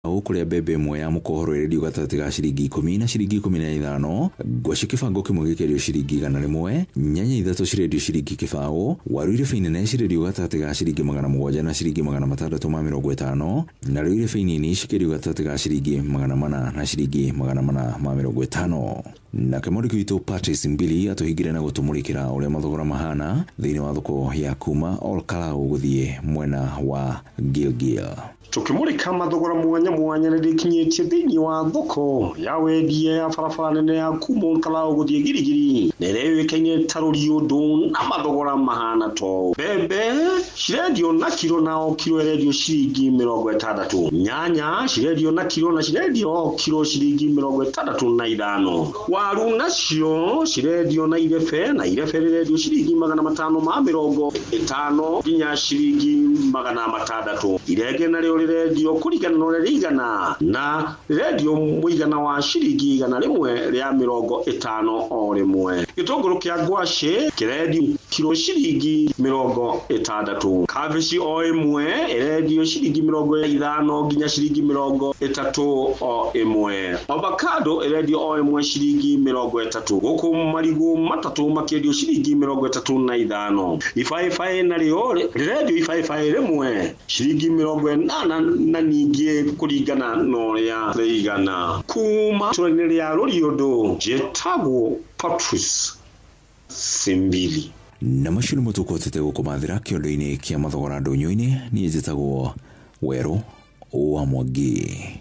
Ukuria bebe mwe ya mukohoro radio gatatu ga ciringi 10 na ciringi 15 ngwaci kibango kimwe gikerio ciringi 100 nyanya ithatu cirendio ciringi kibao waru ile fine na cirendio gatatu ga ciringi 700 na ciringi 650 na rĩu ile fine ni cikerio gatatu ga ciringi 400 na ciringi 450 na kemori kitu Patrice Mbili atuhigire na gutumurikira uria mathogora mahana thiini wa thoko ya kuma Ol Kalou guthie mwena wa Gilgil. Tukimurika mathogora mwanya rikinyetie thiini wa thoko ya wendia ya barabara nene ya kuma Ol Kalou guthie Gilgil nerewe kenye taruri undu na mathogora mahana to bebe cirendio na kilo na kilo rendio ciringi 60 nyanya cirendio na kilo na cirendio kilo ciringi 65 waru nacio cirendio na irefe rendio ciringi 550 nginya ciringi 600 irege na rĩo rendio kurigana no rigana na rendio muigana wa ciringi 100 rĩa 50 o rimwe gitunguru kia ngwaci kirendio kilo ciringi 60 kabici o imwe rendio ciringi 50 nginya ciringi 30 o imwe avocado rendio o imwe ciringi 30 guku marigu matatu makendio ciringi 35 ifai na rĩo rendio ifai rimwe ciringi 80 na ningi kurigana no ya rigana kuma turani ya Loliondo jetagwo Patrice Simbili na mashuru mutukotete gukomathira kiondo-ini kia mathogora ndonyo-ini ni jetagwo Wero wa Mwangi.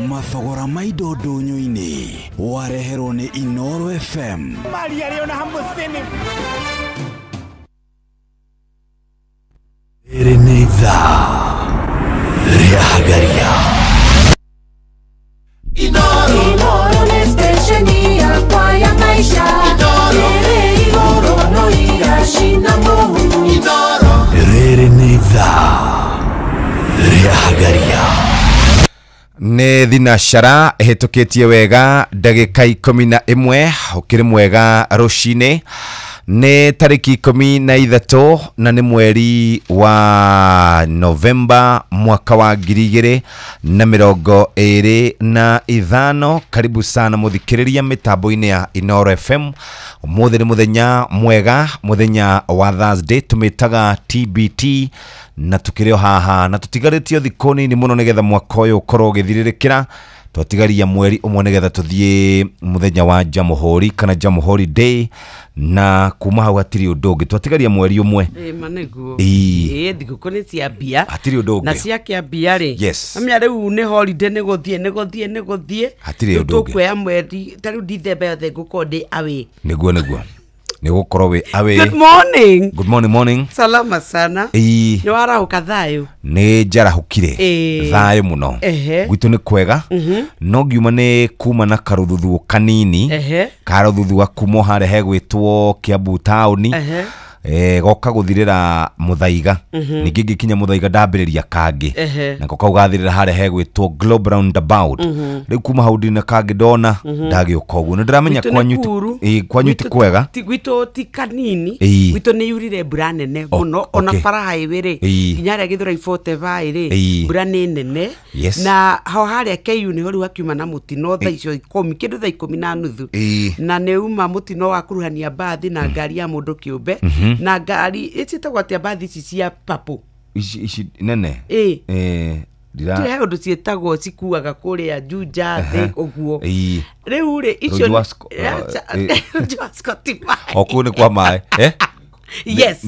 Mathogora maido ndonyo-ini wareherwo ni Inoro FM Maria Leona Hambosini Reneza Riagaria Inoro nestesheni ya kwa ya maisha Inoro no igashina mu Reneza Riagaria ne thinashara hetoketie wega ndagika 11 ukiri mwega rucine ne tariki 13 na ni mweri wa Novemba mwaka wa 2025. Karibu sana muthikiriria mitambo-ini ya Inoro FM. Umuthi ni muthenya mwega, muthenya wa Thursday tumitaga TBT na tukirio haha na tutigaritio thikoni ni muno nigetha mwaka uyu ukorwo githiririkira twatigaria mweri umwe nigetha tuthie muthenya wa Jamhuri kana Jamhuri Day na kuma hau atiri undu twatigaria mweri umwe manego thiguku ni cia bia atiri undu na cia kia bia ri yes amya riu ni holiday ni guthie atiri undu tukwe mweri tariu December yothe ngukondi awe niguo ni gukorwo we awe. Good morning salama sana ni warauka thayo ni njarahukire thayo muno gwitu ni kwega no ngiuma ni kuma na karuthuthu kanini karuthuthu akuma hare hegwitwo Kiambu town goka guthirira Muthaiga ningi ngikinya Muthaiga ndambiriria kangi na goka ugathirira hare hegwitwo Globe Roundabout riu kuma hau ndina kangi ndona ndagiuka uguo ndiramenya kwanyu ti kwega gwito ti kanini gwito ni yurire mbura nene muno ona bara highway ri nginya ria Githurai 45 ri mbura ni nene na hao hare KU ni horu akiuma na mutino tha icio 10 kindu tha 10:30 na ne uma mutino wa kuruhania bathi na ngari ya mundu kiumbe na ngari ititagwo atia bathi ici cia papo ici nene ndira undu cietagwo cikuaga kuria Juja the uguo riu ri icio oku ni kwa mai yes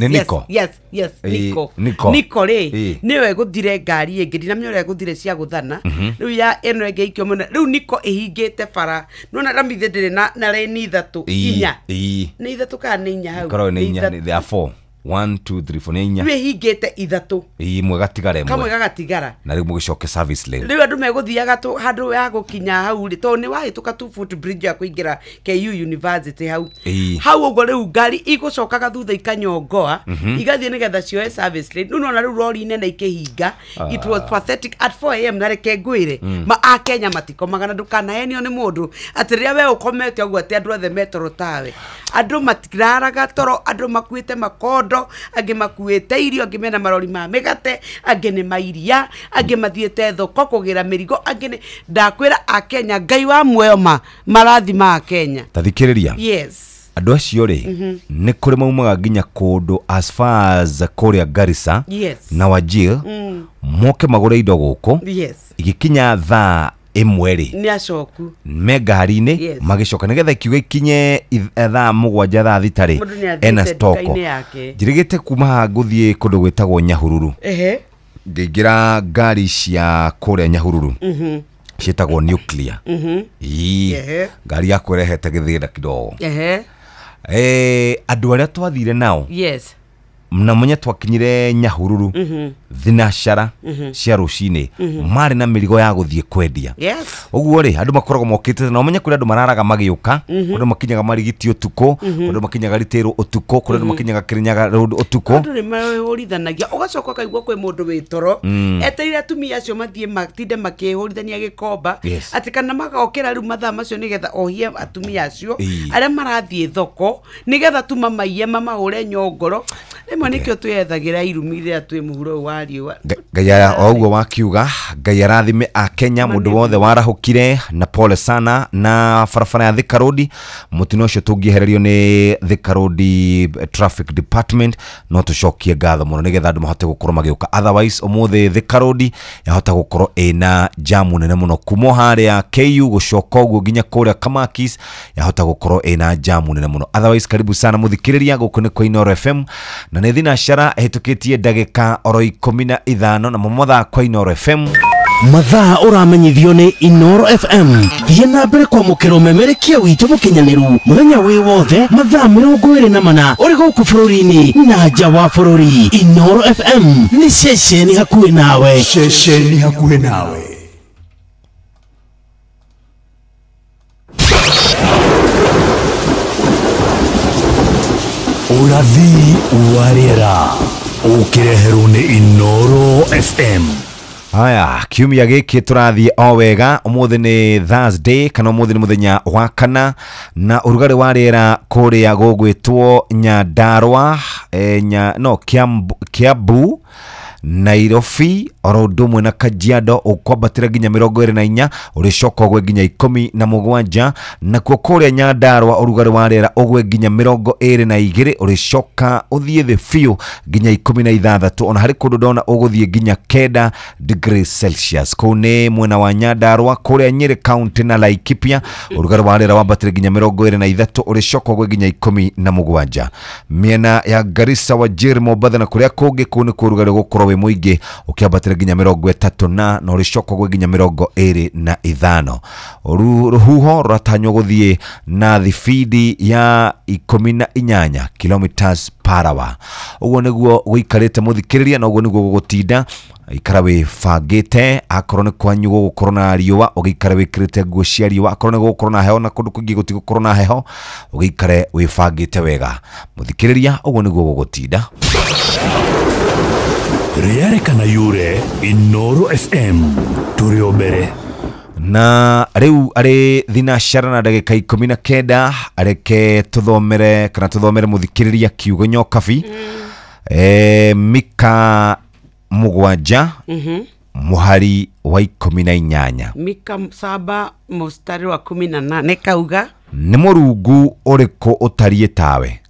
Niko ri niwe guthire ngari ingi ndinamenya uria guthire cia guthana riu ya eno ingi ikio muno riu Niko ihingite bara nona ramithe ndire na reni ithatu inya ni ithatu kana ni inya hau karo ni inya they are 4 1 2 3 4 inya riu ihingite ithatu imwe gatigara imwe kamwe gagatigara na riu mugicoke service lane riu andu meguthiaga tu handu ya gukinya hau ri to ni wahituka 2 foot bridge ya kuingira KU University hau uguo riu ngari igucokaga thutha ikanyongoa igathie nigetha cioe service lane no na riu lori nene ikihinga it was pathetic at 4 am na reke ngwire ma a Kenya matikomaga na ndukanahenio ni mundu atiria we ukomete uguo ati andu othe metoro tawe andu matiraraga toro andu makuite makondo mawiro ange makuete irio ange mena marori ma megate ange ne mairia ange mathiete thoko kugira mirigo ange ne ndakwira a Kenya ngai wa muoyo marathima a Kenya tathikiriria yes andu acio ri ni kuri maumaga nginya kundu as far as Korea Garissa na Wajir moke magure indo guku igikinya thaa imweri ni acoku megari-ini magicoka nigetha kiuga ikinye thaa mugwanja thaa thitari ena stoko njirigite kuma nguthie kundu gwitagwo Nyahururu ngingira ngari cia kuria Nyahururu cietagwo nuclear ngari ya kurehete githira kidogo andu aria twathire nao mnamenya twakinyire Nyahururu thinacara cia rucini mari na mirigo ya guthie kwendia uguo ri andu makoragwo mokite na umenye kuri andu mararaga magiuka andu makinyaga marigiti utuko andu makinyaga ritero utuko kuri andu makinyaga Kirinyaga road utuko andu ni marihurithanagia ugacoka kaigwa kwi mundu witoro eteire atumia acio mathie matinde makihurithania gikomba ati kana magokera riu mathaa macio nigetha ohie atumia acio aria marathie thoko nigetha tuma maiye mamahure nyongoro rimwe nikio tuyethagira irumire atwi muhuro wa riwa ngaya oguo wakiuga ngaya rathime a Kenya mundu wothe warahukire na pole sana na farafara ya Thika Road mutino ucio tungiehererio ni Thika Road Traffic Department no tucokie ngatho muno nigetha andu mahote gukorwo magiuka otherwise omuthe Thika Road yahota gukorwo ina jamu nene muno kumo haria KU gucoka uguo nginya kuria Kamakis yahota gukorwo ina jamu nene muno otherwise karibu sana muthikiriria guku ni kwa Inoro FM na ni thinacara hitukitie ndagika oro 15 na momotha kwa Inoro FM mathaa uramenyithio ni Inoro FM thie na mbere kwa mukiro memerekia witu mukinyaniru muthenya wi wothe mathaa 24 uri guku bururi-ini na nja wa bururi. Inoro FM ni ceceni hakuhi nawe, ceceni hakuhi nawe. Urathi wa riera ukireherwo ni Inoro FM. Haya, kiumia giki turathie o wega umuthi ni Thursday kana umuthi ni muthenya wa kana na urugari wa riera kuria gugwitwo Nyandarua Kiambu Nairobi Orodumwe na Kajiado ukwambatira nginya 24 uricoka ogwe nginya 17 na kuria Nyandarua urugari wa riera ogwe nginya 22 uricoka uthie the few nginya 16 ona hari kundu ndona uguthie nginya 9 degrees Celsius kune mwena wa Nyandarua kuria Nyeri County na Laikipia urugari wa riera wambatira nginya 23 uricoka ogwe nginya 17 miena ya Garissa Wajir Mombasa na kuria kungi kune kurugari gukoro we muingi ukiambatira nginya 30 na uricoka ogwe nginya 25 ruhuho ruratanywo guthie na thibidi ya 18 kilometers per hour uguo niguo guikarite muthikiriria na uguo niguo gugutinda ikara we fagite akorwo ni kwanyu gukorwo na riwa ugikara wikirite nguo cia riwa akorwo ni gukorwo na heho na kundu kungi gutigukorwo na heho ugikare wifagite wega muthikiriria uguo niguo gugutinda Rĩarĩkana yure Inoro FM turio mbere na riu ari thinacara na ndagika 19 areke tuthomere muthikiriria kiugo nyokabi Mika mugwanja muhari wa 18 Mika 7 mustari wa 18 kauga ni murungu uriko utarie tawe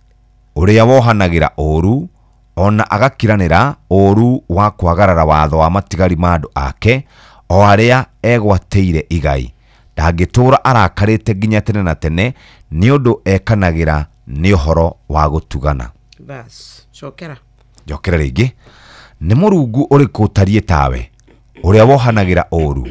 uria wohanagira oru ona agakiranira oru wa kwagarara watho wa matigari mandu ake o aria egwateire igai ndangitura arakarite nginya tene na tene ni undu ekanagira ni uhoro wa gutugana bas jokera ringi ni murungu uriku utarie tawe uria wohanagira oru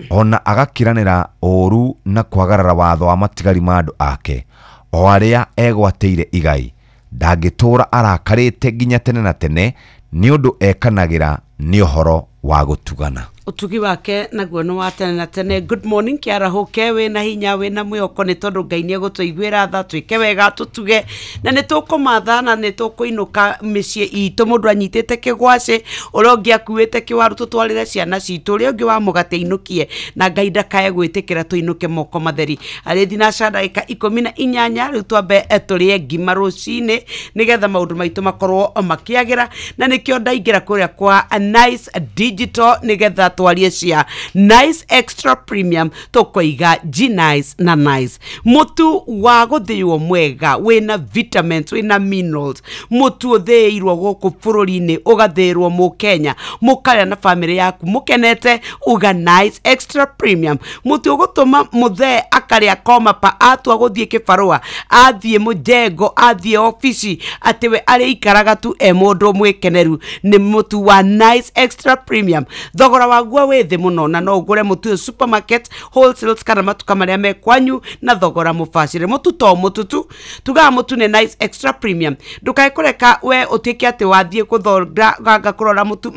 ona agakiranira oru na kwagarara watho wa matigari mandu ake o aria egwateire igai ndangitura arakarite nginya tene na tene ni undu ekanagira ni uhoro wa gutugana utugi wake naguo no watene na tene. Good morning kiarahuke we na hinya we na mwiyoko ni tondu Ngai ni gutuiguira tha twike wega tutuge na ni tukumatha na ni tukuinuka micii itu mundu anyitite kigwaci uria ungi akuite kiwaru tutwarire ciana citu uria ungi wa mugate inukie na Ngai ndakae gwitikira tuinuke moko matheri ari thina cadaika 18 riu twambe turie ngima rucini nigetha maundu maitu makorwo makiagira na nikio ndaingira kuria kwa Nice Digital nigetha twarie cia Nice Extra Premium tukoiga G-Nice na Nice mutu wa guthirwo mwega wina vitamins wina minerals mutu uthirwo guku bururi-ini ugathirwo mu Kenya mukaria na family yaku mukenete uga Nice Extra Premium mutu ugutuma muthe akaria koma pa atwa guthie kibarua athie mujengo athie office atiwe ari ikaraga tu mundu mwekeneru ni mutu wa Nice Extra Premium thogora waguo withi muno na no ugure mutu supermarket wholesales kana matuka maria me kwanyu na thogora mufacire mutu to mututu tuga mutu ni Nice Extra Premium ndukae kureka we utike ati wathie kuthonga ganga kurora mutu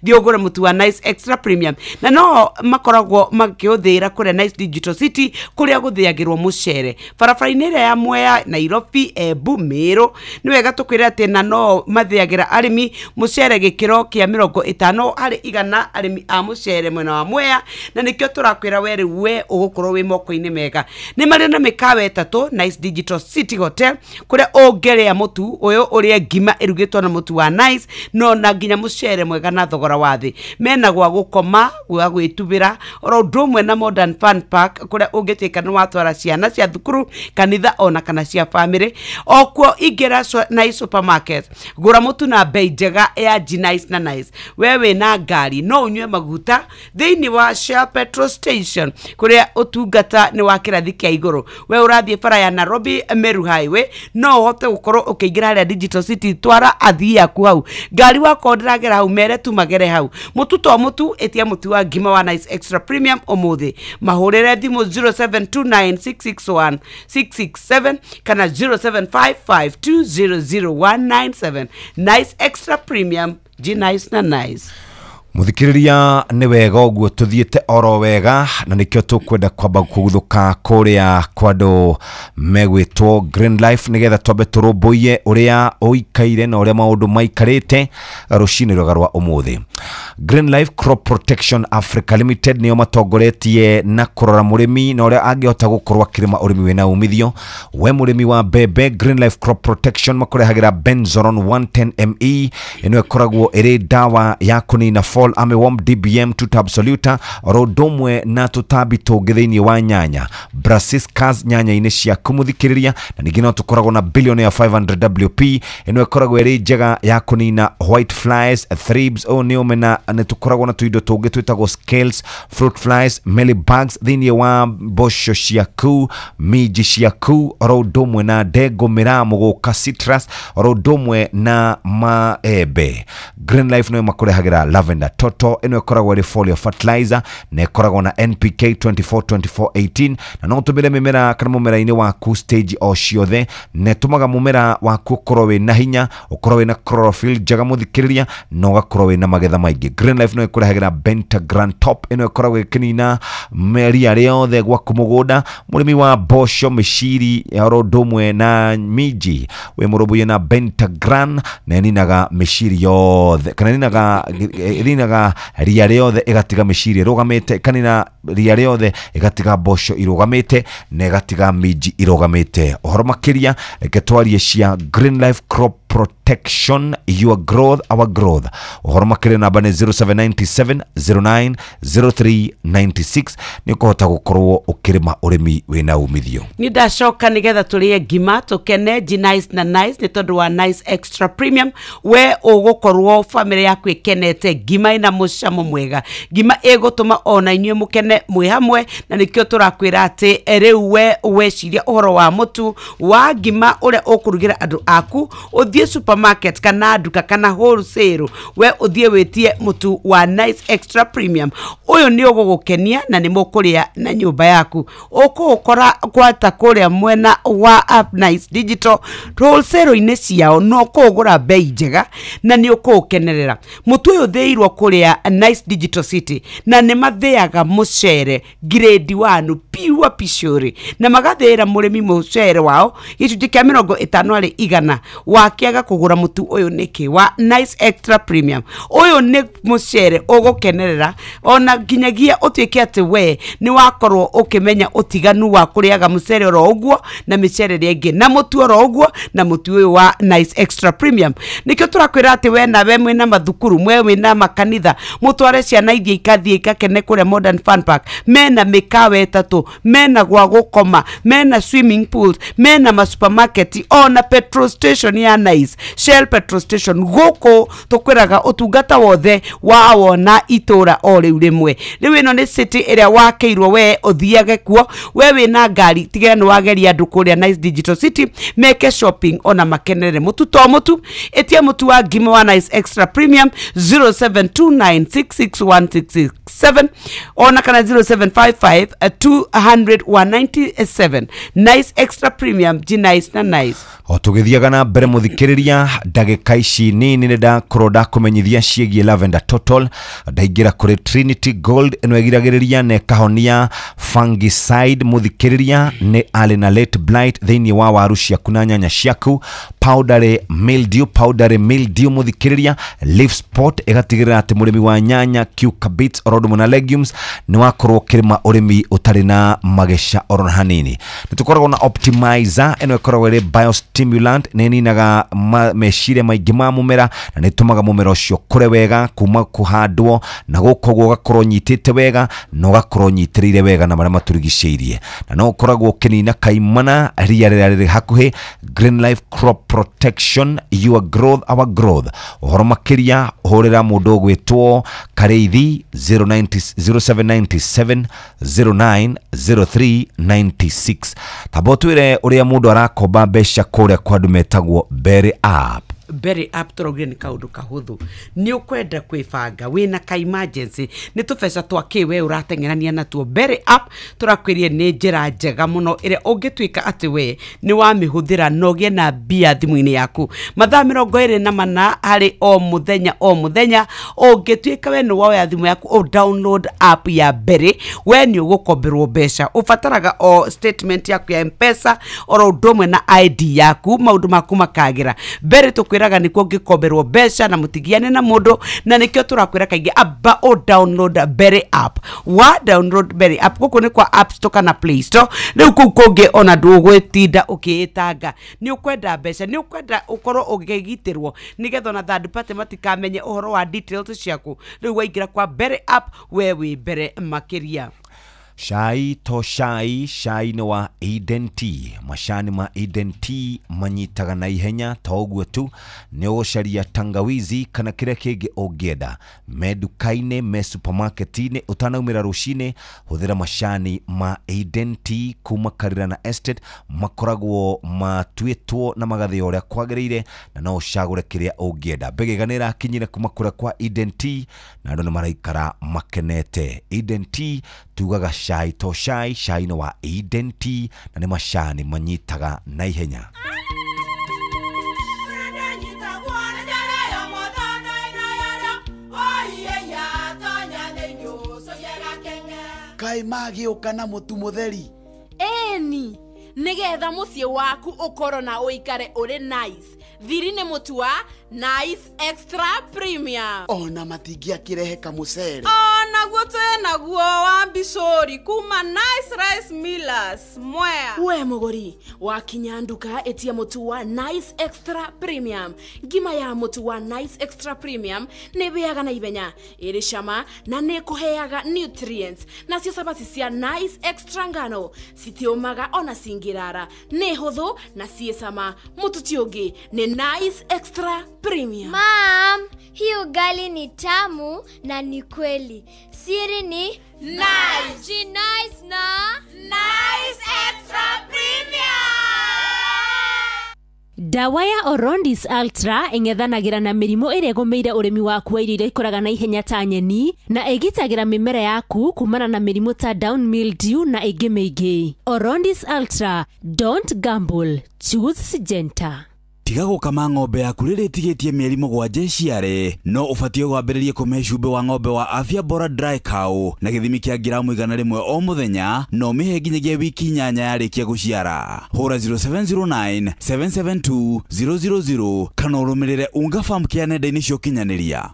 thie ugure mutu wa Nice Extra Premium na no makoragwo makiuthira kure Nice Digital City kuria guthiagirwo mucere barabara-ini ria ya Mwea Nairobi Embu Meru ni wega tukwira ati na no mathiagira arimi mucere gikiro kia 50 hari igana arimi a mucere mwena wa Mwea na nikio turakwira weri we ugukorwo wi moko-ini mega ni mari na mikawa etatu Nice Digital City Hotel kuria ongerea mutu uyu uria ngima irugitwo na mutu wa Nice no na nginya mucere mwega na thogora wa thi mena gwa gukoma gwa gwitubira oro ndumwe na Modern Fun Park kuria ungitika ni watwara ciana cia thukuru kanitha ona kana cia family okwo ingera Nice Supermarket gura mutu na bei njega ya G-Nice na Nice wewe na ngari no unywe maguta thiini wa Shell Petrol Station kuria utungata ni wa kirathi kia iguru we urathie bara ya Nairobi Meru Highway no hote gukorwo ukiingira haria Digital City twara athii yaku hau ngari wako ndiragera hau mere tu magere hau mutu to mutu etia mutu wa ngima wa Nice Extra Premium umuthi mahurire thimu 0729661667 kana 0755200197 Nice Extra Premium G-Nice na Nice muthikiriria ni wega uguo tuthiete oro wega na nikio tukwenda kwamba kuguthuka kuria kwando megwitwo Green Life nigetha twambe turumbuye uria uikaire na uria maundu maikarite rucini rwa rwa umuthi. Green Life Crop Protection Africa Limited niyo matongoretie na kurora murimi na uria angihota gukorwa kirima urimi wina umithio we murimi wa bebe. Green Life Crop Protection makurehagira Benzoron 110 ME ino ikoragwo iri dawa ya kunina fall armyworm DBM 2 tab soluta rodomwe na tutabi tungi thiini wa nyanya brassicas nyanya ine cia kumuthikiriria na ningino tukoragwo na billion ya 500 WP ino ikoragwo iri njega ya kunina white flies thrips neomena ne tukoragwo na tuindo tungi twitagwo scales fruit flies mealybugs thiini wa bosho ciaku miji ciaku rodomwe na ndego miramu guka citrus rodomwe na maembe. Green Life no makurehagira lavender toto ino ikoragwo ri foliar fertilizer na ikoragwo na NPK 24-24-18 na no tumire mimera kana mumera-ini waku stage o ciothe ne tumaga mumera waku ukorwo wi na hinya ukorwo wi na chlorophyll njega muthikiriria no ugakorwo wi na magetha maingi. Green Life no ikurehagira Bentagran top ino ikoragwo ikinina meria riothe gwaku mugunda murimi wa bosho miciri rodomwe na miji we murubuye na Bentagran na ninaga miciri yothe kana ninaga ria riothe igatiga miciri rugamite kanina ria riothe igatiga bosho irugamite na igatiga miji irugamite. Ohoro makiria ketwarie cia Green Life Crop Protection, your growth, our growth. Ohoro makiria namba ni 0797090396 ni kuhota gukorwo ukirima urimi wina umithio. Ni ndacoka nigetha turie ngima tukene G-Nice na Nice ni tondu wa Nice Extra Premium we ugukorwo family yaku ikenete ngima ina mucamo mwega ngima igutuma ona inywe mukene mwi hamwe na nikio turakwira ati riu we weciria uhoro wa mutu wa ngima uria ukurugira andu aku uthie uthie supermarket kana duka kana wholesale we uthie wetie mutu wa Nice Extra Premium uyu ni ugugukenia na ni mukuria na nyumba yaku ukukora kwata kuria mwena wa Up Nice Digital wholesale ine ciao no kugura bei njega na ni ukukenerera mutu uyu theirwo kuria Nice Digital City na ni matheaga mucere grade 1 pure pishori na magathera murimi mucere wao gicunji kia 50% wakiaga kugura mutu uyu niki wa Nice Extra Premium uyu ni mucere ugukenerera ona ginyagia utwike ati we ni wakorwo ukimenya utiganu wa kuriaga mucere ro uguo na micere ringi na mutu ro uguo na mutu uyu wa Nice Extra Premium nikyo turakwira ati we na we mwina mathukuru mwe mwina makanitha mutware ciana ithie ikathie ikakene kuria Modern Fun Park mena mikawe tatu mena gwa gukoma mena swimming pools mena ma supermarket ona petrol station ya Nice Shell petrol station goko tukwiraga utungata wothe wa wona itura ore urimwe riu ino ni city area wakeirwo we uthiage kuo we wina ngari tigene wageria andu kuria Nice Digital City meke shopping ona makenere mutu to mutu etie mutu wa ngima wa Nice Extra Premium 0729661667 ona kana 0755200197 Nice Extra Premium Nice na Nice o tugithiaga na mbere muthikiriria ndagika ici nini nda kuroda kumenyithia ciegi Lavender Total ndaingira kuri Trinity Gold eno egiragiriria ne kahonia fungicide muthikiriria ne alena late blight thini wa waru ciaku na nyanya ciaku powder mildew muthikiriria leaf spot egatigirira ati murimi wa nyanya cucurbits orodo na legumes ni wakorwo kirima urimi utari na magesha oro hanini nitukoragwo na optimizer eno ekoragwo ri biostimulant neninaga meshire maingi ma mumera na nitumaga mumera ucio kure wega kuma kuhandwo na gukogwo gakorwo nyitite wega no gakorwo nyitirire wega na maria maturigiceirie na no ukoragwo kinina kaimana ria riri hakuhi Green Life Crop Protection, your growth, our growth. Uhoro makiria uhorera mundu gwitwo Kareithi 0797 090396 tabotwire uria mundu arakomba besha kuria kwa dumetagwo Berry App. Berry App turogire ni kaundu kahuthu ni ukwenda kwibanga wina ka emergency ni tubesha twake we uratengerania natuo Berry App turakwirie ni njira njega muno ire ungitwika ati we ni wa mihuthira nogie na bia thimu-ini yaku mathaa 24 hari o muthenya ungitwika we no wa thimu yaku o download app ya Berry we ni ugukomberwo besha ufataraga o statement yaku ya M-Pesa oro ndomwe na ID yaku maundu maku makagira Berry tukwiraga nikuo ngikomberwo besha na mutigiane na mundu na nikyo turakwira kaingi aba o download Berry App wa download Berry App guku ni kwa App Store kana Play Store riu kukungi ona ndugwitinda ukiitanga ni ukwenda besha ni ukwenda ukorwo ugigitirwo nigetho na third party matikamenye uhoro wa details ciaku riu waingira kwa Berry App we wi mbere makiria Shai ni wa Eden Tea mashani ma Eden Tea manyitaga na ihenya toguo tu ni ugucaria tangawizi kana kire kingi ungienda medukaine me supermarketine utanaumira rucine huthira mashani ma Eden Tea kuma Karirana Estate makoragwo matwitwo na magathio uria kwagiriire na no ucagure kiria ungienda begeganira kinyire kuma kura kwa Eden Tea na andu ni maraikara makenete Eden Tea tugaga shai no wa Eden Tea na ni mashani manyitaga na ihenya kai magi ukana mutu mutheri eni nigetha mucie waku ukoro na uikare uri nice thiri ni mutu wa Nice Extra Premium ona matingia kirehe kamucere ona guo naguo wa Bishori kuma Nice Rice Millers mwea we mugori wakinya nduka etia mutu wa Nice Extra Premium ngima ya mutu wa Nice Extra Premium ne beaga na ibenya iri shama na ne kuheaga nutrients na cio sabati cia Nice Extra ngano sitiomaga ona singirara ne huthu na ciesama mutu tiongi ne Nice Extra Premium. Mom, hii ugali ni tamu na ni kweli. Siri ni Nice. Ji nice na Nice Extra Premium. Dawa ya Orondis Ultra ingethanagira na mirimu ire gomeire urimi waku wa irio ikoraga na ihenya ta nyeni na igitagira mimera yaku kumana na mirimu ta down mildew na ingi mingi. Orondis Ultra, don't gamble, choose Syngenta. Tiga gukama ng'ombe yaku rĩrĩa ĩtigĩtie mĩeri 7 ĩciare, no ũbatie gwambĩrĩria kũmĩhe cumbĩ wa ng'ombe wa Afya Bora Dry Cow na gĩthimi kĩa gramu 100 o mũthenya, no mĩhe nginyagia wiki 8 yarĩkia gũciara. Hũra 0709 772 000 kana ũrũmĩrĩre Unga Farm kia nenda-inĩ cia ũkinyanĩria.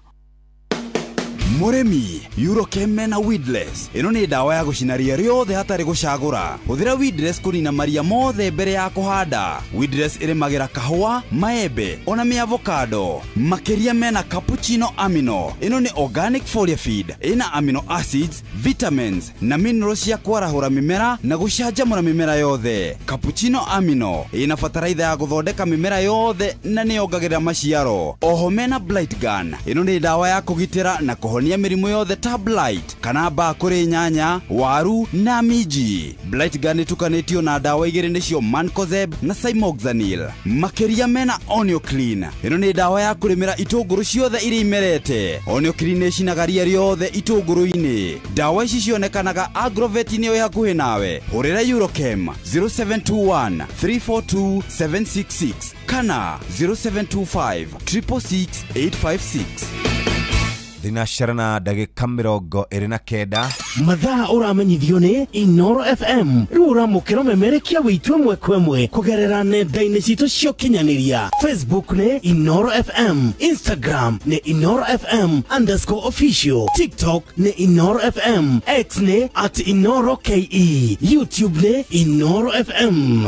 Muremi, Eurochem na Weedless. Ino ni dawa ya gucina ria riothe hatari gucagura. Huthira Weedless kunina maria mothe mbere ya kuhanda. Weedless irimagira kahua, maembe, ona mi avocado. Makeria mena cappuccino amino. Ino ni organic foliar feed. Ina amino acids, vitamins na minerals ya kwarahura mimera na gucanjamura mimera yothe. Cappuccino amino ina fataraitha ya guthondeka mimera yothe na ni yongagirira maciaro. Oho mena blight gun. Ino ni dawa ya kugitira na kuhonia mirimu yothe ta blight kana mbaa kuri nyanya, waru na miji. Blight gun itukanitio na dawa igiri nicio Mancozeb na Cymoxanil. Makeria mena Onio Clean. Ino ni dawa ya kurimira itunguru ciothe iri imerete. Onio Clean icinaga ria riothe itunguru-ini. Dawa ici cionekanaga Agrovet-ini yo hakuhi nawe. Hurira Eurochem 0721 342 766 kana 0725 666 856. Thinashara na ndagĩka 29 mathaa ũramenyithio nĩ Inoro FM rĩu ũramũkĩra ũmemerekia wĩitũ ĩmwe kwa ĩmwe kũgerera nenda-inĩ citũ cia ũkinyanĩria. Facebook nĩ Inoro FM, Instagram nĩ Inoro FM_official, TikTok nĩ Inoro FM, X nĩ @InoroKE, YouTube nĩ Inoro FM.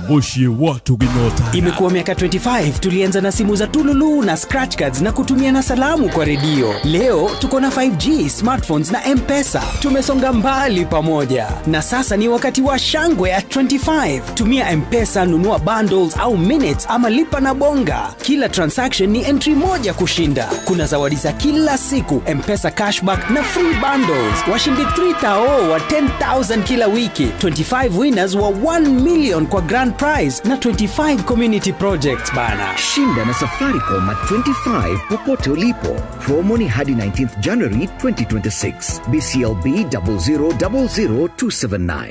Moshi watu ginota. Imekuwa miaka 25 tulianza na simu za tululu na scratch cards na kutumia na salamu kwa redio. Leo tuko na 5G, smartphones na M-Pesa. Tumesonga mbali pamoja. Na sasa ni wakati wa shangwe ya 25. Tumia M-Pesa, nunua bundles au minutes ama lipa na bonga. Kila transaction ni entry moja kushinda. Kuna zawadi za kila siku, M-Pesa cashback na free bundles. Washindi 3,000 wa 10,000 kila wiki. 25 winners wa 1 million kwa grand prize na 25 community projects bana. Shinda na Safaricom at 25 popote ulipo. Promo ni hadi 19th January 2026. BCLB 0000279.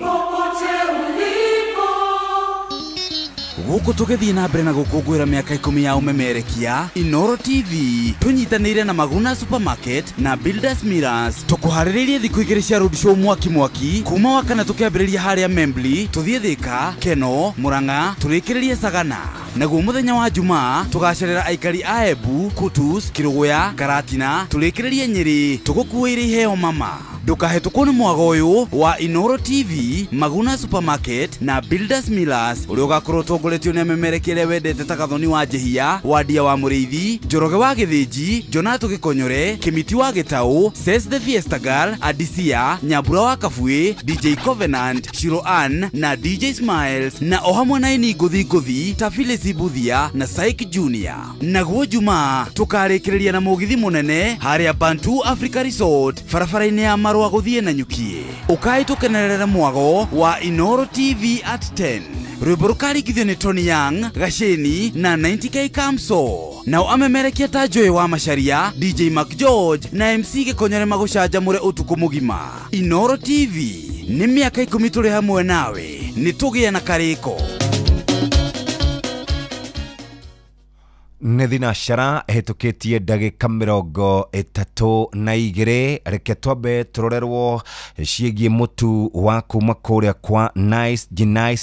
Guku tugethi na mbere na gukungwira miaka 10 ya umemerekia, Inoro TV tunyitanire na Maguna Supermarket na Builders Mirrors tukuhariririe thiku igiri cia road show mwaki kuma wakana tukiambiriria haria Membli tuthie Thika, Keno, Murang'a turikiririe Sagana. Naguo muthenya wa Jumaa tugacerera aikari a Embu, Kutus, Kiruguya, Karatina turikiririe Nyeri tugukuire iheo mama. Ndukahetũkwo nĩ mwago ũyũ wa Inoro TV, Maguna Supermarket na Builders Millers ũrĩa ũgakorwo ũtongoretio nĩ amemerekia arĩa wendete ta Gathoni wa Njĩhia, Wandia wa Mũrĩithi, Njoroge wa Gĩthĩnji, Jonato Gĩkonyore, Kĩmiti wa Gĩtaũ, Ses the Fiesta Girl, Adisia, Nyambura wa Kabuĩ, DJ Covenant, Shiro Ann na DJ Smiles na o hamwe na ini ngũthi ta Phyllis Buthia na Saik Junior. Naguo Jumaa tũkarĩkĩrĩria na mũgithi mũnene harĩa Bantu Africa Resort barabara-inĩ ya Marua guthie na Nyukie. Ukai tukenerera mwago wa Inoro TV at 10. Rwĩmbo rũkarĩkithio nĩ Tony Young, Gasheni na 90K Kamso. Nao amemerekia ta Joy wa Macharia, DJ Mark George na MC Gĩkonyore magũcanjamũre ũtukũ mũgima. Inoro TV nĩ mĩaka 10 tũrĩ hamwe nawe, nĩ tũgĩa na karĩko. Nĩ thinashara hetũkĩtie ndagĩka 32 reke twambe tũrorerwo ciĩgiĩ mũtu wa kuma kũrĩa kwa Nice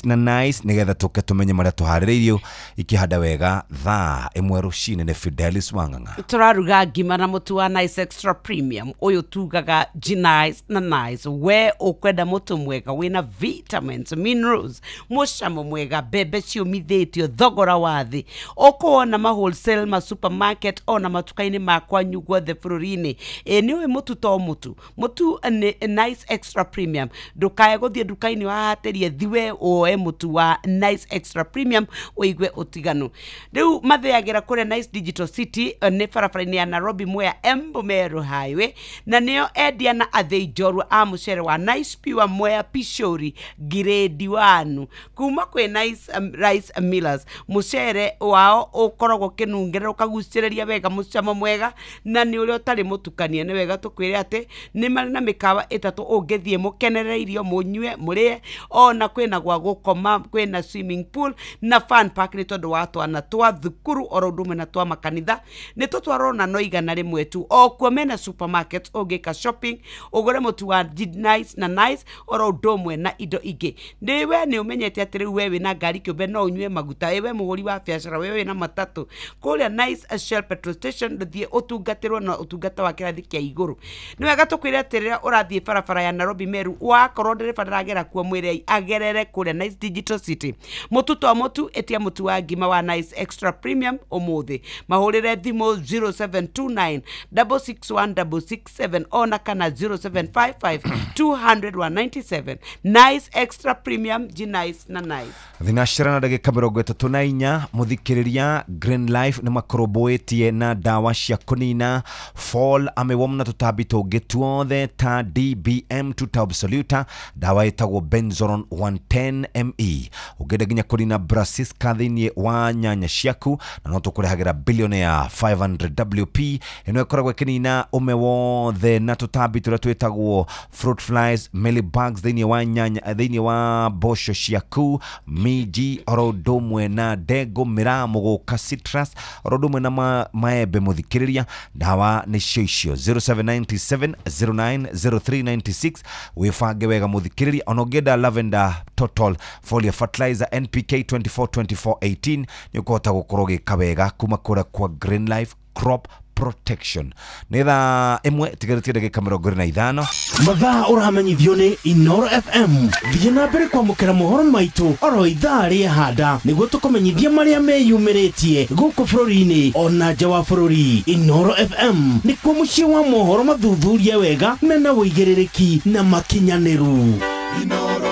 na Nice nĩgetha tũke tũmenye marĩa tũharĩrĩirio ikĩhanda wega thaa 1 rũcinĩ nĩ Fidelis Wang'ang'a. Tũraruga ngima na mũtu wa Nice Extra Premium ũyũ tugaga Nice na Nice. We ũkwenda mũtu mwega wĩna vitamins, minerals, mũcamo mwega, mbembe ciũmithĩtio, thogora wa thĩ, ũkuona mahũri wholesale ma supermarket ona matukaini makwa nyugwa the fururine niwe mutu to mutu nice extra premium ndukaye guthie ndukaini wahaterie thiwe oe mutu wa nice extra premium uigwe utiganu riu matheagira kure Nice Digital City ni barabara-ini ya Nairobi Mwea Embu Meru Highway na nio endia na athei njorua a mucere wa Nice Pure Mwea Pishori grade 1 kuma kwe Nice Rice Millers mucere wao ukoragwo kinungera ukagucireria wega mucamo mwega na ni uri utari mutukanie ni wega tukwire ati ni mari na mikawa itatu ungithie mukenere irio munywe murie ona kwina gwa gukoma kwina swimming pool na fun park ni tondu wa twana twa thukuru oro ndume na twa makanitha ni tutwarona no igana rimwe tu o kwa mena supermarket ugika shopping ugure mutu wa Nice na Nice oro ndomwe na indo ingi ndiwe ni umenyete atiri wewe na ngari kiumbe no unywe maguta ewe muguri wa biashara wewe na matatu kuria Nice Shell petrol station nduthie utungatirwo na utungata wa kirathi kia iguru ni wega tukwire atirira urathie barabara ya Nairobi Meru wakorwo ndireba ndiragera kuo mwire agerere kuria Nice Digital City mutu to mutu etia mutu wa ngima wa Nice Extra Premium umuthi mahurire thimo 0729 66167 ona kana 0755 200 Nice Extra Premium Nice na Nice thinashira na ndagika 34 muthikiriria Green Life ni makoroboetie na dawa cia kunina fall amewomna tutambi tungi tuothe ta DBM Tutabsoluta dawa itagwo Benzoron 110 ME ugende ginya kunina Brasisca thiini wa nyanya ciaku na no tukurehagira billionaire 500 WP ino ikoragwo kinina ume wothe na tutambi turia twitagwo fruit flies mealybugs thiini wa nyanya thiini wa bosho ciaku miji orodomwe na dego miramu guka citrus orodomwe na maembe muthikiriria dawa ni cio 0797 090396 wifange wega muthikiriria onogeda lavender total foliar fertilizer NPK 242418 ni ukota gukorwo gikawega kuma kura kwa Green Life crop protection netha emwe tigarite ndagika 25 mathaa uramenyithio ni Inoro FM thiĩ na mbere kwamũkĩra mohoro maitũ oro ithaa rĩa handa nĩguo tũkũmenyithia marĩa meyumĩrĩtie gũkũ bũrũri-inĩ ona nja wa bũrũri. Inoro FM nĩkuo mũciĩ wa mohoro mathuthurie wega mena wũigĩrĩrĩki na makinyanĩru. Inoro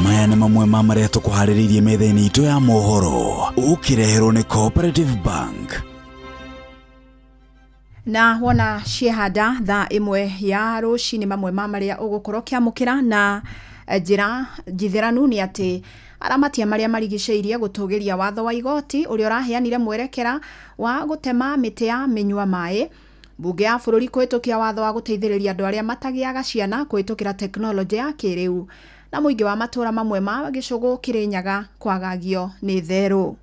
maya nĩ mamwe ma marĩa tũkũharĩrĩirie metha-inĩ itũ ya mohoro ũkĩreherwo nĩ Cooperative Bank. Na wona ciehanda thaa imwe ya rũcinĩ mamwe ma marĩa ũgũkorwo kĩamũkĩra na njĩra njithĩranu nĩ atĩ aramatia marĩa marigicĩirie gũtũgĩria watho wa igoti ũrĩa ũraheanire mwerekera wa gũtema mĩtĩ ya mĩnyua maĩ. Bunge ya bũrũri kũhĩtũkia watho wa gũteithĩrĩria andũ arĩa matagĩaga ciana kũhĩtũkĩra tekinoronjĩ ya kĩrĩu na mũingĩ wa matũra mamwe ma gĩcũgũ Kĩrĩnyaga kwagagio nĩ therũ.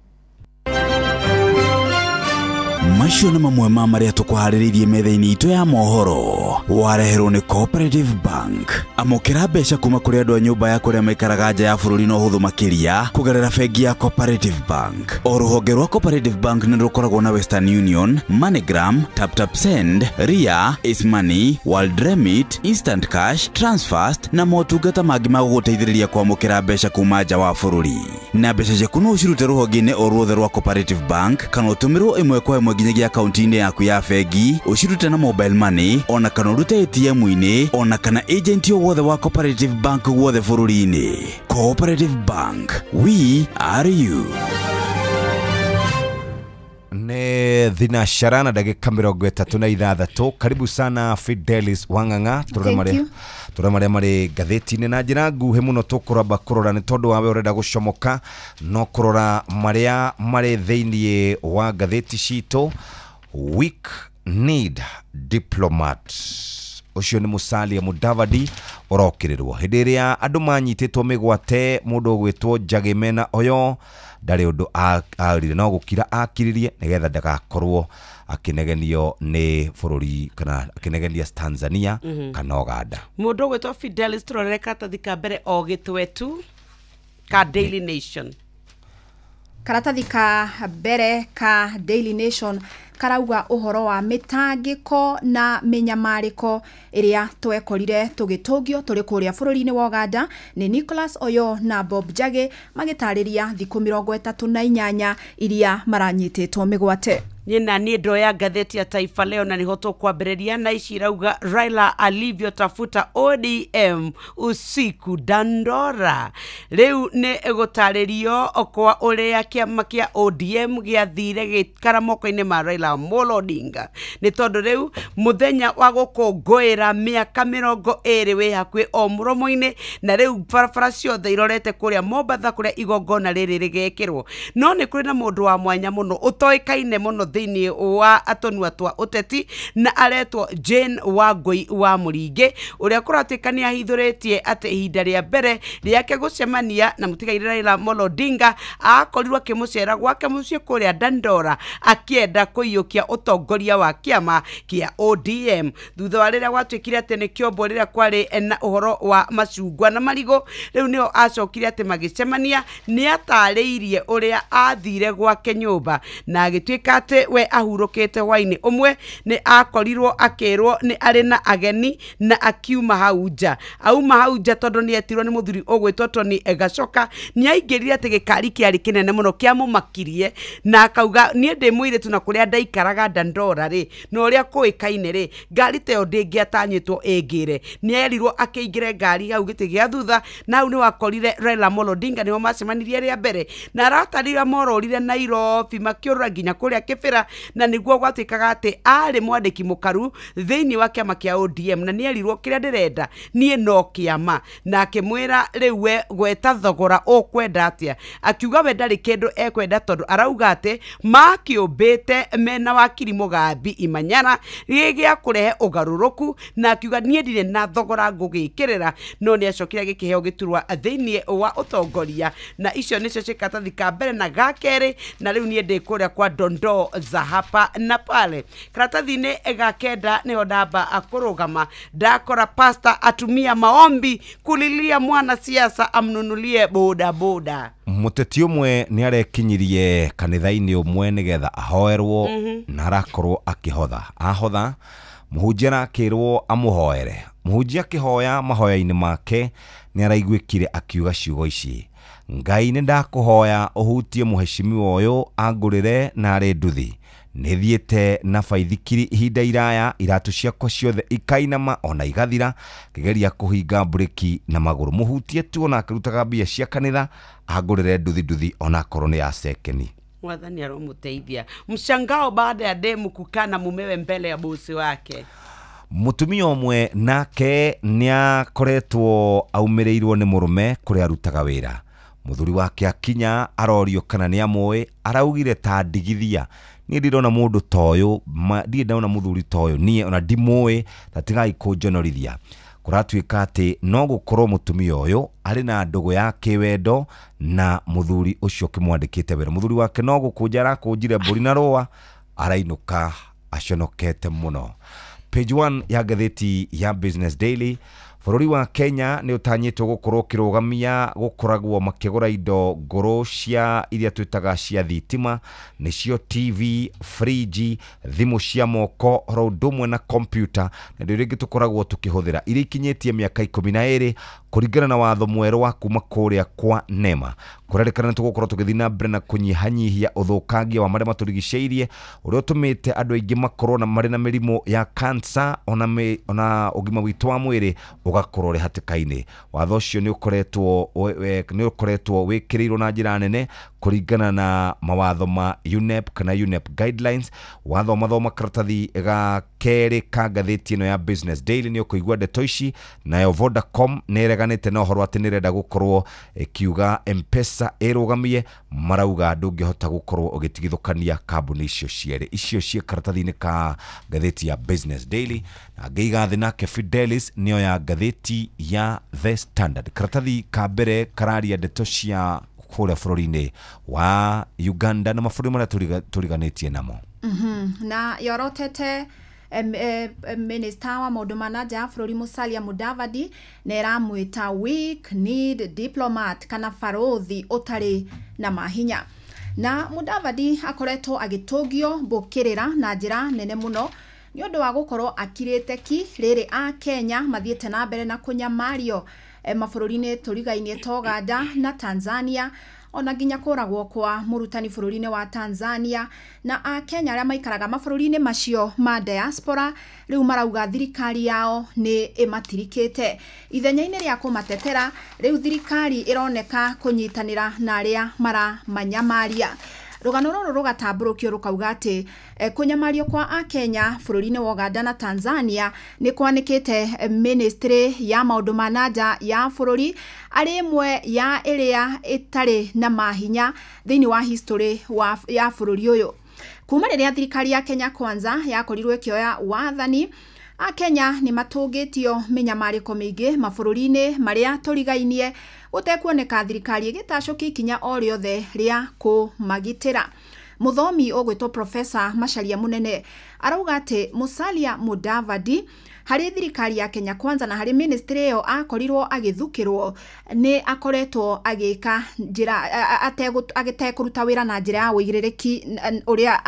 Macio nĩ mamwe ma marĩa tũkũharĩrĩirie metha-inĩ itũ ya mohoro wareherwo nĩ Cooperative Bank. Amũkĩra mbeca kuma kũrĩ andũ a nyũmba ya kũrĩa maikaraga nja ya bũrũri no hũthũ makĩria kũgerera bengi ya Cooperative Bank. O rũhonge rwa Cooperative Bank nĩ rũkoragwo na Western Union, MoneyGram, TapTapSend, Ria, Ismoney, World Remit, Instant Cash, Transfast na motungata mangĩ ma gũgũteithĩrĩria kwamũkĩra mbeca kuma nja wa bũrũri. Na mbeca ciaku no ũcirute rũhonge-inĩ o ruothe rwa Cooperative Bank kana ũtũmĩrwo ĩmwe kwa ĩmwe nginyagia akaunti-inĩ yaku ya bengi ũcirute na mobile money ona kana ũrute ATM-inĩ ona kana agent o wothe wa Cooperative Bank wothe bũrũri-inĩ. Cooperative Bank, we are you. Ne thinashara na ndagika 36 karibu sana Fidelis Wang'ang'a tũrĩa marĩ ngathĩti-inĩ na njĩra nguhĩ mũno tũkũramba kũrora nĩ tondũ wawe ũrenda gũcomoka no kũrora marĩa marĩ thĩinĩ wa ngathĩti citũ. Weak need diplomat ucio ni Musalia Mudavadi ũrokĩrĩrwo hĩndĩ ĩrĩa andũ manyitĩtwo mĩgwate mũndũ ũgwĩtwo Njagĩmena oyo ndarĩ ũndũ arire no gũkira akiririe nĩgetha ndagakorwo akinegenio nĩ bũrũri kana akinegenia Tanzania kana Uganda. Mũndũ ũgwĩtwo Fidelis tũrorere karatathi ka mbere o gĩtwetu ka Daily Nation. karatathi ka mbere ka Daily Nation karauga uhoro wa mitangiko na minyamariko iria twekorire tugitugio turi kuria bururi-ini wa Uganda ni Nicholas Oyo na Bob Jage magitariria thiku 38 iria maranyititwo migwate. Nina ni ndoya gatheti ya Taifa Leo na nihoto kwambĩrĩria na ici irauga Raila alivyotafuta ODM usiku Dandora. Rĩu nĩ gũtarĩrio kwa ũrĩa kĩama kĩa ODM gĩathire gĩkara moko-inĩ ma Raila Amolo Odinga. Nĩ tondũ rĩu mũthenya wa gũkũngũĩra mĩaka 20 wĩ hakuhĩ o mũromo-inĩ, na rĩu barabara ciothe irorete kũrĩa Mombasa kũrĩa igongona rĩrĩ rĩgekĩrwo. No nĩ kũrĩ na mũndũ wa mwanya mũno ũtoĩkaine mũno thĩinĩ wa atonua twa ũteti na aretwo Jane Wangui wa Mũringi, ũrĩa kũratuĩka nĩ ahithũrĩtie atĩ ihinda rĩa mbere rĩake gũcemania na mũtigaire Raila Amolo Odinga akorirwo akĩmũcera gwake mũciĩ kũrĩa Dandora akĩenda kũiyũkia ũtongoria wa kĩama kĩa ODM. Thutha wa rĩrĩa gwatuĩkire atĩ nĩ kĩombo rĩrĩa kwarĩ na ũhoro wa macungwa na marigũ, rĩu nĩo acokire atĩ magĩcemania, nĩ atarĩirie ũrĩa athire gwake nyũmba na agĩtuĩka atĩ we ahurũkĩte hwainĩ ũmwe nĩ akorirwo akĩrwo nĩ arĩ na ageni na akiuma hau nja. Auma hau nja tondũ nĩ etirwo nĩ mũthuri ũgwĩtwo Tony Gacoka, nĩ aingĩrire atĩ gĩkari kĩarĩ kĩnene mũno kĩamũmakirie na akauga niĩ ndĩ mũirĩtu na kũrĩa ndaikaraga Dandora rĩ na ũrĩa kũĩkaine rĩ ngari ta ĩyo ndĩngĩatanyĩtwo ĩngĩre. Nĩ erirwo akĩingĩre ngari hau gĩtĩ gĩa thutha, na hau nĩ wakorire Raila Amolo Odinga nĩo macemanirie rĩa mbere na aratarĩra mororire Nairobi makĩũrũra nginya kũrĩa Kĩbĩra, na nĩguo gwatuĩkaga atĩ arĩ mwandĩki mũkaru thĩinĩ wa kĩama kĩa ODM na nĩ erirwo kĩrĩa ndĩrenda niĩ no kĩama, na akĩmwĩra rĩu we gweta thogora ũkwenda atĩa. Akiuga we ndarĩ kĩndũ ekwenda tondũ arauga atĩ makĩũmbĩte mena wakiri Mũgambi Imanyara gĩa kũrehe ũgarũrũku, na akiuga niĩ ndirĩ na thogora ngũgĩkĩrĩra, no nĩ acokire gĩkĩheo gĩturwa thĩinĩ wa ũtongoria. Na icio nĩcio cikatathi ka mbere na ga kerĩ, na rĩu niĩ ndĩ kũrĩa kwa Dondo za hapa na pale. Karatathi-inĩ ga kenda nĩho ndamba akũrũgama ndakora pasta atumia maombi kulilia mwana siasa amnunulie boda boda. Muteti umwe nĩ arekinyirie kanitha-inĩ ũmwe nĩgetha ahoerwo na arakorwo akĩhotha. Ahotha mũhunjia akĩrwo amũhoere. Mũhunjia akĩhoya mahoya-inĩ make nĩ araiguĩkire akiuga ciugo ici: Ngai nĩ ndakũhoya ũhutie mũheshimiwa ũyũ angũrĩre na arĩ nduthi. Nĩthiĩte na baithikiri ihinda iraya, iratu ciakwa ciothe ikainama ona igathira, kĩgeria kũhinga breki na magũrũ. Mũhutie tu ona akĩrutaga mbia cia kanitha angũrĩre nduthi ona korwo nĩ ya sekeni. Mwathani aromũteithia. Mshangao baada ya demu kukana mumewe mbele ya bosi wake. Mutumia ũmwe nake nĩ akoretwo aumĩrĩirwo nĩ mũrũme kũrĩa arutaga wĩra. Mũthuri wake akinya arorio kana nĩ amũĩ, araugire ta ndigithia, niĩ ndirona mũndũ ta ũyũ, ndirĩ ndona mũthuri ta ũyũ, niĩ ona ndimũĩ, ta tigai kũnjonorithia. Kũratuĩka atĩ no gũkorwo mũtumia ũyũ arĩ na ndũgũ ya kĩwendo na mũthuri ũcio kĩmwandĩkĩte wĩra. Mũthuri wake no gũkũnja arakũnjire mbũri na rũa, arainũka aconokete mũno. Page 1 ya gatheti ya Business Daily. Bũrũri wa Kenya nĩ ũtanyĩtwo gũkorwo kĩrũgamia gũkoragwo makĩgũra indo ngũrũ cia iria twĩtaga cia thitima, nĩcio TV, fridge, thimũ cia moko, oro ũndũ ũmwe na computer, na indo rĩngĩ tũkoragwo tũkĩhũthĩra iria ikinyĩtie mĩaka 12 kũringana na watho mwerũ wa kuma kũrĩa kwa NEMA. Kũrerĩkana tũgũkorwo tũgĩthiĩ na mbere na kũnyihanyihia ũthũkangia wa marĩa matũrigicĩirie, ũrĩa ũtũmĩte andũ aingĩ makorwo na marĩ na mĩrimũ ya cancer ona ũgima witũ wa mwĩrĩ ũgakorwo rĩ hatĩka-inĩ. Watho ũcio nĩ ũkoretwo wĩkĩrĩirwo na njĩra nene kũringana na mawatho ma UNEP kana UNEP guidelines. Watho mathoma karatathi ga kerĩ ka ngathĩti ĩno ya Business Daily nĩ ũkũigua ndeto ici, nayo Vodacom nĩ ĩreganĩte na ũhoro atĩ nĩ ĩrenda gũkorwo ĩkiuga M-Pesa ĩrũgamie. Marauga ndũngĩhota gũkorwo ũgĩtigithũkania kambuni icio cierĩ. Icio ciĩ karatathi-inĩ ka ngathĩti ya Business Daily. Na ngĩiga thĩ nake Fidelis nĩyo ya ngathĩti ya The Standard. Karatathi ka mbere kararia ndeto cia kũrĩa bũrũri-inĩ wa Uganda na mabũrũri marĩa tũriganĩtie namo. Na yorotete Minister wa maũndũ ma nanja bũrũri Musalia Mudavadi nĩ ramwĩta weak need diplomat kana barothi ũtarĩ na mahinya. na Mudavadi akoretwo agitogio mbukirira na njira nene muno ni undu wa gukorwo akirite ki riri a Kenya mathiete na mbere na kunyamario mabururi-ini turigainie Uganda na Tanzania ona nginya kuragwo kwa murutani bururi-ini wa Tanzania na a Kenya aria maikaraga mabururi-ini macio ma diaspora riu marauga thirikari yao ni imatirikite ithenya-ini ria kumatetera riu thirikari ironeka kunyitanira na aria mara manyamaria rugano ruru rugatamburukio rukauga ati kunyamario kwa a Kenya bururi-ini wa Uganda na Tanzania ni kwanikite ministry ya maundu ma nanja ya bururi ari imwe ya iria itari na mahinya thiini wa history ya bururi uyu kuma riria thirikari ya Kenya Kwanza yakorirwe kioya wathani a Kenya ni matungitio minyamariko mingi mabururi-ini maria turigainie gutekuoneka thirikari igitacokia ikinya o riothe ria kumagitira muthomi ogwitwo Professor Macharia Munene arauga ati Musalia Mudavadi hari thirikari ya Kenya Kwanza na hari ministry yo akorirwo agithukirwo ni akoretwo agika njira agitekuruta wira na njira ya wigirereki uria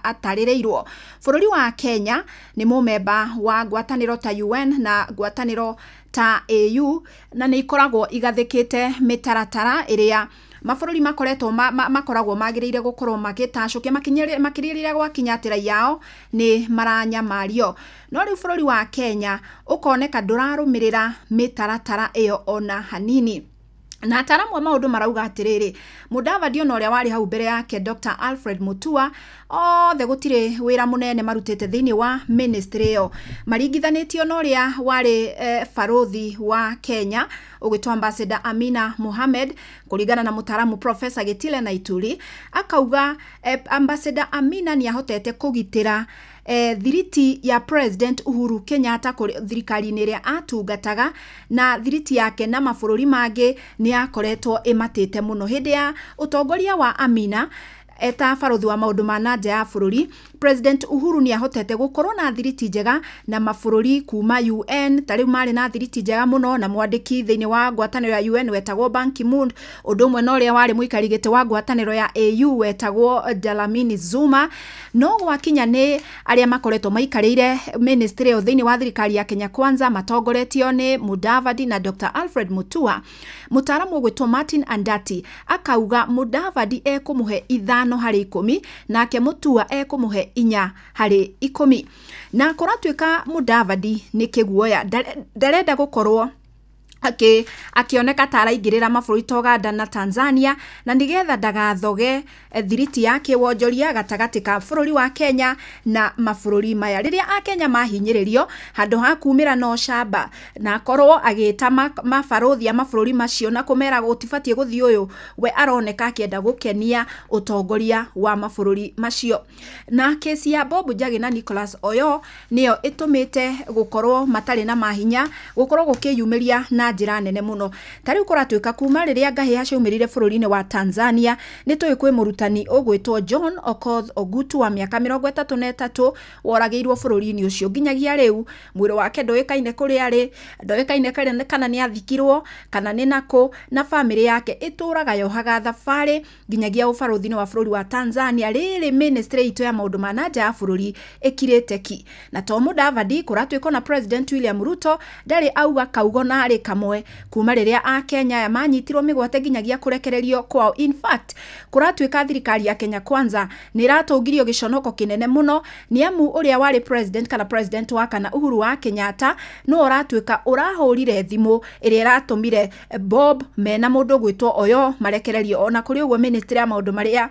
atarireirwo bururi wa Kenya ni mumemba wa ngwataniro ta UN na ngwataniro ta AU na ni ikoragwo igathikite mitaratara iria mabururi makoretwo makoragwo magiriire gukorwo magitacukia makiririria gwakinyatira yao ni maranyamario no riu bururi wa Kenya ukoneka ndurarumirira mitaratara iyo ona hanini na ataramu maundu marauga atiriri Mudavadi ona uria wari hau mbere yake Dr. Alfred Mutua othe gutire wira munene marutite thiini wa ministry yo maringithanitio na uria wari farothi wa Kenya ugitwa Ambassador Amina Mohamed kuringana na mutaramu Professor Gitile Naituri akauga Ambassador Amina ni ahotete kugitira thiriti ya President Uhuru Kenyatta thirikari-ini ria atungataga na thiriti yake na mabururi mangi ni akoretwo imatite muno hindi ya utongoria wa Amina eta farothi wa maundu ma nanja ya bururi President Uhuru ni ahotete gukorwo na thiriti njega na mabururi kuma UN tariu mari na thiriti njega muno na mwandiki thiini wa ngwataniro ya UN wetagwo Ban Ki-moon undu umwe no ria wari muikarigite wa ngwataniro ya AU wetagwo Dlamini Zuma no gwakinya ni aria makoretwo maikarire ministry yo thiini wa thirikari ya Kenya Kwanza matongoretio ni Mudavadi na Dr. Alfred Mutua mutaramu gwitwo Martin Andati akauga Mudavadi ekumuhe 5 hari 10 nake Mutua ekumuhe 4 hari 10 na kuratuika Mudavadi ni kiguoya ndarenda gukorwo akioneka taraingirira mabururi ta Uganda na Tanzania na nigetha ndagathoge thiriti yake wonjoria gatagati ka bururi wa Kenya na mabururi maya riria a Kenya mahinyiririo handu ha kumira no shamba na korwo agita mabarothi mabururi macio na kumera gutibatie guthi uyu we aroneka akienda gukenia utongoria wa mabururi macio na kesi ya Bob Njagi na Nicholas Oyo niyo itumite gukorwo matari na mahinya gukorwo gukiyumiria na njira nene muno tari kuratuika kuma riria ngahi hacumirire bururi-ini wa Tanzania ni tui kwi murutani ogwitwo John Okoth Ogutu wa miaka 33 woragiirwo bururi-ini ucio nginyagia riu mwiri wake ndoikaine kuri ari ndoikaine kana ni athikirwo kana ni nako na family yake ituraga yohaga thabari nginyagia ubarothi-ini wa bururi wa Tanzania riri ministry itu ya maundu ma nanja ya bururi ikirite ki na to Mudavadi kuratuika na President William Ruto ndari auga kaugo na ari kamwe kuma riria a Kenya ya manyitirwo migwate nginyagia kurekererio kwao in fact kuratuika thirikari ya Kenya Kwanza ni ratungirio giconoko kinene muno ni amu uria wari president kana president wa kana Uhuru wa Kenyatta no uratuika urahurire thimu iria ratumire Bob mena mundu gwitwo Oyo marekererio ona kuri uguo ministry ya maundu maria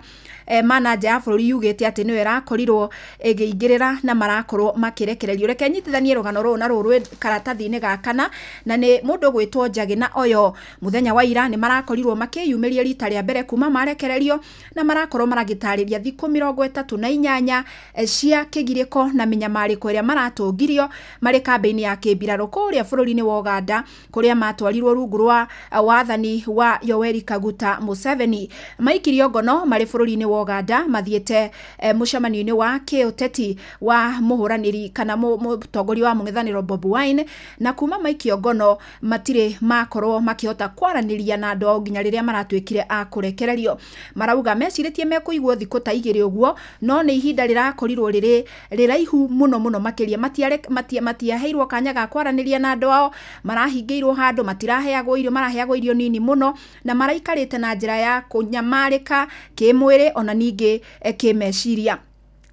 manager ya bururi yugite ati niwe rakorirwo igiingirira na marakorwo makirekererio reke nyitithanie rugano ru na ruru karatathi-ini gakana na ni mundu gwitwo Njagi na Oyo muthenya wa ira ni marakorirwo makiyumiria rita ria mbere kuma marekererio na marakorwo maragitariria thiku 38 cia kigiriko na minyamariko iria maratungirio mari kambeini ya kibiraro kuria bururi-ini wa Uganda kuria matwarirwo rungu rwa wathani wa Yoweri Kaguta Museveni maikirio ngono mari bururi-ini wa wa Uganda mathiete mucemanio-ini wa kiuteti wa muhuraniri kana mutongoria wa mung'ethaniro Bobi Wine na kuma maikio ngono matire makorwo makihota kwaraniria na ndo nginya riria maratwikire a kurekererio. Marauga meciritie mekuigwo thiku ta igiri uguo no ni ihinda rirakorirwo riraihu muno makiria matiaheirwo kanya ga kwaraniria na ndo ao, marahingĩirwo handu matiraheagwo irio, maraheagwo irio nini muno na maraikarite na njira ya kunyamarika kimwiri ona ningi kimeciria.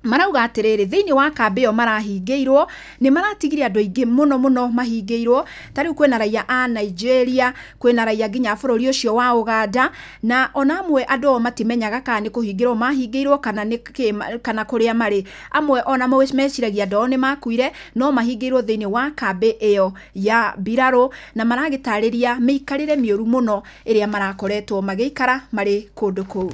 Marauga atiriri thiini wa kambio marahingĩirwo ni maratigire andu aingi muno mahingĩirwo. Tariu kwina raia a Nigeria, kwina raia nginya bururi ucio wa Uganda, na ona amwe andu matimenyaga kana ni kuhingĩrwo mahingĩirwo kana kuria mari. Amwe ona meciragia ndo ni makuire no mahingĩirwo thiini wa kambi iyo ya mbirarũ na maragitariria miikarire mioru muno iria marakoretwo magiikara mari kundu kuu.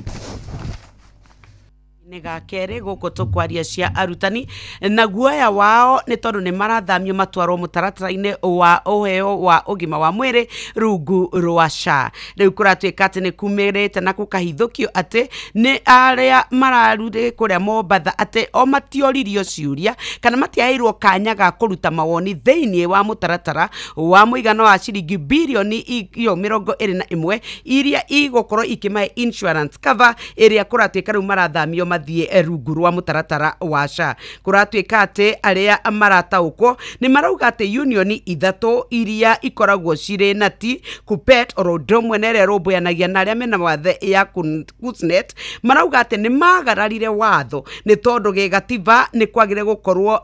Nega kere goko tukwaria cia arutani na guoya wao ni tondu ni marathamio matwarwo mutaratara-ini wa uheo wa ugima wa mwiri rungu rwa SHA. Riu kuratwika ati ni kumirite na kukahithukio ati ni aria mararute kuria Mombatha ati o matioririo ciuria kana matiairwo kanya ga kuruta mawoni thiini wa mutaratara wa muigano wa ciringi bilioni 21 iria igukorwo ikimahe insurance cover iria kuratwika riu marathamio mathie rungu rwa mutaratara wa SHA. Kuratwika ati aria marataukwo ni marauga ati unioni ithatu iria ikoragwo cire nati KUPPET orodromwe nere roboyanagia na aria mena wathe ya KUSNET marauga ati ni magararire watho ni tondu gigatiba ni kwagire gukorwo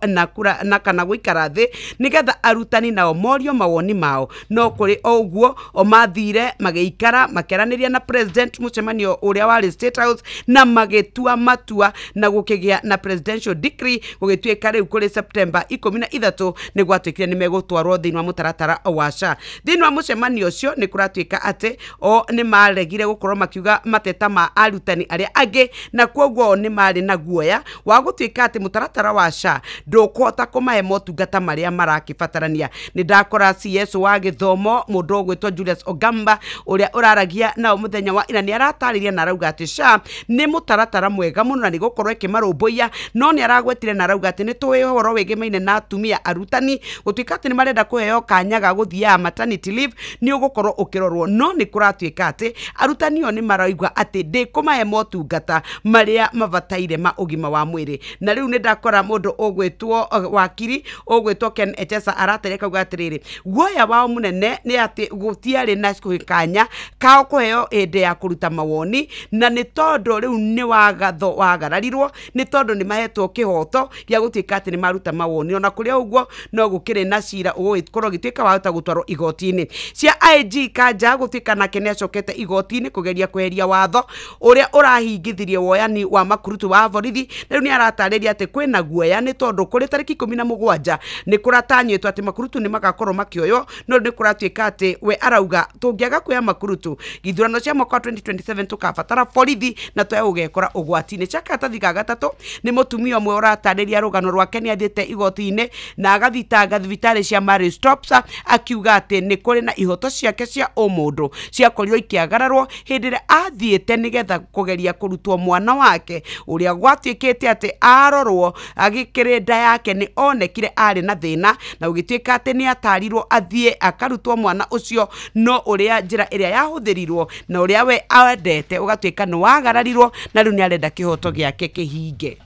na kana guikara thi nigetha arutani nao morio mawoni mao no kuri oguo o mathire magiikara makeraniria na president mucemanio uria wari State House na magetua matua na gukigia na presidential decree gugitwika riu kuri September 13 ni gwatwikire ni megutwarwo thiini wa mutaratara wa SHA. Thiini wa mucemanio ucio ni kuratwika ati o ni maregire gukorwo makiuga mateta ma arutani aria angi na kwoguo ni mari na guoya wa gutwika ati mutaratara wa SHA ndukuhota kumahe motungata maria marakibatarania. Ni ndakora CS wa githomo mundu gwitwa Julius Ogamba uria uraragia na muthenya wa ina ni aratariria na rauga ati SHA ni mutaratara mwega muno na ni gukorwo ikimarumbuia no ni aragwetire na rauga ati ni tuwe horo wegemeine na atumia arutani gutwika ati ni marenda kuheo kanya ga guthia maternity leave ni ugukorwo ukirorwo no ni kuratwika ati arutani o ni maraigwa ati ndi kumahe motungata maria mabataire ma ugima wa mwiri. Na riu ni ndakora mundu ogwetwo wakiri ogwetwo Ken Etesa aratereka gwatiriri guoya wao munene ni ati gutiari na kanya kao kuheo ende ya kuruta mawoni na ni tondu riu ni wagatho wagararirwo ni tondu ni mahetwo kihoto gya gutwika ati ni maruta mawoni ona kuria uguo no gukire na cira ugikorwo gitwika wahota gutwarwo igoti-ini cia IG kanja gutwika na kenecokete igoti-ini kugeria kweheria watho uria urahingithirie woyani wa makurutu wa borithi. Riu ni aratariria ati kwina guoya ni tondu kuri tariki 17 ni kuratanyitwo ati makurutu ni magakorwo makioyo no ni kuratwika ati we arauga tungiaga kuya makurutu githurano cia mwaka 2027 tukabatara borithi na twa ugekora ugwati-ini. Chakatathi ga gatatu ni mutumia umwe uratariria rugano rwake ni athiete igoti-ini na agathitanga thibitari cia Mary Stops akiuga ati ni kuri na ihoto ciake cia umundu cia korio ikiagararwo hindi ria athiete nigetha kugeria kurutwo mwana wake uria gwatwikite ati arorwo agikire nda yake ni onekire ari na thina na ugitwika ati ni atarirwo athie akarutwo mwana ucio no uria njira iria yahuthirirwo na uria we aendete ugatwika ni wagararirwo na riu ni arenda kihoto giake kihinge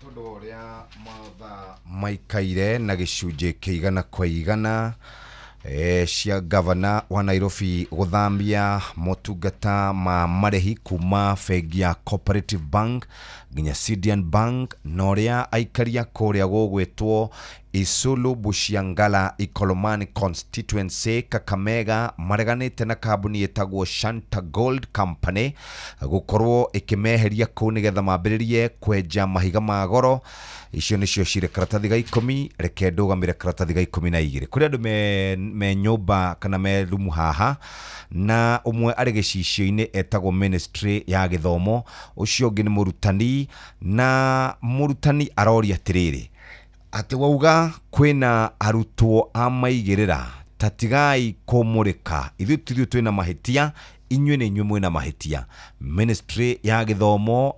tondu uria maikaire na gicunje kiigana kwa igana cia governor wa Nairobi guthambia motungata ma marehi kuma bengi ya Cooperative Bank nginya Sidian Bank noria aikaria kuria gugwitwo Isulu Bushiangala Ikolomani constituency Kakamega mareganite na kambuni yetagwo Shanta Gold Company gukorwo ikimeheria ku nigetha mambiririe kwenja mahiga magoro. Icio nicio cire karatathi ga 10 reke ndugamire karatathi ga 12 kuri andu me nyumba kana me rumu haha na umwe ari gicicio-ini etagwo ministry ya githomo ucio ngi ni murutani na murutani aroria atiriri ati wauga kwina arutwo amaigirira tatigai kumurika ithu twina mahitia inywe ni inywe mwina mahitia. Ministry ya githomo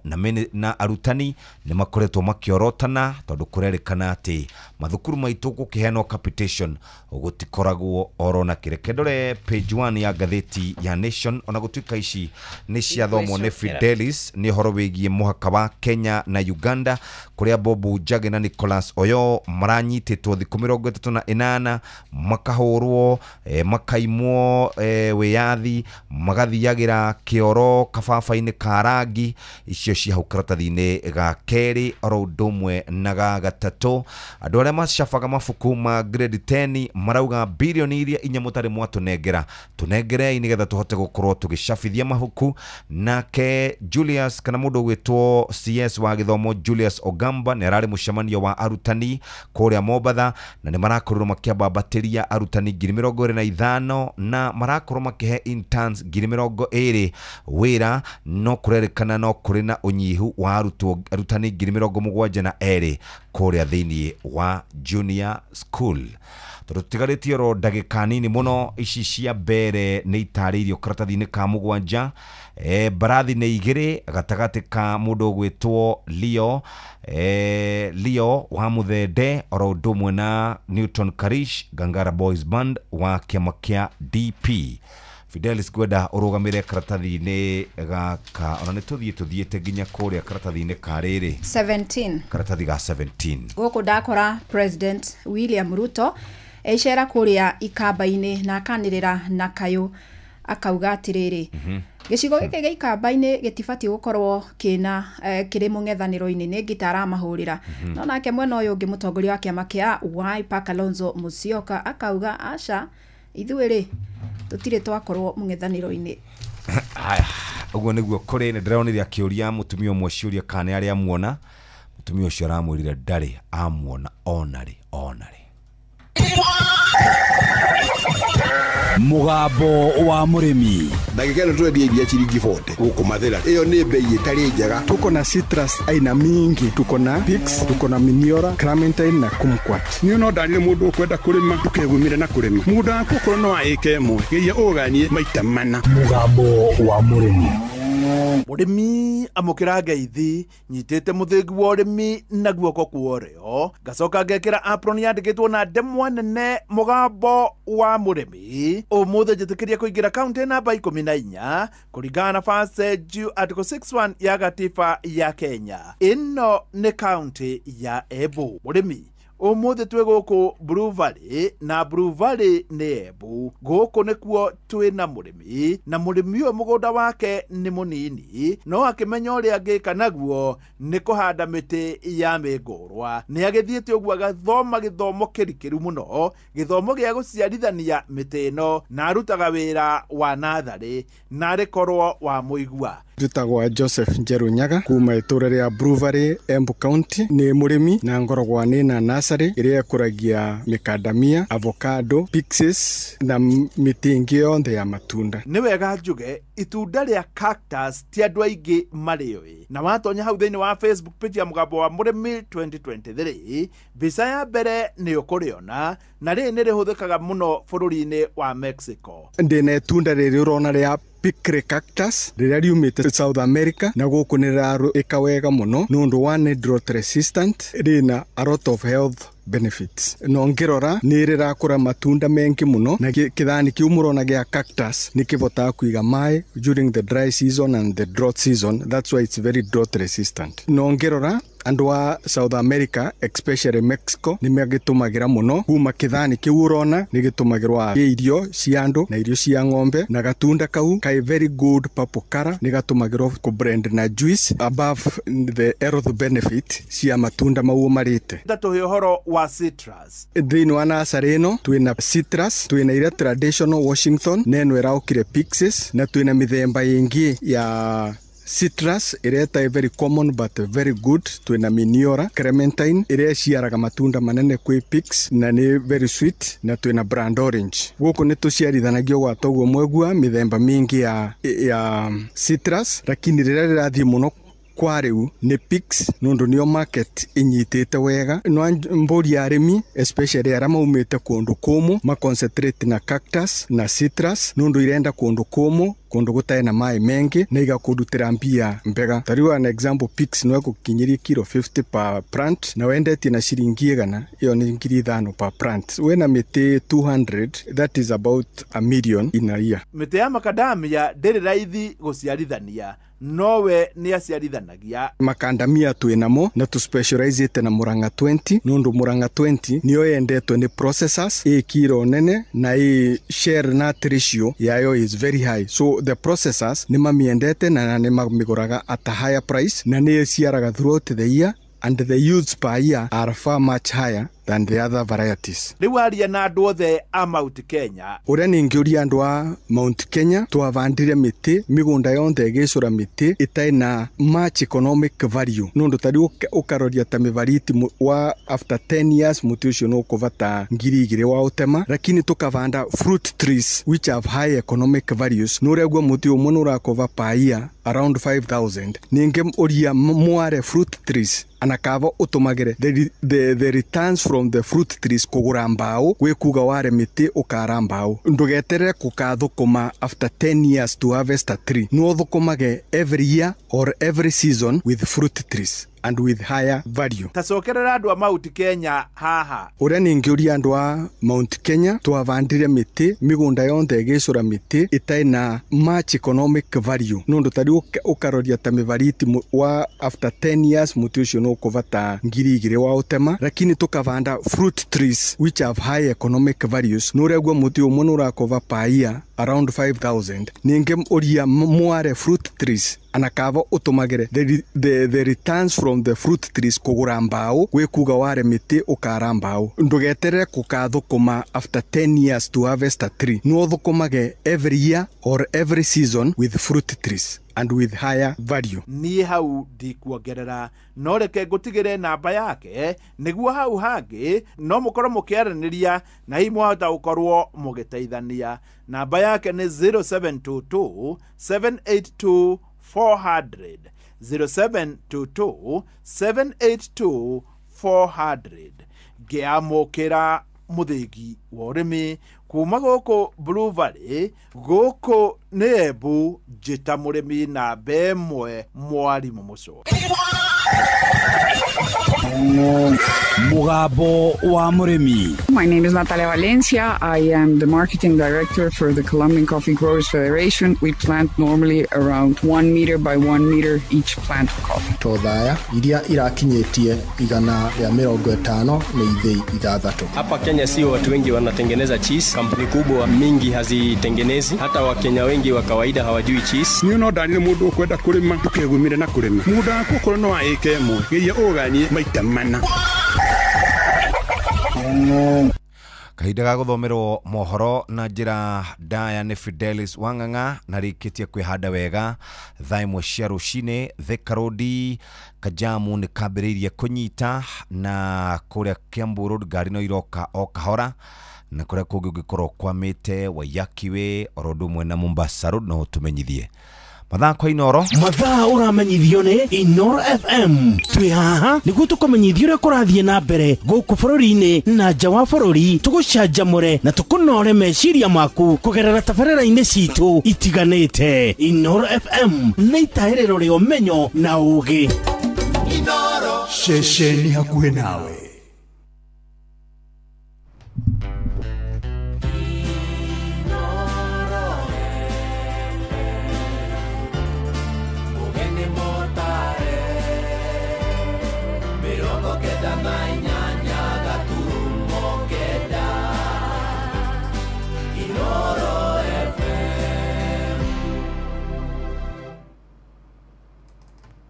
na arutani ni makoretwo makiorotana tondu kurerikana ati mathukuru maitu gukiheno capitation gutikoragwo orona kirekendore page 1 ya gatheti ya Nation ona gutuika ici ni cia thomo ne Fidelis ni horo wigie muhaka wa Kenya na Uganda kuria Bobu Jage na Nicholas Oyo maranyititwo thiku 38 makahurwo makaimwo wiyathi magathiagira kioro kababa-ini ka rangi icio cia hau karatathi-ini ga keri oro ndumwe na ga gatatu. Andu aria macabaga mabuku ma grade 10 marauga bilioni iria inya mutari mwatunengera tunengerei nigetha tuhote gukorwo tugicabithia mabuku. Nake Julius kana mundu gwitwo CS wa githomo Julius Ogamba ni arari mucemanio wa arutani kuria Mombatha na ni marakorwo makiambambatiria arutani 25,000 na marakorwo makihe interns 20,000 wira no kurerekana no kuri na unyihu wa arutani 72,000 kuria thiini wa junior school. Turutigarĩtie ro ndagĩka nini muno ici cia mbere nĩ itarĩirio karatathi-inĩ ka mũgwanja. Barathi nĩ igĩrĩ gatagati ka mũndũ gwĩtwo Leo wa Muthende oro ndumwe na Newton Karish Gangara Boys Band wa kĩama kĩa DP. Fidelis kwenda urugamire karatathi-inĩ gaka ona nĩ tuthiĩte nginya kũrĩa karatathi-inĩ ka rĩrĩ 17 karatathi ga 17 gũkũ ndakora President William Ruto ecera kũrĩa ikamba-inĩ na akanĩrĩra na kayũ akauga atĩrĩrĩ gĩcigo gĩkĩ gĩa ikamba-inĩ gĩtibatiĩ gũkorwo kĩna kĩrĩ mũng'ethanĩro-inĩ nĩ ngitara mahũrĩra no nake mwena ũyũ ũngĩ mũtongoria wa kĩama kĩa Wiper Kalonzo Musyoka akauga aca ithuĩ tutire twakorwo mũng'ethanĩro-inĩ. Haya uguo niguo kuri ni ndironire akiuria mutumia umwe ciuria kana ari amuona mutumia ucio aramwirire ndari amuona onari Mugambo wa murimi ndagika ino twendia iria ciringi 40 guku Mathira iyo ni bei itari njega. Tuko na citrus aina mingi, tuko na Pix, tuko na Miniora, Clementine na Kumquat. Ni no ndarire mundu ukwenda kurima tukegumire na kurima muda wako no aike ĩmwe geia uganie maita mana. Mugambo wa murimi Murimi amukira ngeithi nyitete muthingi wa urimi na guoko kuoreo gacoka ngekira apron yandikitwo na ndemwa nene mugambo wa murimi umuthe njitikiria kuingira county namba 14 kuringana na passage article 61 ya gatiba ya Kenya. Ino ni county ya Embu. Murimi umuthe twe guku Blue Valley na Blue Valley ni Embu. Guku nikuo twe na murimi na murimi uyo mugunda wake ni munini no akimenya uria angika naguo ni kuhanda miti ya mĩngũrwa. Ni agithiĩte uguo agathoma githomo kĩrikiru muno githomo gĩa guciarithania miti ino na arutaga wĩra wa nathari na rikorwo wa muigua. Njutagwa Joseph Njerunyaga kuma itura ria Blue Valley Embu County. Ni murimi na ngoragwa ni na nursery iria ikuragia mikandamia, avocado, pixes na miti ingi yonthe ya matunda. Ni wega njuge itunda ria cactus ti andu aingi marioi na watonya hau thiini wa Facebook page ya Mugambo wa Murimi 2023 mbica ya mbere ni ukuriona na ri ni rihuthikaga muno bururi-ini wa Mexico. Ndina itunda riri urona ria Picre cactus riria riumite South America na guku nirarika wega muno nundu one drought resistant rina a lot of health benefits. No ngirora ni rirakura matunda mengi muno na kithani kiu murona gia cactus ni kivota kuiga mai during the dry season and the drought season. That's why it's very drought resistant. No ngirora andu wa South America especially Mexico ni magitumagira muno kuma kithani kiu urona ni gitumagirwa irio cia andu na irio cia ng'ombe na gatunda kau kai very good purple color ni gatumagirwa ku blend na juice above the health benefit cia matunda mau marite. Ndatuhe uhoro wa citrus. Thiini wa nursery ino twina citrus, twina ira traditional Washington neno iraukire Pixes na twina mithemba ingi ya citrus ireta very common but very good. Twina Miniora, Clementine iria ciaraga matunda manene kwi Pix na ni very sweet na twina brand orange. Guku ni tuciarithanagio gwa toguo mwegua mithemba mingi ya citrus lakini riria rirathie muno kwa riu ni Pix nundu nio market inyitite wega. No mburi arimi especially ara maumite kundu kumu ma concentrate na cactus na citrus nundu irenda kundu kumu kundu gutae na mai mengi na igakudutira mbia mbega. Tariu an example pigs no gukinyiria kilo 50 per plant na wendetie na ciringi 100, iyo ni 5,000 per plant. Wena miti 200, that is about $1 million in a year. Miti ya macadamia ndiri raithi guciarithania, nowe ni aciarithanagia. Macadamia twinamo na tu specialize na Murang'a 20, nundu Murang'a 20 niyo yendetwe ni processors, kilo nene na share nut ratio yayo is very high. So the processors ni mamiendete na ni mamiguraga at a higher price na ni ciaraga throughout the year, and the yields per year are far much higher than the other varieties. Riu aria na andu othe a Mount Kenya. Uria ningiuria andu a Mount Kenya twavandire miti migunda yonthe igicura miti itai na much economic value. Nundu tari ukaroria ta mivariti wa after 10 years muti ucio no kuvata 2,000 wa utema, lakini tukavanda fruit trees which have high economic values. Nuregwa muti umwe nurakova per year around 5,000. Ninge uria mware fruit trees anakava utumagire the returns from the fruit trees kugura mbao gwikuga ware miti ukara mbao. Ndugeterere kukathukuma after 10 years to harvest a tree. No thukumage every year or every season with fruit trees and with higher value. Tacokerera andu a Mount Kenya haha. Uria ningiuria andu a Mount Kenya twavandire miti migunda yonthe igicura miti itai na much economic value. Nundu tari ukaroria ta mivariti wa after 10 years muti ucio no kuvata 2,000 wa utema, lakini tukavanda fruit trees which have high economic values. Nuregwa muti umwe nurakova per year around 5,000. Ninge uria mware fruit trees anakava utumagire the returns from the fruit trees kugura mbao gwikuga ware miti ukara mbao. Ndugeterere kukathukuma after 10 years to harvest a tree. No thukumage every year or every season with fruit trees and with higher value. Ni hau ndikuongerera no reke ngutigire namba yake niguo hau hangi no mukorwo mukiaraniria na hi mwahota gukorwo mugiteithania. Namba yake ni 0722 782 400, 0722 782 400. Ngiamukira muthigi wa urimi kuma guku Blue Valley, guku ni Embu, njita murimi na bemwe mwarimu muco. Mugambo wa murimi. My name is Natalia Valencia. I am the marketing director for the Colombian Coffee Growers Federation. We plant normally around 1 meter by 1 meter each plant for coffee. Tothaya iria irakinyetie 150 na ithei 6. Hapa Kenya sio watu wengi wanatengeneza cheese. Kampuni kubwa mingi hazitengenezi. Hata Wakenya wengi wa kawaida hawajui cheese. Ni no ndani mundu kwenda kurima tukegumire na kurima. Muda kuko no aike mo. Geya oganie maita mana. Kahinda ga guthomerwo mohoro na njira ndaya ni Fidelis Wang'ang'a na rikitie kwihanda wega thaa imwe cia rucini. Thika Road Kajamu ni kambiriirie kunyita na kuria Kiambu Road gari no iroka o kahora na kuria kungi ugikorwo kwamite Wayakiwe orodu mwe na Mombasa Road no tumenyithie mathaa kwa Inoro. Mathaa uramenyithio ni Inoro FM. Twi haha niguo tukumenyithio uria kurathie na mbere guku bururi-ini na nja wa bururi, tugucanjamure na tukunore meciria maku kugerera tabarĩra-inĩ citu itiganĩte. Inoro FM na itaĩrĩro rĩa ũmenyo na ũũgĩ. Inoro ceceni hakuhĩ nawe.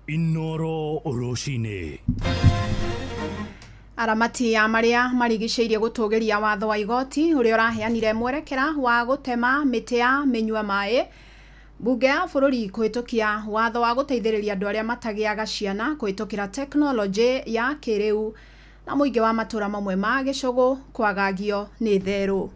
Inoro Oroshine. Aramati ya maria marigiceirie gutugiria watho wa igoti uria uraheanire mwerekera wa gutema miti ya minyua mai. Bunge ya bururi kuhitukia watho wa guteithĩrĩria andu aria matagiaga ciana kuhitukira teknoloji ya kiriu na muingi wa matura mamwe ma gicugu kwagagio ni theru.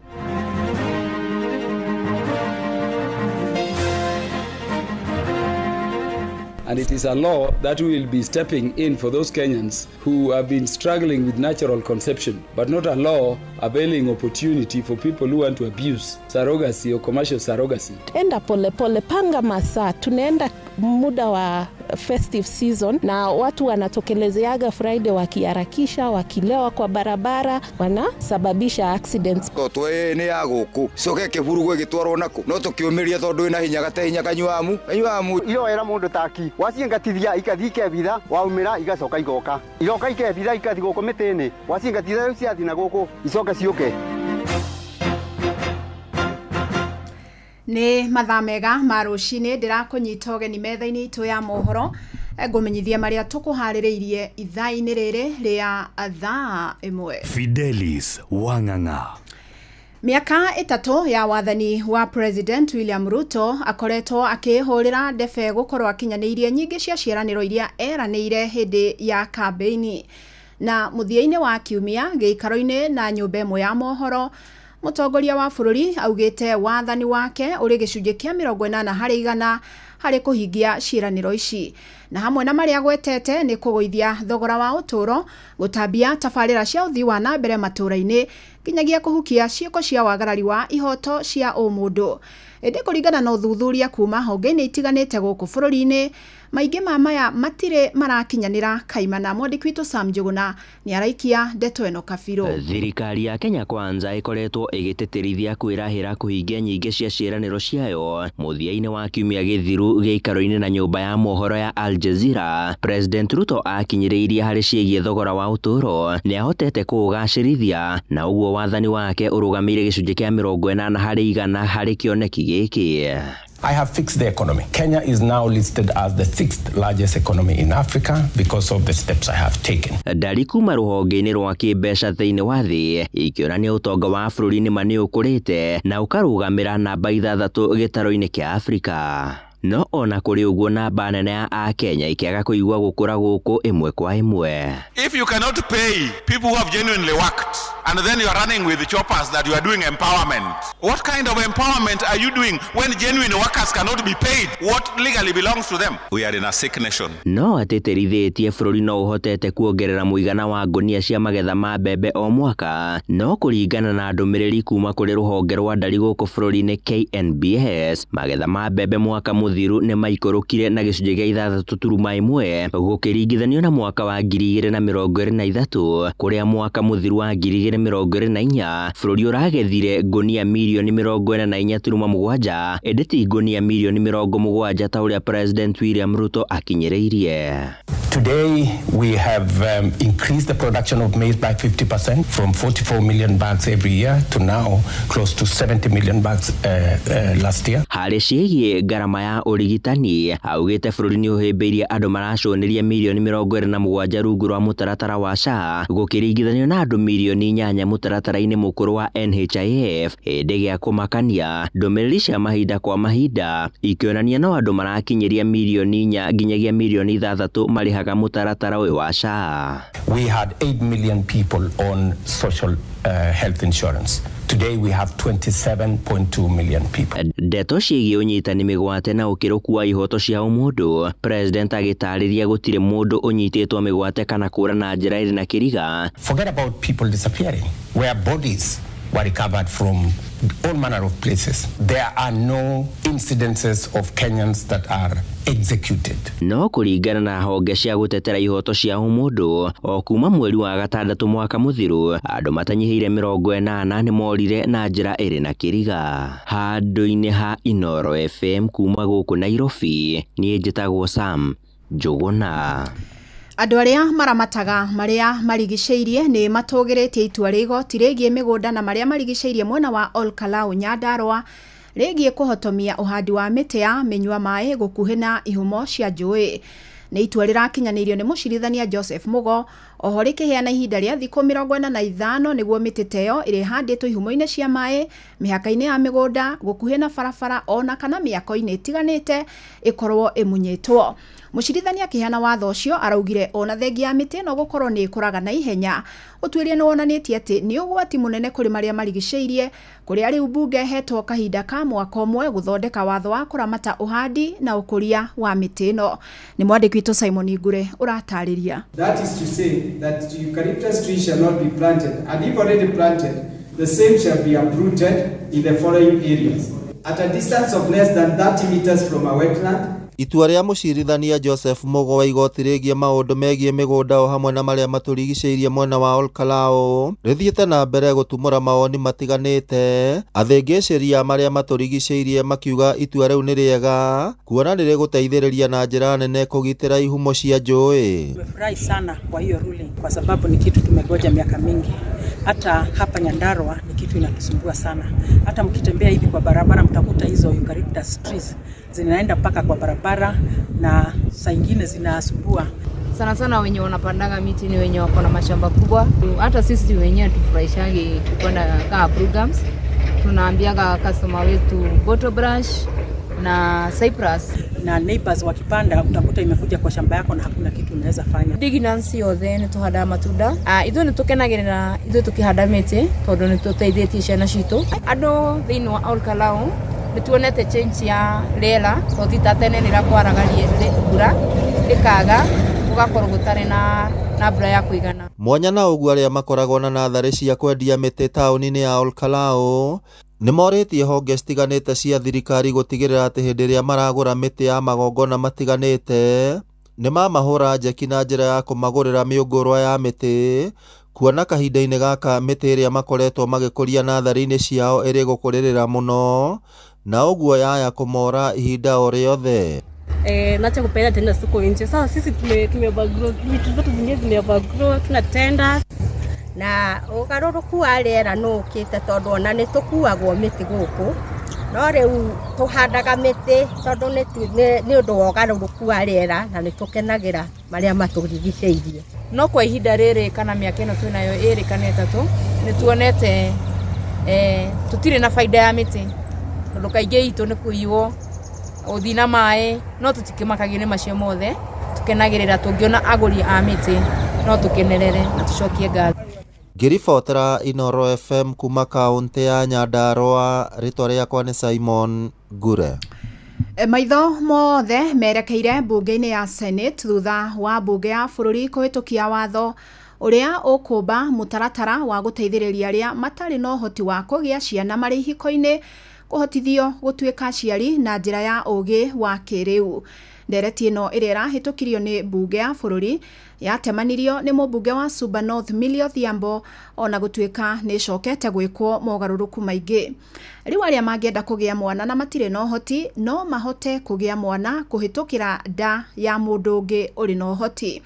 And it is a law that will be stepping in for those Kenyans who have been struggling with natural conception, but not a law availing opportunity for people who want to abuse surrogacy or commercial surrogacy. Enda pole pole, panga masaa, tunaenda muda wa festive season na watu wanatokelezeaga Friday wakiharakisha, wakilewa kwa barabara, wanasababisha accidents. Twe ni ya guku coke kiburugo gitwarwo nako no tukiumiria tondu ina hinya gatehinya kanywamu iyo era mundu taki wacingatithia ikathike bitha waumira igacoka igoka ikebitha ikathi guku mitini wacingatithia ciathi na guku icoke ciuke. Nĩ mathaa mega ma rũcinĩ ndĩrakũnyita ũgeni metha-inĩ itũ ya mohoro ngũmenyithia marĩa tũkũharĩrĩirie ithaa-inĩ rĩrĩ rĩa thaa ĩmwe. Fidelis Wang'ang'a. Miaka 3 ya wathani wa President William Ruto akoretwo akĩhũrĩra ndebe gũkorwo akinyanĩirie nyingĩ cia ciĩranĩro iria eranĩire hĩndĩ ya kambĩini. Na mũthia-inĩ wa kiumia gĩikaro-inĩ na nyũmba ĩmwe ya mohoro, Mũtongoria wa bũrũri augĩte wathani wake ũrĩ gĩcunjĩ kĩa 80% harĩ kũhingia ciĩranĩro ici. Na hamwe na marĩa gwetete nĩ kũgũithia thogora wa ũtũũro, gũtambia tabarĩra cia ũthii wa na mbere matũũra-inĩ, nginyagia kũhukia ciĩko cia wagarari wa ihoto cia ũmũndũ. Ĩndĩ kũringana na ũthuthuria kuma honge-inĩ itiganĩte gũkũ bũrũri-inĩ, maingĩ ma maya matirĩ marakinyanĩra kaimana. Mwandĩki witũ Sam Njuguna nĩ araikia ndeto ĩno kabiro. Thirikari ya Kenya Kwanza ĩkoretwo ĩgĩtĩtĩrithia kwĩrahĩra kũhingia nyingĩ cia ciĩranĩro ciayo. Mũthia-inĩ wa kiumia gĩthiru gĩikaro-inĩ na nyũmba ya mohoro ya Al Jazeera, President Ruto akinyĩrĩirie harĩ ciĩgiĩ thogora wa ũtũũro, nĩ ahotete kũũgacĩrithia na ũguo wathani wake ũrũgamĩire gĩcunjĩ kĩa 40% harĩ kĩoneki gĩkĩ. I have fixed the economy. Kenya is now listed as the 6th largest economy in Africa because of the steps I have taken. Ndari kuma rũhonge-inĩ rwa kĩmbeca thĩinĩ wa thĩ ikĩonania ũtonga wa bũrũri nĩma nĩ ũkũrĩte na ũkarũgamĩra namba 6 gĩtaro-inĩ kĩa Afrika. No ona kũrĩ ũguo namba nene ya Akenya ikĩaga kũigua gũkũra gũkũ ĩmwe kwa ĩmwe. If you cannot pay people who have genuinely worked and then you are running with the choppers that you are doing empowerment, what kind of empowerment are you doing when genuine workers cannot be paid what legally belongs to them? We are in a sick nation. No atĩtĩrithĩtie bũrũri no ũhotete kuongerera mũigana wa ngonia cia magetha ma mbembe o mwaka, no kũringana na ndũmĩrĩri kuma kũrĩ rũhonge rwa ndari gũkũ bũrũri-inĩ KNBS, magetha ma mbembe mwaka mũthiru nĩ maikũrũkire na gĩcunjĩ gĩa 6.1 gũkĩringithanio na mwaka wa 2023 kũrĩa mwaka mũthiru wa 2024 bũrũri ũragethire ngonia milioni 44.7 ĩndĩ ti ngonia milioni 70 ta ũrĩa President William Ruto akinyĩrĩirie. Today we have increased the production of maize by 50% from 44 million bags every year to now close to 70 million bags last year. Harĩ ciĩgiĩ ngarama ya ũrigitani, augĩte bũrũri nĩ ũhĩmbĩirie andũ maracũnĩria milioni 27 rungu rwa mũtaratara wa SHA gũkĩringithanio na andũ milioni 8 mũtaratara-inĩ mũkũrũ wa NHIF. Hĩndĩ gĩa kũmakania, ndũmĩrĩri cia mahinda kwa mahinda ikĩonania no andũ marakinyĩria milioni 4 nginyagia milioni 6 marĩhaga mũtaratara ũyũ wa SHA. We had 8 million people on social health insurance. Today we have 27.2 million people. Ndeto ciĩgiĩ ũnyitani mĩgwate na ũkĩrũku wa ihoto cia ũmũndũ, President agĩtarĩria gũtirĩ mũndũ ũnyitĩtwo mĩgwate kana kũra na njĩra ĩrĩ na kĩriga. Forget about people disappearing, where bodies were recovered from all manner of places. There are no incidences of Kenyans that are executed. No kũringana na honge cia gũtetera ihoto cia ũmũndũ, o kuma mweri wa gatandatũ mwaka mũthiru, andũ matanyihĩire 80 nĩ morire na njĩra ĩrĩ na kĩriga. Handũ-inĩ ha Inoro FM kuma gũkũ Nairobi, niĩ njĩtagwo Sam Njuguna. Andũ arĩa maramataga marĩa marigicĩirie nĩ matũgĩrĩtie itua rĩa igoti rĩgiĩ mĩgũnda na marĩa marigicĩirie mwena wa Olkalau Nyandarua rĩgiĩ kũhotomia ũhandi wa mĩtĩ ya mĩnyua maĩ gũkuhĩ na ihumo cia njũĩ. Nĩ itua rĩrakinyanĩirio nĩ mũcirithania Joseph Mugo oho rikiheana ihinda ria thikũ 45 niguo mĩtĩ teyo ĩrĩ handĩtwo ihumo-inĩ cia maĩ mĩhaka-inĩ ya mĩgũnda gũkuhĩ na barabara ona kana mĩako-inĩ ĩtiganĩte ĩkorwo ĩmunyĩtwo. Mũcirithania akĩheana watho ũcio araugire ona thengia ya mĩtĩ no gũkorwo nĩ ĩkũraga na ihenya. Ũtuĩria nĩ wonanĩtie atĩ nĩ ũgwati mũnene kũrĩ marĩa marigicĩirie, kũrĩa rĩu mbunge hetwo kahinda ka mwaka ũmwe gũthondeka watho wa kũramata ũhandi na ũkũria wa mĩtĩ ĩno. Nĩ mwandĩki witũ Simon Ngure ũratarĩria. That is to say that eucalyptus trees shall not be planted, and if already planted, the same shall be uprooted in the following areas at a distance of less than 30 meters from a wetland. Itua rĩa mũcirithania Joseph Mugo wa igoti rĩgiĩ maũndũ megiĩ mĩgũnda o hamwe na marĩa matũrigicĩirie mwena wa Olkalao rĩthiĩte na mbere gũtumũra mawoni matiganĩte, athĩngĩciria marĩa matũrigicĩirie makiuga itua rĩu nĩ rĩega kuona nĩ rĩgũteithĩrĩria na njĩra nene kũgitĩra ihumo cia njũĩ. Tumefurahi sana kwa hiyo ruling kwa sababu ni kitu tumegoja miaka mingi. Hata hapa Nyandarua ni kitu inatusumbua sana. Hata mkitembea hivi kwa barabara mtakuta hizo eucalyptus trees zinaenda mpaka kwa barabara na saa nyingine zinasumbua. Sana sana wenye wanapandaga miti ni wenye wako na mashamba kubwa. Hata sisi wenyewe tufurahishangi kupanda kama programs. Tunaambiaga customer wetu bottle brush na cypress na neighbors wakipanda utakuta imekuja kwa shamba yako na hakuna kitu unaweza fanya. Diginansi yothe ni tuhanda matunda. Ithuĩ nĩ tukenagĩrĩra ithuĩ tukihanda mĩtĩ tondũ nĩ tũteithĩtie ciana citũ. Andũ thĩinĩ wa Olkalao nĩ tuonete change ya rĩera tondũ ta tene nĩ rakwaraga mbura ĩkaga gũgakorwo gũtarĩ na mbura ya kũigana. Mwanya na ũguo arĩa makoragwo na natharĩ cia kwendia mĩtĩ taũni-inĩ ya Olkalao nĩ morĩtie honge citiganĩte cia thirikari gũtigĩrĩra atĩ hĩndĩ ĩrĩa maragũra mĩtĩ ya magongona matiganĩte nĩ mamahũra njeki na njĩra ya kũmagũrĩra mĩũngũrwa ya mĩtĩ, kuona kahinda-inĩ gaka mĩtĩ ĩrĩa makoretwo magĩkũria natharĩ-inĩ ciao ĩrĩ gũkũrĩrĩra mũno na ũguo yaya kũmora ihinda o rĩothe. Nacha kupenda tenda soko nje. Sasa sisi tumeovergrow, vitu zote zingine zimeovergrow, tuna tenda na ugaruruku wa rĩera no ũkĩte tondũ ona nĩ tũkuagwo mĩtĩ gũkũ no rĩu tũhandaga mĩtĩ tondũ nĩ ũndũ wa ũgarũrũku wa rĩera na nĩ tũkenagĩra marĩa matũrigicĩirie. No kwa ihinda rĩrĩ kana mĩaka ĩno twĩnayo ĩrĩ kana ĩtatũ nĩ tuonete tũtirĩ na faida ya mĩtĩ tondũ kaingĩ itũ nĩ kũiywo ũthi na maĩ no tũtikĩmakagio nĩ macio mothe, tũkenagĩrĩra tũngĩona agũri a mĩtĩ no tũkenerere na tũcokie ngatho. Ngĩribotera Inooro FM kuma kaunti ya Nyandarua, rĩtwa rĩakwa nĩ Simon Ngure. Maitho mothe merekeire mbunge-inĩ ya Senate thutha wa mbunge ya bũrũri kũhĩtũkia watho ũrĩa ũkũmba mũtaratara wa gũteithĩrĩria arĩa matarĩ na ũhoti wa kũgĩa ciana marĩ ihiko-inĩ kũhotithio gũtuĩka aciari na njĩra ya ũgĩ wa kĩrĩu. Ndereti ĩno ĩrĩa ĩrahĩtũkirio nĩ mbunge ya bũrũri yatemanirio nĩ mũmbunge wa Suba North Millie Odhiambo ona gũtuĩka nĩ ĩcokete gwĩkwo mogarũrũku maingĩ. Rĩu arĩa mangĩenda kũgĩa mwana na matirĩ na ũhoti no mahote kũgĩa mwana kũhĩtũkĩra nda ya mũndũ ũngĩ ũrĩ na ũhoti.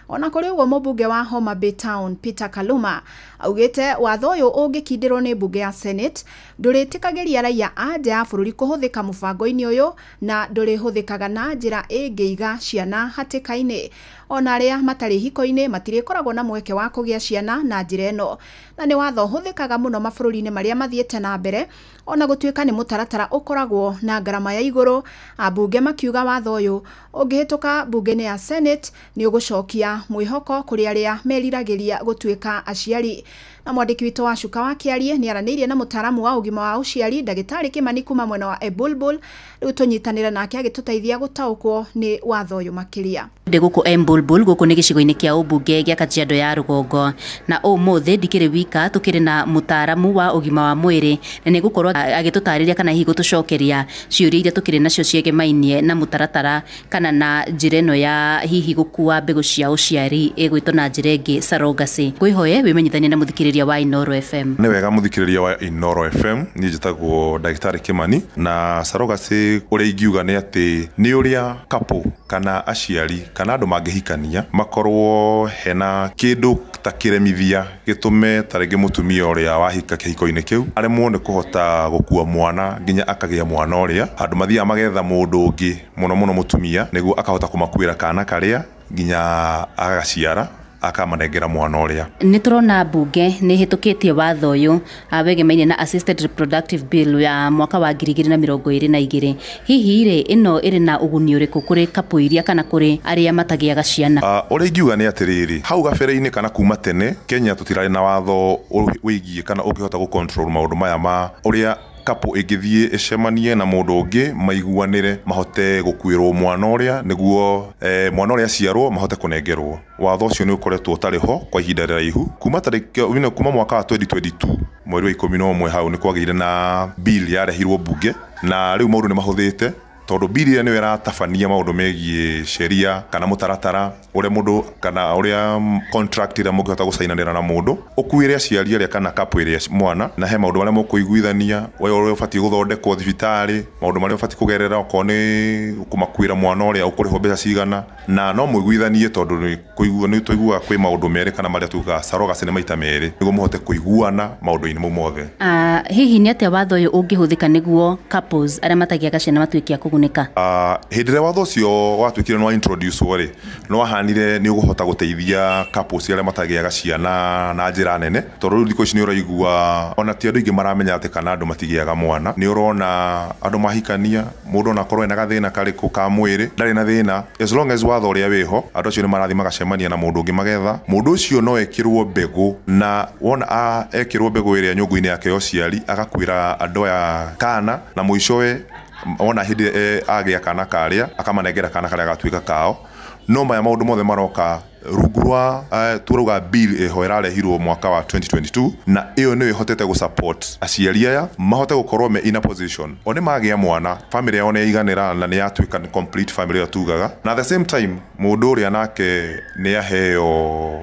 Ona kũrĩ ũguo mũmbunge wa Homa Bay Town Peter Kaluma augĩte watho ũyũ ũngĩkindĩrwo nĩ mbunge ya Senate ndũrĩtĩkagĩria raia a nja ya bũrũri kũhũthĩka mũbango-inĩ ũyũ na ndũrĩhũthĩkaga na njĩra ĩngĩiga ciana hatĩka-inĩ. Ona arĩa matarĩ hiko-inĩ matirĩkoragwo na mweke wa kũgĩa ciana na njĩra ĩno, na nĩ watho ũhũthĩkaga mũno mabũrũri-inĩ marĩa mathiĩte na mbere ona gũtuĩka nĩ mũtaratara ũkoragwo na ngarama ya igũrũ. Ambunge makiuga watho ũyũ ũngĩhĩtũka mbunge-inĩ ya Senate nĩ ũgũcokia mwĩhoko kũrĩ arĩa meriragĩria gũtuĩka aciari. Na mwandĩki witũ wa Cuka wa Kĩarie nĩ aranĩirie na mũtaaramu wa ũgima wa ũciari ndagĩtarĩ Kĩmani kuma mwena wa Ebulbul, rĩu tũnyitanĩra nake agĩtũteithia gũtaũkwo nĩ watho ũyũ makĩria. Gũkũ Ebulbul gũkũ nĩ gĩcigo-inĩ kĩa ũmbunge gĩa Kajiado ya rũgongo, na ũmũthĩ ndikĩrĩ wika tũkĩrĩ na mũtaaramu wa ũgima wa mwĩrĩ na nĩ gũkorwo agĩtũtarĩria kana hihi gũtũcokeria ciũria iria tũkĩrĩ nacio ciegemainie na mũtaratara kana na njĩra ĩno ya hihi gũkua mbegũ cia ũciari ĩgwĩtwo na njĩra ĩngĩ surrogacy. Ngwĩhoye wĩmenyithanie na mũthikĩrĩria wa Inooro FM. Nĩ wega mũthikĩrĩria wa Inooro FM, niĩ njĩtagwo ndagĩtarĩ Kĩmani, na surrogacy ũrĩa ingiuga nĩ atĩ nĩ ũrĩa couple kana aciari kana andũ mangĩhikania makorwo hena kĩndũ ta kĩremithia gĩtũme tarĩngĩ mũtumia ũrĩa wahika kĩhiko-inĩ kĩu aremwo nĩ kũhota gũkua mwana nginya akagĩa mwana ũrĩa andũ mathiaga magetha mũndũ ũngĩ mũno mũno mũtumia nĩguo akahota kũmakuĩra kana karĩa nginya agaciara akamanengera mwana ũrĩa. Nĩ tũrona mbunge nĩ hĩtũkĩtie watho ũyũ wegemainie na Assisted Reproductive Bill ya mwaka wa 2022. Hihi rĩ ĩno ĩrĩ na ũguni ũrĩkũ kũrĩ kapu iria kana kũrĩ arĩa matagĩaga ciana? Ũrĩa ingiuga nĩ atĩrĩrĩ, hau gabere-inĩ kana kuma tene Kenya tũtirarĩ na watho wĩgiĩ kana ũngĩhota gũ-control maũndũ maya ma ũrĩa kapu ĩngĩthiĩ ĩcemanie na mũndũ ũngĩ maiguanĩre mahote gũkuĩrwo mwana ũrĩa nĩguo mwana ũrĩa aciarwo mahote kũnengerwo. Watho ũcio nĩ ũkoretwo ũtarĩ ho kwa ihinda rĩraihu kuma mwaka wa 2022 mweri wa 11 hau nĩ kwagĩire na bill yarehirwo bunge na rĩu maũndũ nĩ mahũthĩte tondũ bill ĩyo nĩyo ĩratabania maũndũ megiĩ sheria kana mũtaratara ũrĩa mũndũ kana ũrĩa contract ĩrĩa mũngĩhota gũcainanĩra na mũndũ ũkuĩre aciari arĩa kana kapu ĩrĩa mwana na he maũndũ marĩa mũkũiguithania ũrĩa ũbatiĩ gũthondekwo thibitarĩ, maũndũ marĩa ũbatiĩ kũgerera okorwo nĩ kũmakuĩra mwana ũrĩa ũkũrĩhwo mbeca cigana na no mũiguithanie tondũ nĩ tũiguaga kwĩ maũndũ merĩ kana marĩa tugaga surrogacy nĩ maita merĩ nĩguo mũhote kũiguana maũndũ-inĩ mau mothe. Hihi nĩ atĩa watho ũyũ ũngĩhũthĩka nĩguo couples arĩa matagĩaga ciana matuĩke a kũgunĩka? Hĩndĩ ĩrĩa watho ũcio watuĩkire nĩ wa introduce rĩ no wahanire nĩ ũgũhota gũteithia couples arĩa matagĩaga ciana na njĩra nene tondũ rĩu thikũ ici nĩ ũraigua ona ti andũ aingĩ maramenya atĩ kana andũ matigĩaga mwana. Nĩ ũrona andũ mahikania mũndũ ona korwo ena gathĩna karĩkũ ka mwĩrĩ ndarĩ na thĩna as long as watho ũrĩa wĩho andũ acio nĩ marathiĩ magacemania na mũndũ ũngĩ magetha mũndũ ũcio no ekĩrwo mbegũ na wona ekĩrwo mbegũ ĩrĩa nyũngũ-inĩ yake ya ũciari agakuĩra andũ aya kana na mũicowe ona hĩndĩ agĩa kana karĩa akamanengera kana karĩa gatuĩka kao. No maya maũndũ mothe maroka rungu rwa turuga bill ĩho ĩrarehirwo mwaka wa 2022 na ĩyo nĩyo ĩhotete gũsupport aciari aya mahote gũkorwo me in a position o nĩ magĩa mwana family yao nĩ iganĩra na nĩ yatuĩka complete family ya tugaga na at the same time mũndũ ũrĩa nake nĩ aheo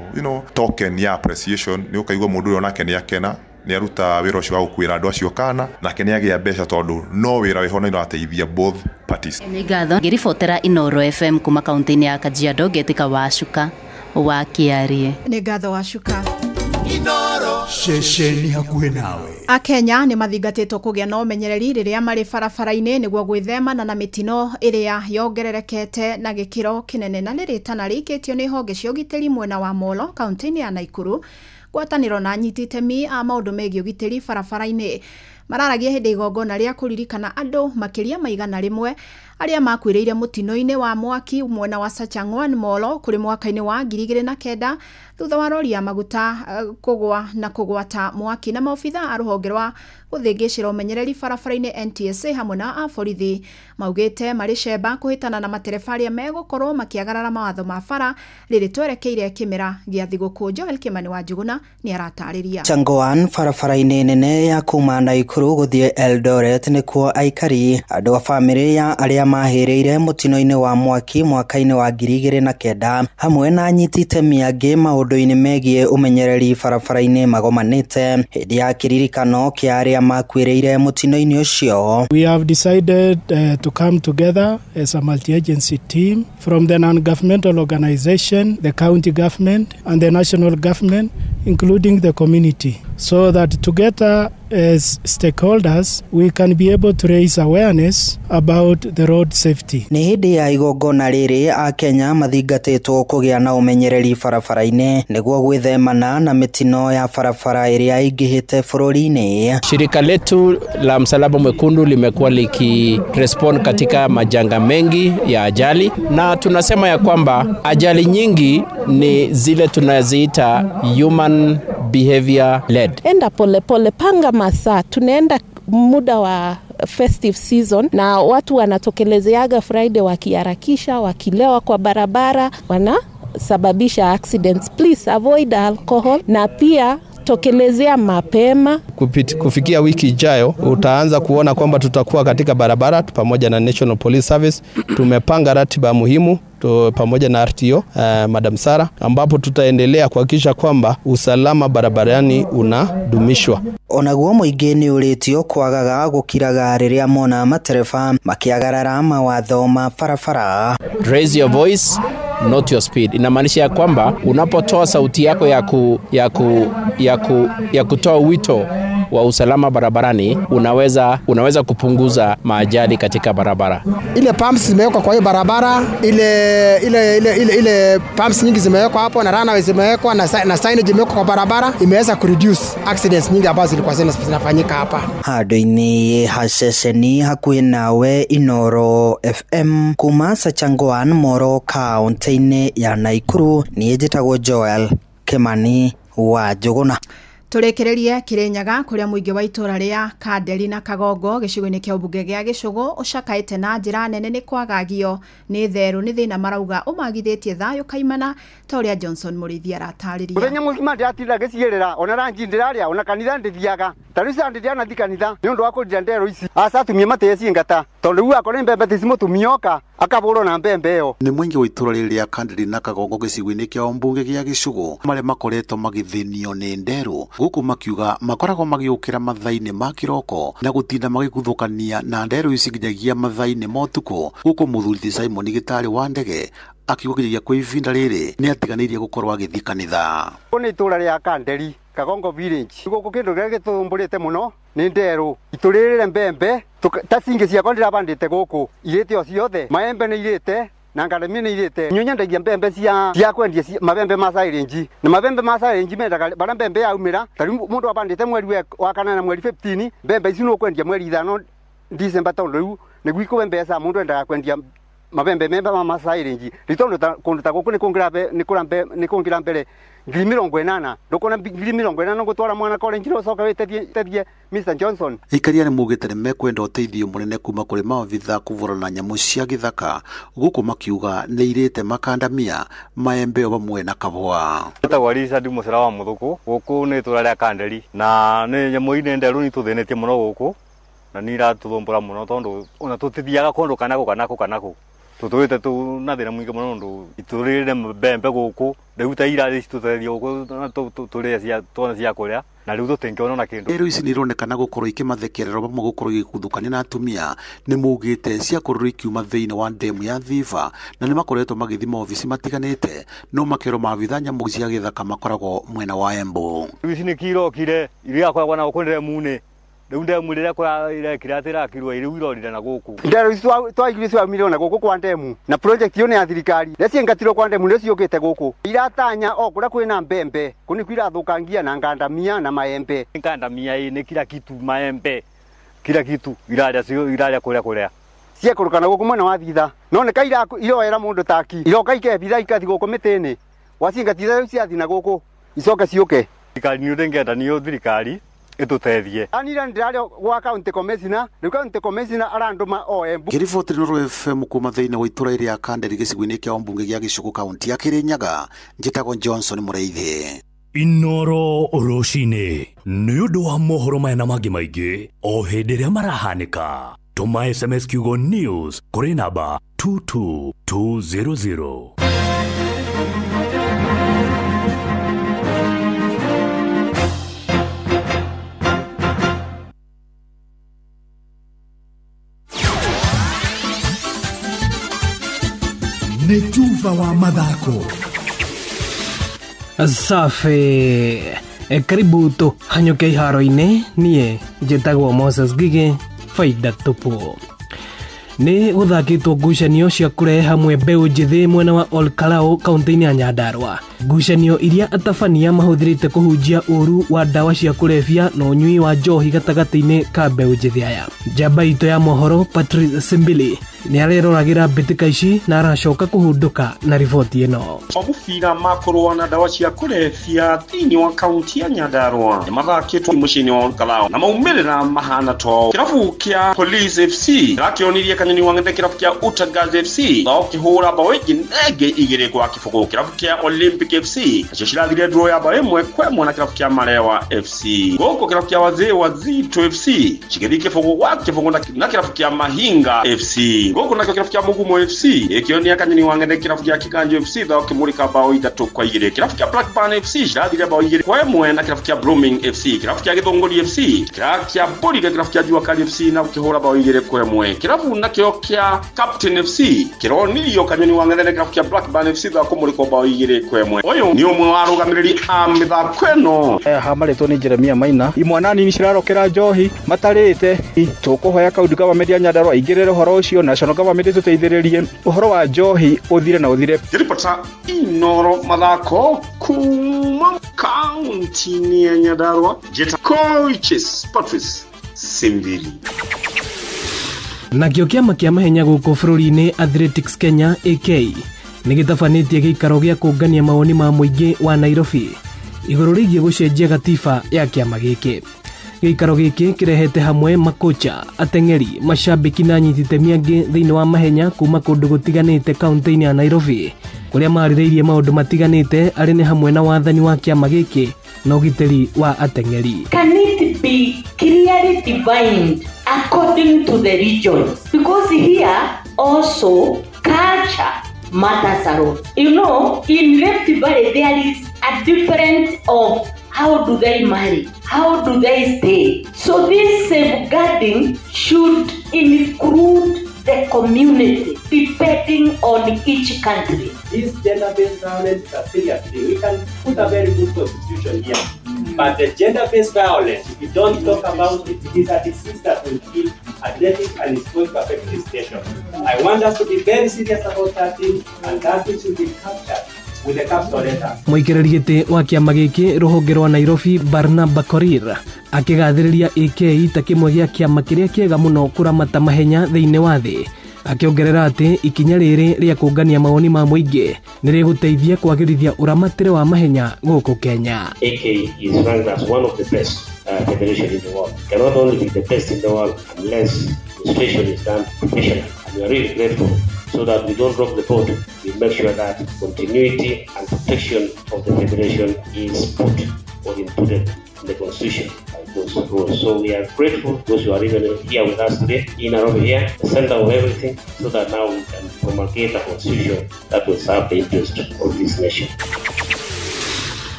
token ya appreciation nĩ ũkaigua mũndũ ũrĩa nake nĩ akena nĩ aruta wĩra ũcio wa gũkuĩra andũ acio kana nake nĩ agĩa mbeca tondũ no wĩra wĩho na ĩrateithia both parties. Nĩ ngatho ngĩribotera Inooro FM kuma kaunti-inĩ ya Kajiado Ngetĩka Wacuka wa Kĩarie. Nĩ ngatho Wacuka. Inooro ceceni hakuhĩ nawe. Akenya nĩ mathingatĩtwo kũgĩa na ũmenyereri rĩrĩa marĩ barabara-inĩ nĩguo gwĩthemana na mĩtino ĩrĩa yongererekete na gĩkĩro kĩnene na rĩrĩtana rĩikĩtio nĩ honge cia ũgitĩri mwena wa Molo kaunti-inĩ ya Naikuru ngwatanĩro na anyiti itemi a maũndũ megiĩ ũgitĩri barabara-inĩ. Mararagia hĩndĩ igongona rĩa kũririkana andũ makĩria maigana rĩmwe arĩa makuĩrĩire mũtino-inĩ wa mwaki mwena wa Sachang'wan Molo kũrĩ mwaka-inĩ wa 2009 thutha wa rori ya maguta kũgwa na kũgwata mwaki na maobitha a rũhonge rwa gũthĩngĩcĩra ũmenyereri barabara-inĩ NTSA hamwe na aborithi maugĩte marĩ cemba kũhĩtana na matereba arĩa megũkorwo makĩagarara mawatho ma bara rĩrĩ twerekeire kĩmera gĩa thigũkũ. Joel Kĩmani wa Njuguna nĩ aratarĩria. Sachang'wan barabara-inĩ nene ya kuma Naikuru gũthiĩ Eldoret nĩkuo aikari andũ a bamĩrĩ ya arĩa mahĩrĩire mũtino-inĩ wa mwaki mwaka-inĩ wa 2009 hamwe na anyiti itemi angĩ maũndũ-inĩ megiĩ ũmenyereri barabara-inĩ magomanĩte hĩndĩ ya kĩririkano kĩa arĩa makuĩrĩire mũtino-inĩ ũcio. We have decided to come together as a multi-agency team from the non-governmental organization, the county government and the national government, including the community, so that together as stakeholders we can be able to raise awareness about the road safety. Nĩ hĩndĩ ya igongona rĩrĩ a Kenya mathingatĩtwo kũgĩa na ũmenyereri barabara-inĩ nĩguo gwĩthemana na mĩtino ya barabara ĩrĩa ingĩhĩte bũrũri-inĩ. Shirika letu la Msalaba Mwekundu limekuwa likirespond katika majanga mengi ya ajali na tunasema ya kwamba ajali nyingi ni zile tunaziita human behavior led. Enda pole pole, panga masaa, tunaenda muda wa festive season na watu wanatokelezeaga Friday wakiharakisha, wakilewa kwa barabara, wanasababisha accidents. Please avoid alcohol na pia tokelezea mapema. Kufikia wiki ijayo utaanza kuona kwamba tutakuwa katika barabara pamoja na National Police Service. Tumepanga ratiba muhimu pamoja na RTO Madam Sara ambapo tutaendelea kuhakikisha kwamba usalama barabarani unadumishwa. Onaguo mũingĩ nĩ ũrĩtio kwagaga gũkiraga rĩrĩa mona matereba makĩagarara mawatho ma barabara. Raise your voice, not your speed. Inamaanisha ya kwamba unapotoa sauti yako ya kutoa wito wa usalama barabarani unaweza kupunguza maajali katika barabara. Ile pumps zimewekwa kwa hiyo barabara, ile pumps nyingi zimewekwa hapo na runway zimewekwa na signage imewekwa kwa barabara, imeweza kureduce accidents nyingi ambazo zilikuwa zinafanyika hapa. Hadoini hashesheni hakuhi nawe Inoro FM kuma Sachangwan Moro kaunti-ini ya Naikuru. Niĩ njĩtagwo Joel Kimani wa Njuguna. Turekererie Kirinyaga kuria muingi wa itura ria Kanderi na Kagongo gicigo-ini kia ubunge gia Gicugu ucakaite na njira nene ni kwagagio ni theru ni thina marauga umagithitie thayo kaimana ta uria Johnson Murithia aratariria. Muthenya mugima ndiatira gicierera ona rangi ndiraria ona kanitha ndithiaga tarisa ndithiana thi kanitha ni undu wa kurira ndero ici asa tumie mateci ngata tondu riu akore mbembe ticimutumioka akaburo na mbembe yo. Ni mwingi wa itura ria Kanderi na Kagongo gicigo-ini kia ubunge gia Gicugu maria makoretwo magithinio ni ndero guku makiuga makoragwo magiukira mathaini ma kiroko na gutinda magikuthukania na ndero ici nginyagia mathaini motuko guku muthuri Simon Gitari wa ndege akiugiria kwa ivinda riri ni atiganirie gukorwa agithii kanitha. Ni itura ria Kanderi Kagongo village guku kindu gire gitumbulite muno ni ndero iturire mbembe tacingi cia kondira bandite guku irite o ciothe maembe ni irite na ngaremi ni irite nyonya ndagia mbembe cia kwendia mabembe ma silage na mabembe ma silage mendaga bara mbembe yaumira tari mundu abandite mweri wa kana na mweri 15 mbembe ici no kwendia mweri 5 December tondu riu ni gwiko mbembe mundu endaga kwendia mabembe memba ma silage ritondo kundu ta guku ni kungira mbere 80 ndukona 80 ngutwara mwana kore njiro soka wetethie Mr Johnson. Ikaria ni mugite mekwenda uteithio munene kuma kuri maobitha kuvurana nyamu cia githaka guku makiuga ni irite makandamia maembe o bamwe na kabwa. Tawarica ndi mucera wa muthuku guku ni itura ria Kanderi na ni nyamu ine nderu ni tuthinetie muno guku na ni iratuthumbura muno tondu ona tutithiaga kundu kanako tutuite tu na thina mwingi muno ndu iturire mbembe guku riu ta irari citutethio guku turia cia tona cia kuria na riu tutingiona na kindu. Ero ici nironekana gukorwo ikimathekerera bamwe gukorwo igikuthukania na atumia ni mugite cia kururi kiuma thiini wa ndemu ya Thiva na ni makoretwo magithima ofici matiganite no makero mavitha nyamu cia githaka makoragwo mwena wa Embu. Ici ni kirokire iria kwa na gukundire mune riu ndemu riria kwa irekira atira kirwa iri irorire na guku ndero ici twaigire cia milioni guku kwa ndemu na project yo ni ya thirikari reci ngatiro kwa ndemu reci yukite guku iratanya o kuria kwina mbembe kuni kwira thukangia na ngandamia na maembe ngandamia ni kila kitu maembe kila kitu iraria kuria cia kurukana guku mwena wa Thitha no ne kaira iroera mundu taki iroka ikebitha ikathi guku mitini wacinga titha cia thina guku icoke ciuke thirikari ni ndengenda ni thirikari itutethie anira ndiraryo gwa county commissioner riu county commissioner aranduma o Embu. Kiriboti Inoro FM kuma thiini wa itura ria Kanderi gicigo-ini kia umbunge gia Gicugu kaunti ya Kirinyaga njitagwo Johnson Mureithi. Inoro rucini ni undu wa mohoro maya na mangi maingi o hindi ria marahanika tuma SMS kiugo news kuri namba 22200. Netuva wa mathako safi karibu tu hanyuke iharo-ini nie njitagwo Moses Gigi faida tupu ni guthakitwo ngucanio cia kurehe hamwe mbeu njithi mwena wa Olkalau kaunti-ini ya Nyandarua. Ngucanio iria atabania mahuthirite kuhunjia uru wa dawa cia kulevya na unyui wa njohi gatagati-ini ka mbeu njithi aya. Njamba ito ya mohoro Patrice Simbili ni areroragira mbitika ici na aracoka kuhunduka na riboti ino. Mabufira makorwo na dawa cia kulevya thiini wa kaunti ya Nyandarua ni mathakitwo muciini wa Olkalau na maumirira mahana to. Kirabu kia Police FC rakionirie kanyoni wang'ethe kirabu kia Utagaz FC thao kihura bao nege igire kwa kifugo. Kirabu kia Olympic FC nacio cirathire draw ya bao imwe kwa mwana kirabu kia Marewa FC. Goko kirabu kia wazee wa Zito FC chigithike kifugo na kirabu kia Mahinga FC. Goko na kirabu kia Mugumo FC ikionia kanyoni wang'ethe kirabu kia Kiganjo FC thao kimurika bao 3 kwa 2. Kirabu kia Blackburn FC cirathire bao 2 kwa 1 na kirabu kia Blooming FC. Kirabu kia Githongori FC kirabu kia Boriga kirabu kia Jua Kali FC na kihura bao 2 kwa 1. Kirabu na kio kia Captain FC kironirio kanyoni wang'ethe kirabu kia Blackburn FC thao kumurika bao 2 kwa 1. hamwe uyu ni umwe wa rugamiriri a mithako ino hamaritwo ni Jeremia Maina imwana nini cirarokera njohi matarite tukuhoya kaunti government ya Nyandarua igirire horo ucio national government tuteithiririe uhoro wa njohi uthire na uthire ripota Inoro mathako kuma kaunti ya Nyandarua Jeta Coaches Patrice Simbiri. Nakio kiama kia mahenya guku bururi-ini Athletics Kenya AK nigitabanĩtie gĩikaro gĩa kũngania mawoni ma mũingĩ wa Nairobi igũrũ rĩgiĩ gũcenjia gatiba ya kiama gĩkĩ. Gĩikaro gĩkĩ kĩrehete hamwe makocha, ateng'eri, macambĩki na anyiti itemi angĩ thĩinĩ wa mahenya kuma kũndũ gũtiganĩte kaunti-inĩ ya Nairobi kũrĩa maarĩrĩirie maũndũ matiganĩte arĩ nĩ hamwe na wathani wa kiama gĩkĩ na ũgitĩri wa ateng'eri. Can it be clearly defined according to the regions? Because here also culture matters a lot. You know, in Rift Valley there is a difference of how do they marry, how do they stay. So this safeguarding should include the community depending on each country. This gender-based violence is a serious thing. We can put a very good constitution here. But the gender-based violence, if you don't talk about it, it is a disease that will kill athletics and it's going to affect this nation. I want us to be very serious about that thing, and that thing should be captured with the capital letter. Mũikarĩri gĩtĩ wa kĩama gĩkĩ rũhonge rwa Nairobi Barnaba Korir akĩgathĩrĩria AK ta kĩmwe gĩa kĩama kĩrĩa kĩega mũno kũramata mahenya thĩinĩ wa thĩ. Akiongerera atĩ ikinya rĩrĩ rĩa kũngania mawoni ma mũingĩ nĩ rĩgũteithia kwagĩrithia ũramatĩre wa mahenya gũkũ Kenya. AK is ranked as one of the best federation in the world. Cannot only be the best in the world unless administration is done professionally. And we are really grateful so that we don't rock the boat. We make sure that continuity and protection of the federation is put or included in the constitution. So we are grateful those who are even here with us today in Nairobi here, the center of everything, so that now we can promulgate a constitution that will serve the interest of this nation.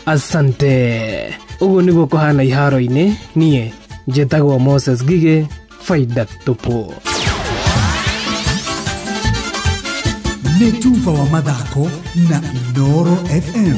Asante. Ugu niguo kuhana iharo-ini, nie njĩtagwo Moses Gige, Faida Tupu. Nĩ Tuva wa mathako na Inoro FM.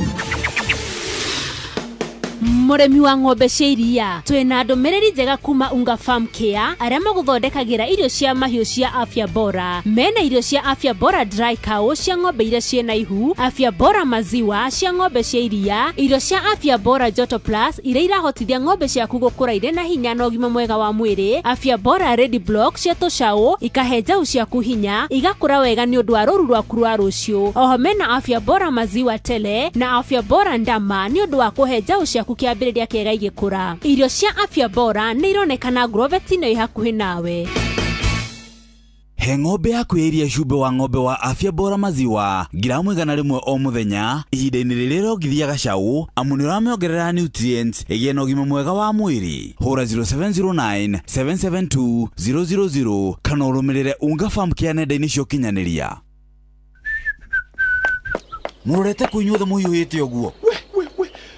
Muremi wa ng'ombe cia iria twina ndumiriri njega kuma Unga Farm Care aria maguthondekagira irio cia mahiu cia Afya Bora. Mena irio cia Afya Bora Dry Cow cia ng'ombe iria ciena ihu, Afya Bora Maziwa cia ng'ombe cia iria, irio cia Afya Bora Joto Plus iria irahotithia ng'ombe ciaku gukura ire na hinya na ũgima mwega wa mwĩrĩ, Afya Bora Ready Block cia tũcaũ ikahe njaũ ciaku hinya igakura wega ni ũndũ wa rũru rwaku rwa rũciũ. Oho mena Afya Bora Maziwa Tele na Afya Bora Ndama ni ũndũ wa kuhe njaũ ciaku kĩambĩrĩria kĩega igĩkũra. Irio cia Afya Bora nĩ ironekana Grovet-inĩ ĩ hakuhĩ nawe. He ng'ombe yaku ya iria cumbe wa ng'ombe wa Afya Bora Maziwa ngiramu 100 o muthenya ihinda-inĩ rĩrĩa ũrongithia gacaũ amu nĩ ũramĩongerera nutrients ĩgĩe na ũgima mwega wa mwĩrĩ. Hũra 0709 772 000 kana ũrũmĩrĩre Unga Farm Care nenda-inĩ cia ũkinyanĩria. Mũrorete kũinyuothe mũhiũhĩte ũguo.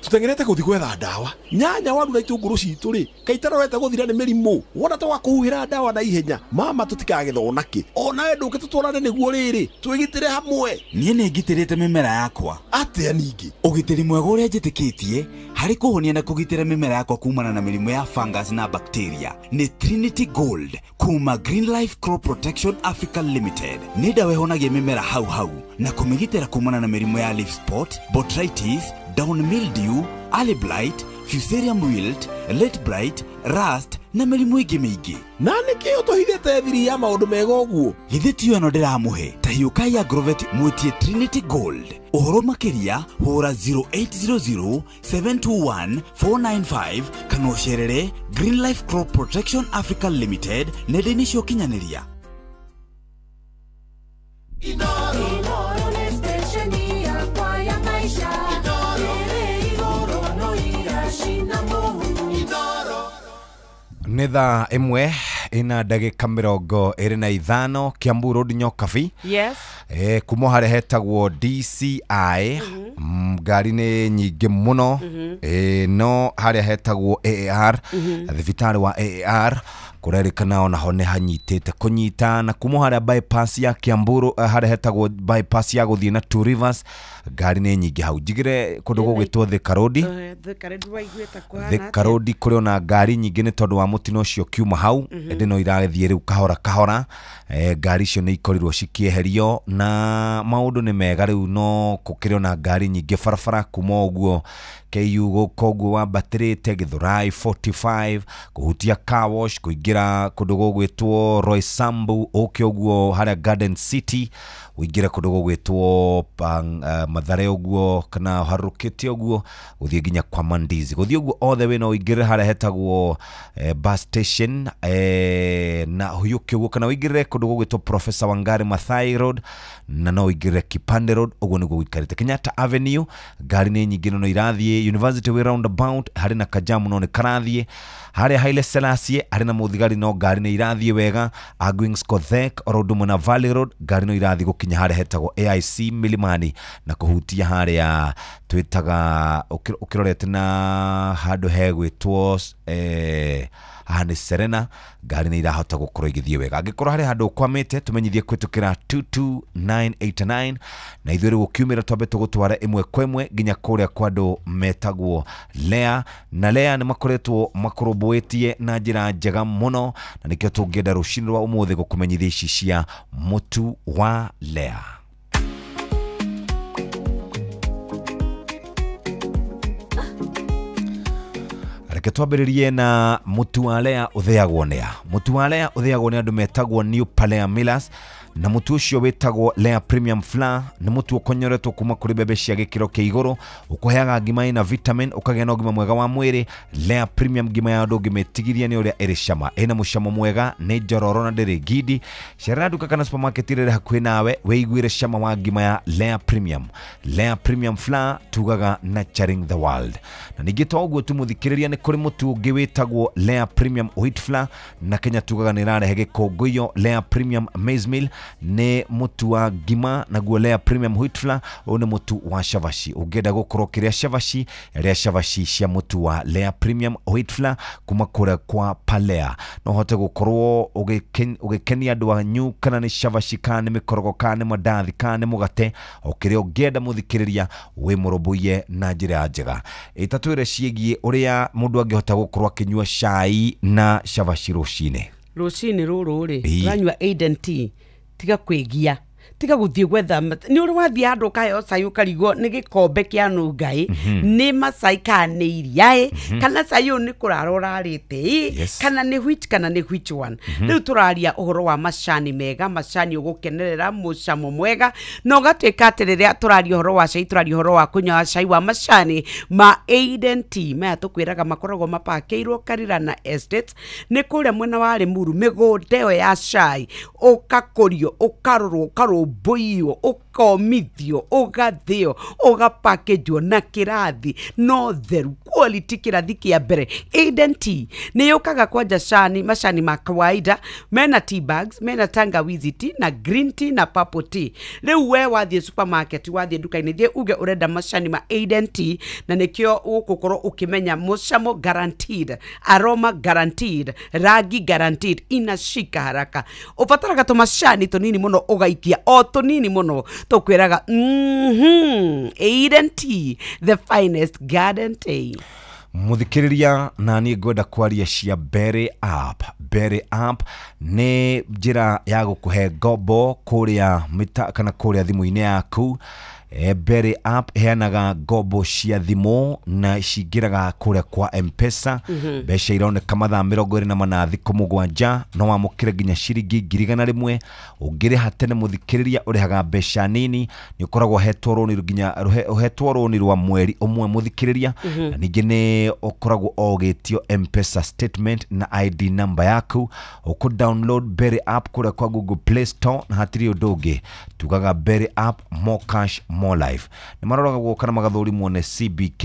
Tutengerete guthi gwetha ndawa nyanya waru na itũngũrũ citũ ri kaitarorete guthira ni mirimu wona to wakuhira ndawa na ihenya mama tutikagethona ki ona enduke tutwarane niguo riri twigitire hamwe. Niĩ nĩ ngitĩrĩte mĩmera yakwa atĩa ningĩ ũgitĩri mwega ũrĩa njĩtĩkĩtie harĩ kũhonia na kũgitĩra mĩmera yakwa kumana na mĩrimũ ya fungus na bacteria nĩ Trinity Gold kuma Green Life Crop Protection Africa Limited. Nĩ ndawa ĩhonagia mĩmera hau na kũmĩgitĩra kumana na mĩrimũ ya leaf spot, botrytis, down mildew, early blight, fusarium wilt, late blight, rust na mĩrimũ ĩngĩ mĩingĩ. Na nĩkĩ ũtũhithĩte thiri ya maũndũ mega ũguo? Githĩ ti ĩno ndĩramũhe ta hiũkai ya Grovet mwĩtie Trinity Gold. Ũhoro makĩria hũra 0800 721 495 kana ũcerere Green Life Crop Protection Africa Limited nenda-inĩ cia ũkinyanĩria. Nĩ thaa ĩmwe ĩna ndagĩka 25 Kiambu Road Nyokabi. Yes. Kuma harĩa hetagwo DCI. Ngari nĩ nyingĩ mũno. No harĩa hetagwo AAR. Thibitarĩ wa AAR kurerikana ona hone hanyitite kunyita na kuma haria bypass ya Kiamburu haria hetagwo bypass ya guthie na Two Rivers ngari ni nyingi hau jigire kundu gugwitwo Thika Road Thika Road kuri ona ngari nyingi ni tondu wa mutino ucio kiuma hau ende no iragethie riu kahora ngari icio ni ikorirwo cikieherio na maundu ni mega riu no kukiri ona ngari nyingi barabara kuma uguo KU gukoguo wa batirite Githurai 45 kuhutia car wash kuingira kundu gugwitwo Roysambu ukioguo haria Garden City uingira kundu gugwitwo Mathare uguo kana harukite uguo uthie ginya kwa Mandizi guthie uguo all the way no uingire haria hetagwo bus station na huyuke uguo kana uingire kundu gugwitwo Professor Wangari Maathai Road na no uingire Kipande Road uguo niguo wikarite Kenyatta Avenue ngari ni nyingi no irathie University Way roundabout hari na kajamu no ni karathie hari Haile Selassie hari na muthigari no ngari ni irathie wega Agwing Skothek Road na Valley Road ngari no irathie gukinya hari hetagwo AIC Milimani na kuhutia hari ya twitaga ukirorete na handu hegwitwo hane Serena ngari ni irahota gukorwo igithie wega angikorwo hari handu kwamite tumenyithie kwitukira 22989 na ithuĩ gukiumira twambe tugutwara imwe kwa imwe ginya kuria kwandu metagwo Lea na Lea ni makoretwo makorobwetie na njira njega muno na nikio tungienda rucini rwa umuthi gukumenyithia ici cia mutu wa Lea. Reke twambĩrĩrie na mutu wa Lea utheagwo nĩa. Mutu wa Lea utheagwo nĩ andũ metagwo New Palea Millers na mutu ucio wetagwo Lea Premium Flour ni mutu ukonyoretwo kuma kuri bebe cia gikiro kia iguru ukuheaga ngima ina vitamin ukagĩa na ngima mwega wa mwĩrĩ. Lea Premium ngima ya andũ ngĩmetigiria nĩ ũrĩa ĩrĩ cama ĩna mũcamo mwega nĩ njororo na ndĩrĩ gidi. Cerera duka kana supermarket ĩrĩa hakuhĩ nawe weiguĩre cama wa ngima ya Lea Premium. Lea Premium Flour tugaga nurturing the world. Na ningĩ to ũguo tumuthikĩrĩria nĩ kũrĩ mutu ũngĩ wetagwo Lea Premium Wheat Flour na Kenya tugaga nĩ ĩrarehe gĩkũngũiyo Lea Premium Maize Meal ne mutu wa ngima na guo Lea Premium Wheat Flour one mutu wa chavashi ungenda gukorwo kiria chavashi cia mutu wa Lea Premium Wheat Flour kuma kure kwa Palea no hote gukorwo ugikenia andu anyu kana ni chavashi kana mikorogo kana madathi kana mugate okire ungenda muthikiriria we murobuye na njira njega itatwire ciegie uria mundu angihota gukorwo akinyua cai na chavashi rucine ruru ri ranyua Aiden tea tiga kwigia tiga guthie gwetha ni uri wathie andu kayo cai ukarigwo ni gikombe kia nungai ni macai kana ni iria kana cai ni kurarora rite kana ni which kana ni which one riu turaria uhoro wa macani mega macani ugukenerera mucamo mwega no gatwika atiriria turaria uhoro wa cai turaria uhoro wa kunywa cai wa macani ma Aiden tea maya tukwiraga makoragwo mapakeirwo Karirana Estates ni kuria mwena wa Limuru migundeo ya cai ukakurio ukarorwo boyo ukomithio ugathio ugapackageo na kirathi no theru quality kirathi kia mbere. Aiden tea ni yokaga kwanja macani ma kawaida mena tea bags mena tangawizi tea na green tea na purple tea. Riu we wathie supermarket wathie duka-ini thie uge urenda macani ma Aiden tea na nikio ugukorwo ukimenya mucamo guaranteed aroma guaranteed rangi guaranteed inashika haraka ubataraga tumacani tunini muno ugaikia tunini muno tukwiraga Aiden tea the finest garden tea. Muthikiriria na ni ngwenda kwaria cia Berry App ni njira ya gukuhe ngombo kuria mita kana kuria thimu-ini yaku. Berry App heanaga ngombo cia thimu na cingiraga kuria kwa M-Pesa besha ironeka mathaa 24 thikũ 7 no wamukire nginya ciringi 1,100 ungire hatene muthikiriria urihaga besha nini ni ukoragwo hetwo roni nginya hetwo roni rwa mweri umwe muthikiriria na ningi ni ukoragwo ogitio M-Pesa statement na ID number yaku uku download Berry App kuria kwa Google Play Store na hatiri undu ungi tugaga Berry App more cash More Life nĩ maroragwo kana magathũrimwo nĩ CBK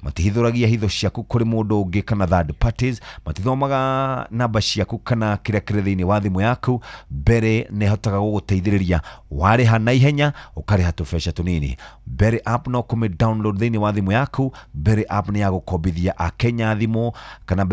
matihithũragia hitho ciaku kũrĩ mũndũ ũngĩ kana third parties matithomaga namba ciaku kana kĩrĩa kĩrĩ thĩinĩ wa thimũ yaku mbere nĩ hotaga gũgũteithĩrĩria warĩha na ihenya ũkarĩha tũbeca tũnini mbere app no kũmĩ download thĩinĩ wa thimũ yaku mbere app nĩ ya gũkombithia akenya thimũ kana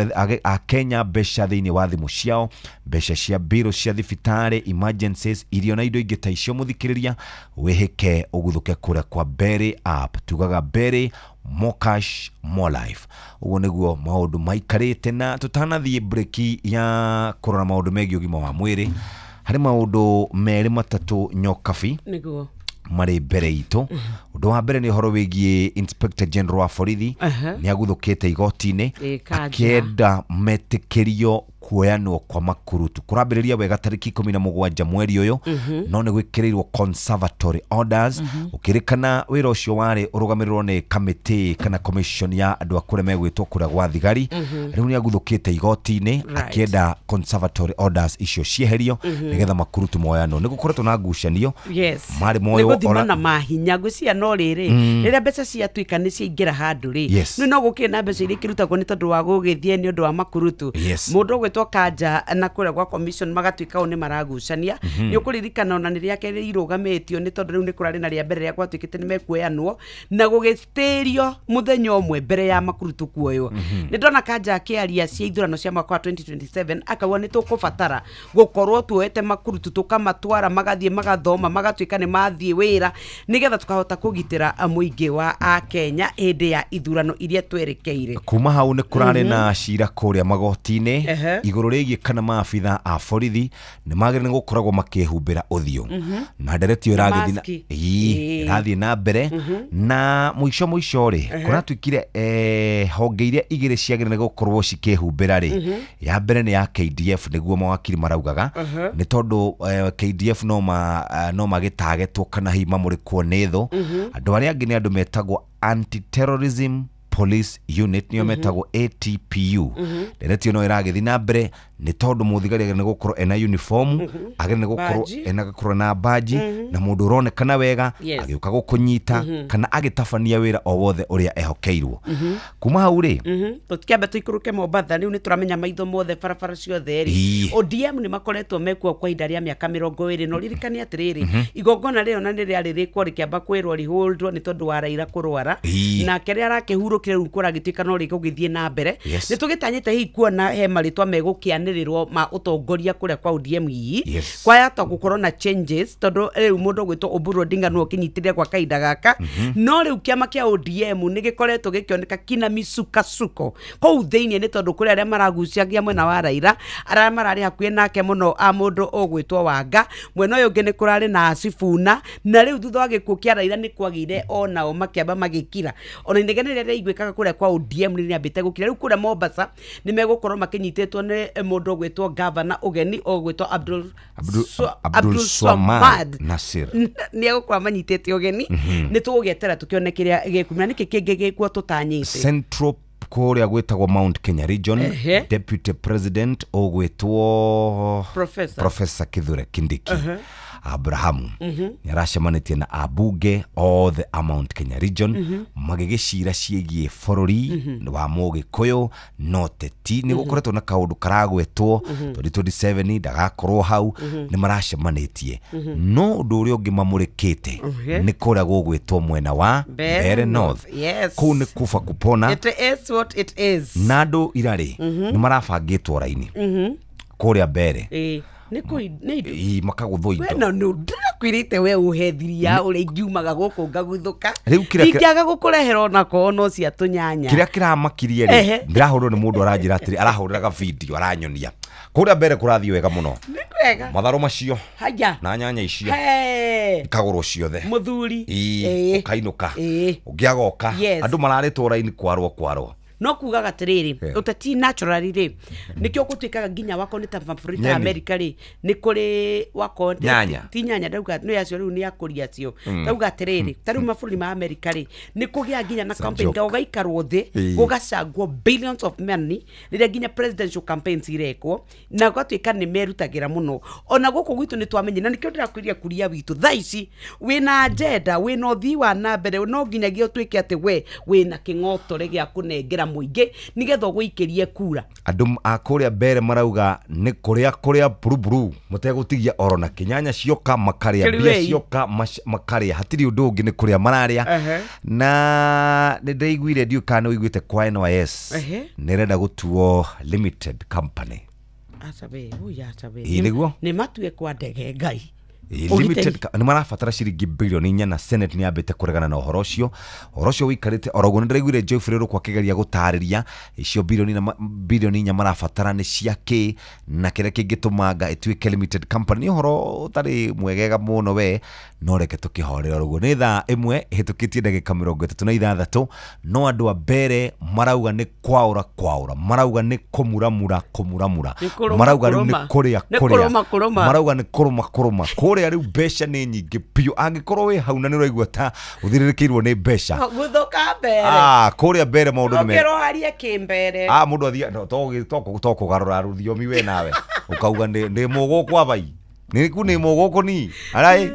akenya mbeca thĩinĩ wa thimũ ciao mbeca cia biro cia thibitarĩ emergencies irio na indo ingĩ ta icio mũthikĩrĩria wĩhĩke ũguthũke kũrĩa kwa mbere app tugaga mbere more cash more life uguo nĩguo maũndũ maikarĩte na tũtanathiĩ breki ya kũrora maũndũ megiĩ ũgima wa mwĩrĩ harĩ maũndũ merĩ matatũ nyokabi nĩguo marĩ mbere itũ ũndũ wa mbere nĩ ũhoro wĩgiĩ Inspector General wa borithi nĩ aguthũkĩte igoti-inĩ akĩenda metĩkĩrio kuoyanwo kwa makurutu kurambĩrĩria wega tarĩki 17 mweri ũyũ no nĩ gwĩkĩrĩirwo conservatory orders ũkĩrĩkana wĩra ũcio warĩ ũrũgamĩrĩrwo nĩ committee kana commission ya andũ a kũrĩa megwĩtwo kũrĩa gwa thigari rĩu nĩ aguthũkĩte igoti-inĩ akĩenda conservatory orders icio cieherio nĩgetha makurutu moyanwo nĩ gũkoretwo na ngucanio marĩ moyo nĩ gũthima na mahinya ngũcia no rĩrĩ rĩrĩa mbeca ciatuĩka nĩ ciaingĩra handũ rĩ no gũkĩrĩ na mbeca iria ikĩrutagwo nĩ tondũ wa gũgĩthie nĩ ũndũ wa makurutu mũndũ ũgwĩtwo Kanja na kũrĩa gwa commission magatuĩka nĩ maragucania nĩ ũkũririkana ona nĩ rĩake irũgamĩtio nĩ tondũ rĩu nĩ kũrarĩ na rĩa mbere rĩa gwatuĩkĩte nĩ mekuoyanwo na gũgĩstĩrio mũthenya ũmwe mbere ya makurutu kuoywo nĩ ndona Kanja akĩaria cia ithurano cia mwaka wa 2027 akauga nĩ tũkũbatara gũkorwo tuoete makurutu tũkamatwara magathiĩ magathoma magatuĩka nĩ mathiĩ wĩra nĩgetha tukahota kũgitĩra mũingĩ wa Akenya hĩndĩ ya ithurano iria twerekeire kuma hau nĩ kũrarĩ na cira kũrĩa magoti-inĩ igũrũ rĩgiĩ kana maabitha a borithi nĩ magĩrĩire gũkoragwo makĩhumbĩra ũthiũ na nderetio ĩrathiĩ na mbere na mũico rĩ kũratuĩkire honge iria igĩrĩ ciagĩrĩire gũkorwo cikĩhumbĩra rĩ ya mbere nĩ ya KDF nĩguo mawakiri maraugaga nĩ tondũ KDF no magĩtagetwo kana hihi mamũrĩkwo nĩ thũ andũ arĩa angĩ nĩ andũ metagwo anti-terrorism police unit niyo metagwo ATPU nderetio no ĩragĩthi na mbere nĩ tondũ mũthigari agĩrĩire gũkorwo ena uniform agĩrĩire gũkorwo ena gũkorwo na baji na mũndũ ũronekana wega agĩũka gũkũnyita kana agĩtabania wĩra o wothe ũrĩa ehokeirwo kuma hau rĩ tũtikĩambe tũikũrũke Mombatha rĩu nĩ tũramenya maitho mothe barabara ciothe rĩ ODM nĩ makoretwo mekuo kwa ihinda rĩa mĩaka 20 no ririkania atĩrĩrĩ igongona rĩo na rĩrĩa rĩrĩkwo rĩkĩamba kwĩrwo rĩholdwo nĩ tondũ wa Raila kũrwara na kĩrĩa arakĩhurũkire rĩu kũragĩtuĩka no rĩgũgĩthiĩ na mbere nĩ tũgĩtanyĩte hihi kuona he marĩtwa megũkĩanĩrĩrwo ma ũtongoria kũrĩa kwa ODM hii kwayata gũkorwo na changes tondũ rĩu mũndũ gwĩtwo Oburu Odinga no kinyitire kwa kahinda gaka no rĩu kĩama kĩa ODM nĩ gĩkoretwo gĩkĩoneka kina micukasuko kũu thĩinĩ nĩ tondũ kũrĩ arĩa maraguciagia mwena wa Raila arĩa mararĩ hakuhĩ nake mũno a mũndũ ũgwĩtwo Wanga mwena ũyũ ũngĩ nĩ kũrarĩ na Sifuna na rĩu thutha wa gĩkuũ kĩa Raila nĩ kwagĩire onao makĩamba magĩkira ona inegene rĩrĩa igwĩkaga kũrĩa kwa ODM nĩ rĩambĩte gũkira rĩu kũrĩa Mombasa nĩ megũkorwo makĩnyitĩtwo nĩ mũndũ ũgwĩtwo governor ũgeni ũgwĩtwo Abdul Swamad Nasir nĩ egũkorwo manyitĩte ũgeni nĩ tũgũgĩetera tũkĩone kĩrĩa gĩkumana nĩkĩ kĩngĩ gĩkuo tũtanyĩte Central kũrĩa gwĩtagwo Mount Kenya region deputy president ũgwĩtwo Professor Kithure Kindiki Abrahamu nĩ aracemanĩtie na abunge othe a Mount Kenya region magĩgĩcira ciĩgiĩ bũrũri wa Mũgĩkũyũ no teti nĩ gũkoretwo na kaũndũ karagwetwo 2027 ndagakorwo hau nĩ maracemanĩtie no ũndũ ũrĩa ũngĩ mamũrĩkĩte nĩ kũrĩa gũgwĩtwo mwena wa Mbeere North kũu nĩ kufa kupona it is what it is na andũ irarĩ nĩ marabangĩtwo raini kũrĩa Mbeere nĩ makagũthwo indo no ndĩrakwĩrĩte we ũhethiria ũrĩa ingiumaga gũkũ ngaguthũka ingĩaga gũkũrehera ona kono cia tũnyanya kĩrĩa kĩramakirie rĩ ndĩrahũrĩrwo nĩ mũndũ aranjĩra atĩrĩ arahũrĩraga video aranyonia kũrĩa Mbeere kũrathiĩ wega mũno matharũ macio na nyanya icio ikagũrwo ciothe mũthuri ũkainũka ũngĩagoka andũ mararĩtwo raini kwarwo no kuga gatiriri uteti naturally ri nikyo gutwikaga nginya wako ni ta Afrika America ri ni kuri wako ti nyanya ndauga no yacio riu ni akuria cio ndauga atiriri tariu mabũrũri ma America ri ni kugia nginya na campaign gaugaikaro thi gugacangwo billions of money riria nginya presidential campaigns irekwo na gatwika ni merutagira muno ona guku gwitu ni twamenye na nikyo ndirakwiria kuria witu thaici wina agenda wina uthii wa na mbere no nginyagia utwike ati wina king'otore gia kunengera muingi nigetha guikirie kura andu akuria mbere marauga ni kuria buruburu mutegutigia oro na kinyanya cioka makaria bia cioka makaria hatiri undu ungi ni kuria mararia na ni ndaiguire ndio kana uiguite kwa NYS nirenda gutuo limited company asabe ni matue kwa ndege ngai limited ni marafatara ciringi bilioni 4 na Senate ni ambite kuregana na uhoro ucio wikarite orogo ndiraiguire Geoffrey kwa kigeria gutariria icio bilioni 4 marafatara ni ciake na kire kingitumanga itwike limited company uhoro utari mwegega muno we no reke tukihorera orogo ni thaa imwe hitukitie ndagika 36 no andu a mbere marauga ni kwaura marauga ni kumuramura marauga ni kuria marauga ni kuruma kuria riu besha ni nyingi pio angikorwo we hau na ni roigwa ta uthiririkirwo ni besha guthoka mbere kuria mbere maundu ni mero haria kimbere mundu athia to kugarura ruthiomi we nawe ukauga ndi mugo kwa bai ni ku ni mugo ni arai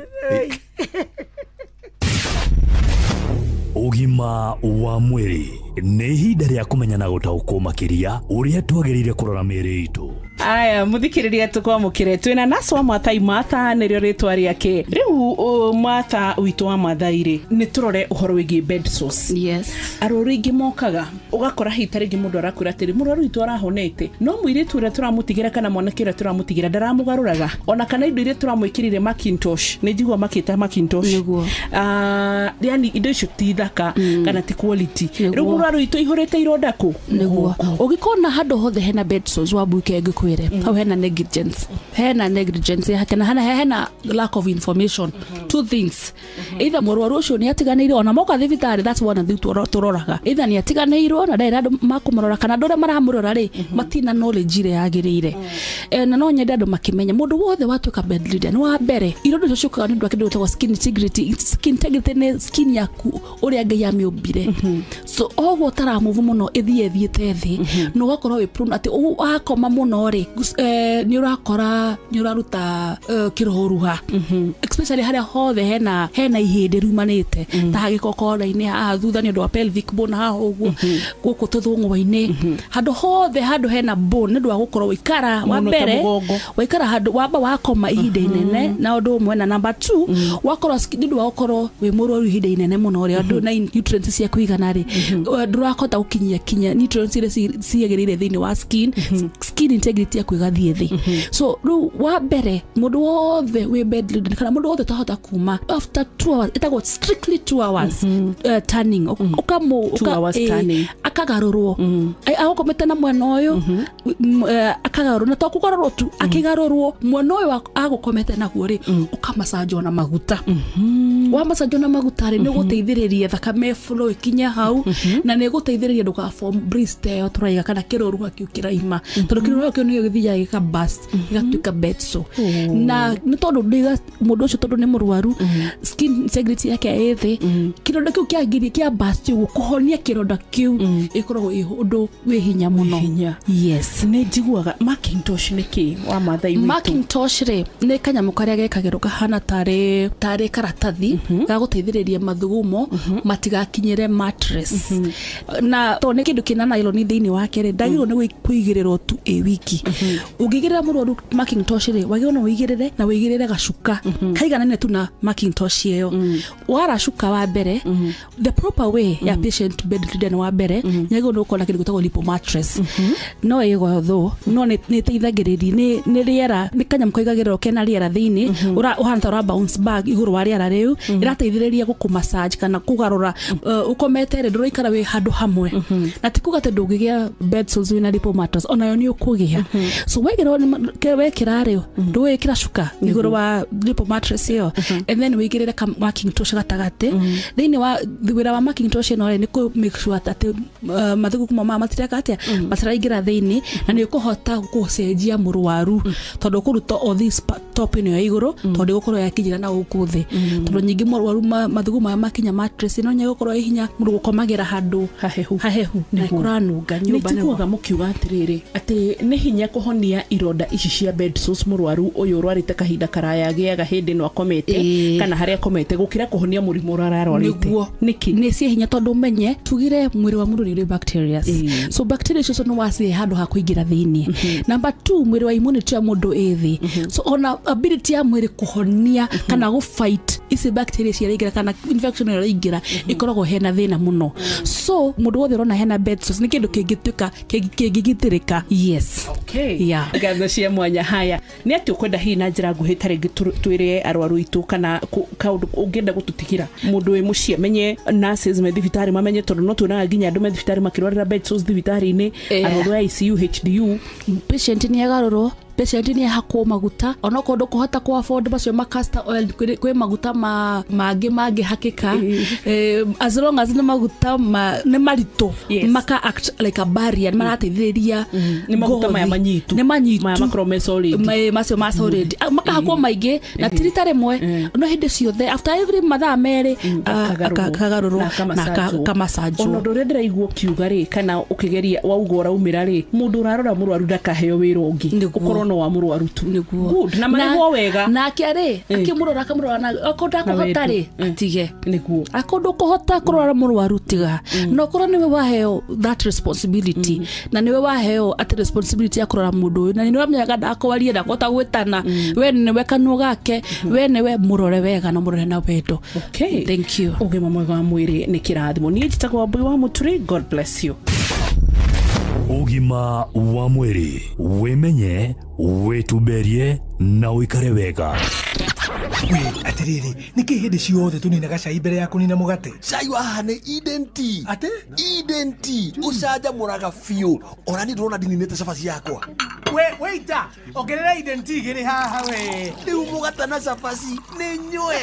Ugima wa mwiri nĩ ihinda rĩa kũmenya na gũtaũkwo makĩria ũrĩa twagĩrĩire kũrora mĩĩrĩ itũ. Aya muthikiriria tukwamukire twina Naswa Mathai Martha nirio ritwa riake riu Martha uitwa wa Mathairi ni turore uhoro wigi bed sores. Yes. Aroringi mokaga ugakora hitaringi mundu arakura atiri muraru itu arahonete no mwiritu ure turamutigira kana mwanake ure turamutigira ndaramugaruraga ona kana indo ire turamwikirire Macintosh ni njigwa makita Macintosh niguo yani indo icio ti thaka kana ti quality riu muraru itu ihorete irondaku niguo ugikona handu hothe hena bed sores wabuke ngikwire au hena negligence hakana hena lack of information two things either murwaru ucio ni atiganirwo ona moka thibitari that's one of the turoraga either ni atiganirwo na ndaira makumurora kana ndore maramurora ri matina knowledge ire yagirire na no nyende andu makimenya mundu wothe watuka bedridden ni wa mbere irondo icio ciukaga ni ndu akindu twa skin integrity ni skin yaku uria ngai yamiumbire so ogwo taramove muno ethiete thi no gakora we prone ati akoma muno ri ni urakora ni uraruta kiroruha especially haria hothe hena ihinde rumanite ta hagikokora-ini haha thutha ni ndu wa pelvic bone haha uguo guku tuthungwa-ini handu hothe handu hena bone ni ndu wa gukorwo wikara wa mbere wikara handu wamba wakoma ihinde inene na undu umwe na number 2 wakorwo ni ndu wa gukorwo wi murwaru ihinde inene muno ri andu na nutrients cia kuigana ri ndurakota gukinyia nutrients ire ciagirire thiini wa skin integrity ya kuigathie thi so ru wa mbere mundu wothe we bedridden kana mundu wothe tahota kuma after 2 hours itago strictly 2 hours turning turning akagarurwo agokomete na mwena uyu akagarurwo na tokugarurwo tu akigarurwo mwena uyu agokomete na guo ri ukamasanjwo na maguta wa masanjwo na maguta ri ni guteithiriria thakame flow ikinya hau na ni guteithiriria nduka form blister turaiga kana kiroruha kiu kiraima tondu kiroruha kiu ni githia gika bust igatuika betso na ni tondu ndiga mundu ucio tondu ni murwaru skin integrity yake ethi kironda kiu kiagiria kia bust gukuhonia kironda kiu ikoragwo undu wi hinya muno yes ni njiguaga Macintosh niki wa Mathai witu Macintosh ri ni kanyamu karia gekagirwo kahana tari karatathi ga guteithiriria mathugumo matigakinyire mattress na to ni kindu kina nylon thiini wake ri ndagirwo ni kuigirirwo tu wiki ugigirira murwaru Macintosh ri wagiona uigirire na uigirire gacuka kaiganane tu na Macintosh iyo waracuka wa mbere the proper way ya patient bedridden wa mbere nyago no kona kindu gitagwo lipo mattress no igo tho no ni teithagiriria ni riera ni kanyamu kaigagirwo kena riera thiini uhanta ra bounce back iguru wa riera riu irateithiriria gukumassage kana kugarura ukomete ri nduraikara we handu hamwe na tikuga te ndungigia bed sores wina lipo mattress ona yo ni ukugia so wekira rĩo ndwĩkĩra cuka igũrũ wa lipo mattress iyo and then wĩigĩrĩre marking tosh gatagati thĩinĩ wa wĩra wa marking tosh no nĩ ku make sure that mathugu kuma matireka atia mataraingĩra thĩinĩ na nĩ ũkũhota gũcenjia mũrwaru tondũ kũruta all this top ino ya igũrũ tondũ gũkorwo yakinyira na gũkũ thĩ tondũ nyingĩ mũrwaru mathugu maya makinya mattress no nya gũkorwo hinya mũndũ gũkomagĩra handũ hahehu na kũranunga nyũmba nĩ kuoga mũkiuga atĩrĩrĩ atĩ nĩ hinya kũhonia ironda ici cia bed sores mũrwaru ũyũ ũrwarĩte kahinda karaya gĩaga hĩndĩ no akomete kana harĩa akomete gũkira kũhonia mũrimũ ũrararwarĩte nĩki nĩ cia hinya tondũ menye tugire mwĩrĩ wa mũndũ nĩ bacteria so bacteria icio no wacie handũ ha kũingĩra thĩinĩ number 2 mwĩrĩ wa immunity ya mũndũ ĩthĩ so ona ability ya mwĩrĩ kũhonia kana go fight ici bacteria ciaingĩra kana infection ĩraingĩra ikoragwo hena thĩna mũno so mũndũ wothe ũrona hena bed sores nĩ kĩndũ kĩngĩtuĩka kĩngĩgitĩrĩka yes okay ngatho cia mwanya haya nĩ atĩ ũkwenda hihi na njĩra nguhĩ tarĩngĩ twĩre arwaru itũ kana kaũndũ ũngĩenda gũtũtigĩra mũndũ wĩ mũciĩ menye nurses me thibitarĩ mamenye tondũ no tuonaga nginya andũ me thibitarĩ makĩrwarĩra bed sores thibitarĩ-inĩ arwaru a ICU HDU patient nĩ agarũrwo patient nĩ hakwo maguta ona kũndũ kũhota kwa afford macio ma castor oil kwĩ maguta mangĩ hakika as long as nĩ maguta nĩ maritũ maka act like a barrier marateithĩrĩria nĩ maguta maya manyitu maya makorwo solid macio ma solid maka hakwo maingĩ na tirita rĩmwe no hĩndĩ ciothe after every mathaa merĩ kagarũrwo na kamasanjwo ona ndũrĩa ndĩraigua kiuga rĩ kana ũkĩgeria wauga ũraumĩra rĩ mũndũ ũrarora mũrwaru ndakaheo wĩra ũngĩ no wa mũrwaru tu good na marĩgwo wega na kĩarĩ akĩmũrora akamũrora na akũnda kũhota rĩ atige nĩguo akũnda kũhota kũrora mũrwaru tiga no korwo nĩwe waheo that responsibility na nĩwe waheo at responsibility ya kũrora mũndũ ũyũ na nĩwe wamenyaga ndakwaria ndakota gwĩtana we nĩwe kanua gake we nĩwe mũrore wega na mũrore na wendo okay thank you ũgima mwega wa mwĩrĩ nĩ kĩrathimo niĩ njĩtagwo Wambui wa Mũturi God bless you Ugima wa mwĩrĩ wĩmenye wĩtumberie na ũikare wega atiriri niki hĩndĩ ciothe tuninaga cai mbere ya kunina mugate cai waha nĩ Eden Tea ate Eden Tea ũcanjamũraga biũ ona nĩ ndĩrona ndininĩte cabaci yakwa waiter ongerera Eden Tea gĩrĩ haha we rĩu mũgate na cabaci nĩ nyue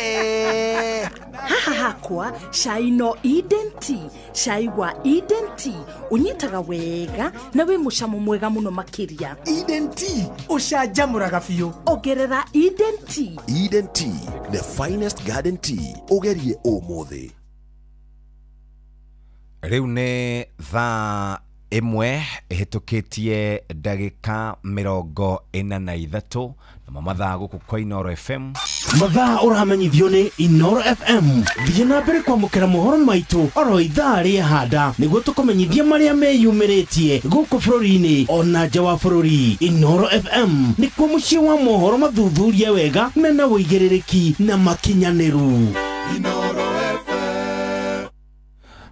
haha hakwa cai no Eden Tea cai wa Eden Tea unyitaga wega na wĩ mũcamo mwega mũno makĩria Eden Tea ũcanjamũraga biũ ongerera Eden Tea Eden Tea, the finest garden tea. Ugerie ũmũthĩ. Rĩu nĩ thaa ĩmwe ĩhĩtũkĩtie ndagĩka 43 na mathaa gũkũ kwa Inoro FM. Mathaa ũramenyithio nĩ Inoro FM. Thiĩ na mbere kwamũkĩra mohoro maitũ oro ithaa rĩa handa nĩguo tũkũmenyithia marĩa meyumĩrĩtie gũkũ bũrũri-inĩ ona nja wa bũrũri. Inoro FM nĩkuo mũciĩ wa mohoro mathuthurie wega mena wũigĩrĩrĩki na makinyanĩru. Inoro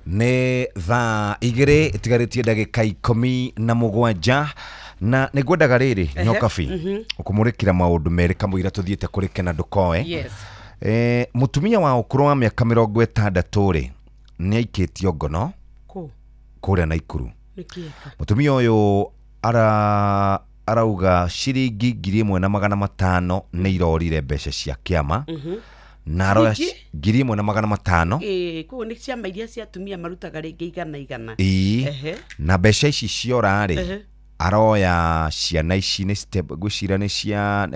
nĩ thaa 2 ĩtigarĩtie ndagĩka 17 na nĩ ngwendaga rĩrĩ nyokabi ũkũmũrĩkĩra maũndũ merĩ kamũira tũthiĩte kũrĩ Kena Ndũkoe. Mũtumia wa ũkũrũ wa mĩaka 60 rĩ nĩ aikĩtio ngono kũrĩa Naikuru. Mũtumia ũyũ arauga ciringi 1,500 nĩ irorire mbeca cia kĩama na roya 1,500 kuo nĩ ciama iria cia atumia marutaga rĩngĩ igana na mbeca ici ciora rĩ aroya ciana ici nĩ step gwĩcira nĩ cia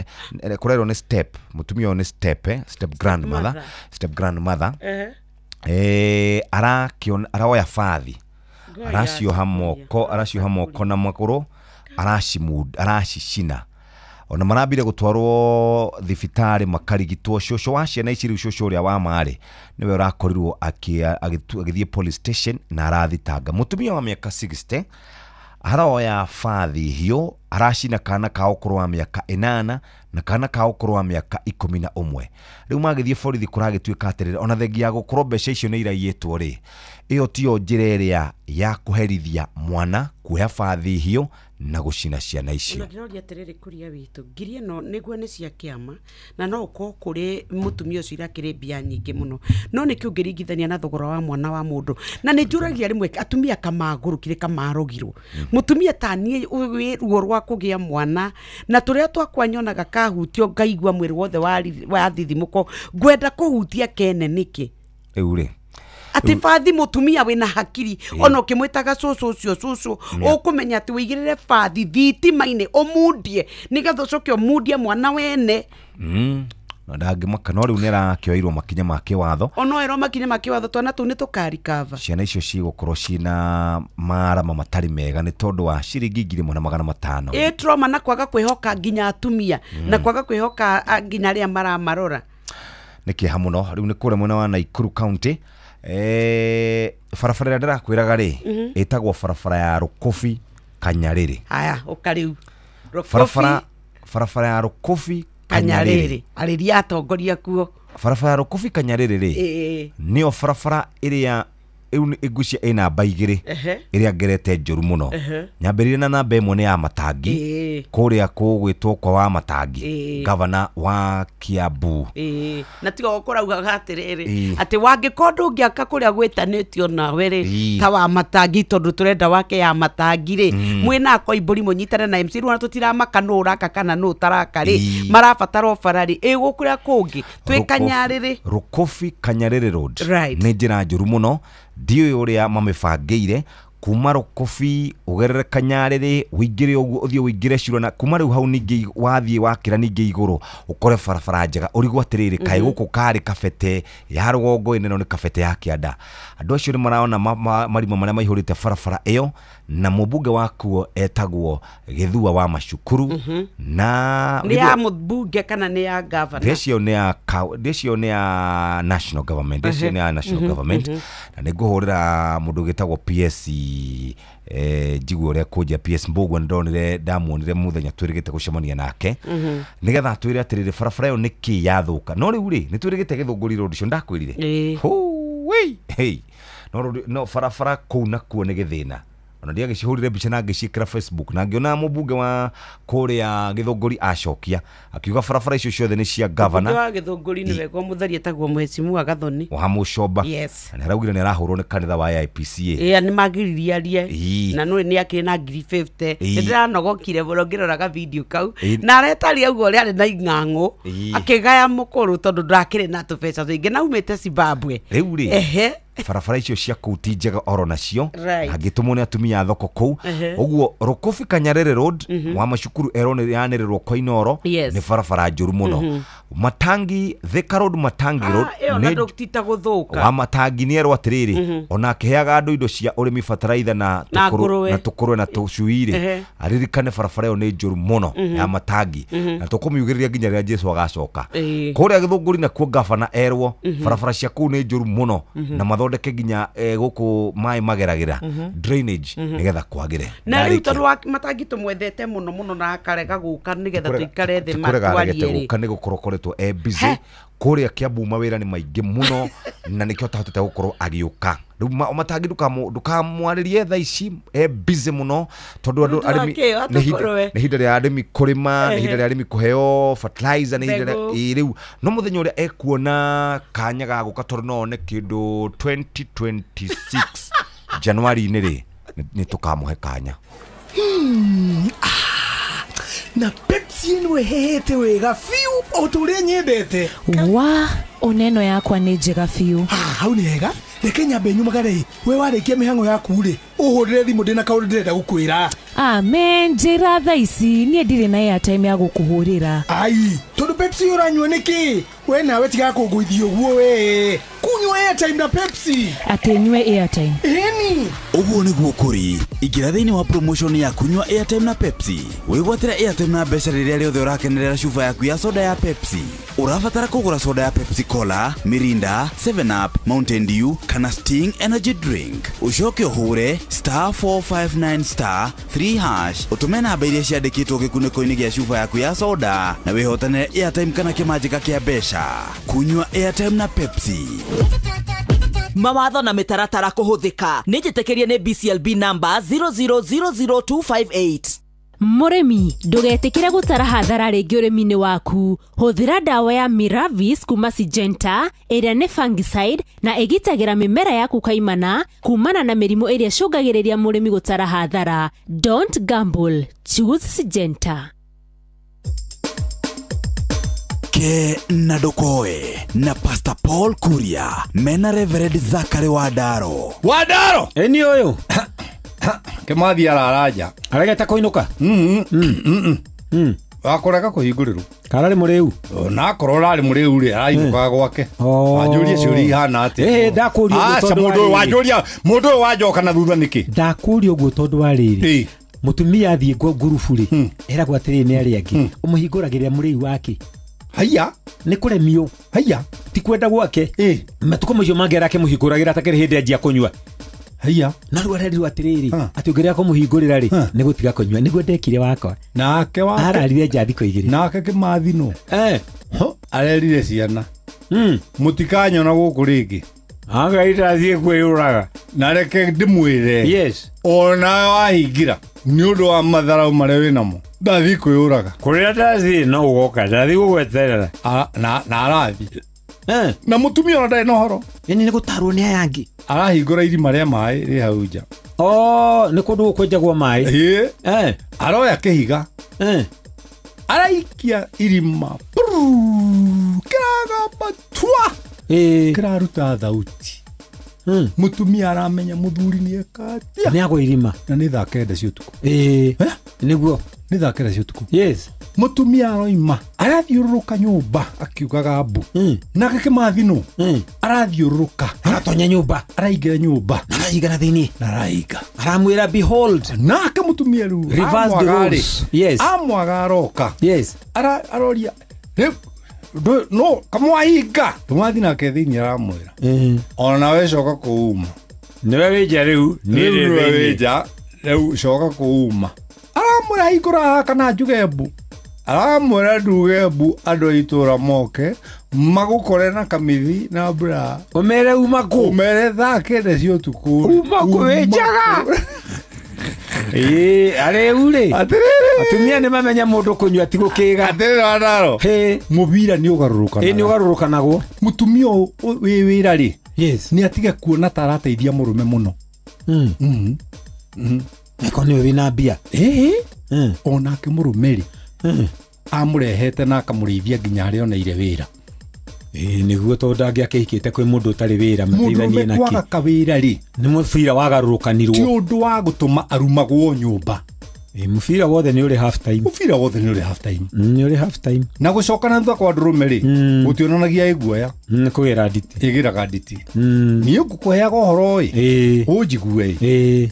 kũrerwo nĩ step mũtumia ũyũ nĩ step grandmother aroya bathi aracioha moko na magũrũ aracicina ona marambire gũtwarwo thibitarĩ makarigitwo. Cũcũ wa ciana ici rĩu cũcũ ũrĩa wa marĩ nĩwe ũrakorirwo agĩthiĩ police station na arathitanga. Mũtumia wa mĩaka 60 aroya bathi hiũ aracina kana kao kurwa miaka 8 na kana kao kurwa miaka 11 riu magithie borithi kuragituika atiriri ona thengia gukorwo mbeca icio ni iraiyitwo ri iyo tio njira iria ya kuherithia mwana kuhe bathi hiyo na gucina ciana icio. Ndĩroria atĩrĩrĩ kuria witũ ngiri ĩno nĩguo nĩ cia kĩama na no ko kũrĩ mũtumia ũcio irakĩrĩ mbia nyingĩ mũno no nĩ kĩũngĩringithania na thogora wa mwana wa mũndũ na nĩ njũragia rĩmwe atumia kamagũrũkire kamarogirwo mũtumia ta niĩ ruo rwa kũgĩa mwana na tũrĩa twakwanyonaga kahutio ngaigua mwĩrĩ wothe wa thithimũko ngwenda kũhutia kene nĩkĩ rĩu rĩ ati fathi mutumia wina hakiri ona ukimwitaga cucu ukumenya ati wigirire fathi thitima-ini umundie nigetha ucoke umundie mwana wene na ndangimaka no riu nirakioirwo makinya ma kiwatho ono ero makinya ma kiwatho twana tu ni tukarikava ciana icio cigukorwo cina marama matari mega ni tondu wa ciringi 1,500 trauma na kwaga kwihoka nginya atumia na kwaga kwihoka nginya aria maramarora niki hamuno riu ni kure mwena wa Naikuru County farafara ndirakwiraga ri itagwo farafara ya Rukofi Kanyariri haya ukariu farafara ya Rukofi Kanyariri ariria atongoria kuo farafara ya Rukofi Kanyariri ri nio farafara iria igucia ina baigire iria ngerete njuru muno nyambirire na namba imwe ni ya Matangi kuria kugwitwo kwa wa Matangi governor wa Kiambu na tigo kurauga gatiriri ati wangikondu ngiaka kuria gwitanitio nawe ri ta wa Matangi tondu turenda wake ya Matangi ri mwina koimburi munyitane na MC rwana tutiramaka no uraka kana no taraka ri marabatara farari gukuria kungi twi Kanyariri Rukofi Kanyariri road ni njira njuru muno dio uria mamebangire kuma Rukofi ugerere Kanyariri wingire uguo uthio wingire ciro na kuma riu hau ningi wathie wakira ningi iguru ukore farafara njega urigo atiriri kai guku kari kabete ya rugongo ineno ni kabete ya Kianda andu acio ni maraona marimo maria maihurite farafara iyo na mubunge wakuo etagwo Githua wa Macukuru na ni ya mubunge kana ni ya governor decio ni ya national government decio ni ya national government na niguhurira mundu gitagwo PS jigu uria kuja PS Mbugwa ndonire ndamuonire muthenya twirigite gucemania nake nigetha twire atiriri farafara yo niki yathuka no riu ri ni twirigite Githunguri road cio ndakwirire hey no farafara kuna kuo ni githina ona ndia gicihurire mbica na ngicikira Facebook na ngiona mubunge wa kuria Githunguri acokia akiuga farafara icio ciothe ni cia governor wa Githunguri ni wego muthari etagwo Mheshimiwa Gathoni wa Mucoba na araugire ni arahurwo ni kanitha wa IPCA ni magiririarie na no ni akina 50 ndiranogokire ngĩroraga video kau na aretaria ugo ri ari na ing'ang'u akigaya mukuru tondu ndakire na tubeca twingi na umite Zimbabwe riu ri farafara icio cia kuti njega oro nacio agitumwo ni atumia thoko kou uguo Rukofi Kanyariri road wa Macukuru ero ni yanirwo kwa Inoro ni farafara njuru muno Matangi Thika road Matangi road ni ndutita guthuka wa Matangi ni ero atiriri ona akiheaga andu indo cia urimi fataraitha na tukurwe na tucuire aririkane farafara yo ni njuru muno ya Matangi na tukumiugiriria nginya ria Jesu agacoka kuria Githunguri na kuo gavana erwo farafara cia kuu ni njuru muno na mathondeke nginya guku mai mageragira drainage nigetha kwagire na riu tondu Matangi tumwethete muno na akarega guka nigetha tuikare thi matwarie guka ni gukorokoretwo busy kuria Kiambu mawira ni maingi muno na nikio tahotete gukorwo agiuka riu Matangi ndukamwaririe tha ici busy muno tondu andu arimi ni hinda ria arimi kurima ni hinda ria arimi kuheo fertilizer ni hinda riu no muthenya uria ekuona kanya ga guka tondu no ne kindu 2026 January ni tukamuhe kanya na Pepsi nwe hehete wega fiu oturia nyendete wa oneno yakwa ni njega fiu hau ni hega reke nyambe nyumagare we warikia mihango yaku ri uhurire thimu ndina kaundu ndirenda gukwira amen njira tha ici nie ndire na airtime ya gukuhurira ai tondu Pepsi uranywa niki we nawe tiga kunguithio guo we kunywa airtime na Pepsi. Ati nywe airtime. Eni. Uguo niguo kuri. Ingira thiini wa promotion ya kunywa airtime na Pepsi. Wigwatira airtime na mbeca riria riothe urakenerera cuba yaku ya soda ya Pepsi. Urabatara kugura soda ya Pepsi Cola, Mirinda, 7 Up, Mountain Dew kana Sting energy drink. Ucoke uhure *459*3# utume namba iria ciandikitwo gikuniko-ini gia cuba yaku ya soda na wihotane airtime kana kimanjika kia mbeca. Kunywa airtime na Pepsi. Mawatho na mitaratara kuhuthika ni njitikirie ni BCLB number 0000258. Murimi ndugetikire gutara hathara ringi urimi-ini waku. Huthira dawa ya Miravis kuma Syngenta iria ni fungicide na igitagira mimera yaku kaimana kumana na mirimu iria cungagiriria murimi gutara hathara. Don't gamble, choose Syngenta. Ke nadokoe na Pastor Paul Kuria mena Reverend Zachary Wadaro. Eni oyo Kimathi araraja aregeta kuinuka akorega kuhingurirwo karari muriu na korora ari muriu ri arainuka gwake wanjuria ciuri hana ati ndakuria mundu wajoka na thutha niki ndakuria uguo tondu wa riri mutumia athie ngurubu ri eragwo atiri ni ari angi umuhinguragirira muriu wake haya ni kuremio haya ti kwenda gwake matuko macio mangera ke muhinguragira atakiri hindi anjia kunywa haya na rwa rero atiriri ati ungeria kumuhingurira ri ni gutiga kunywa niguo ndekire wakwa nake wake ararire njathi kuigiri nake Kimathi no arerire ciana mutikanyona guku ringi agaita thie kwiyuraga na reke ndimwire yes ona wahingira ni undu wa matharau maria winamo ndathi kwiyuraga kuria ndathi no ugoka ndathi gugweterera na arathi na mutumia ona ndai no horo yani ni gutarwo ni ayangi arahingura irima ria mai ri hau nja ni kundu kwenjagwo mai aroya kihiga araikia irima kiraga batwa kiraruta thauti mutumia aramenya muthuri ni ekatia ni agwa irima na ni thakende cio tuku niguo ni thakende cio tuku yes mutumia aroima arathiururuka nyumba akiugaga mbu nake Kimathi no arathiururuka aratonya nyumba araingira nyumba araigana thiini araiga aramwira behold nake mutumia ru reverse the roles yes amwaga aroka yes aroria no kamwahinga Kimathi nake thiini aramwira ona we coka kuuma niwe wija riu niwe wija riu coka kuuma aramwira hingura kana njuge mbu aramwira nduge mbu andu itura moke magukore na kamithi na bra umere uma ku umere thakende cio tuku uma kwenjaga are ure atumia ni mamenya mundu kunywa ti gukiga atirira Wadaro mubira ni ugarurukana ni ugarurukanago mutumia wi wira ri yes ni atige kuona tarateithia murume muno eko ni wina bia ona kimurume ri amurehete na akamurithia nginya ari oneire wira niguo tondu angiakihikite kwi mundu utari wira mateithanie naki mundu kawira ri ni mubira wagarurukanirwo ti undu wa gutuma arumagwo nyumba mubira wothe ni uri half time mubira wothe ni uri half time ni uri half time na gucokana thutha kwa ndurume ri gutionanagia iguoya kugira nditi igiraga nditi ni ngukuheaga uhoro ri unjigue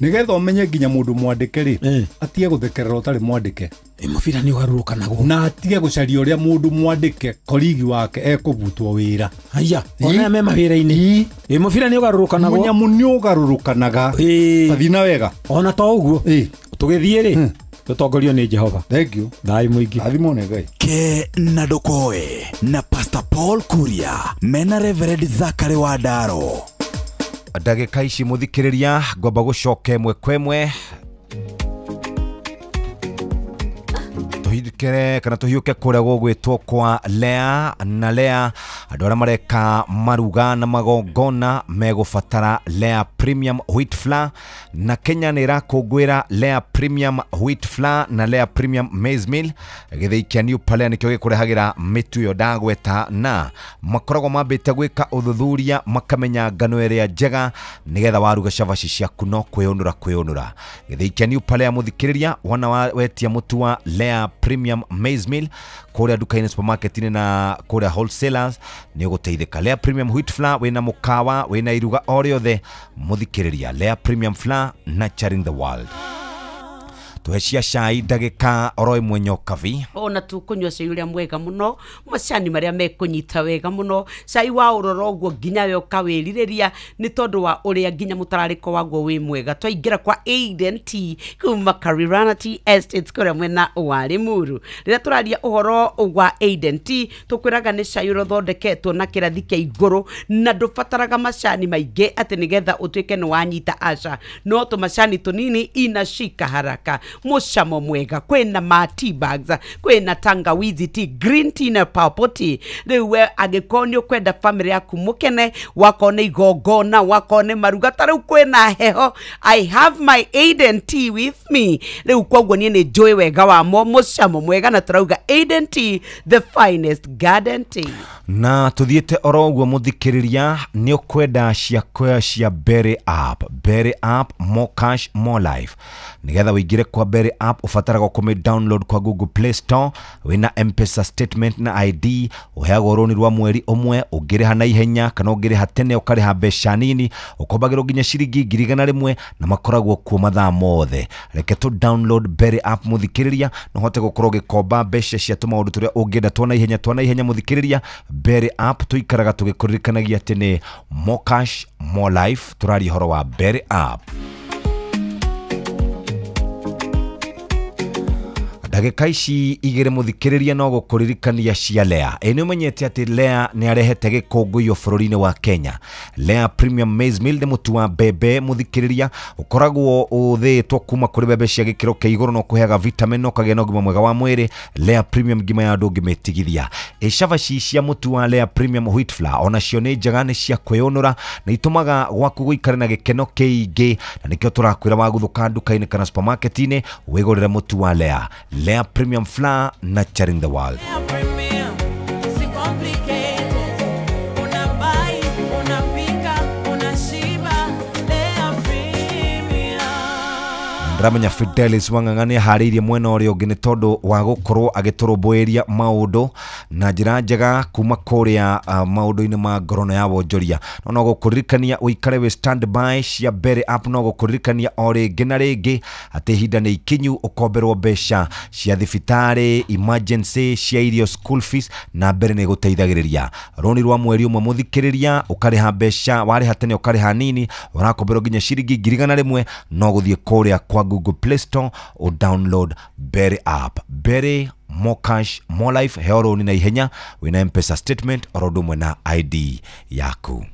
nigetha umenye nginya mundu mwandike ri atie guthekerera utari mwandike mubira ni ugarurukanago na atige gucaria uria mundu mwandike koligi wake ekubutwo wira haya ona me mawira-ini mubira ni ugarurukanago munyamu ni ugarurukanaga tathina wega ona to uguo tugithie ri tutongorio ni Jehova thank you thai muingi athimo ne ngai ke nadokoe na Pastor Paul Kuria mena Reverend Zachary Wadaro ndagika ici muthikiriria ngomba gucoka imwe kwemwe tuhikere kana tuhiuke kuria gugwitwo kwa Lea na Lea andu aria mareka maruga na magongona megubatara Lea Premium Wheat Flour na Kenya ni irakungwira Lea Premium Wheat Flour na Lea Premium Maize Meal githeikia New Pale nikio gikurehagira mitu yo ndagweta na makoragwo mambite gwika uthuthuria makamenya ngano iria njega nigetha waruga cabaci ciaku no kwiyunura githeikia New Pale ya muthikiriria wana wetia mutu wa Lea Premium Maize Meal kuria duka-ini supermarket-ini na kuria wholesalers ni uguteithika. Lea Premium Wheat Flour wina mukawa wina iruga o riothe muthikiriria. Lea Premium Flour, nurturing the world. Tuheshia cai ndagika oro imwe nyokavi. Ona tukunywa cai uria mwega muno, macani maria mekunyita wega muno. Cai wa uroro uguo nginya we ukawiririria ni tondu wa uria nginya mutarariko waguo wi mwega. Twaingira kwa Aiden Tea kuma Karirana Tea Estates kuria mwena wa Limuru. Rira turaria uhoro wa Aiden Tea tukwiraga ni cai urothondeketwo na kirathi kia iguru na ndubataraga macani maingi ati nigetha utuike ni wanyita aca. No tumacani tunini inashika haraka. Mushamo mwega kwena ma tea bags, kwena tangawizi tea, green tea na purple tea. Riwe agikonyo kwenda family yaku mukene wakone igongona wakone maruga tariu kwena heho. I have my Aiden Tea with me. Riu kwoguo nie ni joy wega wamo mushamo mwega na turauga Aiden Tea, the finest garden tea. Na tuthiete oro uguo muthikiriria ni ukwenda cia Berry App. Berry App, more cash, more life. Nigetha wigire kwa Berry App ufataraga kume download kwa Google Play Store wina M-Pesa statement na ID uheagwo roni rwa mweri umwe ugiriha na ihenya kana ugiriha tene ukariha mbeca nini ukobagiro ginya ciringi 1,000 na makoragwo kuo mathaa mothe. Reke tu download Berry App muthikiriria no hote gukorwo gikomba mbeca cia tumaundu turia ungienda twana ihenya muthikiriria. Berry App tuikaraga tugikuririkanagia tene more cash, more life. Turari horo wa Berry App. Ndagika ici igire muthikiriria no gukuririkania cia Lea. Eni umenyete ati Lea ni arehete gikonguyo bururi-ini wa Kenya. Lea Premium Maize Meal de mutu wa bebe muthikiriria ukoragwo uthitwo kuma kuri bebe cia gikiro kia iguru no kuheaga vitamin no kagena ugima mwega wa mwiri. Lea Premium ngima ya andu ngimetigithia. Icavaci cia mutu wa Lea Premium Wheat Flour ona cio ni njega ni cia kwiyonura na itumaga gwaku guikara na gikeno kiingi na nikio turakwira wa guthuka nduka-ini kana supermarket-ini wigurire mutu wa Lea. Lea Premium Flour, nurturing the world. Ndramenya Fidelis Wang'ang'ani hariirie mwena uria ungi ni tondu wa gukorwo agiturumbuiria maundu na njira njega kuma kuria maundu-ini ma ngorono ya wonjoria. No gukuririkania uikare we standby cia Berry App no gukuririkania o ringi na ringi ati hinda ni ikinyu ukomberwo mbeca cia thibitari, emergency, cia irio, school fees na mbere ni guteithagiriria. Roni rwa mweri umwe muthikiriria ukariha mbeca wariha tene ukariha nini urakomberwo nginya ciringi 1,000 no guthie kuria kwa Google Play Store or download Berry App. Berry, more cash, more life. Heoro ni na ihenya wina M-Pesa statement orodumwe na ID yaku.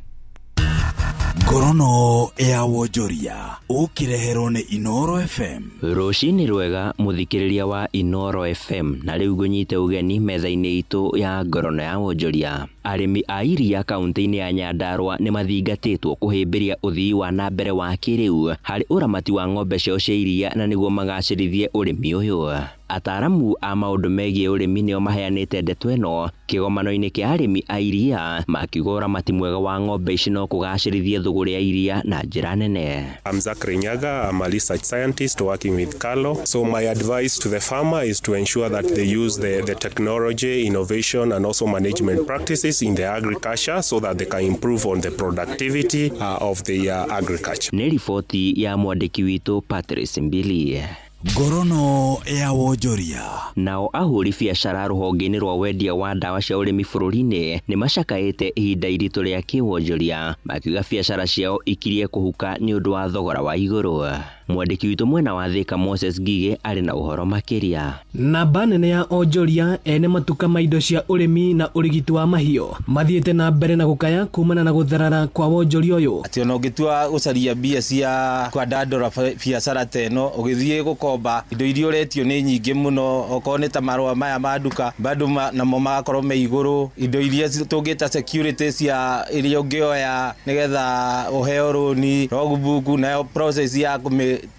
Ngorono ya wonjoria ukireherwo ni Inoro FM. Rucini rwega muthikiriria wa Inoro FM na riu gunyite ugeni metha-ini itu ya ngorono ya wonjoria. Arimi a iria kaunti-ini ya Nyandarua ni mathingatitwo kuhimbiria uthii wa na mbere wa kiriu hari uramati wa ng'ombe cio cia iria na niguo magacirithie urimi uyu. Ataramu a maundu megie urimi nio maheanite ndeto ino kigomano-ini kia arimi a iria makiuga uramati mwega wa ng'ombe ici no kugacirithie thuguri ya iria na njira nene. I'm Zachary Nyaga. I'm a research scientist working with Carlo. So my advice to the farmer is to ensure that they use the technology, innovation and also management practices in the agriculture so that they can improve on the productivity of the agriculture. Ni ripoti ya mwandiki witu Patrice Mbili. Ngorono ya wonjoria. Nao ahuri biacara ruhonge-ini rwa wendia wa ndawa cia urimi bururi-ini ni macakaite ihinda iritu ria kiwonjoria makiuga biacara ciao ikirie kuhuka ni undu wa thogora wa iguru. Mwandiki witu mwena wa Thika Moses Ngige ari na uhoro makiria. Namba nene ya onjoria ene matuka ma indo cia urimi na urigiti wa mahio mathiete na mbere na gukaya kumana na gutharara kwa wonjoria uyu. Ati ona ungitua gucaria mbia cia kwandandora biacara teno ugithie gukomba indo iria uretio ni nyingi muno okone ta marwa maya ma nduka bado namo magakorwo me iguru indo iria tungita security cia iria ungioya nigetha uheo roni logbook na process ya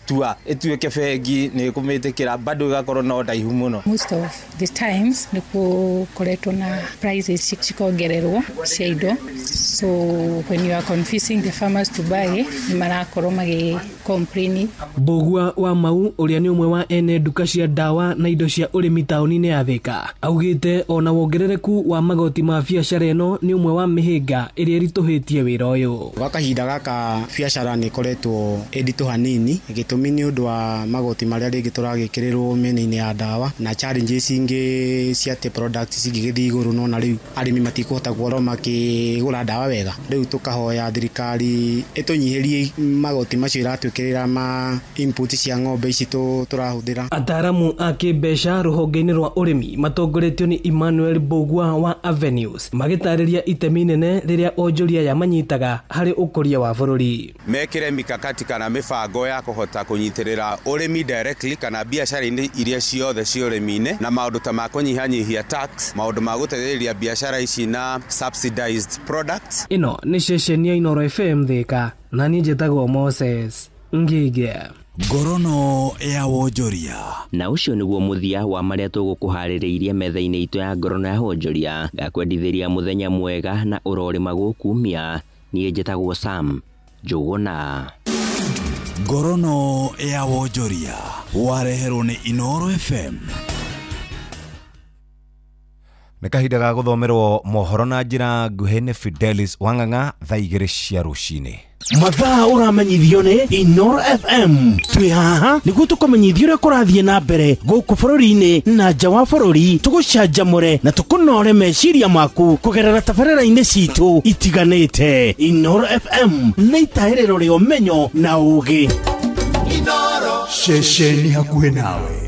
tua etuike bengi ni kumitikira bado igakorwo no ndaihu muno. Most of the times ni kukoretwo na prices cikongererwo cia indo So when you are confusing the farmers to buy, marakorwo magi complain. Mbugua wa Mau uria ni umwe wa ene nduka cia ndawa na indo cia urimi tauni-ini ya Thika augite ona wongerereku wa magoti ma biacara ino ni umwe wa mihinga iria irituhitie wira uyu. Wakahinda gaka biacara ni koretwo editu hanini gitumi ni undu wa magoti maria ringi turagikirirwo mene-ini ya ndawa na challenges ingi cia te products cingigithii iguru no na riu arimi matikuhota gukorwo makigura ndawa wega. Riu tukahoya thirikari itunyihirie magoti macio iratwikirira ma input cia ng'ombe ici turahuthira. Ataramu a kimbeca ruhonge-ini rwa urimi matongoretio ni Emmanuel Mbugua wa Avenues magitariria itemi nene riria onjoria ya manyitaga hari ukuria wa bururi. Mekire mikakati kana mibango ya kuhota kunyitirira urimi directly kana biacara-ini iria ciothe cia urimi-ini na maundu ta ma kunyihanyihia tax, maundu ma gutethereria biacara ici na subsidized products. Ino ni ceceni ya Inoro FM Thika na ni njitagwo Moses Ngige. Ngorono ya wonjoria. Na ucio niguo muthia wa maria tugukuhaririirie metha-ini itu ya ngorono ya wonjoria gakwendithiria muthenya mwega na urorima gukumia. Nie njitagwo Sam Njuguna. Ngorono ya wonjoria wareherwo ni Inoro FM. Nĩ kahinda ga gũthomerwo mohoro na njĩra nguhĩ nĩ Fidelis Wang'ang'a thaa 2 cia rũcinĩ. Mathaa uramenyithio ni Inoro FM. Twi haha niguo tukumenyithio uria kurathie na mbere guku bururi-ini na nja wa bururi, tugucanjamure na tukunore meciria maku kugerera tabarĩra-inĩ citu itiganĩte. Inoro FM nĩ itahĩrĩro rĩa ũmenyo na ũũgĩ. Inoro ceceni hakuhĩ nawe.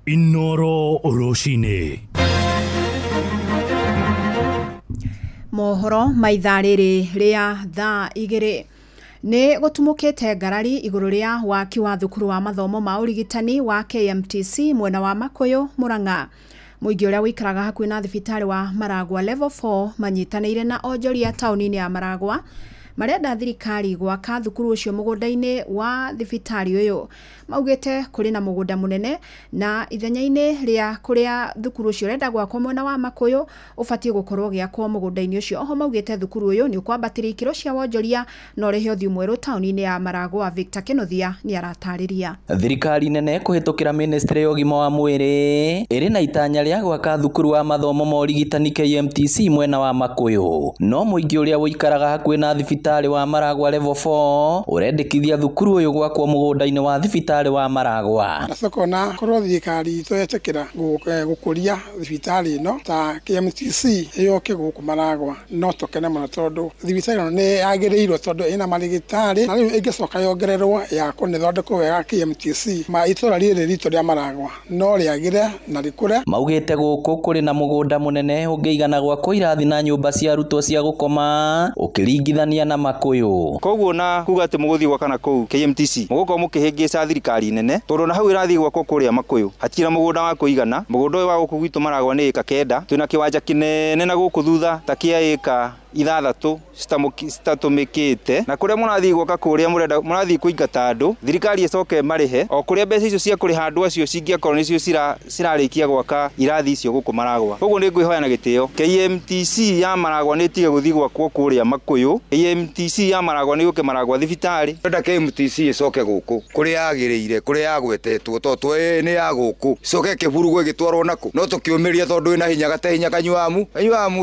Inoro Oroshine. Mohoro maithaa rĩrĩ rĩa thaa 2 nĩ gũtumũkĩte ngarari igũrũ rĩa waki wa thukuru wa mathomo ma ũrigitani wa KMTC mwena wa Makuyu Murang'a. Mũingĩ ũrĩa wĩikaraga hakuhĩ na thibitarĩ wa Maragwa level 4 manyitanĩire na onjoria taũni-inĩ ya Maragwa marenda thirikari gwaka thukuru ucio mũgũnda-inĩ wa thibitarĩ ũyũ. Maugĩte kũrĩ na mũgũnda mũnene na ithenya-inĩ rĩa kũrĩa thukuru ucio renda gwakwo mwena wa Makuyu ũbatiĩ gũkorwo gĩakwo mũgũnda-inĩ ũcio. Oho maugĩte thukuru ũyũ nĩ ũkwambatĩria ikĩro cia wonjoria na ũrehe ũthiũ mwerũ taũni-inĩ ya Maragwa. Victor Kenothia nĩ aratarĩria. Thirikari nene kũhĩtũkĩra ministry ya ũgima wa mwĩrĩ ĩrĩ na itanya rĩa gwaka thukuru wa mathomo ma ũrigitani KMTC mwena wa Makuyu. No mũingĩ ũrĩa wĩikaraga hakuhĩ na thibitarĩ wa Maragwa level 4 ũrendekithia thukuru ũyũ gwakwo mũgũnda-inĩ wa thibitarĩ wa Maragwa. Nasokona korwo thirikari twetekera gukuria thibitarĩ ĩno ta KMTC ĩyoke gũkũ Maragwa no tokene mũno tondũ thibitarĩ ĩno nĩ yagĩrĩirwo tondũ ĩna marigitari na rĩu ĩngĩcoka yongererwo ya kũnĩthondekwo wega KMTC ma itũra rĩrĩ ritũ rĩa Maragwa no rĩagĩre na rĩkũre. Maugĩte gũkũ kũrĩ na mũgũnda mũnene ũngĩigana gwakwo irathi na nyũmba cia arutwo cia gũkoma ũkĩringithania na Makuyu. Koguo na kuga atĩ mũgũthiĩ gwakana kũu KMTC mũgũkorwo mũkĩhĩngĩca thirikari nene tondũ na hau ĩrathiĩ gwakwo kũrĩa Makuyu hatirĩ mũgũnda wa kũigana. Mũgũnda ũyũ wa gũkũ gwitũ Maragwa nĩ ĩka 9, twĩna kĩwanja kĩnene na gũkũ thutha ta kĩa ĩka 6 citatũmĩkĩte na kũrĩa mũrathiĩ gwaka kũrĩa mũrathiĩ kũingata andũ thirikari ĩcoke marĩhe o kũrĩa mbeca icio cia kũrĩha andũ acio cingĩakorwo nĩcio cirarĩkia gwaka irathi icio gũkũ Maragwa. Koguo nĩ ngwĩhoya na gĩtĩo KMTC ya Maragwa nĩ ĩtige gũthiĩ gwakwo kũrĩa Makuyu. KMTC ya Maragwa nĩ yũke Maragwa thibitarĩ. Twenda KMTC ĩcoke gũkũ kũrĩa yagĩrĩire kũrĩa yagwetetwo tondũ nĩ ya gũkũ coke kĩburugũ ĩgĩtwarwo nakũ no tũkĩũmĩria tondũ ĩna hinya gatehinya kanyuamu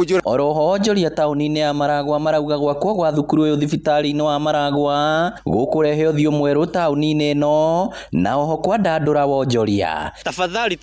njũra. Oroho onjoria taũni-inĩ ya Maragwa marauga gwakwo gwa thukuru ũyũ thibitarĩ-inĩ wa Maragwa gũkũrehe ũthiũ mwerũ taũni-inĩ ĩno na oho kwandandũra wonjoria. Tafadhali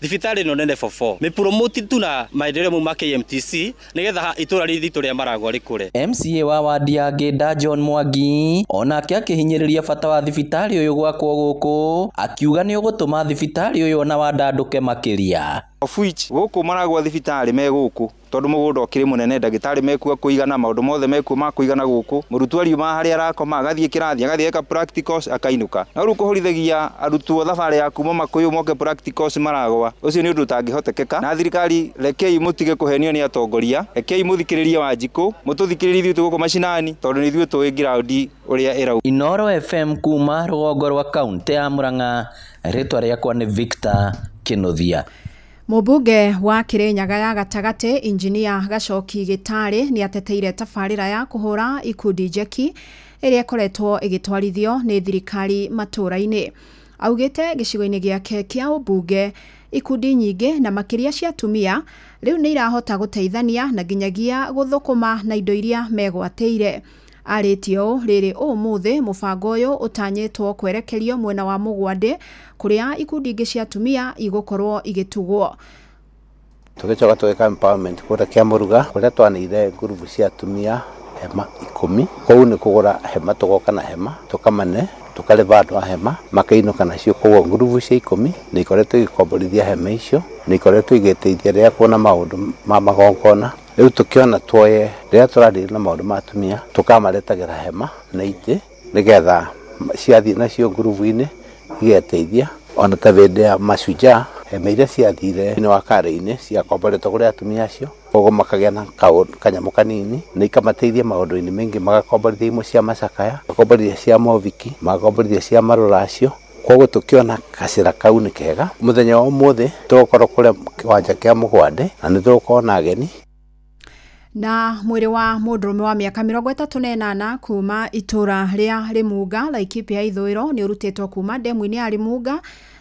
thibitarĩ ĩno nene 44 mĩpromote tu na maendeleo ma KMTC nĩgetha itũra ritũ rĩa Maragwa rĩkũre. MCA wa wadi ya Genda John Mwangi onake akĩhinyĩrĩria bata wa thibitarĩ ũyũ gwakwo gũkũ akiuga nĩ ũgũtũma thibitarĩ ũyũ na wandandũke makĩria. of which guku maragwa thibitari me guku tondu mugunda ukiri munene ndagitari mekuo kuigana maundu mothe mekuo ma kuigana guku murutwo ariuma haria arakoma agathie kirathi agathie eka practicals akainuka na ru kuhorithagia arutwo thabari ya kuma Makuyu moke practicals maragwa ucio ni undu tangihotekeka na thirikari rekei mutige kuhenio ni atongoria rekei muthikiririe Wanjiku mututhikiririe ithu guku mashinani tondu ni ithu twi ground uria irau. Inoro FM kuma rũgongo rwa kaunti ya Murang'a, ritwa riakwa ni Victor Kinothia. Mũmbunge wa Kirinyaga ya Gatagati Engineer Gacoki Gitari ni ateteire tabarĩra ya kũhũra ikundi njeki ĩrĩa ĩkoretwo ĩgĩtwarithio nĩ thirikari matũra-inĩ. Augĩte gĩcigo-inĩ gĩake kĩa ũmbunge ikundi nyingĩ na makĩria cia atumia rĩu nĩ irahota gũteithania na nginyagia gũthũkũma na indo iria megwatĩire. Arĩtio rĩrĩ ũmũthĩ mũbango ũyũ ũtanyĩtwo kwerekerio mwena wa Mũgwandĩ kũrĩa ikundi ingĩ cia atumia igũkorwo igĩtugwo. Tũgĩcoka tũgĩka empowerment kũrĩa Kĩamũruga kũrĩa twanĩire ngurubu cia atumia hema 10. Kũu nĩ kũgũra hema tũgoka na hema tũkamane tukarĩva andũ a hema makainuka nacio. Kũguo ngurubu cia 10 nĩ ikoretwo igĩkomborithia hema icio, nĩ ikoretwo igĩteithia rĩrĩa kuona maũndũ ma magongona. Rĩu tũkĩona tuoye rĩrĩa tũrathiĩ na maũndũ ma atumia tũkamaretagĩra hema na itĩ nĩgetha ciathiĩ nacio ngurubu-inĩ igeteithia. Ona ta hĩndĩ ya Mashujaa hema iria ciathire thĩinĩ wa Kare-inĩ ciakomboretwo kũrĩ atumia acio, koguo makagĩa na kanyamũ kanini na ikamateithia maũndũ-inĩ maingĩ, magakomborithia imwe cia macakaya, magakomborithia cia moviki, magakomborithia cia marũracio. Koguo tukiona kacira kau nĩ kega. Mũthenya wa ũmũthĩ tũgũkorwo kũrĩa kĩwanja kĩa Mũgwandĩ na nĩ tũgũkorwo na ageni. Na mwĩrĩ wa mũndũrũme wa mĩaka 38 kuma itũra rĩa Rĩmunga Laikipia ithũĩro nĩ ũrutĩtwo kuma ndemu-inĩ ya Rĩmunga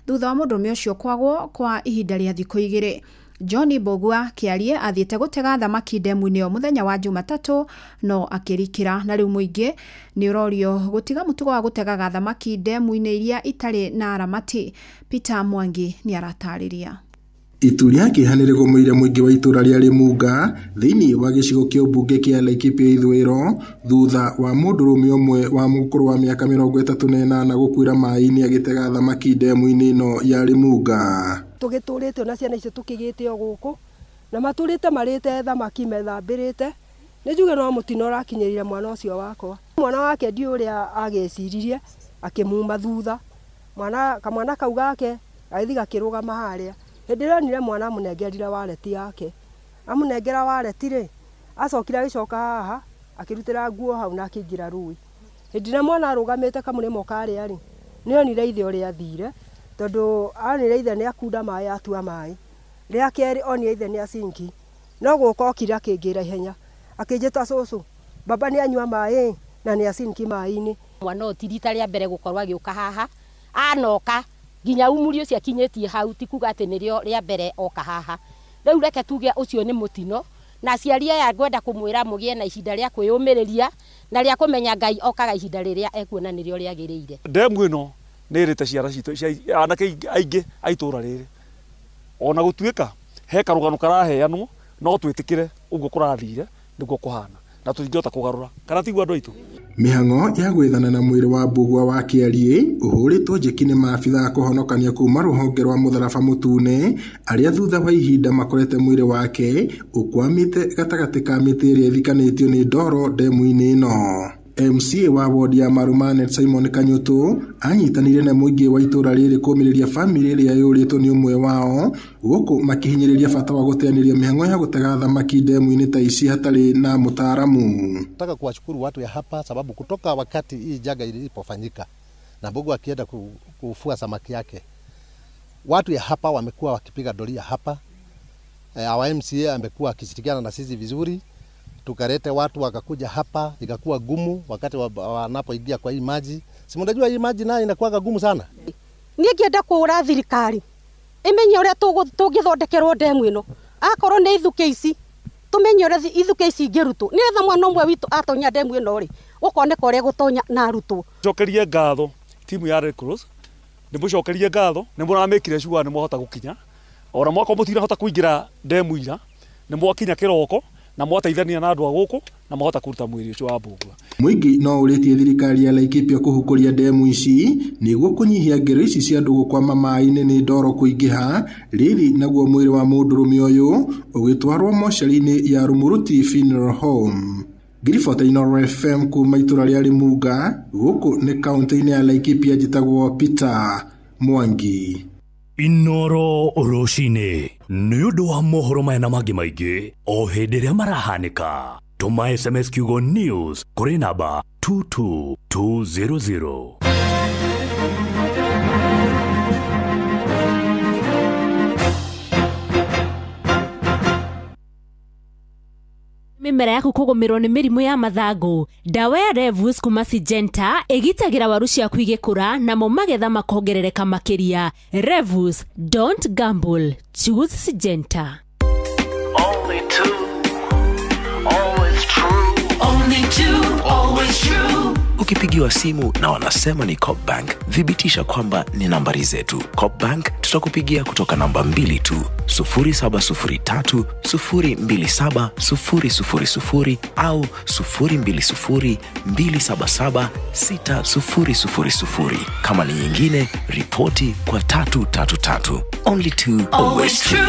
thutha wa mũndũrũme ũcio kwagwo kwa ihinda rĩa thikũ 2. John Bogua Kĩarie athiĩte gũtega thamaki ndemu-inĩ mũthenya wa Jumatatũ no akĩrikĩra, na rĩu mũingĩ nĩ ũrorio gũtiga mũtugo wa gũtegaga thamaki ndemu-inĩ iria itarĩ na aramati. Peter Mwangi nĩ aratarĩria. Itu rĩa kĩhanĩrĩgo mũire mũingĩ wa itũra rĩa Rĩmunga thĩinĩ wa gĩcigo kĩa ũmbunge kĩa Laikipia ithũĩro thutha wa mũndũrũme ũmwe wa mũkũrũ wa mĩaka 38 gũkuĩra maĩ-inĩ agĩtega thamaki ndemu-inĩ ĩno ya Rĩmunga. Tũgĩtũrĩte na ciana icio tũkĩgĩte o gũkũ na matũrĩte marĩte thamaki methambĩrĩte. Nĩ njuge no mũtino ũrakinyĩrire mwana ũcio wakwa. Mwana wake ndi ũrĩa agĩciririe akĩmuma thutha. Kamwana kau gake gagĩthi gakĩrũgama harĩa. Hĩndĩ ĩrĩa onire mwana amũnengerire waleti yake. Amũnengera waleti rĩ, acokire agĩcoka haha akĩrutĩra nguo hau na akĩingĩra rũĩ. Hĩndĩ ĩrĩa mwana arũgamĩte kamũrĩmo karĩa rĩ, nĩ onire ithe ũrĩa athire tondũ onire ithe nĩ akunda maĩ atua maĩ. Rĩa kerĩ onire ithe nĩ acinki. No gũka okire akĩngĩra ihenya. Akĩnjĩta cũcũ, baba nĩ anyua maĩ na nĩ acinki maĩ-inĩ. Mwana ũyũ ti rita rĩa mbere gũkorwo agĩũka haha. Anoka nginya umuri ucio akinyĩtie hau ti kuga atĩ nĩrĩo rĩa mbere oka haha. Rĩu reke tuge ũcio nĩ mũtino na aciari aya ngwenda kũmwĩra mũgĩe na ihinda rĩa kwĩyũmĩrĩria na rĩa kũmenya Ngai okaga ihinda rĩrĩa ekuona nĩrĩo rĩagĩrĩire. Ndemu ĩno nĩ ĩrĩte ciara citũ anake aingĩ a itũra rĩrĩ. Ona gũtuĩka he karũgano karaheanwo no twĩtĩkĩre ũguo kũrathire nĩguo kũhana na tũtingĩhota kũgarũra kana tiguo andũ aitũ. Mĩhang'o ya gwĩthana na mwĩrĩ wa Mbugua wa Kĩarie ũhũrĩtwo njeki nĩ maabitha kũhonokania kuma rũhonge rwa Mũtharaba Mũtune arĩa thutha wa ihinda makorete mwĩrĩ wake ũkwamĩte gatagatĩ ka mĩtĩ ĩrĩa ĩthikanĩtio nĩ ndoro ndemu-inĩ ĩno. MCA wa wodi ya Marumanet Simon Kanyutu anyitanire na mũingĩ wa itũra rĩrĩ kũmĩrĩria famĩlĩ ĩrĩa yũrĩtwo nĩ ũmwe wao gũkũ makĩhinyĩrĩria bata wa gũteanĩria mĩhang'o ya gũtega thamaki ndemu-inĩ ta ici hatarĩ na mũtaaramu. Nataka kuwashukuru watu ya hapa sababu kutoka wakati hii jaga ilipofanyika na Mbugua akienda kufua samaki yake, watu ya hapa wamekuwa wakipiga doria hapa. Our MCA amekuwa akishirikiana na sisi vizuri. Tukarete watu wakakuja hapa, ikakuwa gumu wakati wanapoingia kwa hii maji. Si mnajua hii maji nayo inakuwa gumu sana. Niĩ ngĩenda kũũra thirikari imenye ũrĩa tũngĩthondekerwo ndemu ĩno. Akorwo nĩ ithuke ici tũmenye ũrĩa ithuke ici ingĩrutwo nĩgetha mwana ũmwe witũ atonya ndemu ĩno rĩ ũkoneka ũrĩa gũtonya na arutwo. Cokerie ngatho timu ya Red Cross, nĩ mũcokerie ngatho nĩ mũramĩkire sure nĩ mũhota gũkinya. Ona mwako mũtirahota kũingĩra ndemu ira nĩ mwakinya kĩroko na mwateithania na andu a guku na mahota kuruta mwiri ucio wa Mbugua. Muingi no uritie thirikari ya Laikipia kuhukuria demu ici niguo kunyihia ngero ici cia andu gukwama mai-ini ni ndoro kuingiha rithi naguo mwiri wa mundurume uyu ugitwarwo mochari-ini ya Rumuruti Funeral Home. Giribota Inoro FM kuma itura ria Limunga guku ni kaunti-ini ya Laikipia njitagwo Peter Mwangi. Inoro Oroshine nĩ ũndũ wa mohoro maya na mangĩ maingĩ o hĩndĩ ĩrĩa marahanĩka. Tũma SMS kiugo news kũrĩ namba 22200. Mimera yaku kugumirwo ni mirimu ya mathangu. Dawa ya Revus kuma Syngenta igitagira waru ciaku igikura na mo magetha makongerereka makiria. Revus, don't gamble, choose Syngenta. Only two, always true. Only two, always true. Ukipigiwa simu na wanasema ni Coop Bank, thibitisha kwamba ni nambari zetu. Coop Bank tutakupigia kutoka namba 2 tu, 0703 027 000 au 020 277 6000. Kama ni nyingine, ripoti kwa 333. Only two, always true.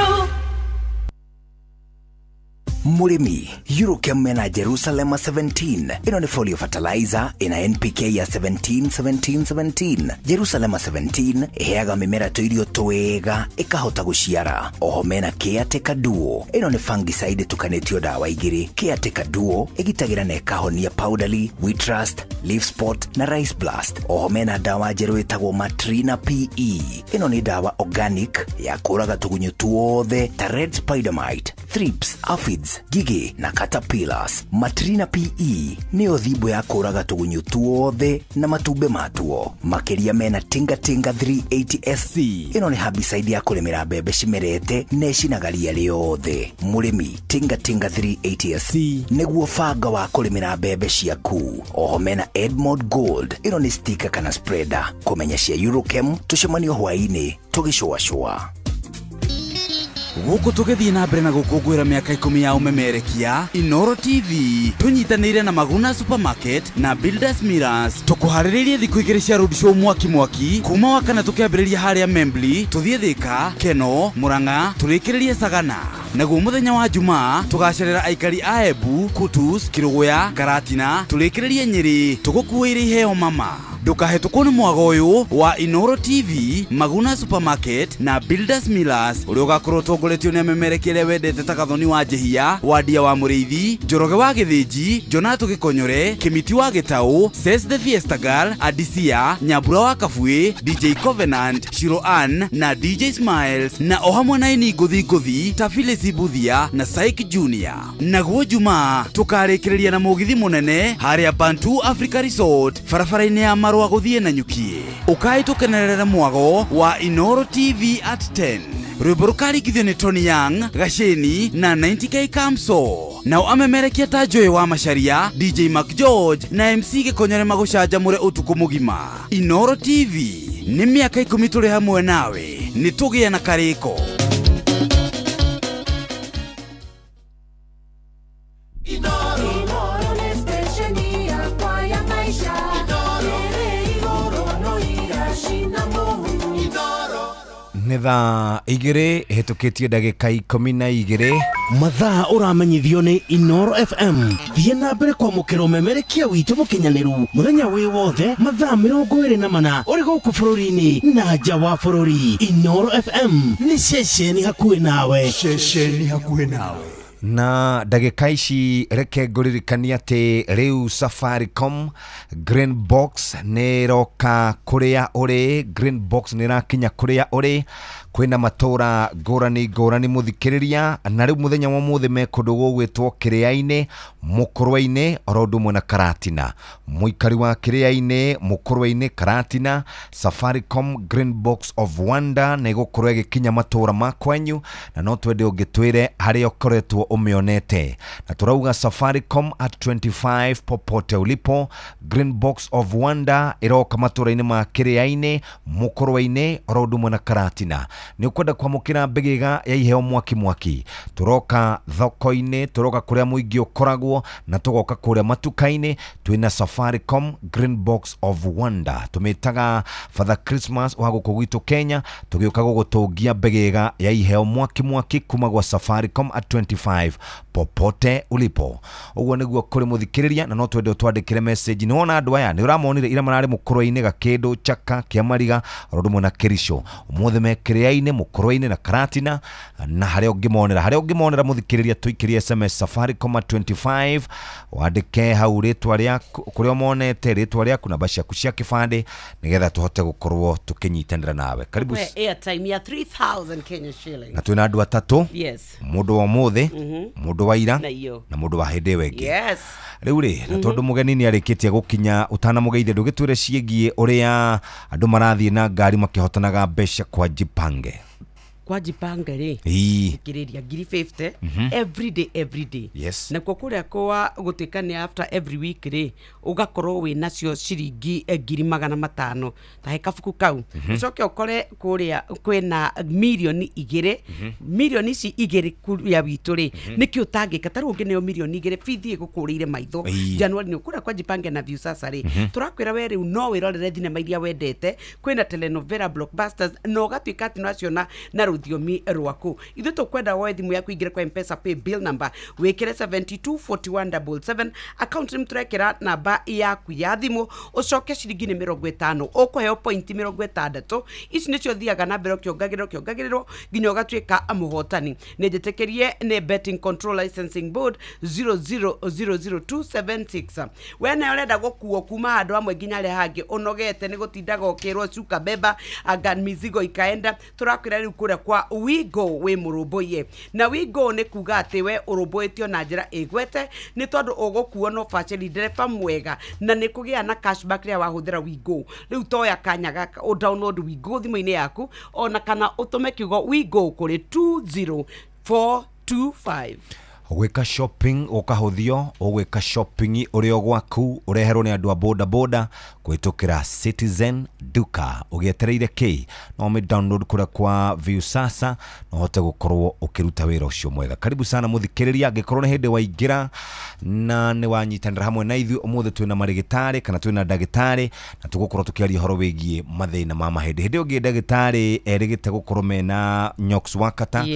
Murimi, Eurochem mena Jerusalem 17. Ino ni folio fertilizer ina NPK ya 17. Jerusalem 17 iheaga mimera tuirio twega ikahota guciara. Oho mena Caretaker Duo. Ino ni fungicide tukanetio dawa igiri. Caretaker Duo igitagira na ikahonia powderly, wheat rust, leaf spot na rice blast. Oho mena dawa jeru itagwo Matrina PE. Ino ni dawa organic ya kuraga tugunyu tuothe ta red spider mite, thrips, aphids, gigi na caterpillars. Matrina PE ni othibo ya kuraga tugunyu tuothe na matumbe matuo. Makeria mena Tinga 380 SC. Ino ni herbicide ya kulimira mbembe cimerete necinagaria riothe. Murimi, Tinga 380 SC niguo banga wa kulimira mbembe ciaku. Oho mena Edmond Gold. Ino ni sticker kana spreader. Kumenya cia Eurochem tucemanio hwaini tugicua. Guku tugithii na mbere na gukungwira miaka 10 ya umemerekia, Inoro TV tunyitanire na Maguna Supermarket na Builders Mirrors tukuhariririe thiku igiri cia road show mwaki kuma wakana tukiambiriria haria Membli tuthie Thika, Keno, Muranga turikiririe Sagana. Naguo muthenya wa Jumaa tugacerera aikari a Embu, Kutus, Kiruguya, Karatina turikiririe Nyeri tugukuire iheo mama. Ndukahetũkwo nĩ mwago ũyũ wa Inoro TV, Maguna Supermarket na Builders Millers ũrĩa ũgakorwo ũtongoretio nĩ amemerekia arĩa wendete ta Gathoni wa Njihia, Wandia wa Mũrĩithi, Njoroge wa Gĩthĩnji, Jonathan Gĩkonyore, Kĩmiti wa Gĩtaũ, Ses the Fiesta Girl, Adisia, Nyambura wa Kabuĩ, DJ Covenant, Shiro Ann na DJ Smiles na o hamwe na ini ngũthi ta Phyllis Buthia na Saik Junior. Naguo Jumaa tũkarĩkĩrĩria na mũgithi mũnene harĩa Bantu Africa Resort barabara-inĩ ya Marua guthie na Nyukie. Ukai tukenerera mwago wa Inoro TV at 10. Rwimbo rukarigithio ni Tony Young, Gasheni na 90K Kamso. Nao amemerekia ta Joy wa Macharia, DJ Mark George na MC Gĩkonyore magucanjamũre utuku mugima. Inoro TV ni miaka 10 turi hamwe nawe, ni tugia na kariko. Nĩ thaa igĩrĩ hĩtũkĩtie ndagĩka 12 mathaa ũramenyithio nĩ Inoro FM. Thiĩ na mbere kwamũkĩra ũmemerekia witũ mũkinyanĩru mũthenya wĩ wothe mathaa 24 ũrĩ gũkũ bũrũri-inĩ na nja wa bũrũri. Inoro FM nĩ ceceni hakuhĩ nawe. Na ndagĩka ici reke ngũririkania atĩ rĩu Safaricom Green Box nĩ roka kũrĩa ũrĩ. Green Box nĩ rakinya kũrĩa ũrĩ. Kwĩna matũra ngũrani mũthikĩrĩria, na rĩu mũthenya wa mũthĩ me kũndũ gũgwĩtwo Kĩrĩa-inĩ, Mũkũrwa-inĩ, oro ũndũ ũmwe na Karatina. Mũikari wa Kĩrĩa-inĩ, Mũkũrwa-inĩ, Karatina, Safaricom Green Box of Wonder nĩ gũkorwo ĩgĩkinya matũra ma kwenyu, na no twende ũngĩtwĩre harĩa ũkoretwo umionete na turauga Safaricom at 25 popote ulipo. Green Box of Wonder iroka maturaini ma Kiriaini, Mukorwaini, Rodumwe na Karatina. Ni ukwenda kwamukira mbegega ya iheo mwaki turoka thoko-ini, turoka kuria muingi ukoragwo na tugoka kuria matuka-ini. Twina Safaricom Green Box of Wonder, tumitaga Father Christmas wa guku gwitu Kenya, tugiuka gugutungia mbegega ya iheo mwaki kuma gwa Safaricom at 25 popote ulipo. Uguo niguo kuri muthikiriria na no twende twandikire message. Ni wona andu aya ni uramonire ira marari Mukorwaini, Gakindu, Chaka, Kiamariga, Rodumwe na Kirisho. Umuthe me Kiriaini, Mukorwaini na Karatina na haria ungimonera muthikiriria tuikirie SMS Safaricom at 25 wandike hau ritwa riaku kuria umonete ritwa riaku na bacia ku cia kibande nigetha tuhote gukorwo tukinyitanira nawe. Karibu airtime ya 3000 Kenya shillings. Na twina andu atatu. Yes. Mundu wa muthi, mundu wa ira na mundu wa hindi wengi. Yes. Riu na tondu mugeni ni arikitie gukinya utana mugeithia ndugitwire ciengie uria andu marathie na ngari makihotanaga mbeca kwa Jipange. Kwa Jipange ri kiriria ngiri 50 every day. Yes. Na kuria kwa gutikane after every week ri ugakorwo we nacio ciringi 500,000 tahe kafuku kau ucoke ukore kuria kwena milioni 2 milioni ici 2 kuria witu ri niki utangika taru ungi ne milioni 2 fithi gukurire maitho January ni ukura kwa Jipange na view sasa ri turakwira we ri no wirorere thinema iria wendete kwena telenovela blockbusters no gatwika ati naciona na rudhiomi rwaku ithu tukwenda woe thimu yaku ingire kwa M-Pesa pay bill number wekire 724177 account ni mtrekera namba yaku ya thimu ucoke ciringi ni 50 ukuheo point 60 ici nicio thiaga na mbere kiongagiriro nginya ugatwika muhotani nejetekerie ne betting control licensing board 0000276 wena urenda gukuo kuma handu amwe nginya ria hangi unogete ni gutindaga ukirwo cuka beba aga mizigo ikaenda turakwira riu kuria kwa Wigo we muruboye na Wigo ni kuga ati we uruboetio na njira igwete ni tondu ugukuo no facility ndereba mwega na ni kugia na cashback ria wahuthira Wigo riu toya kanya gaka o download Wigo thimu-ini yaku ona kana utume kiugo Wigo kuri 20425 Weka shopping ukahuthio ugwika shopping urio gwaku ureherwo ni andu a boda boda kwitukira Citizen Duka ugietereire ki no me download kura kwa view sasa no hote gukorwo ukiruta wira ucio mwega. Karibu sana muthikiriria ngikorwo ni hindi waingira na ni wanyitanira hamwe na ithu umuthe twina marigitari kana twina ndagitari na tugukorwo tukiaria horo wigie mathina ma mahindi hindi ungi ndagitari erigite gukorwo mena nyoks wakata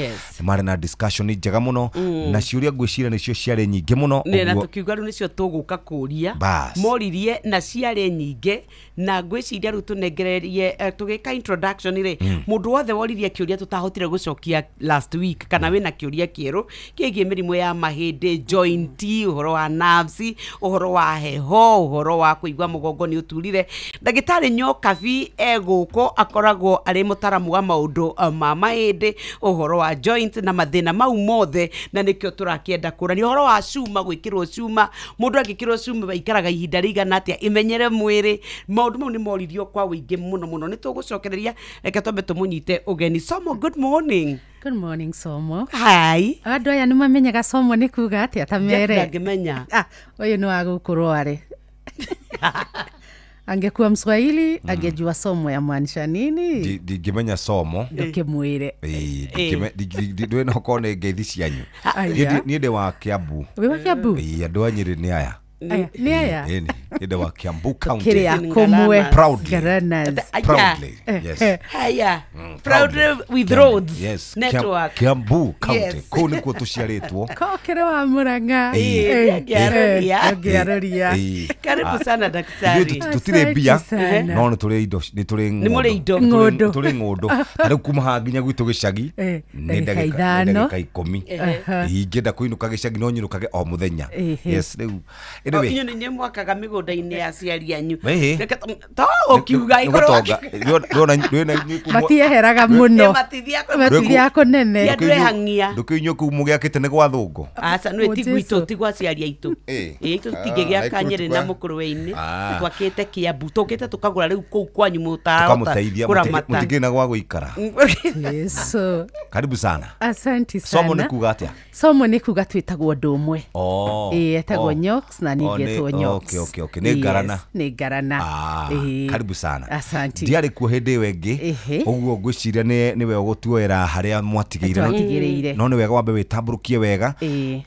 mari na discussion njega muno na ciuria ngwicira nicio ciare nyingi muno na tukiuga ru nicio tuguka kuria moririe na ciare nyingi na ngwiciria ru tunengererie tugika introduction ri mundu wothe woririe kiuria tutahotire gucokia last week kana wina kiuria kieru kigie mirimu ya mahindi joint uhoro wa nerves uhoro wa heho uhoro wa kuigwa mugongo ni uturire ndagitari Nyokabi eguko akoragwo ari mutaramu wa maundu ma mahindi uhoro wa joint na mathina mau mothe na nikio turakienda kurani uhoro wa cuma gwikirwo cuma mundu agikirwo cuma baikaraga ihinda rigana atia imenyere mwiri maundu mau ni moririo kwa wingi muno ni tugucokereria reke twambe tumunyite ugeni Somo. Good morning. Good morning Somo. Hi. Andu aya nimamenyaga Somo ni kuga atia tamere ngimenya uyu ni wa gukurwo ari angekuwa Mswahili angejua Somo ya maanisha nini. Ndingimenya Somo ndikimwire ndwe no kone ngeithi cianyu ni de wa Kiambu. We wa Kiambu? Andu a Nyeri ni aya ni aya ni de wa Kiambu County. Kiria kumwe proudly yes haya proudly with roads network Kiambu County ko ni ko tuciaritwo ko kire wa Muranga karibu sana daktari. Tutire bia no turi indo ni turi ngondo turi ngondo ari kuma hanginya gwitu gicagi ni ndagika 10 ingenda kuinuka gicagi no nyirukage o muthenya. Yes riu inyo nĩ mwakaga mĩgũnda-inĩ ya ciari anyu Ĩhĩ. to ũkiuga igũrũ matieheraga mũno matithia kũnene ndwehang'ia ndũkĩinyo kũu mũgĩakĩte nĩ gwa thũngũ aca nĩ ti gwitũ ti gwa ciari aitũ itũ tingĩgĩaka Nyĩrĩ na Mũkũrwe-inĩ twakĩte Kiambu tũkĩte tũkagũra rĩu kũu kwanyu tukamũteithia kũramata mũtigĩna gwa gũikara Yesu karibu sana asanti sana somo nĩ kuga atĩa somo nĩ kuga twĩtagwo ũndũ ũmwe etagwo oh. Nyox na ningĩtwo Nyox okay nĩ ngarana nĩ ngarana karibu sana asanti ndiarĩ kuo hĩndĩ ĩyo ĩngĩ ũguo ngwĩciria nĩwe ũgũtuoera harĩa mwatigĩire no nĩ wega wambe wĩtambũrũkie wega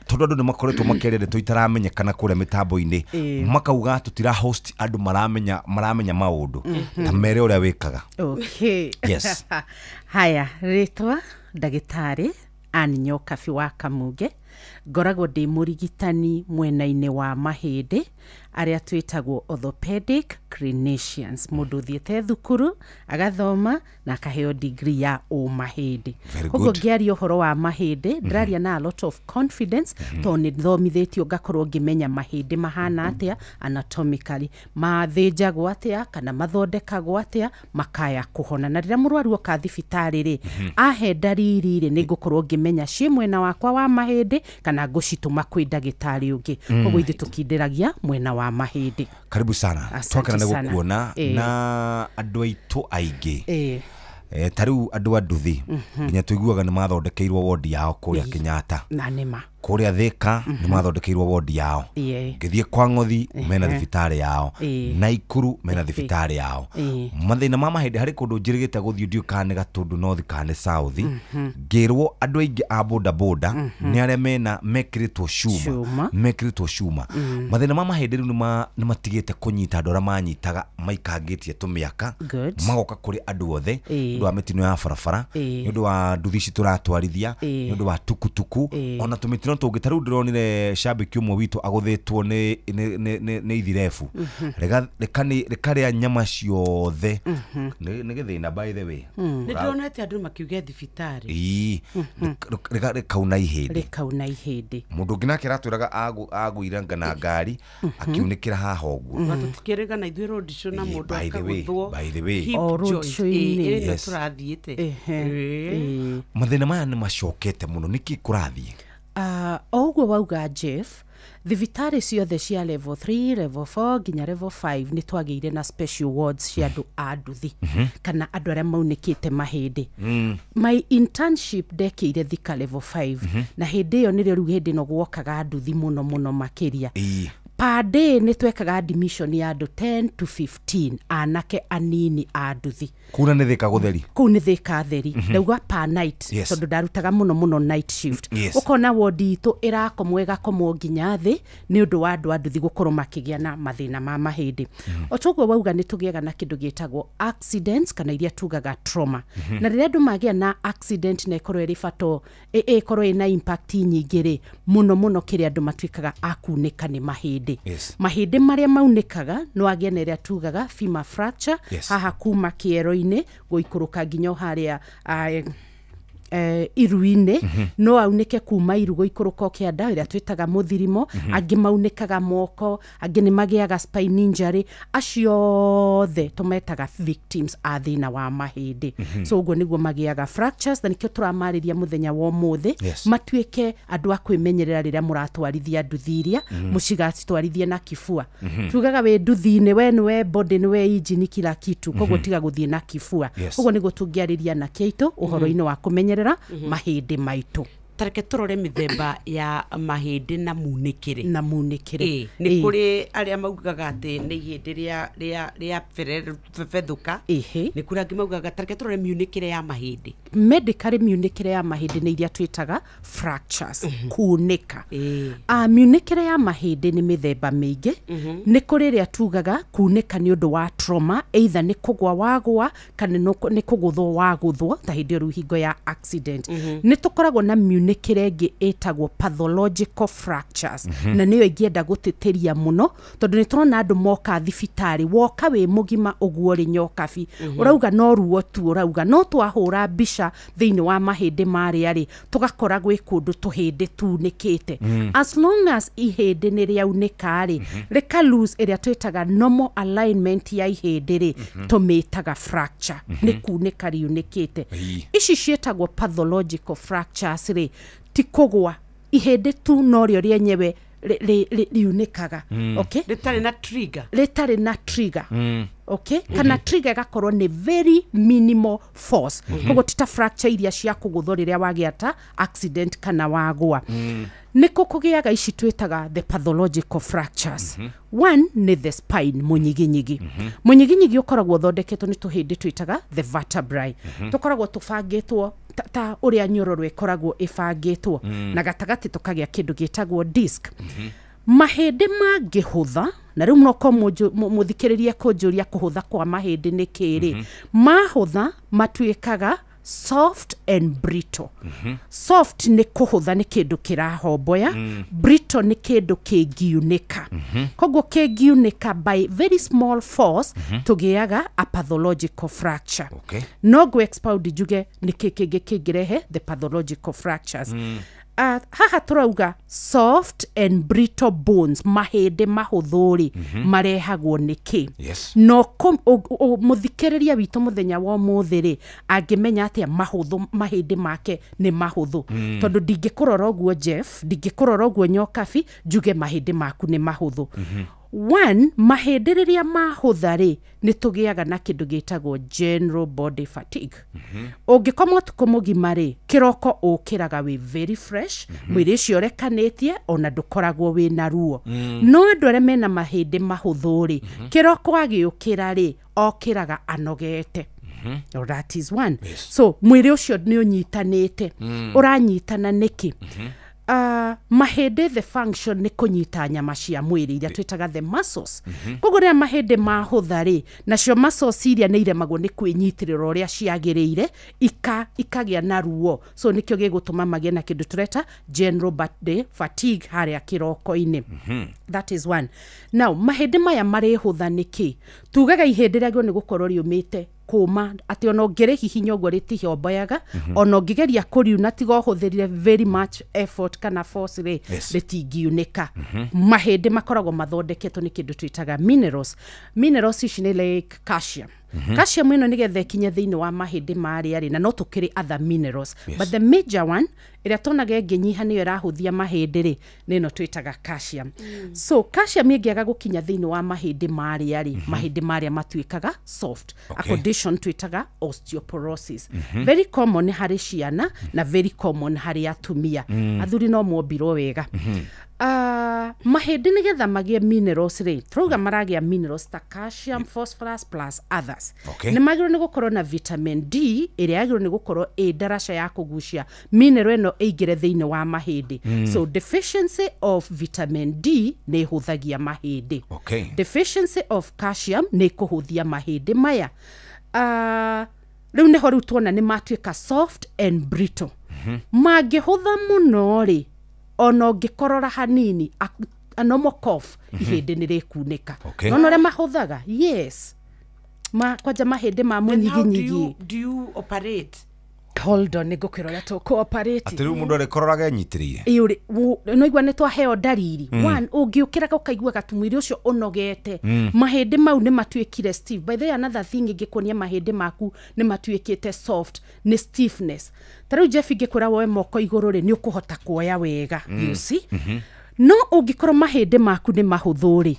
tondũ andũ nĩ makoretwo makĩerethwo itaramenyekana kũrĩa mĩtambo-inĩ makauga tũtira host andũ maramenya maũndũ ta mere ũrĩa wĩkaga okay yes haya rĩtwa ndagĩtarĩ Ann Nyokabi wa Kamuge ngoragwo ndĩ mũrigitani mwena-inĩ wa mahĩndĩ arĩa twĩtagwo orthopedic clinicians mũndũ ũthiĩte thukuru agathoma na akaheo degree ya mahĩndĩ koguo ngĩaria ũhoro wa mahĩndĩ ndĩraria na a lot of confidence tondũ nĩ thomithĩtio ngakorwo ngĩmenya mahĩndĩ mahana atĩa anatomically mathĩnjagwo atĩa kana mathondekagwo atĩa makaya kũhona na rĩrĩa mũrwaru oka thibitarĩ-rĩ ahe ndariri nĩ ngũkorwo ngĩmenya ciĩ mwena wakwa wa mahĩndĩ kana ngũcitũma kwĩ ndagĩtarĩ ũngĩ koguo ithuĩ tũkindĩragia mwena wa mahĩndĩ karibu sana twakena nĩ gũkuona na andũ aitũ aingĩ tarĩu andũ a nduthi nginya tũiguaga nĩ mathondekeirwo wodi yao kũrĩa Kenyatta na nĩma kũrĩa Thĩka nĩ mathondekeirwo wodi yao ngĩthiĩ kwa Ng'othi mena thibitarĩ yao Naikuru mena thibitarĩ yao mathĩna ma mahĩndĩ harĩ kũndũ njĩrĩgĩte gũthiĩ ndiũkane Gatũndũ North kana South ngĩrwo andũ aingĩ a boda boda nĩ arĩa mekĩrĩtwo cuma mathĩna ma mahĩndĩ rĩu nĩ matigĩte kũnyita andũ arĩa manyitaga maikangĩtie tũmĩaka magoka kũrĩ andũ othe nĩ ũndũ wa mĩtino ya barabara nĩ ũndũ wa nduthi ici tũratwarithia nĩ ũndũ wa tukutuku ona tũmĩtino tũngĩ tarĩu ndĩronire shabiki ũmwe witũ agũthĩtwo nĩ ithirebu rĩkarĩa nyama ciothe nĩ gĩthĩna by the way nĩ ndĩronete andũ makiuge thibitarĩ rĩkauna ihĩndĩ mũndũ ũngĩ nake aratwĩraga agũire na ngari akiunĩkĩra haha ũguo tũtikĩrĩgana ithuĩ road show na mũndũ akagũthwo by the way nĩ tũrathiĩte mathĩna maya nĩ macokete mũno nĩkĩ kũrathiĩ o ũguo wauga Jeff thibitarĩ ciothe cia level 3 level 4 nginya level 5 nĩ twagĩire na special wards cia andũ a nduthi kana andũ arĩa maunĩkĩte mahĩndĩ my internship ndekĩire Thika level 5 na hĩndĩ ĩyo nĩrĩo rĩu hĩndĩ ĩno gwokaga nduthi mũno makĩria per day nĩ twekaga admission ya andũ 10 to 15 anake anini a nduthi kuna nĩ Thĩka gũtheri kũu nĩ Thĩka theri ndauga per night tondũ ndarutaga mũno night shift ũkona wodi itũ ĩrakomwo ĩgakomwo nginya thĩ nĩ ũndũ wa andũ a nduthi gũkorwo makĩgĩa na mathĩna ma mahĩndĩ o toguo wauga nĩ tũgĩaga na kĩndũ gĩtagwo accidents kana iria tugaga trauma na rĩrĩa andũ magĩa na accident na ĩkorwo ĩrĩ bato ĩkorwo ĩna impact nyingĩ-rĩ mũno kĩrĩa andũ matuĩkaga akunĩka nĩ mahĩndĩ mahĩndĩ marĩa maunĩkaga no agĩa na ĩrĩa tugaga femur fracture haha kuma kĩero-inĩ gũikũrũka nginya harĩa iru-inĩ no aunĩke kuma iru gũikũrũka kĩanda ĩrĩa twĩtaga mũthirimo angĩ maunĩkaga moko angĩ nĩ magĩaga spine injury acio othe tũmetaga victims a thĩna wa mahĩndĩ so ũguo nĩguo magĩaga fractures na nĩkĩo tũramarĩria mũthenya wa ũmũthĩ matuĩke andũ a kwĩmenyerera rĩrĩa mũratwarithia nduthi iria mũcigacitwarithie na kifua tugaga wĩ nduthi-inĩ we nĩwe body nĩwe engine kila kitu koguo tiga gũthiĩ na kifua ũguo nĩguo tũngĩarĩria na kĩitũ ũhoro-inĩ wa kũmenyerera mahĩndĩ maitũ tareke tũrore mĩthemba ya mahĩndĩ na munĩkĩre nĩ kũrĩ arĩa maugaga atĩ nĩ ihĩndĩ rĩa fethũka nĩ kũrĩ angĩ maugaga tareke tũrore miunĩkĩre ya mahĩndĩ medically miunĩkĩre ya mahĩndĩ nĩ iria twĩtaga fractures kunĩka miunĩkĩre ya mahĩndĩ nĩ mĩthemba mĩingĩ nĩ kũrĩ ĩrĩa tugaga kunĩka nĩ ũndũ wa trauma either nĩ kũgwa wagwa kana nĩ kũgũthwo wagũthwo ta hĩndĩ ĩyo hingo ya accident nĩ tũkoragwo na kwonekera ĩngĩ ĩtagwo pathological fractures na nĩyo ingĩenda gũtĩtĩria mũno tondũ nĩ tũrona andũ moka thibitarĩ woka wĩ mũgima ũguo rĩ nyokabi ũrauga no ruo tu ũrauga no twahũra mbica thĩinĩ wa mahĩndĩ marĩa rĩ tũgakora gwĩ kũndũ tũhĩndĩ tunĩkĩte as long as ihĩndĩ nĩ rĩaunĩka rĩ rĩka lose ĩrĩa twĩtaga normal alignment ya ihĩndĩ rĩ tũmĩtaga fracture nĩ kunĩka riunĩkĩte ici ciĩtagwo pathological fractures rĩ ti kũgwa ihĩndĩ tu no rĩo rĩenyewe riunĩkaga okay rĩtarĩ na trigger okay kana trigger gakorwo nĩ very minimal force koguo tita fracture iria cia kũgũthwo rĩrĩa wagĩa ta accident kana wagwa nĩkũ kũgĩaga ici twĩtaga the pathological fractures one nĩ the spine mũnyiginyigi mũnyiginyigi ũkoragwo thondeketwo nĩ tũhĩndĩ twĩtaga the vertebrae tũkoragwo tũbangĩtwo ta ũrĩa nyororo ĩkoragwo ĩbangĩtwo na gatagatĩ tũkagĩa kĩndũ gĩtagwo disc mahĩndĩ mangĩhũtha na rĩu no ko mũthikĩrĩrie kũnjũria kũhũtha kwa mahĩndĩ nĩ kĩrĩ mahũtha matuĩkaga soft and brittle soft nĩ kũhũtha nĩ kĩndũ kĩrahomboya brittle nĩ kĩndũ kĩngiunĩka koguo kĩngiunĩka by very small force tũgĩaga a pathological fracture no go expound njuge nĩ kĩngĩ kĩngĩrehe the pathological fractures haha tũrauga soft and brittle bones mahĩndĩ mahũthũ-rĩ marehagwo nĩkĩ no mũthikĩrĩria witũ mũthenya wa ũmũthĩ-rĩ angĩmenya atĩa mahĩndĩ make nĩ mahũthũ tondũ ndingĩkũrora ũguo Jeff ndingĩkũrora ũguo nyokabi njuge mahĩndĩ maku nĩ mahũthũ one mahĩndĩ rĩrĩa mahũtha-rĩ nĩ tũgĩaga na kĩndũ gĩtagwo general body fatigue ũngĩkoma ũtukũ mũgima-rĩ kĩroko ũkĩraga wĩ very fresh mwĩrĩ ũcio ũrekanĩtie ona ndũkoragwo wĩna ruo no andũ arĩa mena mahĩndĩ mahũthũ-rĩ kĩroko agĩũkĩra-rĩ okĩraga anogete that is one so mwĩrĩ ũcio nĩ ũnyitanĩte ũranyitana nĩkĩ mahĩndĩ the function nĩ kũnyita nyama cia mwĩrĩ iria twĩtaga the muscles koguo rĩrĩa mahĩndĩ mahũtha-rĩ nacio muscles iria nĩ iremagwo nĩ kwĩnyitĩrĩra ũrĩa ciagĩrĩire ikagĩa na ruo so nĩkĩo gĩgũtũma magĩe na kĩndũ tũreta general body fatigue harĩa kĩroko-inĩ that is one now mahĩndĩ maya marĩhũtha nĩkĩ tugaga ihĩndĩ rĩagĩrĩirwo nĩ gũkorwo riumĩte kũma atĩ ona ũngĩrĩhihinya ũguo rĩtihomboyaga ona ũngĩgeria kũriuna tiga ũhũthĩrire very much effort kana force rĩtingiunĩka mahĩndĩ makoragwo mathondeketwo nĩ kĩndũ twĩtaga minerals ici nĩ like calcium calcium ĩno nĩgetha ĩkinye thĩinĩ wa mahĩndĩ marĩa na no tũkĩrĩ other minerals but the major one ĩrĩa tonaga ĩngĩnyiha nĩyo ĩrahũthia mahĩndĩ nĩ ĩno twĩtaga calcium so calcium ĩngĩaga gũkinya thĩinĩ wa mahĩndĩ marĩa mahĩndĩ marĩa matuĩkaga soft a condition twĩtaga osteoporosis very common harĩ ciana na very common harĩ atumia athuri no mombirwo wega mahĩndĩ nĩgetha magĩe minerals tũrauga maragĩa minerals ta calcium phosphorus plus others nĩ magĩrĩirwo nĩ gũkorwo na vitamin D ĩrĩa yagĩrĩirwo nĩ gũkorwo ĩ ndaraca ya kũgucia mineral ĩno ĩingĩre thĩinĩ wa mahĩndĩ so deficiency of vitamin D nĩ ĩhũthagia mahĩndĩ deficiency of calcium nĩ kũhũthia mahĩndĩ maya rĩu nĩho rĩu tuona nĩ matuĩka soft and brittle mangĩhũtha mũno ona ũngĩkorora hanini a normal cough ihĩndĩ nĩ rĩkunĩka nona ũrĩa mahũthaga yes kwanja mahĩndĩ ma mũnyiginyigi do you operate hold on nĩngũkwĩra ũrĩa tũkũ-operate atĩ rĩu mũndũ arĩkororaga enyitĩrĩire no igua nĩ twaheo ndariri one ũngĩũkĩraga ũkaigua gatumwĩrĩ ũcio ũnogete mahĩndĩ mau nĩ matuĩkire stiff by the way another thing ĩngĩkuonia mahĩndĩ maku nĩ matuĩkĩte soft nĩ stiffness ta rĩu Jeff ingĩkwĩra woe moko igũrũ nĩ ũkũhota kuoya wega you see no ũngĩkorwo mahĩndĩ maku nĩ mahũthũ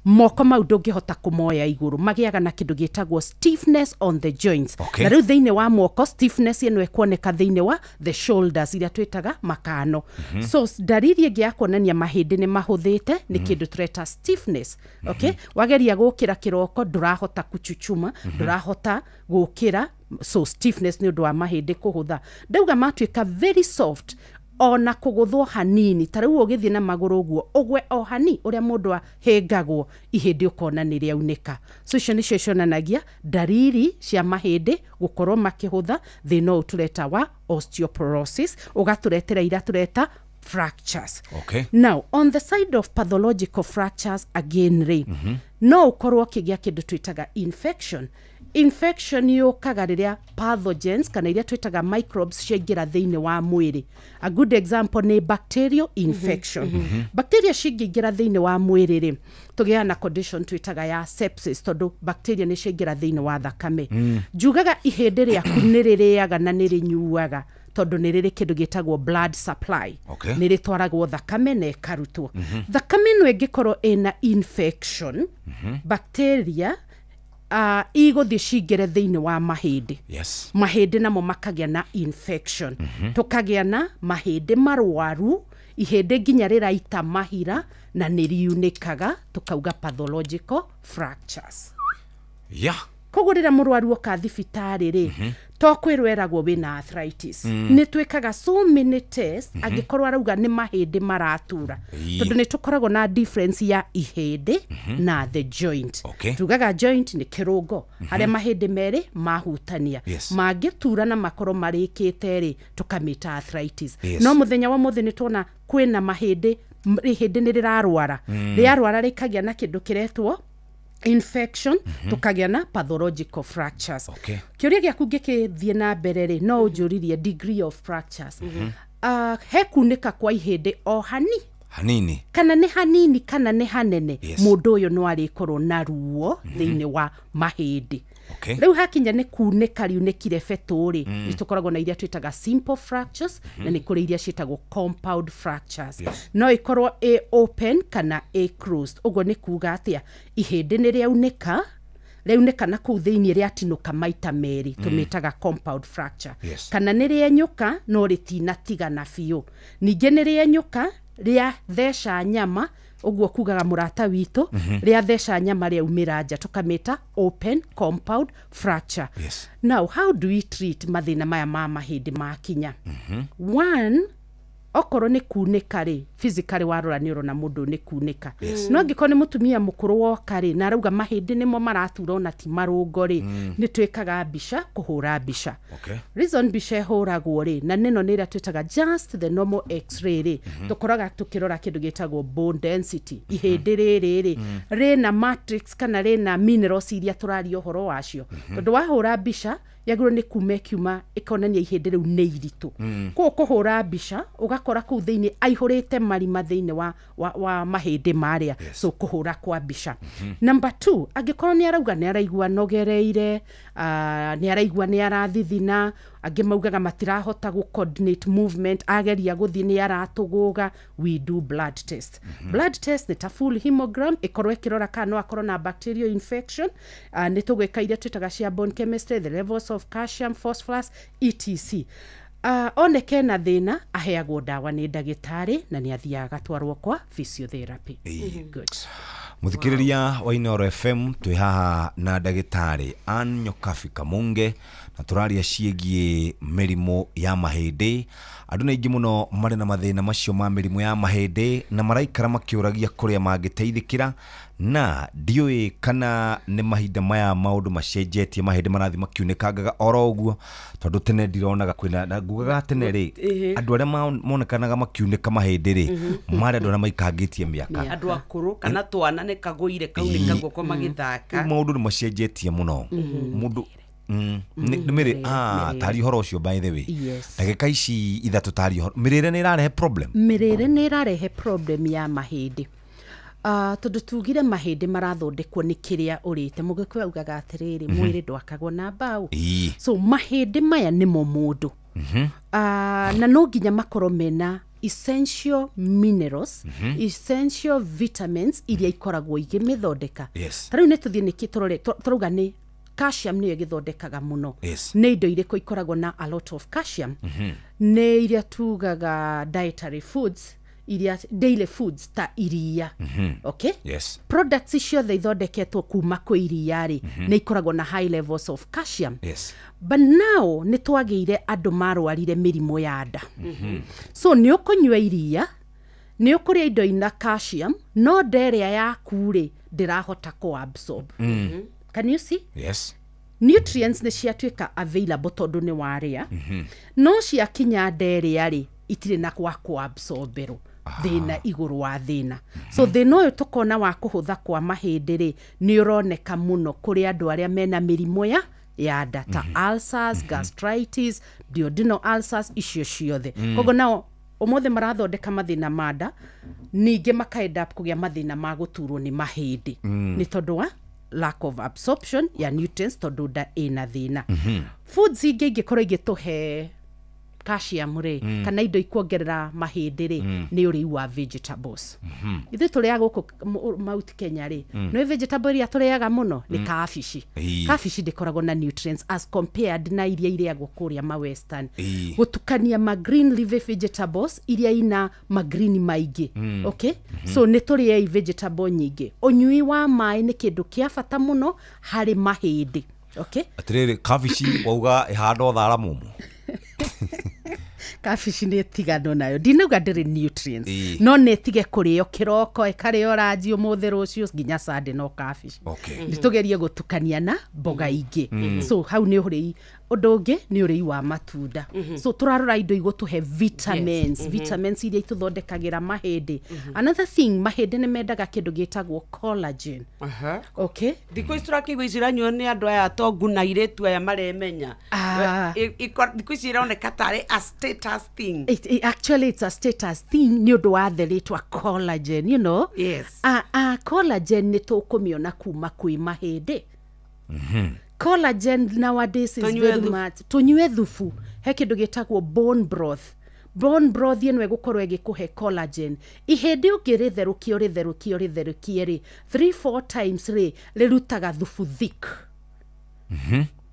moko mau ndũngĩhota kũmoya igũrũ magĩaga na kĩndũ gĩtagwo stiffness on the joints na rĩu thĩinĩ wa moko stiffness ĩno ĩkuoneka thĩinĩ wa the shoulders iria twĩtaga makano so ndariri ĩngĩ ya kuonania mahĩndĩ nĩ mahũthĩte nĩ kĩndũ tũreta stiffness wageria gũkĩra kĩroko ndũrahota kuchuchuma ndũrahota gũkĩra so stiffness nĩ ũndũ wa mahĩndĩ kũhũtha ndauga matuĩka very soft ona kuguthwo hanini tariu ugithie na maguru guo ugwe o hani uria mundu ahengagwo ihindi ukona ni riauneka so icio nicio cionanagia dariri cia mahindi gukorwo makihutha thina utureta wa osteoporosis ugaturetera ira tureta fractures. Okay. Now, on the side of pathological fractures again, no ukorwo kigia kindu twitaga infection. Infection yukaga riria pathogens kana iria twitaga microbes ciaingira thiini wa mwiri. A good example ni bacterial infection. Bacteria ciaingira thiini wa mwiri ri tugia na condition twitaga ya sepsis tondu bacteria ni ciaingira thiini wa thakame. Jugaga ihindi riaku ni ririaga na ni rinyuaga tondu ni riri kindu gitagwo blood supply. Okay. Ni ritwaragwo thakame na ikarutwo. Thakame no ingikorwo ina infection bacteria iguthi cingire thiini wa mahindi. Yes. Mahindi namo makagia na infection. Tukagia na mahindi marwaru ihindi nginya riraita mahira na niriunikaga tukauga pathological fractures. Yeah. Kugurira murwaru oka thibitari ri to kwirweragwo wina arthritis ni twikaga so many tests agikorwa arauga ni mahindi maratura tondu ni tukoragwo na difference ya ihindi na the joint. Tugaga joint ni kirungo haria mahindi meri mahutania magitura na makoro marikite ri tukamita arthritis. No muthenya wa muthi ni tuona kwina mahindi ni rirarwara riarwara rikagia na kindu kiretwo infection tukagia na pathological fractures. Kiuria giaku gikithie na mbere ri no ujuririe degree of fractures. He kunika kwa ihindi o hanini kana ni hanini kana ni hanene mundu uyu no arikorwo na ruo thiini wa mahindi. Riu hakinya ni kunika riunikire feturi ni tukoragwo na iria twitaga simple fractures na ni kuri iria citagwo compound fractures. No ikorwo a open kana a closed. Ugo ni kuga atia ihindi ni riaunika na kuu thiini riatinuka maita meri tumitaga compound fracture. Kana ni rienyuka no ritinatigana biu. Ninge ni rienyuka ria thesha nyama uguo kugaga murata witu ria thesha nyama ria umiraja tukamita open compound fracture. Now how do we treat mathina maya ma mahindi makinya? One, okoro ni kunika ri physically warora ni urona mundu ni kunika. No ngiko ni mutumia mukuru woka ri na arauga mahindi nimo maratura ona ti marungo ri ni twikaga mbica kuhura mbica. Reason mbica huragwo ri na neno ni ira twitaga just the normal x-ray ri tukoraga tukirora kindu gitagwo bone density ihindi ri na matrix kana ri na minerals iria turari uhoro wacio tondu wahura mbica yagiro ni kuma ikonania ihindi riu ni iritu ko kuhura mbica ugakora ku thiini aihurite marima thiini wa mahindi maria so kuhura kwa mbica. Number 2, agikorwo ni arauga ni araigua nogereire ni araigua ni arathithina agi maugaga matirahota gu coordinate movement ageria guthi ni aratuguga we do blood test. Blood test ni ta full hemogram ikorwo ikirora kana no akorwo na bacterial infection ni tugwika iria twitaga cia bone chemistry the levels of calcium phosphorus etc. Oneke na thina aheagwo dawa ni ndagitari na ni athiaga twarwo kwa physiotherapy. Good. Muthikiriria wa Inoro FM twi haha na ndagitari Ann Nyokabi Kamunge na turaria ciegie mirimo ya mahindi. Andu na ingi muno mari na mathina macio ma mirimo ya mahindi na maraikara makiuragia kuria mangiteithikira na ndiui kana ni mahinda maya maundu macenjetie mahindi marathi makiunekangaga oro uguo tondu tene ndironaga kwina na ngugaga tene ri andu aria monekanaga makiuneka mahindi ri mari andu aria maikangitie miaka andu akuru kana twana ne kaguire kaunekagwo kwa magithaka maundu ni macenjetie muno mundu nimiri tari horo cio by the way ndagika ici ithatu tari horo mirire ni irarehe problem ya mahindi. Tondu tugire mahindi marathondekwo ni kiria urite mugikwe ugaga atiriri mwiri ndwakagwo na mbau so mahindi maya nimo mundu na no nginya makoro mena essential minerals essential vitamins iria ikoragwo igimithondeka. Tariu ni tuthie ni kitorore turuga ni calcium ni igithondekaga muno ni indo iriko ikoragwo na a lot of calcium ni iria tugaga dietary foods iria daily foods ta iria. Okay? Yes. Products icio they ithondeketwo kuma kwĩ iria rĩ nĩ ikoragwo na high levels of calcium. Yes. But now nĩ twagĩire andũ marwarire mĩrimũ ya nda. So nĩ ũkũnyua iria, nĩ ũkũrĩa indo ina calcium, no nderĩa yaku rĩ ndĩrahota absorb. Can you see? Yes. Nutrients nĩ ciatuĩka available tondũ nĩ warĩa. No ciakinya nderĩa rĩ itirĩ na kwa absorberwo. Thĩna igũrũ wa thĩna. So thĩna ũyũ tũkona wa kũhũtha kwa mahĩndĩ rĩ nĩ ũroneka mũno kũrĩ andũ arĩa mena mĩrimũ ya nda ta ulcers, gastritis, duodenal ulcers, icio ciothe. Koguo nao ũmũthĩ marathondeka mathĩna ma nda, ningĩ makaenda kũgĩa mathĩna ma gũturwo nĩ mahĩndĩ. Nĩ tondũ wa lack of absorption ya nutrients tondũ nda ĩna thĩna. Foods ingĩ ingĩkorwo igĩtũhe calcium rĩ kana indo ikuongerera mahĩndĩ rĩ nĩ ũrĩi wa vegetables. Ithuĩ tũrĩa gũkũ Mount Kenya rĩ nĩ vegetable iria tũrĩaga mũno nĩ kabici. Kabici ndĩkoragwo na nutrients as compared na iria irĩagwo kũrĩa ma western. Gũtukania ma green leafy vegetables iria ina ma green maingĩ. Okay? So nĩ tũrĩe vegetable nyingĩ. Ũnyui wa maĩ nĩ kĩndũ kĩa bata mũno harĩ mahĩndĩ. Okay? Atirĩrĩ kabici wauga ĩhandwo thara mũmũ. Kabici nĩ tigano nayo ndinauga ndĩrĩ nutrients no nĩ tige kũrĩo kĩroko ĩkarĩo ranji ũmũthĩ rũciũ nginya Sunday no kabici. Nĩtũgerie gũtukania na mboga ingĩ. So hau nĩ ũrĩi. Ũndũ ũngĩ nĩ ũrĩi wa matunda. So tũrarora indo igũtũhe vitamins. Vitamins iria itũthondekagĩra mahĩndĩ. Another thing mahĩndĩ nĩ mendaga kĩndũ gĩtagwo collagen. Okay? Thikũ ici tũrakĩigua ciranyuo nĩ andũ aya atongu na airĩtu aya maremenya. Thikũ ici ironeka tarĩ a status thing. Actually it's a status thing nĩ ũndũ wa the rĩtwa collagen, you know? Yes. Collagen nĩ tũkũmĩona kuma kwĩ mahĩndĩ. Collagen nowadays is very much. Tunyue thufu. He kĩndũ gĩtagwo bone broth. Bone broth ĩno ĩgũkorwo ĩgĩkũhe collagen. Ihĩndĩ ũngĩrĩtherũkie rĩ 3-4 times rĩ rĩrutaga thufu thick.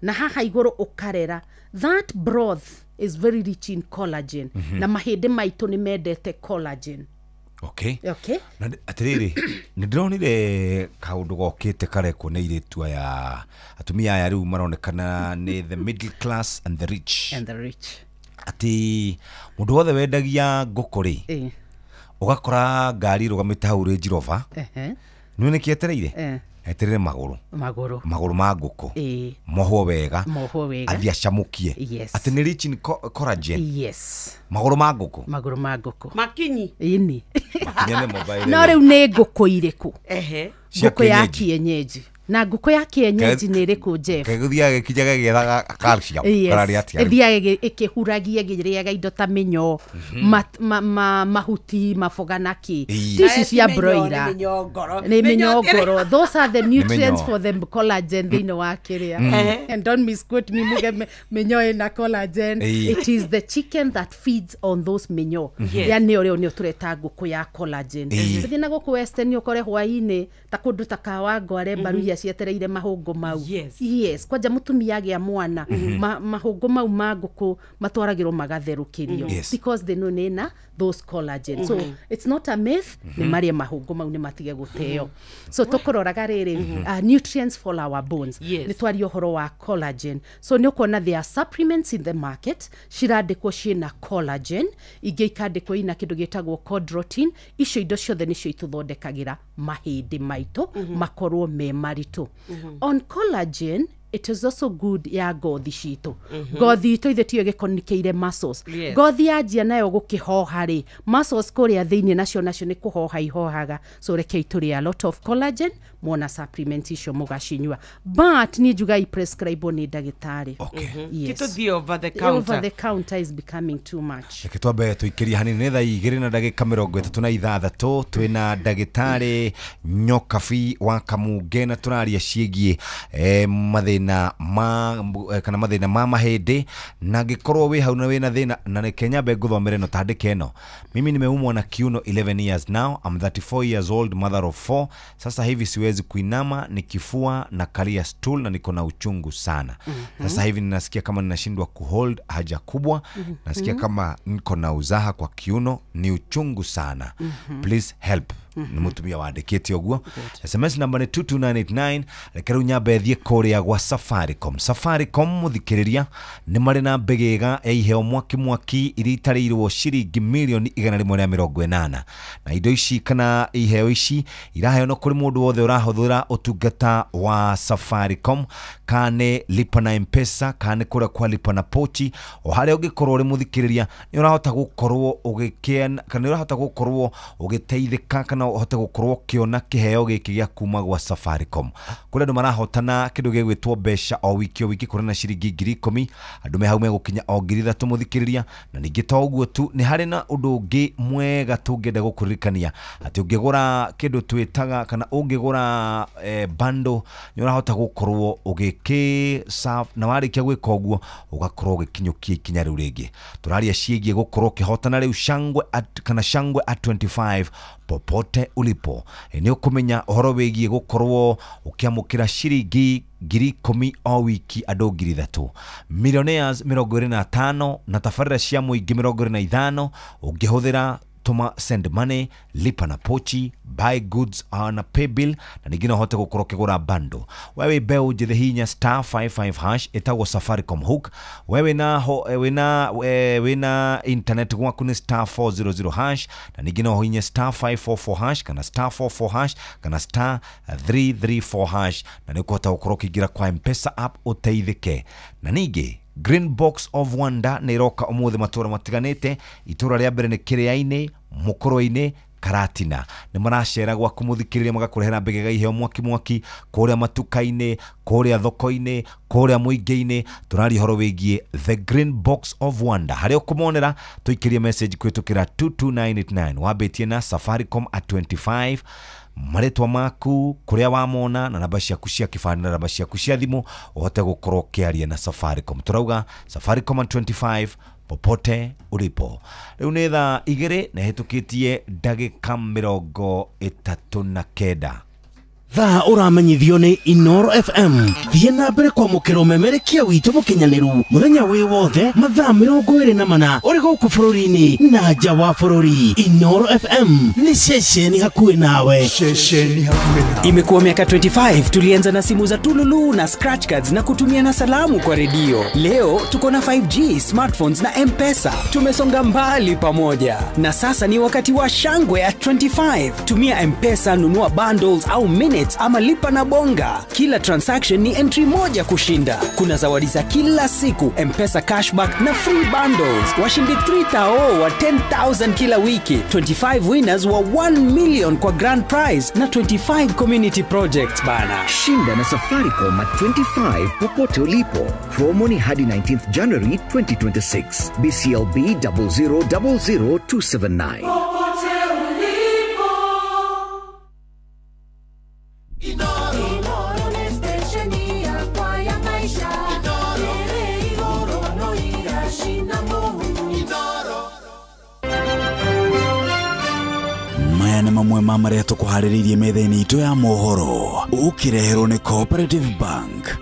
Na haha igũrũ ũkarera. That broth is very rich in collagen. Na mahĩndĩ maitũ nĩ mendete collagen. Okay. Okay. Na atirĩrĩ nĩ ndĩronire kaũndũ gokĩte karekwo nĩ airĩtu aya atumia aya rĩu maronekana nĩ the middle class and the rich. Ati mũndũ wothe wendagia ngũkũ rĩ ũgakora ngari rũgamĩte hau Range Rover. Nĩ nĩkĩ etereire? Eterere magũrũ ma ngũkũ mohwo wega athia camukie atĩ nĩ rich in collagen. Magũrũ ma ngũkũ makinyi ini no rĩu nĩ ngũkũ irĩkũ? Ngũkũ ya kienyeji. Na ngũkũ ya kienyeji nĩ ĩrĩkũ Jeff? Keguthiaga gĩkijaga gĩethaga calcium kararĩ atĩa? Ithiaga ĩkĩhuragia gĩrĩaga indo ta mĩnyoo mahuti maboga na kĩ. Ici cia broiler nĩ mĩnyongoro. Those are the nutrients for the collagen thĩinĩ wa kĩrĩa. And don't misquote me muge mĩnyoo ĩna collagen. It is the chicken that feeds on those mĩnyoo. Yani ũrĩa nĩ ũtũreta ngũkũ ya collagen. Thiĩ na gũkũ western ũkore hwaĩ-inĩ ta kũndũ ta Kawangware mbaru cietereire mahũngũ mau. Yes, kwanja mũtumia agĩa mwana mahũngũ mau ma ngũkũ matwaragĩrwo magatherũkĩrio because they know nena those collagen. So it's not a myth. Nĩ marĩa mahũngũ mau nĩ matige gũteo. So tũkũroraga rĩrĩ nutrients for our bones. Nĩ twaria ũhoro wa collagen. So nĩ ũkuona there are supplements in the market cirandĩkwo ciĩna collagen, ingĩ ikandĩkwo ina kĩndũ gĩtagwo chondroitin. Icio indo ciothe nĩcio itũthondekagĩra mahĩndĩ maitũ makorwo me maritũ. On collagen, it is also good ya ngothi citũ. Ngothi itũ ithe tiyo gĩkonikĩire muscles. Ngothi yanjia nayo gũkĩhoha rĩ muscles kũrĩa thĩinĩ nacio nĩ kũhoha ihohaga. So reke itũrĩ a lot of collagen mona supplement icio mũgacinyua. But ni njuga i-prescribe nĩ ndagĩtarĩ. Kĩtũthiĩ over the counter. Over the counter is becoming too much. Reke twambe tũikĩrie hanini nĩ thaa 2:36 twĩna ndagĩtarĩ Nyokabi wa Kamunge na tũraria ciĩgiĩ mathĩna ma mahĩndĩ na ngĩkorwo wĩ hau na wĩna thĩna na nĩ Kenya be ngũthomere no tandĩke ĩno. Mimi nimeumwa na kiuno 11 years now. I'm 34 years old, mother of 4. Sasa hivi siwezi siwezi kuinama, ni kifua na kalia stool na niko na uchungu sana. Sasa hivi ninasikia kama ninashindwa kuhold haja kubwa, nasikia kama niko na uzaha kwa kiuno, ni uchungu sana. Please help. Nimutumia wandikite oguo. SMS number ni 22989. Rekera unyambethie kuria gwa Safaricom. Safaricom muthikiriria ni mari na mbegega iheo mwaki iri itareirwo ciringi milioni 180. Na indo ici kana iheo ici iraheo kuri mundu wothe urahuthira utungata wa Safaricom, kane lipa na M-Pesa, kane kura kwa lipa na pochi, o hare ugikorwo uri muthikiriria ni urahota gukorwo ugikena kana urahota gukorwo ugiteithika kana uhote gukorwo kiona kiheo giki gia kuma gwa Safaricom. Kuri andu marahotana kindu gigwitwo besha o wiki kuri na ciringi 10,000, andu me hau megukinya o 3,000 muthikiriria. Na ningi to uguo tu, ni hari na undu ungi mwega tungenda gukuririkania ati ungigura kindu twitaga kana ungigura bando ni urahota gukorwo ugiki serve na warikia gwika uguo ugakorwo ugikinyukia ikinya riu ringi. Turaria ciigie gukorwo kihotana riu shangwe at 25 popote ulipo. Ni ukumenya uhoro wigie gukorwo ukiamukira ciringi 10,000 o wiki andu 3,000. Millionaires 25 na tafarira cia muingi 25 ungihuthira tuma send money, lipa na pochi, buy goods on a pay bill, na ningine hote gukorwo kigura bando. Wewe beu jithe hinya *55# etagwo Safaricom hook. Wewe na internet gwaku ni *400#, na ningine hinya *544# kana *44# kana *334#, na nikuhota gukorwo kigira kwa M-Pesa app uteithike. Na ningi Green Box of Wonder ni roka umuthi matura matiganite. Itura ria mbere ni Kiriaini, Mukoroini, Karatina. Ni maracera gwa kumuthikiriria magakurehera mbegega iheo mwaki kuria matukaini, kuria thoko-ini, kuria muingi-ini. Turari horo wigie The Green Box of Wonder. Hari ukumonera tuikirie message kwitukira 22989 wabetie na Safaricom at 25. Maretwa maku, kuria wamona na namba ciaku cia kifani na namba ciaku cia thimu uhote gukorwo kiaria na Safaricom. Turauga Safaricom at 25 popote ulipo. Riu ni thaa 2 na hitukitie ndagika 39. Thaa uramenyithio ni Inoro FM. Thie na mbere kwa mukiro memerekia witu mukinyaniru muthenya wi wothe mathaa 24 uri guku bururi-ini na nja wa bururi. Inoro FM ni shesheni hakuhi nawe. Imekuwa miaka 25 tulianza na simu za tululu na scratch cards na kutumia na salamu kwa redio. Leo tuko na 5G, smartphones na M-Pesa. Tumesonga mbali pamoja. Na sasa ni wakati wa shangwe at 25. Tumia M-Pesa, nunua bundles au minutes ama lipa na bonga. Kila transaction ni entry moja kushinda. Kuna zawadi za kila siku, M-Pesa cashback na free bundles. Washindi 3,000 wa 10,000 kila wiki, 25 winners wa 1 million kwa grand prize na 25 community projects bana. Shinda na Safaricom at 25 popote ulipo. Promo ni hadi 19th January 2026. BCLB 0000279. Maya nĩ mamwe ma marĩa tũkũharĩrĩirie metha-inĩ itũ ya mohoro ũkĩreherwo nĩ Cooperative Bank.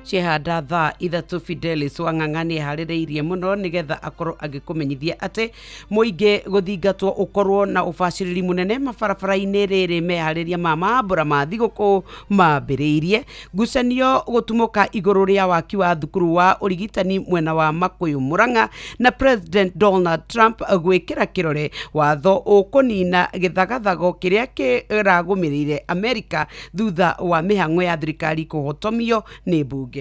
Chehada thaa 3 Fidelis Wang'ang'ani harĩrĩirie mũno nigetha akorwo agĩkũmenyithia atĩ mũingĩ gũthingatwo ũkorwo na ũbacĩrĩri mũnene mabarabara-inĩ rĩrĩ meharĩria ma mambura ma thigũkũ mambĩrĩirie. Ngucanio gũtumũka igũrũ rĩa waki wa thukuru wa ũrigitani mwena wa Makuyu Murang'a na President Donald Trump gwĩkĩra kĩrore watho ũkũnina gĩthagathago kĩrĩa kĩragũmĩrĩire Amerika thutha wa mĩhang'o ya thirikari kũhotomio nĩ mbunge.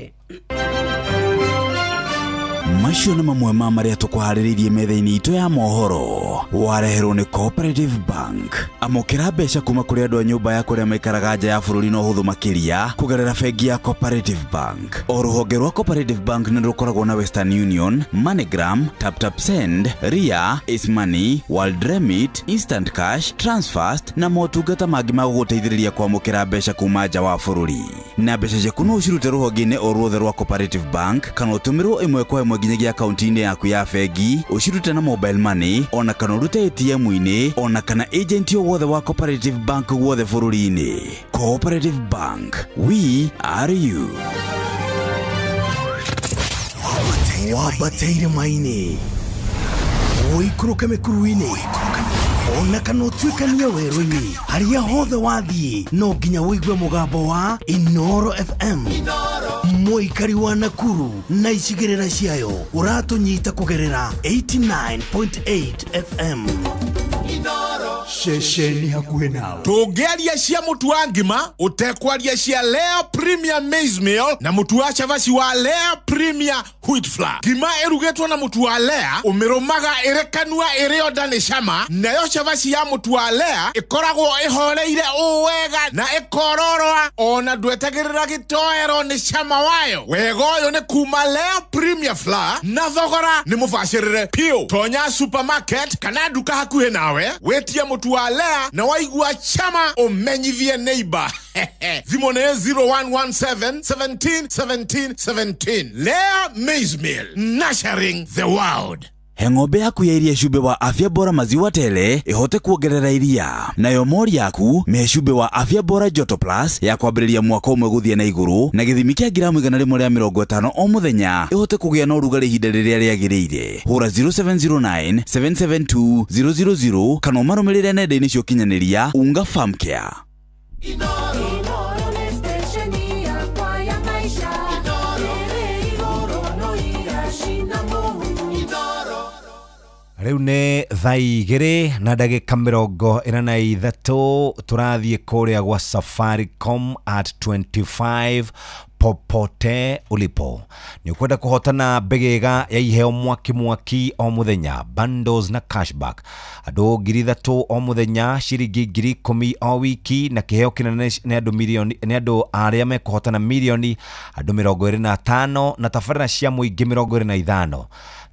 Macio nĩ mamwe ma marĩa tũkũharĩrĩirie metha-inĩ itũ ya mohoro wareherwo nĩ Cooperative Bank. Amũkĩra mbeca kuma kũrĩ andũ a nyũmba ya kũrĩa maikaraga nja ya bũrũri na ũhũthũ makĩria kũgerera bengi ya Cooperative Bank. O rũhonge rwa Cooperative Bank nĩ rũkoragwo na Western Union, MoneyGram, TapTapSend, Ria, Ace Money, World Remit, Instant Cash, Transfast na motungata mangĩ ma gũgũteithĩrĩria kwamũkĩra mbeca kuma nja wa bũrũri. Na mbeca ciaku no ũcirute rũhonge-inĩ o ruothe rwa Cooperative Bank kana ũtũmĩrwo ĩmwe kwa ĩmwe nginya kinyagia akaunti-inĩ yaku ya bengi ucirute na mobile money ona kana urute ATM-inĩ ona kana agent o wothe wa Cooperative Bank wothe bũrũri-inĩ. Cooperative Bank, we are you. Wabateire maini uikuruke mikuruini ona kana utuikania werũ-inĩ harĩa hothe wathiĩ no nginya wĩigue mũgambo wa Inoro FM. Mũikari wa Nakuru na icigĩrĩra ciayo ũratũnyita kũgerera 89.8 FM. Shesheni hakuhĩ nawe. Tũngĩaria cia mũtu wa ngima ũtekwaria cia Lea Premium Maize Meal na mũtu wa chavaci wa Lea Premium Wheat Flour. Ngima ĩrugĩtwo na mũtu wa Lea ũmĩrũmaga ĩrĩ kanua ĩrĩ onda nĩ cama, nayo chavaci ya mũtu wa Lea ĩkoragwo ĩhoreire wega na ĩkororoa ona ndwetagĩrĩra gĩtoero nĩ cama wayo. Wega ũyũ nĩ kuma Lea Premium Flour na thogora nĩ mũbacĩrĩre piũ. Tonya supermarket kana duka hakuhĩ nawe wetia mũtu wa Lea na waigua chama umenyithie neighbor. Thimo nĩ 0117 17 17 17. Lea Maize Meal, nurturing the world. He ng'ombe yaku ya iria cumbe wa Afya Bora maziwa tele ihote kuongerera iria. Nayo mori yaku me cumbe wa Afya Bora Joto Plus ya kwambĩrĩria mwaka ũmwe gũthie na igũrũ na gĩthimi kĩa gramu 150 o mũthenya ihote kũgĩa na ũrugarĩ ihinda rĩrĩa rĩagĩrĩire. Hũra 0709 772 000 kana ũmarũmĩrĩre nenda-inĩ cia ũkinyanĩria Unga Farm Care. Rĩu nĩ thaa 2 na ndagĩka 43 tũrathiĩ kũrĩa gwa Safaricom at 25 popote ulipo. Ni ukwenda kuhotana begega ya iheo mwaki o muthenya, bundles na cashback. Andũ 3,000 o muthenya, ciringi 10,000 o wiki na kiheo kinene nĩ andũ milioni, nĩ andũ arĩa mekuhotana milioni, andũ 25 na tabarĩra cia mũingĩ 25.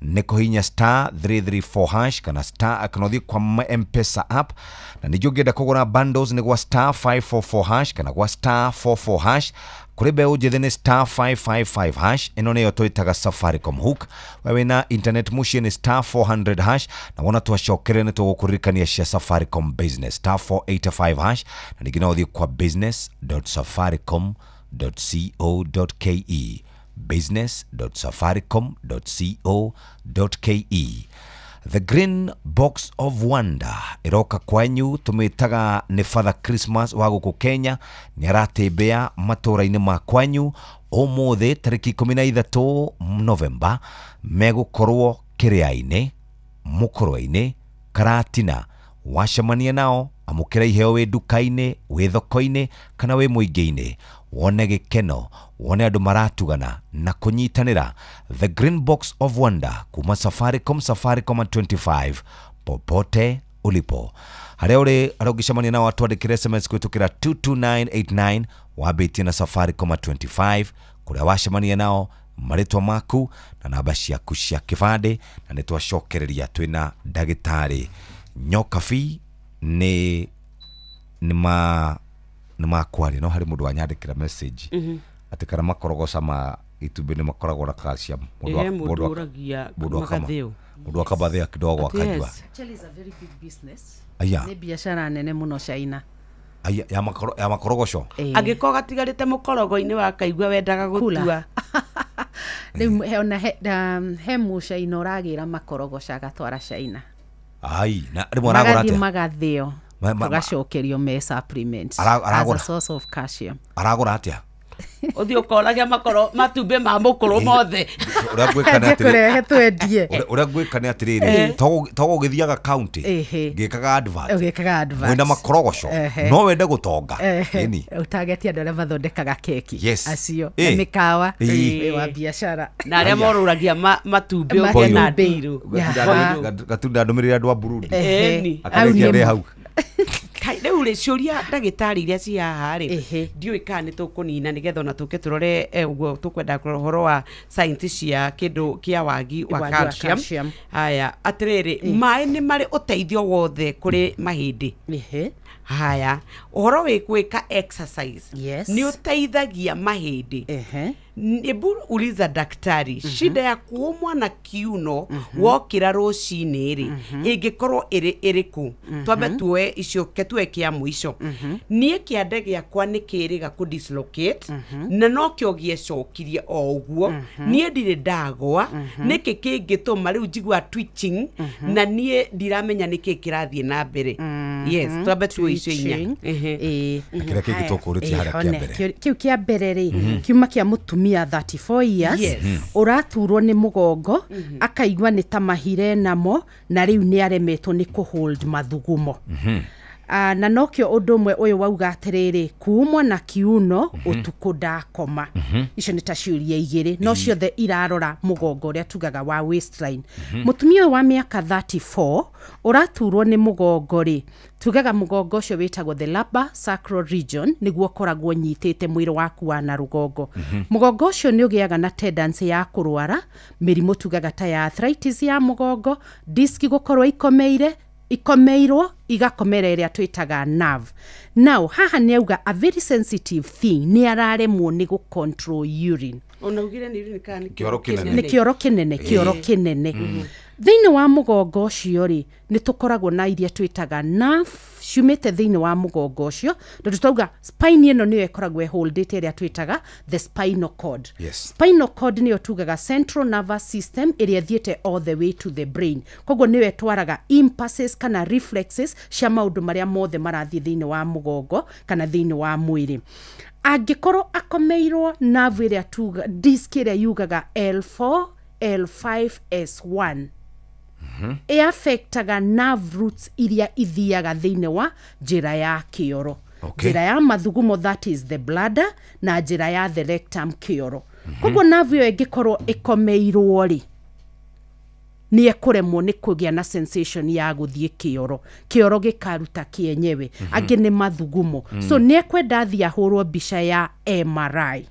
Nĩ kũhinya star 334 hash kana star kanothi kwa M-Pesa app, na nĩ ũngĩenda kũgũra bundles nĩ gwa star 544 hash kana gwa star 44 hash. Kuri beũ njĩthĩ nĩ star 555 hash, ĩno nĩyo twĩtaga Safaricom hook. Wewe na internet muciĩ nĩ star 400 hash, na wona twacokere nĩ tũgũkũririkania cia Safaricom business star 485 hash, na ningĩ no ũthiĩ kwa business.safaricom.co.ke business.safaricom.co.ke. The Green Box of Wonder iroka kwanyu, tumitaga ni Father Christmas wa gũkũ Kenya, ni aratembea matũra-inĩ ma kwanyu ũmũthĩ tarĩki 13 November, megũkorwo Kĩrĩa-inĩ, Mũkũrwe-inĩ, Karatina. Wacemania nao, amũkĩra iheo wĩ nduka-inĩ, wĩ thoko-inĩ kana wĩ mũingĩ-inĩ, wone gĩkeno, wone andũ maratugana na kũnyitanĩra. The Green Box of Wonder kuma Safaricom at 25 popote ulipo. Harĩa ũrĩ arogicemania nao atwandĩkĩre SMS kũhĩtũkĩra 22989 wambĩtie na Safaricom at 25, kũrĩa wacemania nao marĩtwa maku na namba ciaku cia kĩbandĩ, na nĩ twacokereria twĩna ndagĩtarĩ Nyokabi ni makwaria no hari mundu wanyandikira message ati kana makorogoca ma itumbĩ nĩ makoragwo na calcium. Mundu akabathia kidogo akajua. Actually is a very big business. Aya. Ni biashara nene muno China. Aya ya makorogoco. Agĩko gatigarĩte mũkorogo-inĩ wakaigua wendaga gũtua. Rĩu he mũcaina ũragĩra makorogoca agatwara China. Ai, na rĩmwe aragũra atĩa? Magathĩo. Tũgacokerio me supplements as a source of calcium. Aragũra atĩa? Uthi ukoragia makoro matumbe ma mũkũrũ mothe. Uria gwĩkana atĩrĩ. Kurehe twendie. Uria gwĩkana atĩrĩ. Togo gĩthiaga county. Gĩkaga advert. Gĩkaga advert. Wenda makorogoco. No wende gũtonga. Eni. Utagetia andũ arĩa mathondekaga keki. Yes. Acio. Mĩkawa. Wa biashara. Na arĩa morũragia matumbe ũkena ndirũ. Gatunda ndũmĩrĩra andũ a Burundi. Eni. Akagĩkĩra hau. Rĩu rĩ ciũria ndagĩtarĩ iria ci haha rĩ ndiũĩ kana nĩ tũkũnina nĩgetha ona tũke tũrore ũguo tũkwenda ũhoro wa science cia kĩndũ kĩa wagi wa calcium. Aya atĩrĩrĩ, maĩ nĩ marĩ ũteithio wothe kũrĩ mahĩndĩ haya uhoro wi gwika exercise Yes. ni uteithagia mahindi Ebu uliza daktari shida ya kuumwa na kiuno wokira rucini ri ingikorwo iriku twambe tuwe icio ketwe kia mwisho nie kiande giakwa nikiriga ku dislocate na no kio giecokirie o uguo nie ndire ndagwa niki kingituma riu njigua twitching na nie ndiramenya niki kirathie na mbere yes twambe tuwe icio inya kira kingitokuriti haria kia mbere kiu kia mbere ri kiuma kia mutumia 34 years Yes. uraturwo ni mugongo akaigwa ni tamahire namo na riu ni aremetwo ni kuhold mathugumo na nokio undu mwe uyu wauga atiriri kuumwa na kiuno utuku ndakoma icio ni ta ciuria igiri no ciothe irarora mugongo uria tugaga wa waistline mutumia wa miaka 34 uraturwo ni mugongo ri tugaga mugongo ucio witagwo the lumbar sacral region niguo koragwo nyitite mwiri waku wa na rugongo mugongo ucio ni ugiaga na tendency ya kurwara mirimu tugaga ta ya arthritis ya mugongo diski gukorwo ikomeirwo igakomera iria twitaga nerve. Now haha ni auga a very sensitive thing ni araremwo ni control urine. Onaugire ni urine kana ni kioro kinene thiini wa mugongo ucio ri ni tukoragwo na iria twitaga nerve ciumite thiini wa mugongo ucio ndo tutauga spine ino niyo ikoragwo holdite iria twitaga the spinal cord. Spinal cord niyo tugaga central nervous system iria thiete all the way to the brain. Koguo niyo etwaraga impulses kana reflexes cia maundu maria mothe marathie thiini wa mugongo kana thiini wa mwiri. Angikorwo akomeirwo nerve iria tuga disc iria yugaga L4 L5 S1 affectaga nerve roots iria ithiaga thiini wa njira ya kioro. Njira ya mathugumo that is the bladder na njira ya the rectum kioro. Koguo nerve iyo ingikorwo ikomeirwo ri ni ekuremwo ni kugia na sensation ya guthie kioro gikaruta kienyewe angi ni mathugumo so ni ekwenda thia hurwo bica ya MRI.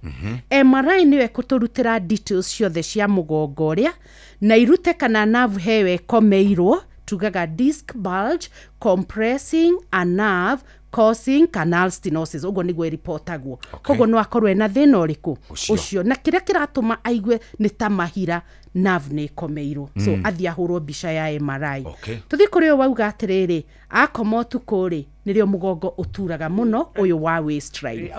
MRI ni ekuturutira details ciothe cia mugongo ria na irute kana nerve hewe komeirwo tugaga disc bulge compressing a nerve causing canal stenosis ugo niguo reportagwo koguo no akorwe na thina uriku ucio na kiria kiratuma aigue ni ta mahira nerve ni komeirwo so athia hurwo bica ya MRI tuthi kuri wauga atiriri akoma tukuri nirio mugongo uturaga muno uyu wa waistline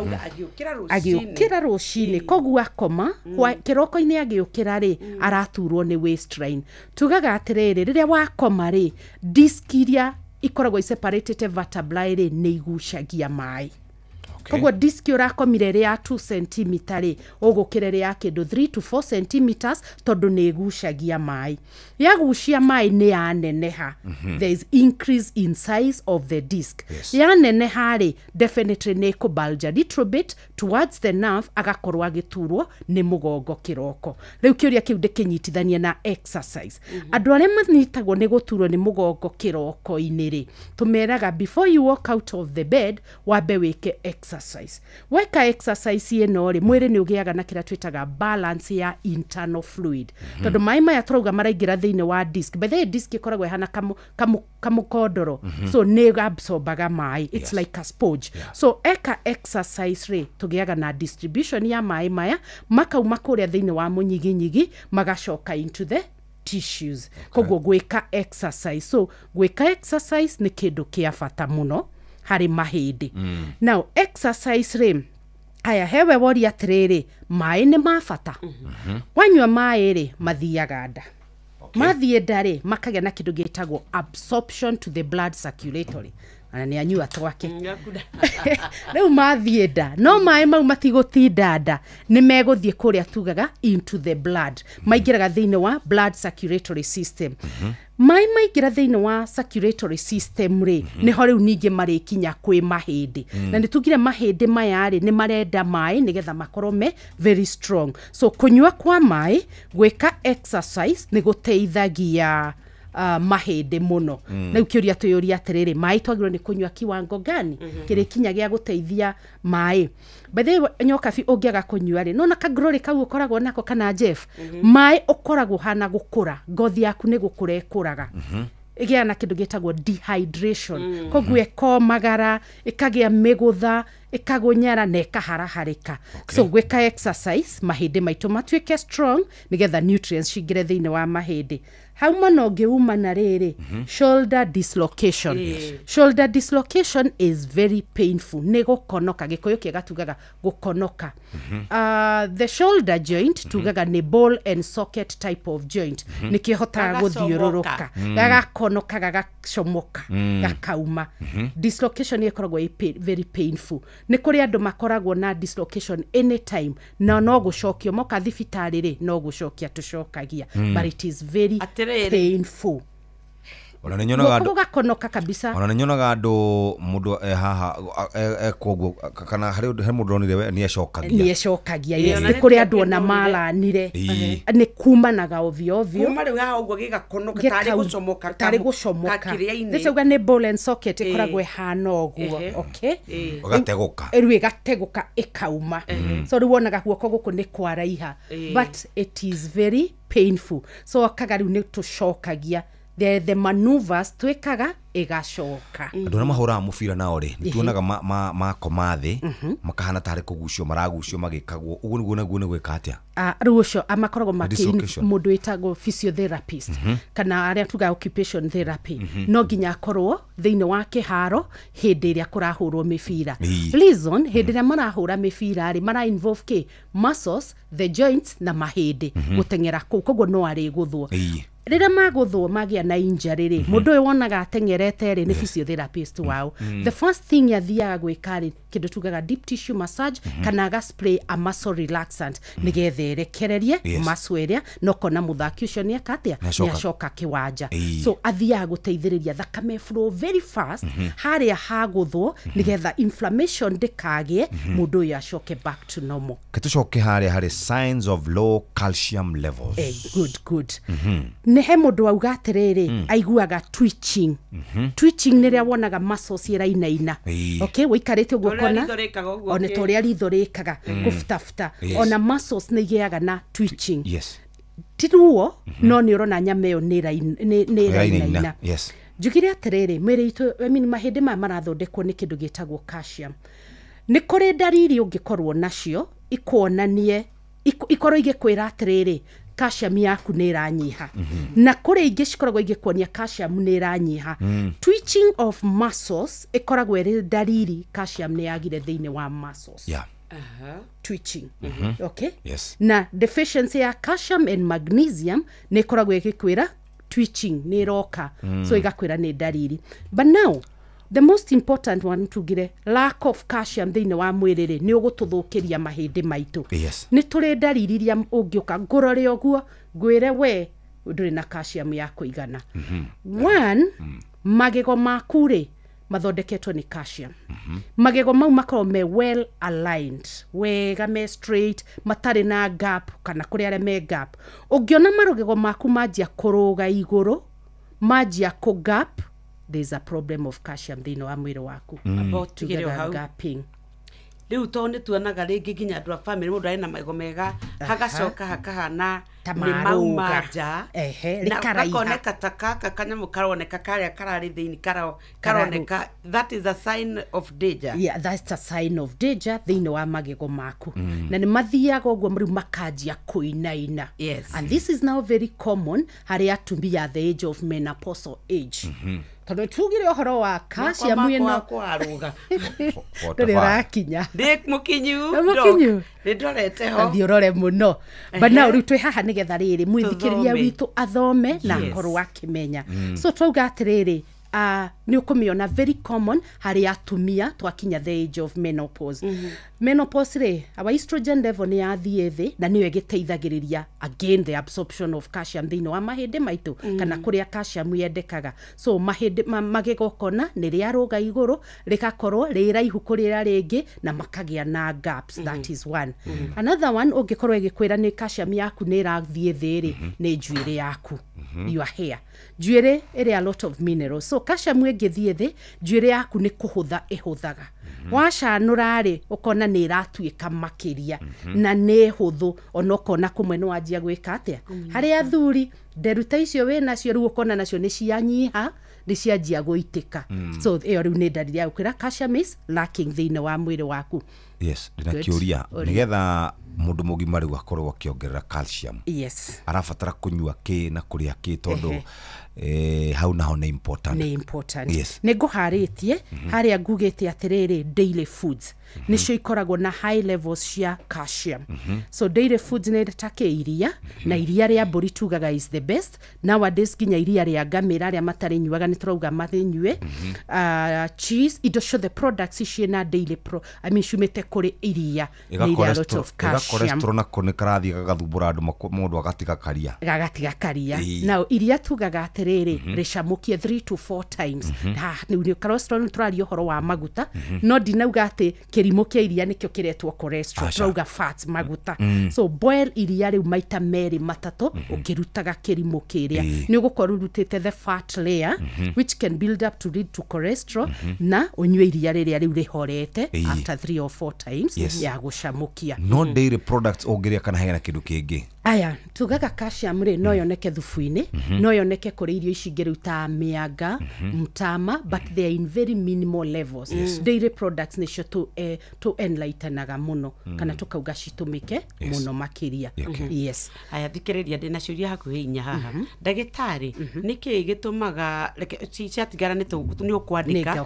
agiukira rucini koguo akoma kiroko-ini agiukira ri araturwo ni waistline tugaga atiriri riria wakoma ri disc iria ikoragwo separated vertebrae ri ni igucagia mai koguo disc urakomire ri ya 2 cm ri ugukire ri ya kindu 3 to 4 cm tondu ni igucagia mai yagucia mai ni yaneneha there is increase in size of the disc yaneneha ri definitely ni kubulge a little bit towards the nerve agakorwo agiturwo ni mugongo kiroko riu kiuria kiu ndikinyitithania na exercise andu aria manyitagwo ni guturwo ni mugongo kiroko iniri tumeraga before you walk out of the bed wambe wike exercise weka exercise ino ri mwiri ni ugiaga na kira twitaga balance ya internal fluid tondu mai maya turauga maraingira thiini wa disc by the disc ikoragwo hana kamukondoro so ni absorbaga mai it's like a sponge so eka exercise ri tugiaga na distribution ya mai maya makauma kuria thiini wa munyiginyigi magacoka into the tissues koguo gwika exercise so gwika exercise ni kindu kia bata muno hari mahindi now exercise ri aya hewe wori atiriri mai ni mabata wanywa mai ri mathiaga nda mathie ndari makagia na kindu gitagwo absorption to the blood circulatory ana ni anyua twake riu mathie nda no mai mau matigutinda nda ni meguthie kuria tugaga into the blood maingiraga thiini wa blood circulatory system mai maigira thiini wa circulatory system ri ni ho riu ningi marikinya kwi mahindi na ni tugire mahindi maya ri ni marenda mai nigetha makorwo me very strong so kunywa kwa mai gwika exercise ni guteithagia mahindi muno na ukiuria tuyuria atiriri mai twagirwo ni kunywa kiwango gani kiri kinya gia guteithia mai by the way nyoka fi ungiaga kunywa ri nona kagrori kau ukoragwo nako kana Jeff mai ukoragwo hana gukura ngothi yaku ni gukura ekuraga igea na kindu gitagwo dehydration koguo ikomagara ikagia migutha ikagunyara na ikaharaharika so gwika exercise mahindi maitu matuike strong nigetha nutrients cingire thiini wa mahindi hauma no ngiuma na riri shoulder dislocation shoulder dislocation is very painful ni gukonoka gikoyo kiegatugaga gukonoka the shoulder joint tugaga ni ball and socket type of joint nikihotaga guthiururuka gagakonoka gagacomoka gakauma dislocation ikoragwo very painful ni kuri andu makoragwo na dislocation anytime no gucokio moka thibitari ri no gucokia tucokagia but it is very painful. Ona ninyonaga andu gakonoka kabisa. Ona ninyonaga andu mundu haha koguo kana hari mundu ronire ni acokagia yes ni kuri andu ona malanire ni kumanaga ovyo kuma riu ha uguo gigakonoka tari gucomoka kiria-ini ndicauga ni ball and socket ikoragwo hana uguo okay ugateguka riu igateguka ikauma so riu wonaga guoko guku ni kwaraiha but it is very painful so kagariu ni tucokagia the maneuvers twikaga igacoka andu na mahura mubira nao ri nituonaga makomathi makahana tare kugucio maragucio magikagwo uguo naguo ni gwika atia rucio amakoragwo mundu witagwo physiotherapist kana aria tuga occupation therapy no nginya akorwo thiini wa kiharo hindi iria kurahurwo mibira reason hindi iria marahura mibira ri mara involve muscles the joints na mahindi gutengera koguo no ari guthwo rira maguthwo magia na injury ri mundu uyu wonaga atengerete ri ni physiotherapist wao the first thing yathiaga gwika ri kindu tugaga deep tissue massage kana ga spray a muscle relaxant nigetherekererie muscle area no kona muthaki ucio ni akatia ni acoka kiwanja so athiaga guteithiriria thakame flow very fast haria haguthwo nigetha inflammation ndikagie mundu uyu acoke back to normal kitucoke haria hari signs of low calcium levels good ni he mundu auga atiriri aiguaga twitching twitching ni ria wonaga muscles irainaina okay wikarite uguo kona ona toria rithorikaga gufutafuta ona muscles ni igeaga na twitching tiruo no ni urona nyameo ni irainaina jugire atiriri mwiri itu mahindi marathondekwo ni kindu gitagwo calcium ni kuri dariri ungikorwo nacio ikuonanie ikorwo igikwira atiriri calcium yaku ni iranyiha na kuri ingi cikoragwo igikuonia calcium ni iranyiha twitching of muscles ikoragwo iri dariri calcium ni yagire thiini wa muscles twitching okay na deficiency ya calcium and magnesium ni ikoragwo igikwira twitching ni roka so igakwira ni dariri but now the most important one tugire lack of calcium thiini wa mwiriri ni ugututhukiria mahindi maitu ni turi dariri iria ungiuka ngurore oguo ngwire we nduri na calcium ya kuigana one magego maku ri mathondeketwo ni calcium magego mau makorwo me well aligned wega me straight matari na gap kana kuri aria me gap ungiona marugego maku manjia kuruga iguru manjia ku gap there's a problem of calcium thiini wa mwiri waku about tugire hau gapping riu to ni tuonaga ringi ginya andu a family mundu ari na magego mega hagacoka hakahana ni maumanja rikaraiha takaka kanyamu karoneka karia karari thiini karoneka that is a sign of danger that's a sign of danger thiini wa magego maku na ni mathiaga uguo riu makanjia kuinaina and this is now very common hari atumia at the age of menopausal age tondu tugire ohoro wa calcium ino kwaruga ndore rakinya dik mukinyu ndorete ho thiorore muno but now riu twi haha nigetha riri mwithikiriria witu athome na korwo akimenya so twauga atiriri ni ukumiona very common hari atumia twakinya the age of menopause menopause ri our estrogen level ni yathie thi na niyo igiteithagiriria again the absorption of calcium thiini wa mahindi maitu kana kuria calcium yendekaga so mahindi magego kona ni ria ruga iguru rikakorwo riraihu kurira ringi na makagia na gaps that is one another one ungikorwo igikwira ni calcium yaku ni irathie thiri ni njuiri yaku your hair njuiri iri a lot of minerals so so calcium ĩngĩthiĩ thĩ njuĩrĩ yaku nĩ kũhũtha ĩhũthaga wacanũra rĩ ũkona nĩ ĩratuĩka makĩria na nĩ hũthũ ona ũkona kũmwe nĩ wanjia gwĩka atĩa harĩ athuri nderuta icio wĩ nacio rĩu ũkona nacio nĩ cianyiha nĩ cianjia gũitĩka so ĩyo rĩu nĩ ndariri ya gũkwĩra calcium is lacking thĩinĩ wa mwĩrĩ waku. Yes, ndina kĩũria nĩgetha mũndũ mũgima rĩu akorwo akĩongerera calcium. Yes. Arabatara kũnyua kĩ na kũrĩa kĩ tondũ hau naho nĩ important. Nĩ important. Yes. Nĩ ngũharĩtie harĩa ngugĩte atĩrĩrĩ daily foods nĩcio ikoragwo na high levels cia calcium. So daily foods nĩ ta iria na iria rĩa mbũri tugaga is the best. Nowadays nginya iria rĩa ngamĩra arĩa matarĩ nyuaga nĩ turauga mathinyue. Cheese, indo ciothe products ciĩna daily ciumĩte kũrĩ iria nĩ a lot of calcium. Cholesterol nako nĩ karathiĩ gagathumbũra andũ mũndũ agatiga karia. Now iria tugaga atĩrĩrĩ rĩcamũkie 3 to 4 times. Nĩ cholesterol tũraria ũhoro wa maguta no ndinauga atĩ kĩrimũ kĩa iria nĩkĩo kĩretwo cholesterol turauga fats maguta. So boil iria rĩu maita merĩ matatũ ũkĩrutaga kĩrimũ kĩrĩa nĩ ũgũkorwo ũrutĩte the fat layer which can build up to lead to cholesterol na ũnyue iria rĩrĩa rĩu rĩhorete after 3 or 4 times ya gũcamũkia. No dairy products ũngĩrĩa kana hena kĩndũ kĩngĩ aya tugaga calcium rĩ no yoneke thubu-inĩ no yoneke kũrĩ irio ici ingĩ rĩu ta mĩanga mtama but they are in very minimal levels. Dairy products nĩcio to enlightenaga mũno kana tukauga citumĩke mũno makĩria. Yes. Aya thikĩrĩria ndĩna ciũria hakuhĩ inya haha ndagĩtarĩ nĩkĩ gĩtũmaga ciatigara nĩ ũkwandĩka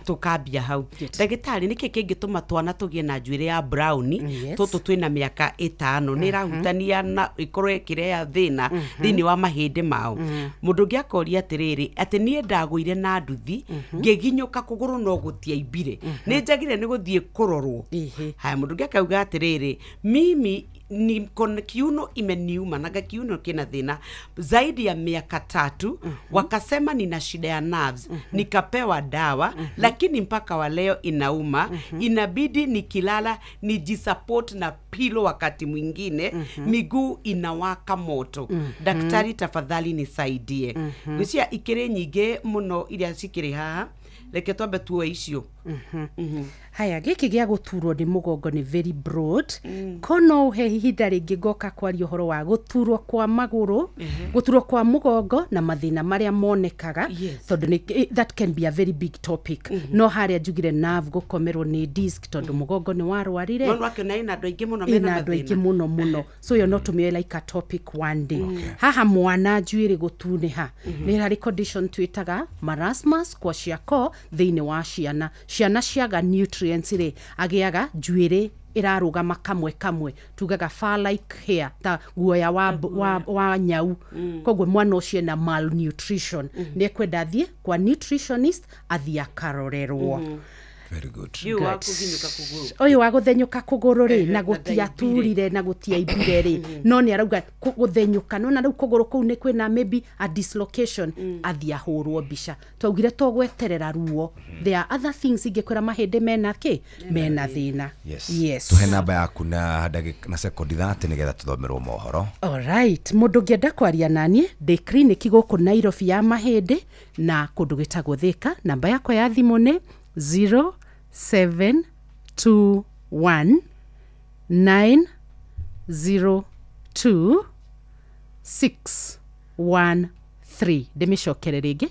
tũkambia hau ndagĩtarĩ nĩkĩ kĩngĩtũma twana tũgĩe na njuĩrĩ ya brown tũtũ twĩna mĩaka 5 nĩ ĩrahutania na ikorwo ĩkĩreha thĩna thĩinĩ wa mahĩndĩ mao. Mũndũ ũngĩ akoria atĩrĩrĩ atĩ niĩ ndagũire na nduthi ngĩginyũka kũgũrũ no gũtiaimbire nĩ njagire nĩ gũthiĩ kũrorwo. Haya mũndũ ũngĩ akauga atĩrĩrĩ mimi ni kiuno imeniuma na kiuno kina thina zaidi ya miaka 3 wakasema nina shida ya nerves nikapewa dawa lakini mpaka wa leo inauma inabidi nikilala nijisupport na pilo wakati mwingine miguu inawaka moto daktari tafadhali nisaidie. Gucia ikire nyingi muno iria cikiri haha reke twambe tuwe icio. Haya gĩkĩ gĩa gũturwo nĩ mũgongo nĩ very broad kono he ihinda rĩngĩ ngoka kwaria ũhoro wa gũturwo kwa magũrũ gũturwo kwa mũgongo na mathĩna marĩa monekaga tondũ that can be a very big topic no harĩa njugire nerve gũkomerwo nĩ disc tondũ mũgongo nĩ warwarire no wakena ina andũ aingĩ mũno mena mathĩna mũno so yo not me like a topic one day. Haha mwana njuĩrĩ gũtunĩha nĩ harĩ condition twĩtaga marasmus kwa ciako thĩinĩ wa ciana ciaga nutrients rĩ agĩaga njuĩrĩ irarũgama kamwe tugaga fur like hair ta guoya wa nyau koguo mwana ũcio na malnutrition nĩ kwenda thiĩ kwa nutritionist athia karorerwo. Very good. Oyo wa gũthenyũka kũgũrũ rĩ na gũtiaturire na gũtiaimbire rĩ no nĩ arauga gũthenyũka no na rĩu kũgũrũ kũu nĩ kwĩna maybe a dislocation athia hũrwo mbica twaugire tũgweterera ruo there are other things ingĩkwĩra mahĩndĩ mena mena thĩna. Yes. Tuhe namba yaku na sekondi 30 nĩgetha tuthomerwo mohoro. Alright, mũndũ ũngĩenda kwaria naniĩ ndĩ clinic gũkũ Nairobi ya mahĩndĩ na kũndũ gĩtagwo Thika. Namba yakwa ya thimũ nĩ 0721902613 ndĩmĩcokere rĩngĩ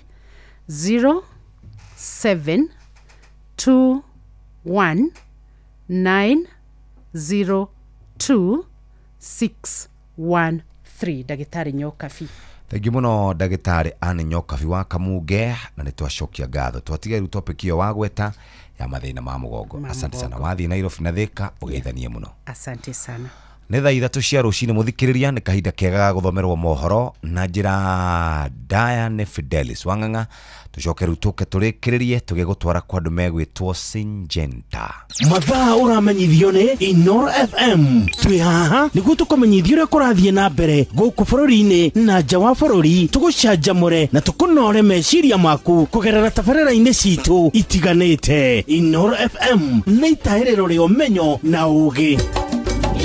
0721902613 ndagĩtarĩ Nyokabi. Thank you muno ndagĩtarĩ Anne Nyokabi wa Kamunge na nĩtwacokia ngatho twatiga rĩu topic iyo wagweta ya mathĩna ma mũgongo. Asante sana wathiĩ Nairobi na Thika ũgeithanie mũno. Asante sana. Nĩ thaa 3 cia rũcinĩ mũthikĩrĩria nĩ kahinda kega ga gũthomerwo mohoro na njĩra Diane Fidelis Wang'ang'a tucoke rĩu tũke tũrĩkĩrĩrie tũgĩgũtwara kwa andũ megwĩtwo Syngenta. Mathaa ũramenyithio nĩ Inoro FM twĩ haha nĩguo tũkũmenyithia ũrĩa kũrathiĩ na mbere gũkũ bũrũri-inĩ na nja wa bũrũri tũgũcanjamũre na tũkũnore meciria maku kũgerera tabarĩra-inĩ citũ itiganĩte. Inoro FM nĩ itaĩrĩro rĩa ũmenyo na ũũgĩ.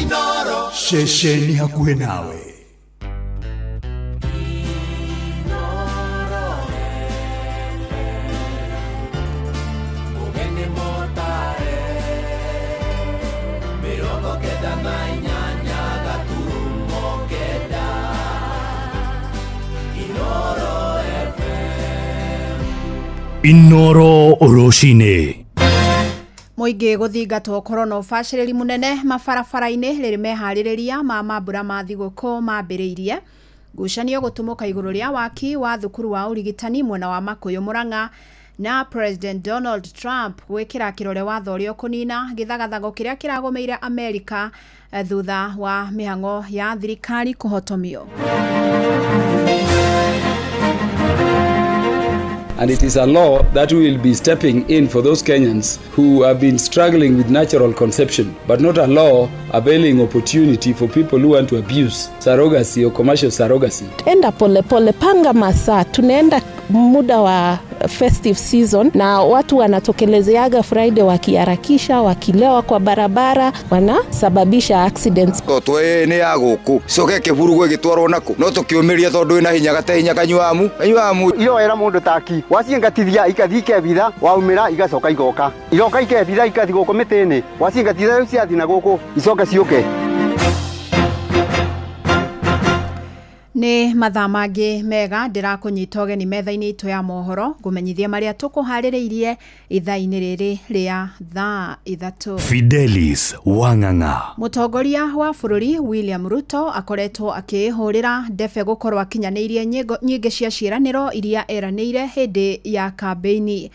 Inoro ceceni hakuhĩ nawe. Inoro Oroshine. Muingi guthingatwo korona ubaciriri munene mabarabara-ini riri mehaririria ma mambura ma thiguku mambiriirie ngucanio gutumuka iguru ria waki wa thukuru wa urigitani mwena wa Makuyu Murang'a na President Donald Trump gwikira kirore watho uria kunina githagathago kiria kiragomeire Amerika thutha wa mihango ya thirikari kuhotomio. And it is a law that we will be stepping in for those Kenyans who have been struggling with natural conception, but not a law availing opportunity for people who want to abuse surrogacy or commercial surrogacy. Enda pole pole, panga masaa, tunaenda muda wa festive season na watu wanatokelezeaga Friday wakiharakisha, wakilewa kwa barabara, wanasababisha accidents. Twe ni ya guku coke kiburugo gitwarwo nako no tukiumiria tondu ina hinya gatehinya kanywamu iro era mundu taki waciengatithia ikathike bitha waumira igacoka igoka ikebitha ikathi guku mitini waciengatithia ciathi na guku icoke ciuke. Ni mathaa mangi mega ndirakunyita ugeni metha-ini itu ya mohoro ngumenyithia maria tukuhaririirie ithaa-ini riri ria thaa 3. Fidelis Wang'ang'a. Mutongoria wa bururi William Ruto akoretwo akihurira ndebe gukorwo akinyaniirie nyingi cia ciiraniro iria eraniire hindi ya kampeini.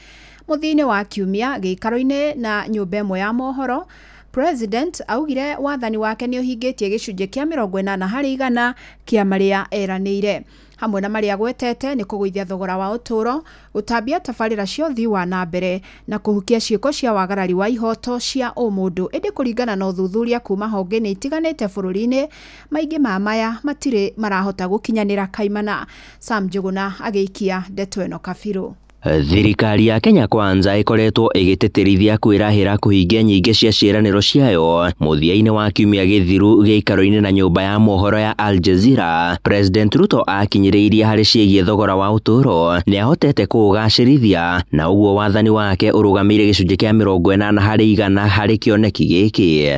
Muthini wa kiumia giikaro-ini na nyumba imwe ya mohoro, President augire wathani wake ni uhingitie gicunje kia 80% kia maria eraniire. Hamwe na maria gwetete ni kuguithia thogora wa uturo, gutambia tabarira cia uthii wa na mbere na kuhukia ciiko cia wagarari wa ihoto cia umundu. Indi kuringana na uthuthuria kuma honge-ini itiganite bururi-ini, maingi ma maya matire marahota gukinyanira kaimana. Sam Njuguna agiikia ndeto eno kabiru. Thirikari ya Kenya Kwanza ikoretwo igiteterithia kwirahira kuhingia nyingi cia ciiraniro ciayo. Muthia-ini wa kiumia githiru giikaro-ini na nyumba ya mohoro ya Al Jazeera, President Ruto akinyiriirie hari ciigie thogora wa uturo ni ahotete kuugacirithia na uguo wathani wake urugamire gicunje kia 80% hari kioneki giki.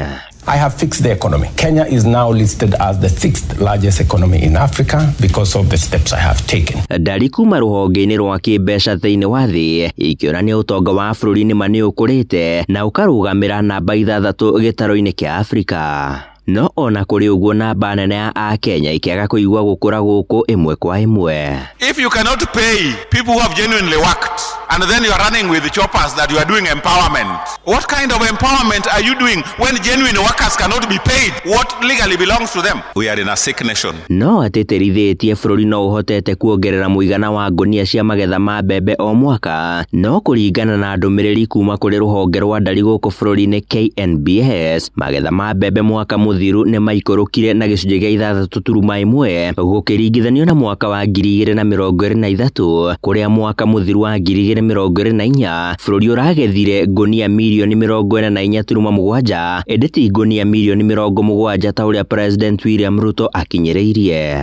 I have fixed the economy. Kenya is now listed as the 6th largest economy in Africa because of the steps I have taken. Ndari kuma ruhonge-ini rwa kimbeca thiini wa thi ikionania utonga wa bururi ni mani ukurite na ukarugamira namba 6 gitaro-ini kia Afrika. No ona kuri uguo namba nene ya Akenya ikiaga kuigua gukura guku imwe kwa imwe. If you cannot pay people who have genuinely worked and then you are running with the choppers that you are doing empowerment, what kind of empowerment are you doing when genuine workers cannot be paid what legally belongs to them? We are in a sick nation. No ateterithitie bururi no uhotete kuongerera muigana wa ngonia cia magetha ma mbembe o mwaka, no kuringana na ndumiriri kuma kuri ruhonge rwa ndari guku bururi-ini KNBS, magetha ma mbembe mwaka muthiru ni maikorokire na gicunje gia 6.1 gukiringithanio na mwaka wa 2023 kuria mwaka muthiru wa 2024 bururi uragethire ngonia milioni 44.7 edeti ngonia milioni 70 ta uria President William Ruto akinyiriirie.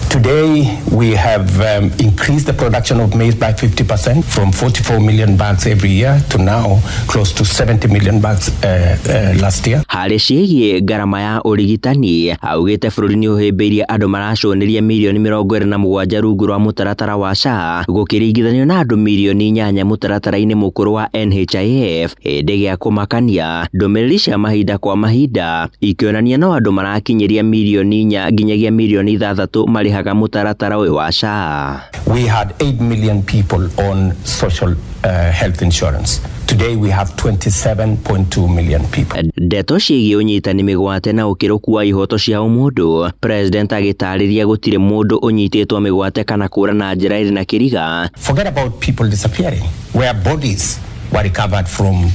Today we have increased the production of maize by 50% from 44 million bags every year to now close to 70 million bags last year. Hari ciigie garama ya urigitani augite bururi ni uhimbiirie andu maracunirie milioni 27 rungu rwa mutaratara wa SHA gukiringithanio na andu milioni 8 mutaratara-ini mukuru wa NHIF hindi gia kumakania. Ndumiriri cia mahinda kwa mahinda ikionania no andu marakinyiria milioni 4 nginyagia milioni 6 marihaga mutaratara uyu wa SHA. We had 8 million people on social health insurance. Today we have 27.2 million people. Ndeto ciigie unyitani migwate na ukiruku wa ihoto cia umundu, President agitariria gutire mundu unyititwo migwate kana kura na njira iri na kiriga. Forget about people disappearing, where bodies were recovered from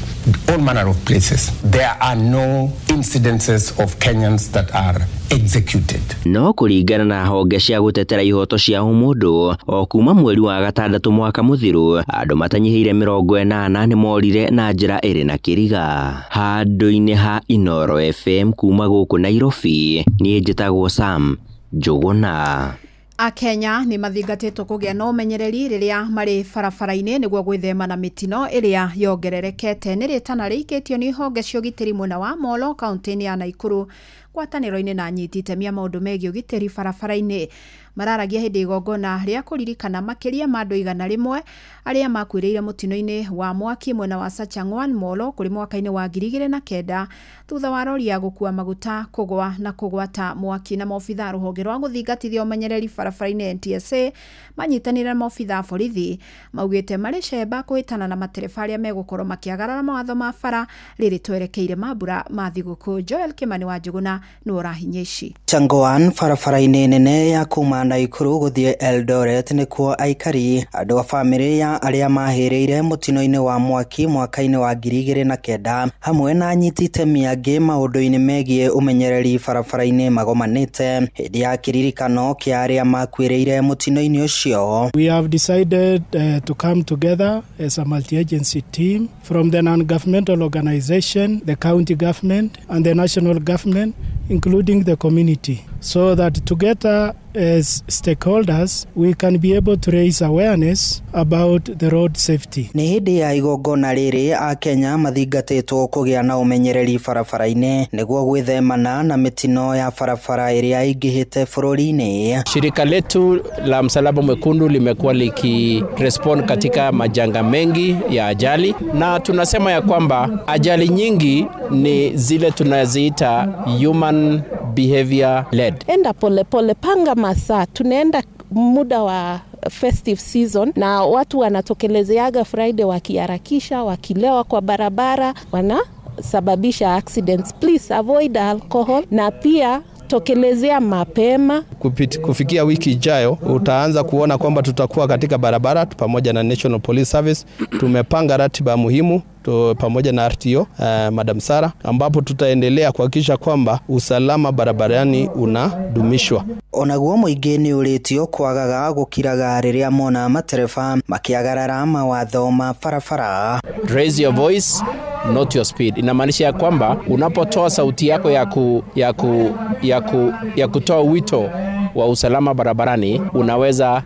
all manner of places. There are no incidences of Kenyans that are executed. No kuringana na honge cia gutetera ihoto cia umundu, o kuma mweri wa gatandatu mwaka muthiru andu matanyihiire 80 ni morire na njira iri na kiriga. Handu-ini ha Inoro FM kuma guku Nairobi, ni njitagwo Sam Njuguna. Akenya ni mathingatitwo kugia na umenyereri riria mari barabara-ini niguo gwithema na mitino iria yongererekete. Ni ritana riikitio ni honge cia ugitiri mwena wa Molo kaunti-ini ya Naikuru ngwatanĩro-inĩ na anyiti itemi a maũndũ megiĩ ũgitĩri barabara-inĩ. Mararagia hĩndĩ igongona rĩa kũririkana makĩria ma andũ 100 arĩa makuĩrĩire mũtino-inĩ wa mwaki mwena wa Sachangwan Molo kũrĩ mwaka-inĩ wa 2009 thutha wa rori ya gũkua maguta kũgwa na kũgwata mwaki. Na maobitha rũhonge rwa gũthingatithia ũmenyereri barabara-inĩ NTSA manyitanĩire na maobitha borithi maugĩte marĩ cemba kũhĩtana na matereba arĩa megũkorwo makĩagarara mawatho ma bara rĩrĩ twerekeire mambura ma thigũkũ. Joel Kimani wa Njuguna nĩ ũrahinya ici. Sachangwan barabara-inĩ nene ya kuma Naikuru gũthiĩ Eldoret nĩkuo aikari andũ a bamĩrĩ ya arĩa mahĩrĩire mũtino-inĩ wa mwaki mwaka-inĩ wa 2009 hamwe na anyiti itemi angĩ maũndũ-inĩ megiĩ ũmenyereri barabara-inĩ magomanĩte hĩndĩ ya kĩririkano kĩa arĩa makuĩrĩire mũtino-inĩ ũcio. We have decided to come together as a multi-agency team from the non-governmental organization, the county government and the national government, including the community, so that together as stakeholders we can be able to raise awareness about the road safety. Nĩ hĩndĩ ya igongona rĩrĩ a Kenya mathingatĩtwo kũgĩa na ũmenyereri barabara-inĩ nĩguo gwĩthemana na mĩtino ya barabara ĩrĩa ingĩhĩte bũrũri-inĩ. Shirika letu la Msalaba Mwekundu limekuwa likirespond katika majanga mengi ya ajali, na tunasema ya kwamba ajali nyingi ni zile tunaziita human behavior led. Enda pole pole, panga masaa, tunaenda muda wa festive season na watu wanatokelezeaga Friday wakiharakisha, wakilewa kwa barabara, wanasababisha accidents. Please avoid alcohol na pia tokelezea mapema. Kufikia wiki ijayo utaanza kuona kwamba tutakuwa katika barabara pamoja na National Police Service. Tumepanga ratiba muhimu pamoja na RTO Madam Sara, ambapo tutaendelea kuhakikisha kwamba usalama barabarani unadumishwa. Onaguo mũingĩ nĩ ũrĩtio kwagaga gũkiraga rĩrĩa mona matereba makĩagarara mawatho ma barabara. Raise your voice, not your speed. Inamaanisha kwamba unapotoa sauti yako ya kutoa wito wa usalama barabarani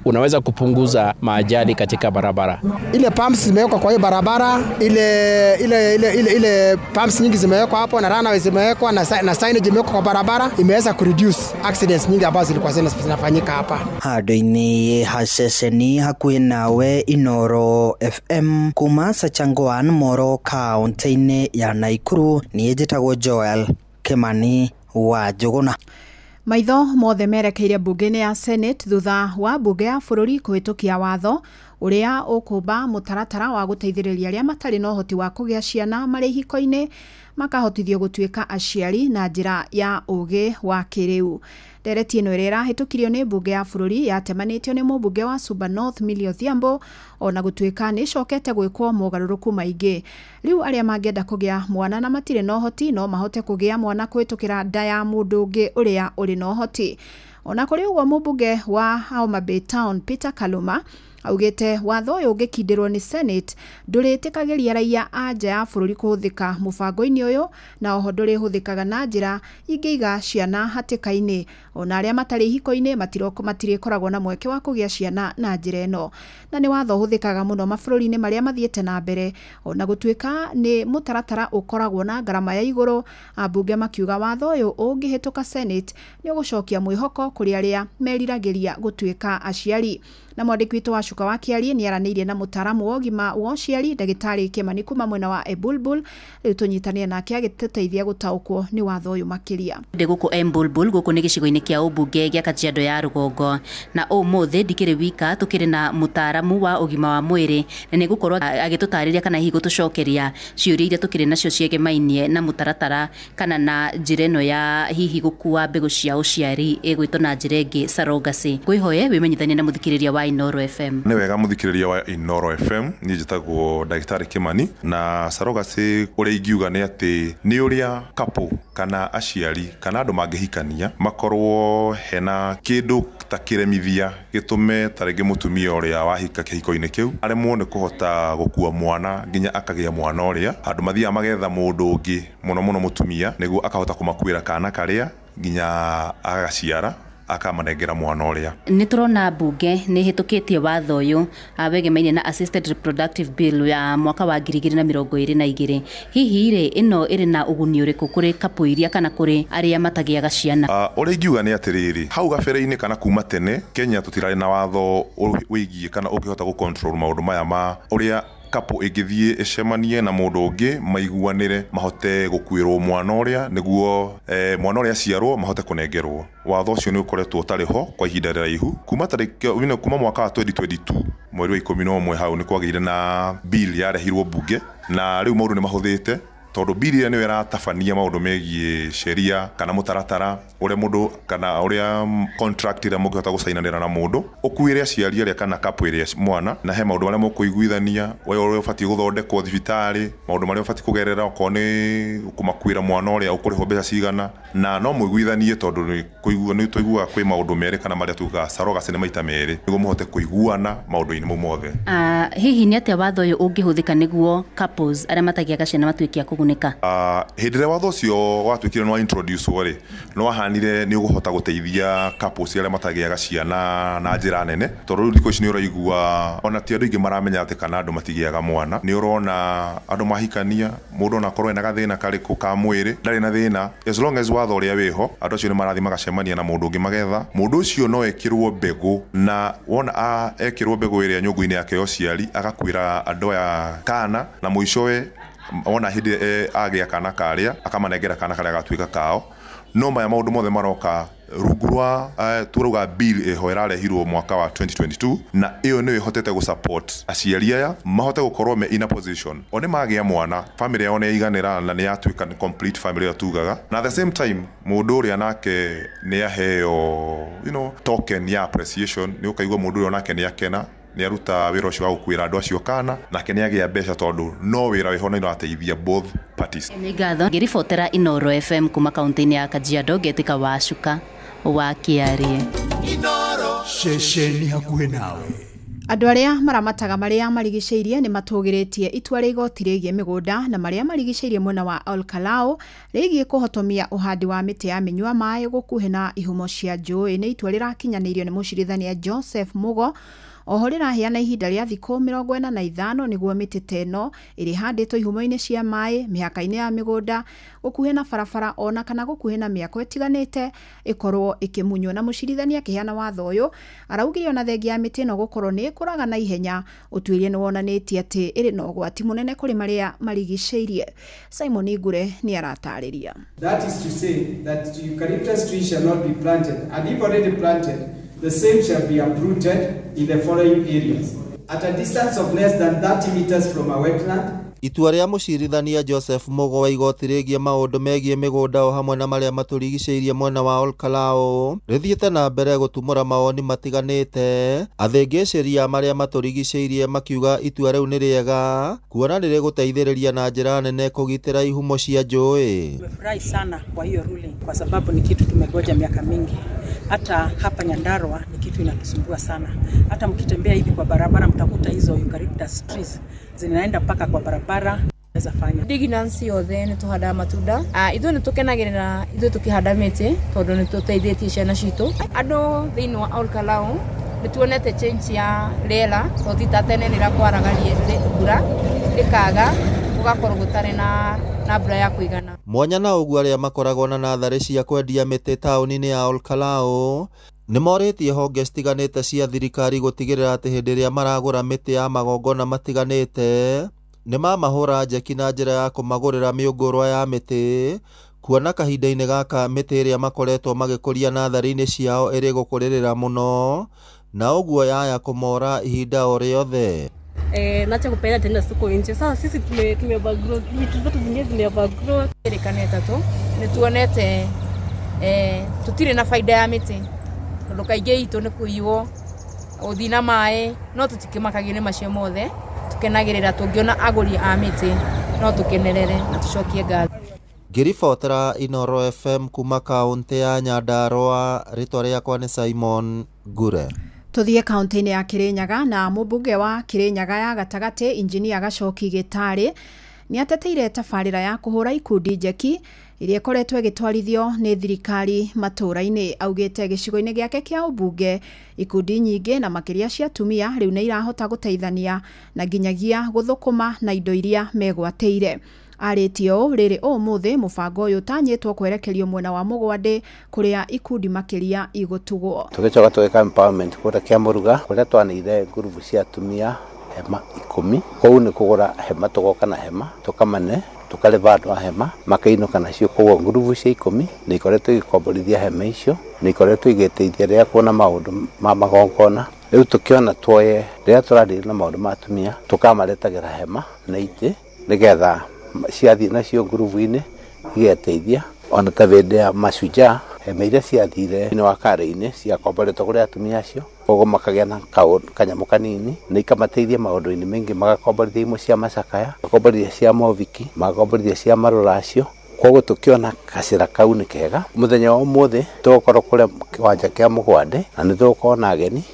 unaweza kupunguza maajali katika barabara. Ile pumps zimewekwa kwa hiyo barabara, ile pumps nyingi zimewekwa hapo na runway zimewekwa na signage imewekwa kwa barabara, imeweza kureduce accidents nyingi ambazo zilikuwa zinafanyika hapa. Handũ-inĩ ha ceceni hakuhĩ nawe Inoro FM kuma Sachangwan Moro kaunti-inĩ ya Naikuru, niĩ njĩtagwo Joel Kimani wa Njuguna. Maitho mothe merekeire mbunge-inĩ ya Senate thutha wa mbunge ya bũrũri kũhĩtũkia watho ũrĩa ũkũmba mũtaratara wa gũteithĩrĩria arĩa matarĩ na ũhoti wa kũgĩa ciana marĩ ihiko-inĩ makahotithio gũtuĩka aciari na njĩra ya ũgĩ wa kĩrĩu. Ndereti ĩno ĩrĩa ĩrahĩtũkirio nĩ mbunge ya bũrũri yatemanĩtio nĩ mũmbunge wa Suba North Millie Odhiambo, ona gũtuĩka nĩ ĩcokete gwĩkwo mogarũrũku maingĩ. Rĩu arĩa mangĩenda kũgĩa mwana na matirĩ na ũhoti no mahote kũgĩa mwana kũhĩtũkĩra nda ya mũndũ ũngĩ ũrĩa ũrĩ na ũhoti. Ona kũrĩ ũguo mũmbunge wa Homa Bay Town Peter Kaluma augĩte watho ũyũ ũngĩkindĩrwo nĩ Senate ndũrĩtĩkagĩria raia a nja ya bũrũri kũhũthĩka mũbango-inĩ ũyũ, na oho ndũrĩhũthĩkaga na njĩra ingĩiga ciana hatĩka-inĩ. Ona arĩa matarĩ ihiko-inĩ matirĩkoragwo na mweke wa kũgĩa ciana na njĩra ĩno, na nĩ watho ũhũthĩkaga mũno mabũrũri-inĩ marĩa mathiĩte na mbere. Ona gũtuĩka nĩ mũtaratara ũkoragwo na ngarama ya igũrũ, ambunge makiuga watho ũyũ ũngĩhĩtũka Senate nĩ ũgũcokia mwĩhoko kũrĩ arĩa meriragĩria gũtuĩka aciari. Na mwandĩki witũ wa Cuka wa Kĩarie nĩ aranĩirie na mũtaaramu wa ũgima wa ũciari ndagĩtarĩ Kimani kuma mwena wa Ebulbul, rĩu tũnyitanĩre nake agĩtũteithia gũtaũkwo nĩ watho ũyũ makĩria. Ndĩ gũkũ Ebulbul, gũkũ nĩ gĩcigo-inĩ kĩa ũmbunge gĩa Kajiado ya rũgongo, na ũmũthĩ ndikĩrĩ wika, tũkĩrĩ na mũtaaramu wa ũgima wa mwĩrĩ na nĩ gũkorwo agĩtũtarĩria kana hihi gũtũcokeria ciũria iria tũkĩrĩ nacio ciegemainie na mũtaratara kana na njĩra ĩno ya hihi gũkua mbegũ cia ũciari ĩgwĩtwo na njĩra ĩngĩ surrogacy. Ngwĩhoye wĩmenyithanie na mũthikĩrĩria wa Inoro FM. Nĩ wega mũthikĩrĩria wa Inoro FM, niĩ njĩtagwo ndagĩtarĩ Kimani, na surrogacy ũrĩa ingiuga nĩ atĩ nĩ ũrĩa couple kana aciari kana andũ mangĩhikania makorwo hena kĩndũ ta kĩremithia gĩtũme tarĩngĩ mũtumia ũrĩa wahika kĩhiko-inĩ kĩu aremwo nĩ kũhota gũkua mwana nginya akagĩa mwana ũrĩa, andũ mathiaga magetha mũndũ ũngĩ mũno mũtumia nĩguo akahota kũmakuĩra kana karĩa nginya agaciara akamanengera mwana ũrĩa. Nĩ tũrona mbunge nĩ hĩtũkĩtie watho ũyũ wegemainie na Assisted Reproductive Bill ya mwaka wa 2022. Hihi rĩ ĩno ĩrĩ na ũguni ũrĩkũ kũrĩ kapu iria kana kũrĩ arĩa matagĩaga ciana? Ũrĩa ingiuga nĩ atĩrĩrĩ, hau gabere-inĩ kana kuma tene Kenya tũtirarĩ na watho wĩgiĩ kana ũngĩhota gũ-control maũndũ maya ma ũrĩa kapu ĩngĩthiĩ ĩcemanie na mũndũ ũngĩ maiguanĩre mahote gũkuĩrwo mwana ũrĩa nĩguo mwana ũrĩa aciarwo mahote kũnengerwo. Watho ũcio nĩ ũkoretwo ũtarĩ ho kwa ihinda rĩraihu kuma mwaka wa 2022 mweri wa 11 hau nĩ kwagĩire na bill yarehirwo bunge na rĩu maũndũ nĩ mahũthĩte tondũ bill ĩyo nĩyo ĩratabania maũndũ megiĩ sheria kana mũtaratara ũrĩa mũndũ kana ũrĩa contract ĩrĩa mũngĩhota gũcainanĩra na mũndũ ũkuĩre aciari arĩa kana kapu ĩrĩa mwana na he maũndũ marĩa mũkũiguithania ũrĩa ũbatiĩ gũthondekwo thibitarĩ, maũndũ marĩa ũbatiĩ kũgerera okorwo nĩ kũmakuĩra mwana ũrĩa ũkũrĩhwo mbeca cigana na no mũiguithanie tondũ nĩ tũiguaga kwĩ maũndũ merĩ kana marĩa tugaga surrogacy nĩ maita merĩ nĩguo mũhote kũiguana maũndũ-inĩ mau mothe. Hihi nĩ atĩa watho ũyũ ũngĩhũthĩka nĩguo couples arĩa matagĩaga ciana matuĩke a kũgunĩka? Hĩndĩ ĩrĩa watho ũcio watuĩkire nĩ wa introduce rĩ no wahanire nĩ ũgũhota gũteithia couples arĩa matagĩaga ciana na njĩra nene tondũ rĩu thikũ ici nĩ ũraigua ona ti andũ aingĩ maramenya atĩ kana andũ matigĩaga mwana. Nĩ ũrona andũ mahikania mũndũ ona korwo ena gathĩna karĩkũ ka mwĩrĩ ndarĩ na thĩna as long as watho ũrĩa wĩho andũ acio nĩ marathiĩ magacemania na mũndũ ũngĩ magetha mũndũ ũcio no ekĩrwo mbegũ na wona ekĩrwo mbegũ ĩrĩa nyũngũ-inĩ yake ya ũciari agakuĩra andũ aya kana na mũicowe ona hĩndĩ agĩa kana karĩa akamanengera kana karĩa gatuĩka kao. No maya maũndũ mothe maroka rungu rwa turuga bill ĩho ĩrarehirwo mwaka wa 2022 na ĩyo nĩyo ĩhotete gũsupport aciari aya mahote gũkorwo me in a position one magĩa mwana family yao nĩ iganĩra na nĩ yatuĩka complete family ya tugaga na at the same time mũndũ ũrĩa nake nĩ aheo token ya appreciation nĩ ũkaigua mũndũ ũrĩa nake nĩ akena nĩ aruta wĩra ũcio wa gũkuĩra andũ acio kana nake nĩ agĩa mbeca tondũ no wĩra wĩho na ĩrateithia both parties. Nĩ ngatho ngĩribotera Inoro FM kuma kaunti-inĩ ya Kajiado Getika Wacuka wa Kĩarĩ. Inoro ceceni hakuhĩ nawe. Andũ arĩa maramataga marĩa marigicĩirie nĩ matũgĩrĩtie itua rĩa igoti rĩgiĩ mĩgũnda na marĩa marigicĩirie mwena wa Olkalao rĩgiĩ kũhotomia ũhandi wa mĩtĩ ya mĩnyua maĩ gũkuhĩ na ihumo cia njũĩ. Nĩ itua rĩrakinyanĩirio nĩ mũcirithania Joseph Mugo. Oho rĩraheana ihinda rĩa thikũ 45 nĩguo mĩtĩ teno ĩrĩ handĩtwo ihumo-inĩ cia maĩ mĩhaka-inĩ ya mĩgũnda gũkuhĩ na barabara ona kana gũkuhĩ na mĩako ĩtiganĩte ĩkorwo ĩkĩmunywo. Na mũcirithania akĩheana watho ũyũ araugire ona thengia ya mĩtĩ ĩno gũkorwo nĩ ĩkũraga na ihenya ũtuĩria nĩ wonanĩtie atĩ ĩrĩ na ũgwati mũnene kũrĩ marĩa marigicĩirie. Simon Igure nĩ aratarĩria. That is to say that eucalyptus trees shall not be planted and if already planted the same shall be uprooted in the following areas at a distance of less than 30 meters from a wetland. Itua rĩa mũcirithania Joseph Mugo wa igoti rĩgiĩ maũndũ megiĩ mĩgũnda o hamwe na marĩa matũrigicĩirie mwena wa Olkalao rĩthiĩte na mbere gũtumũra mawoni matiganĩte. Athĩngĩciria marĩa matũrigicĩirie makiuga itua rĩu nĩ rĩega kuona nĩ rĩgũteithĩrĩria na njĩra nene kũgitĩra ihumo cia njũĩ. Tumefurahi sana kwa hiyo ruling kwa sababu ni kitu tumegoja miaka mingi. Hata hapa Nyandarua ni kitu inatusumbua sana. Hata mkitembea hivi kwa barabara mtakuta hizo eucalyptus trees zinaenda mpaka kwa barabara. Dignancy yothe nĩ tũhandaga matunda. Ithuĩ nĩ tũkenagĩrĩra ithuĩ tũkĩhanda mĩtĩ tondũ nĩ tũteithĩtie ciana citũ. Andũ thĩinĩ wa Olkalao nĩ tuonete change ya rĩera tondũ ta tene nĩ rakwaraga mbura ĩkaga gũgakorwo gũtarĩ na mbura ya kũigana. Mwanya na ũguo arĩa makoragwo na natharĩ cia kwendia mĩtĩ taũni-inĩ ya Olkalao nĩ morĩtie honge citiganĩte cia thirikari gũtigĩrĩra atĩ hĩndĩ ĩrĩa maragũra mĩtĩ ya magongona matiganĩte nĩ mamahũra njeki na njĩra ya kũmagũrĩra mĩũngũrwa ya mĩtĩ kuona kahinda-inĩ gaka mĩtĩ ĩrĩa makoretwo magĩkũria natharĩ-inĩ ciao ĩrĩ gũkũrĩrĩra mũno na ũguo yaya kũmora ihinda o rĩothe. Nacha kupenda tena soko nje. Sasa sisi tumeovergrow vitu zote zingine zimeovergrow. Kaneta tu nĩ tuonete tutirĩ na faida ya mĩtĩ tondũ kaingĩ itũ nĩ kũiywo ũthi na maĩ no tũtikĩmakagio nĩ macio mothe tukenagĩrĩra tũngĩona agũri a mĩtĩ no tũkenerere na tũcokie ngatho. Ngĩribotera Inoro FM kuma kaunti ya Nyandarua, rĩtwa rĩakwa nĩ Simon Gure. Tuthiĩ kaunti-inĩ ya Kirinyaga na mũmbunge wa Kirinyaga ya gatagatĩ Injinia Gacoki Gĩtarĩ nĩ ateteire tabarĩra ya kũhũra ikundi njeki iria ikoretwo igĩtwarithio nĩ thirikari matũũra-inĩ. Augĩte gĩcigo-inĩ gĩake kĩa ũmbunge ikundi nyingĩ na makĩria cia atumia rĩu nĩ irahota gũteithania na nginyagia gũthũkũma na indo iria megwatĩire. Arĩtie ũũ rĩrĩ ũmũthĩ mũbango ũyũ ũtanyĩtwo kwerekerio mwena wa Mũgwandĩ kũrĩa ikundi makĩria igũtugwo. Tũgĩcoka tũgĩka empowerment kũrĩa Kĩamũruga kũrĩa twanĩire ngurubu cia atumia hema 10. Kũu nĩ kũgũra hema, tũgoka na hema tũkamane tũkarĩba andũ a hema makainũka nacio. Kũguo ngurubu cia 10 nĩ ikoretwo igĩkomborithia hema icio, nĩ ikoretwo igĩteithia rĩrĩa kuona maũndũ ma magongona. Rĩu tũkĩona tuoye rĩrĩa tũrathiĩ na maũndũ ma atumia tũkamaretagĩra hema na itĩ nĩgetha ciathiĩ nacio ngurubu-inĩ igeteithia. Ona ta hĩndĩ ya Mashujaa hema iria ciathire thĩinĩ wa Kare-inĩ ciakomboretwo kũrĩ atumia acio, koguo makagĩa na kanyamũ kanini na ikamateithia maũndũ-inĩ maingĩ. Magakomborithia imwe cia macakaya, magakomborithia cia moviki, magakomborithia cia marũracio. Koguo tũkĩona gacĩra kau nĩ kega. Mũthenya wa ũmũthĩ tũgũkorwo kũrĩa kĩwanja kĩa Mũgwandĩ na nĩ tũgũkorwo na ageni.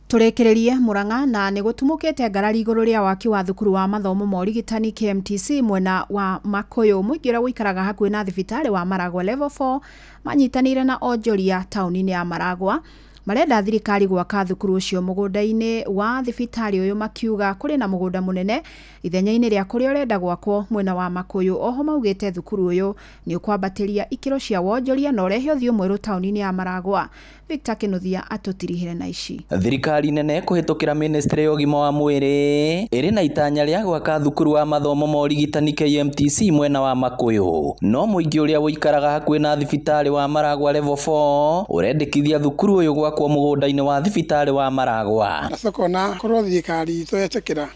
Tũrekererie Murang'a na nĩ gũtumũkĩte ngarari igũrũ rĩa waki wa thukuru wa mathomo ma ũrigitani KMTC mwena wa Makuyu. Mũingĩ ũrĩa ũikaraga hakuhĩ na thibitarĩ wa Maragwa level 4 manyitanĩire na onjoria taũni-inĩ ya Maragwa marenda thirikari gwaka thukuru ũcio mũgũnda-inĩ wa thibitarĩ ũyũ, makiuga kũrĩ na mũgũnda mũnene ithenya-inĩ rĩa kũrĩa ũrenda gwakwo mwena wa Makuyu. Oho maugĩte thukuru ũyũ nĩ ũkwambatĩria ikĩro cia wonjoria na ũrehe ũthiũ mwerũ taũni-inĩ ya Maragwa. Victor Kinuthia atutirihire na ici. Thirikari nene kũhĩtũkĩra ministry ya ũgima wa mwĩrĩ ĩrĩ na itanya rĩa gwaka thukuru wa mathomo ma ũrigitani KMTC mwena wa Makuyu. No mũingĩ ũrĩa ũikaraga hakuhĩ na thibitarĩ wa Maragwa level 4 ũrendekithia thukuru ũyũ gwakwo mũgũnda-inĩ wa thibitarĩ wa Maragwa. Nasokona korwo thirikari twetĩkĩra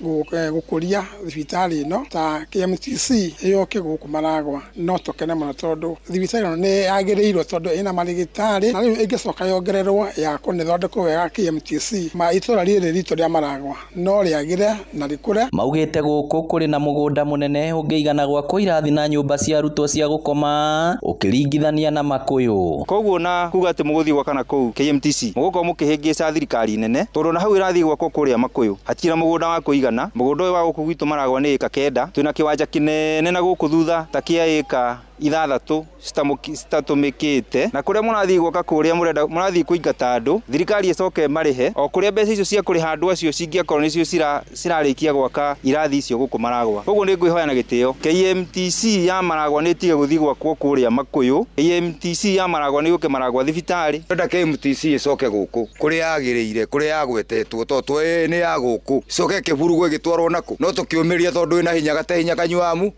gũkũria thibitarĩ ĩno ta KMTC ĩyoke gũkũ Maragwa no tũkene mũno tondũ thibitarĩ ĩno nĩ yagĩrĩirwo tondũ ĩna marigitari na rĩu ĩngĩcoka yongererwo ya kũnethondekwo wega KMTC itũra rĩrĩ ritũ rĩa Maragwa no rĩagĩre na rĩkũre. Maugĩte gũkũ kũrĩ na mũgũnda mũnene ũngĩigana gwakwo irathi na nyũmba cia arutwo cia gũkoma ũkĩringithania na Makuyu. Koguo na kuga atĩ mũgũthiĩ gwakana kũu KMTC mũgũkorwo mũkĩhĩngĩca thirikari nene tondũ na hau ĩrathiĩ gwakwo kũrĩa Makuyu hatirĩ mũgũnda wa kũigana. Mũgũnda ũyũ wa gũkũ gwitũ Maragwa nĩ ĩka 9, twĩna kĩwanja kĩnene na gũkũ thutha ta kĩa ĩka 6 citatũmĩkĩte na kũrĩa mũrathiĩ gwaka kũrĩa mũrathiĩ kũingata andũ thirikari ĩcoke marĩhe o kũrĩa mbeca icio cia kũrĩha andũ acio cingĩakorwo nĩcio cirarĩkia gwaka irathi icio gũkũ Maragwa. Koguo nĩ ngwĩhoya na gĩtĩo KMTC ya Maragwa nĩ ĩtige gũthiĩ gwakwo kũrĩa Makuyu. KMTC ya Maragwa nĩ gũke Maragwa thibitarĩ. Twenda KMTC ĩcoke gũkũ kũrĩa yagĩrĩire, kũrĩa yagwetetwo tondũ nĩ ya gũkũ. Coke kĩburugũ ĩgĩtwarwo nako no tũkĩũmĩria tondũ ĩna hinya gatehinya kanyuamu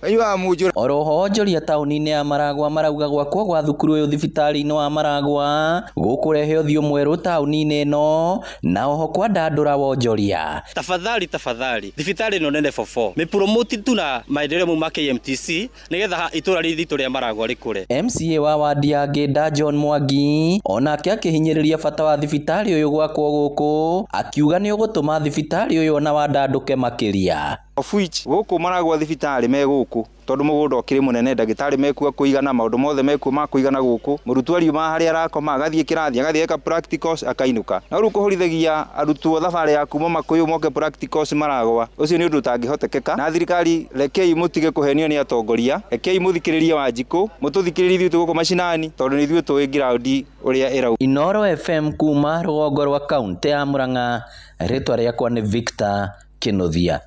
njũra. Oroho onjoria taũni-inĩ ya Maragwa marauga gwakwo gwa thukuru ũyũ thibitarĩ-inĩ wa Maragwa gũkũrehe ũthiũ mwerũ taũni-inĩ ĩno na oho kwandandũra wonjoria. Tafadhali thibitarĩ ĩno nene 44 mĩpromote tu na maendeleo ma KMTC nĩgetha itũra ritũ rĩa Maragwa rĩkũre. MCA wa wadi ya Ngĩnda John Mwangi onake akĩhinyĩrĩria bata wa thibitarĩ ũyũ gwakwo gũkũ akiuga nĩ ũgũtũma thibitarĩ ũyũ na wandandũke makĩria. Of which gũkũ Maragwa thibitarĩ me gũkũ tondũ mũgũnda ũkĩrĩ mũnene, ndagĩtarĩ mekuo kũigana, maũndũ mothe mekuo ma kũigana gũkũ. Mũrutwo ariuma harĩa arakoma agathiĩ kĩrathi agathiĩ eka practicals akainũka. Na rĩu kũhorithagia arutwo thabarĩ ya kuma Makuyu moke practicals Maragwa, ũcio nĩ ũndũ ũtangĩhotekeka. Na thirikari rekei mũtige kũhenio nĩ atongoria, rekei mũthikĩrĩrie Wanjikũ, mũtũthikĩrĩrie ithuĩ gũkũ mashinani tondũ nĩ ithuĩ tũĩ ground ũrĩa ĩrau. Inoro FM kuma rũgongo rwa kaunti ya Murang'a, rĩtwa rĩakwa nĩ Victor Kinuthia.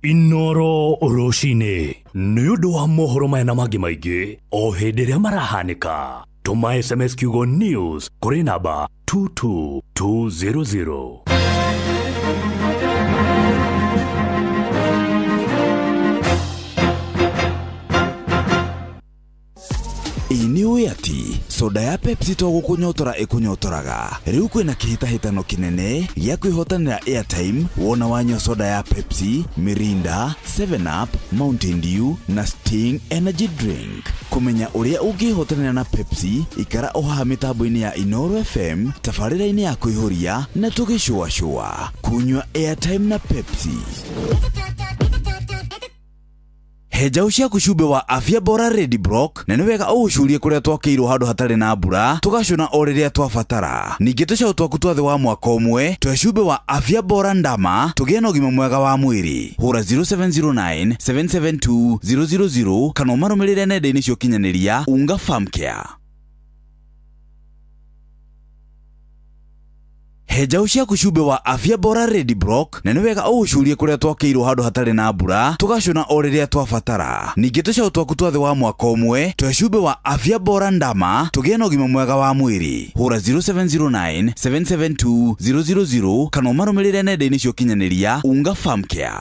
Inoro rũcinĩ nĩ ũndũ wa mohoro maya na mangĩ maingĩ o hĩndĩ ĩrĩa marahanĩka. Tũma SMS kiugo news kũrĩ namba 22200. Nĩũĩ atĩ soda ya Pepsi to gũkũnyotora ĩkũnyotoraga. Rĩu kwĩna kĩhĩtahĩtano kĩnene gĩa kwĩhotanĩra airtime wona wanyua soda ya Pepsi, Mirinda, 7up, Mountain Dew na Sting Energy Drink. Kũmenya ũrĩa ũngĩhotanĩra na Pepsi, ikara o haha mĩtambo-inĩ ya Inoro FM tabarĩra-inĩ ya kũihũria na tũgĩcũacũa. Kunyua airtime na Pepsi. Hejau cia kucumbe wa Afya Bora Red Block na niwega ugucurie kuria twakeirwo handu hatari na mbura tugacuna o riria twabatara. Ningi tucau twaku twathe wa mwaka umwe twecumbe wa Afya Bora Ndama tugie na ugima mwega wa mwiri. Hura 0709 772 000 kana umarumirire nenda-ini cia ukinyaniria Unga Farm Care. Hejau cia kucumbe wa Afya Bora Red Block na niwega ugucurie kuria twakeirwo handu hatari na mbura tugacuna o riria twabatara. Ningi tucau twaku twathe wa mwaka umwe twecumbe wa Afya Bora Ndama tugie na ugima mwega wa mwiri. Hura 0709 772 000 kana umarumirire nenda-ini cia ukinyaniria Unga Farm Care.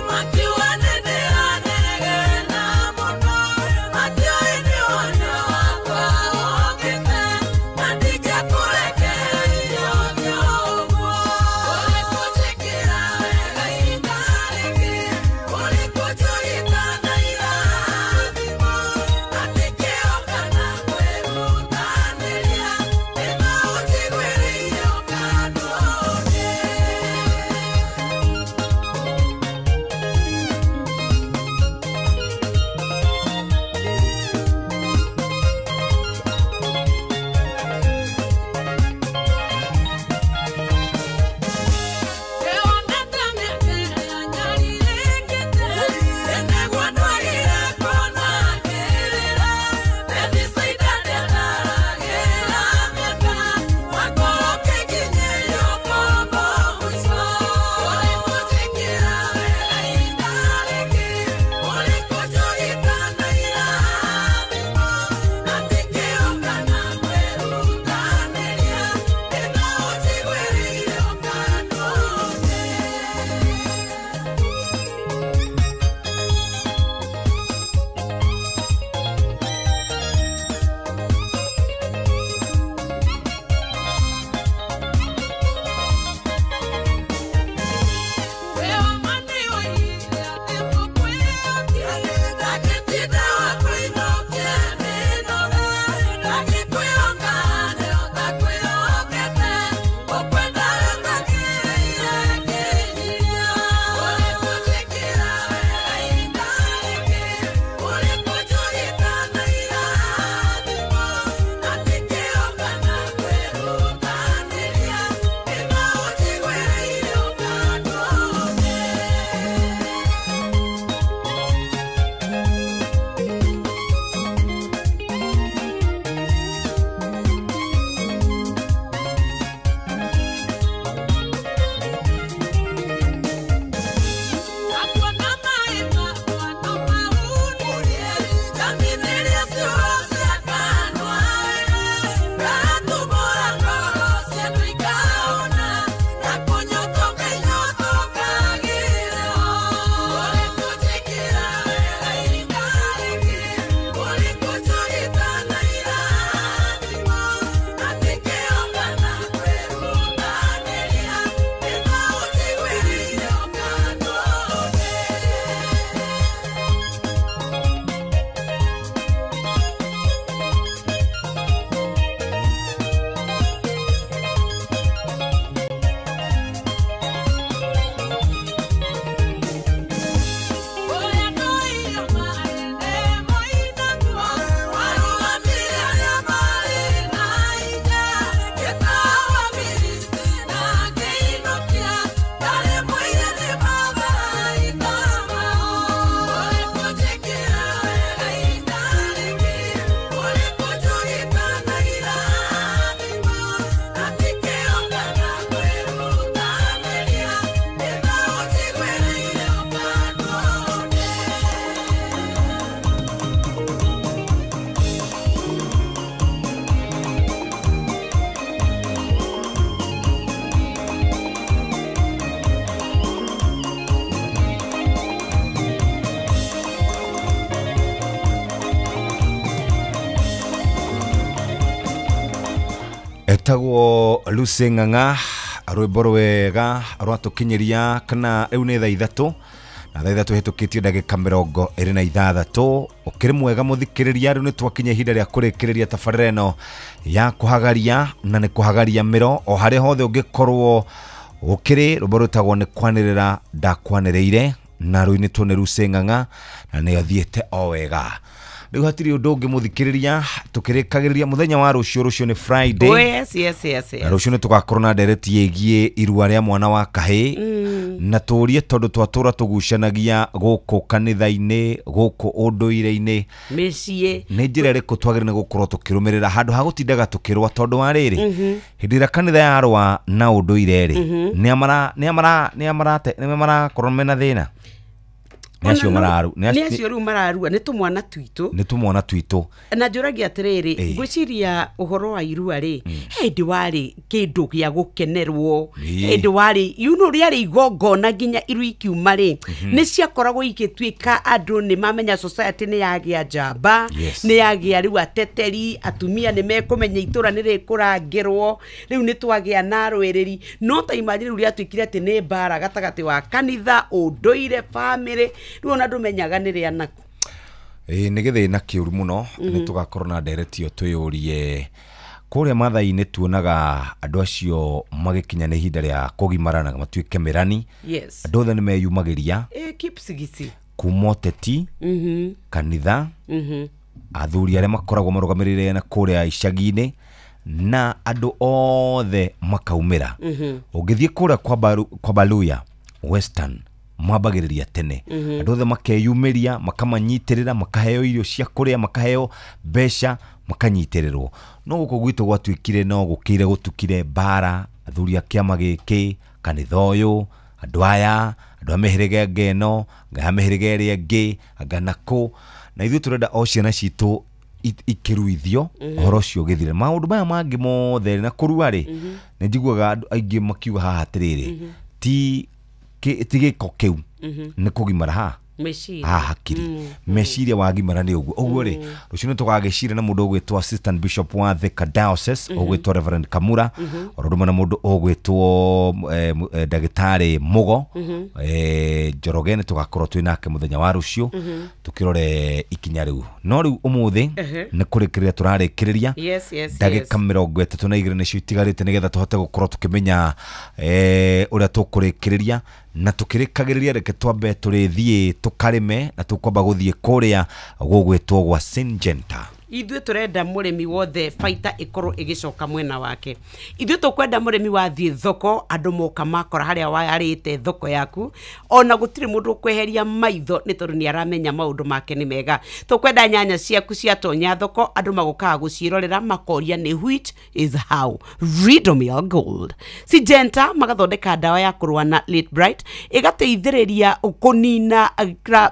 Mati wa nene anegena mono, mati wa ini ona etagwo Lucy Ng'ang'a rwimbo rwega rwatukinyiria kana riu ni thaa 3 na thaa 3 hetukitio ndagika 26 ukiri mwega muthikiriria riu ni twakinya ihinda ria kurikiriria tabarĩra ĩno ya kuhagaria na ni kuhagaria miro o haria hothe ungikorwo ukiri rwimbo rwitagwo ni kwanirira ndakwanĩrĩire na rũi ni tuone Lucy Ng'ang'a na ni athiĩte o wega riu hatiri undu ungi muthikiriria tukirikagiriria muthenya wa rucio ni Friday. Oh, yes. Na rucio ni tugakorwo na ndereti yegie irua ria mwana wa kahĩ na turie tondu twatura tugucanagia guku kanitha-ini guku unduire-ini mĩciĩ ni njira iriku twagire ni gukorwo tukirumirira handu ha gutindaga tukirwa tondu wa riri hindi ira kanitha yarwa na unduire ri ni amara korwo mena thina Niacio riu mararua ni tumwana twitu na njuragia atiriri ngwiciria uhoro wa irua ri hindi wari kindu gia gukenerwo hindi wari yuno riari igongona nginya iru ikiuma ri ni ciakoragwo igituika andu ni mamenya society ni yagia njamba ni yagia riu ateteri atumia ni mekumenya itura ni rikurangirwo riu ni twagia na rwereri no ta imagine riu riatuikire ati ni bara gatagati wa kanitha unduire family ruona ndumenyaga ni ria naku ni githina kiuru muno ni tugakorwo na nderetio tuyurie kuria mathai-ini tuonaga andu acio magikinya ni ihinda ria kugimarana matuike mirani andu othe ni meyumagiria kipsigisi kumoteti kanitha athuri aria makoragwo marugamirire na kuria icagi-ini na andu othe makaumira ungithie kuria kwa Baluya Western mabagiriria tene andu othe makeyumiria makamanyitirira makaheo irio cia kuria makaheo besha makanyitirirwo no guko gwitu gwatuikire no gukire gutukire bara athuri akiama giki kanitha uyu andu aya andu amehirige ngeno ngamehirige ri ngi aganako na ithu turenda o ciana citu ikiruithio horo cio githire maundu maya mangi mothe na kurua ri ni njiguaga andu aingi makiuga haha atiriri ti tigiko kiu ni kugimara ha hakiri meciria wagimara ni uguo ri rucio ni tugagicira na mundu ugwitwo assistant bishop wa Thika Diocese ugwitwo Reverend Kamura oronduma na mundu ugwitwo ndagitari Mugo Njoroge ni tugakorwo twinake muthenya wa rucio tukirore ikinya riu no riu umuthi ni kurikiriria turarikiriria ndagika 32 nicio itigarite nigetha tuhote gukorwo tukimenya uria tukurikiriria na tukirikagiriria reke twambe turithie tukarime na tukwamba guthie kuria gugwitwo gwa Syngenta ithuĩ turenda mũrĩmi wothe baita ikorwo igicoka mwena wake ithuĩ tukwenda mũrĩmi wathie thoko andu moka makora haria warĩte thoko yaku ona gutire mundu kweheria maitho ni tondu ni aramenya maundu make ni mega tukwenda nyanya ciaku ciatonya thoko andu magukaga gucirorera makoria ni which is how Ridomil Gold Syngenta magathondeka dawa ya kurua na late bright igateithĩrĩria kunina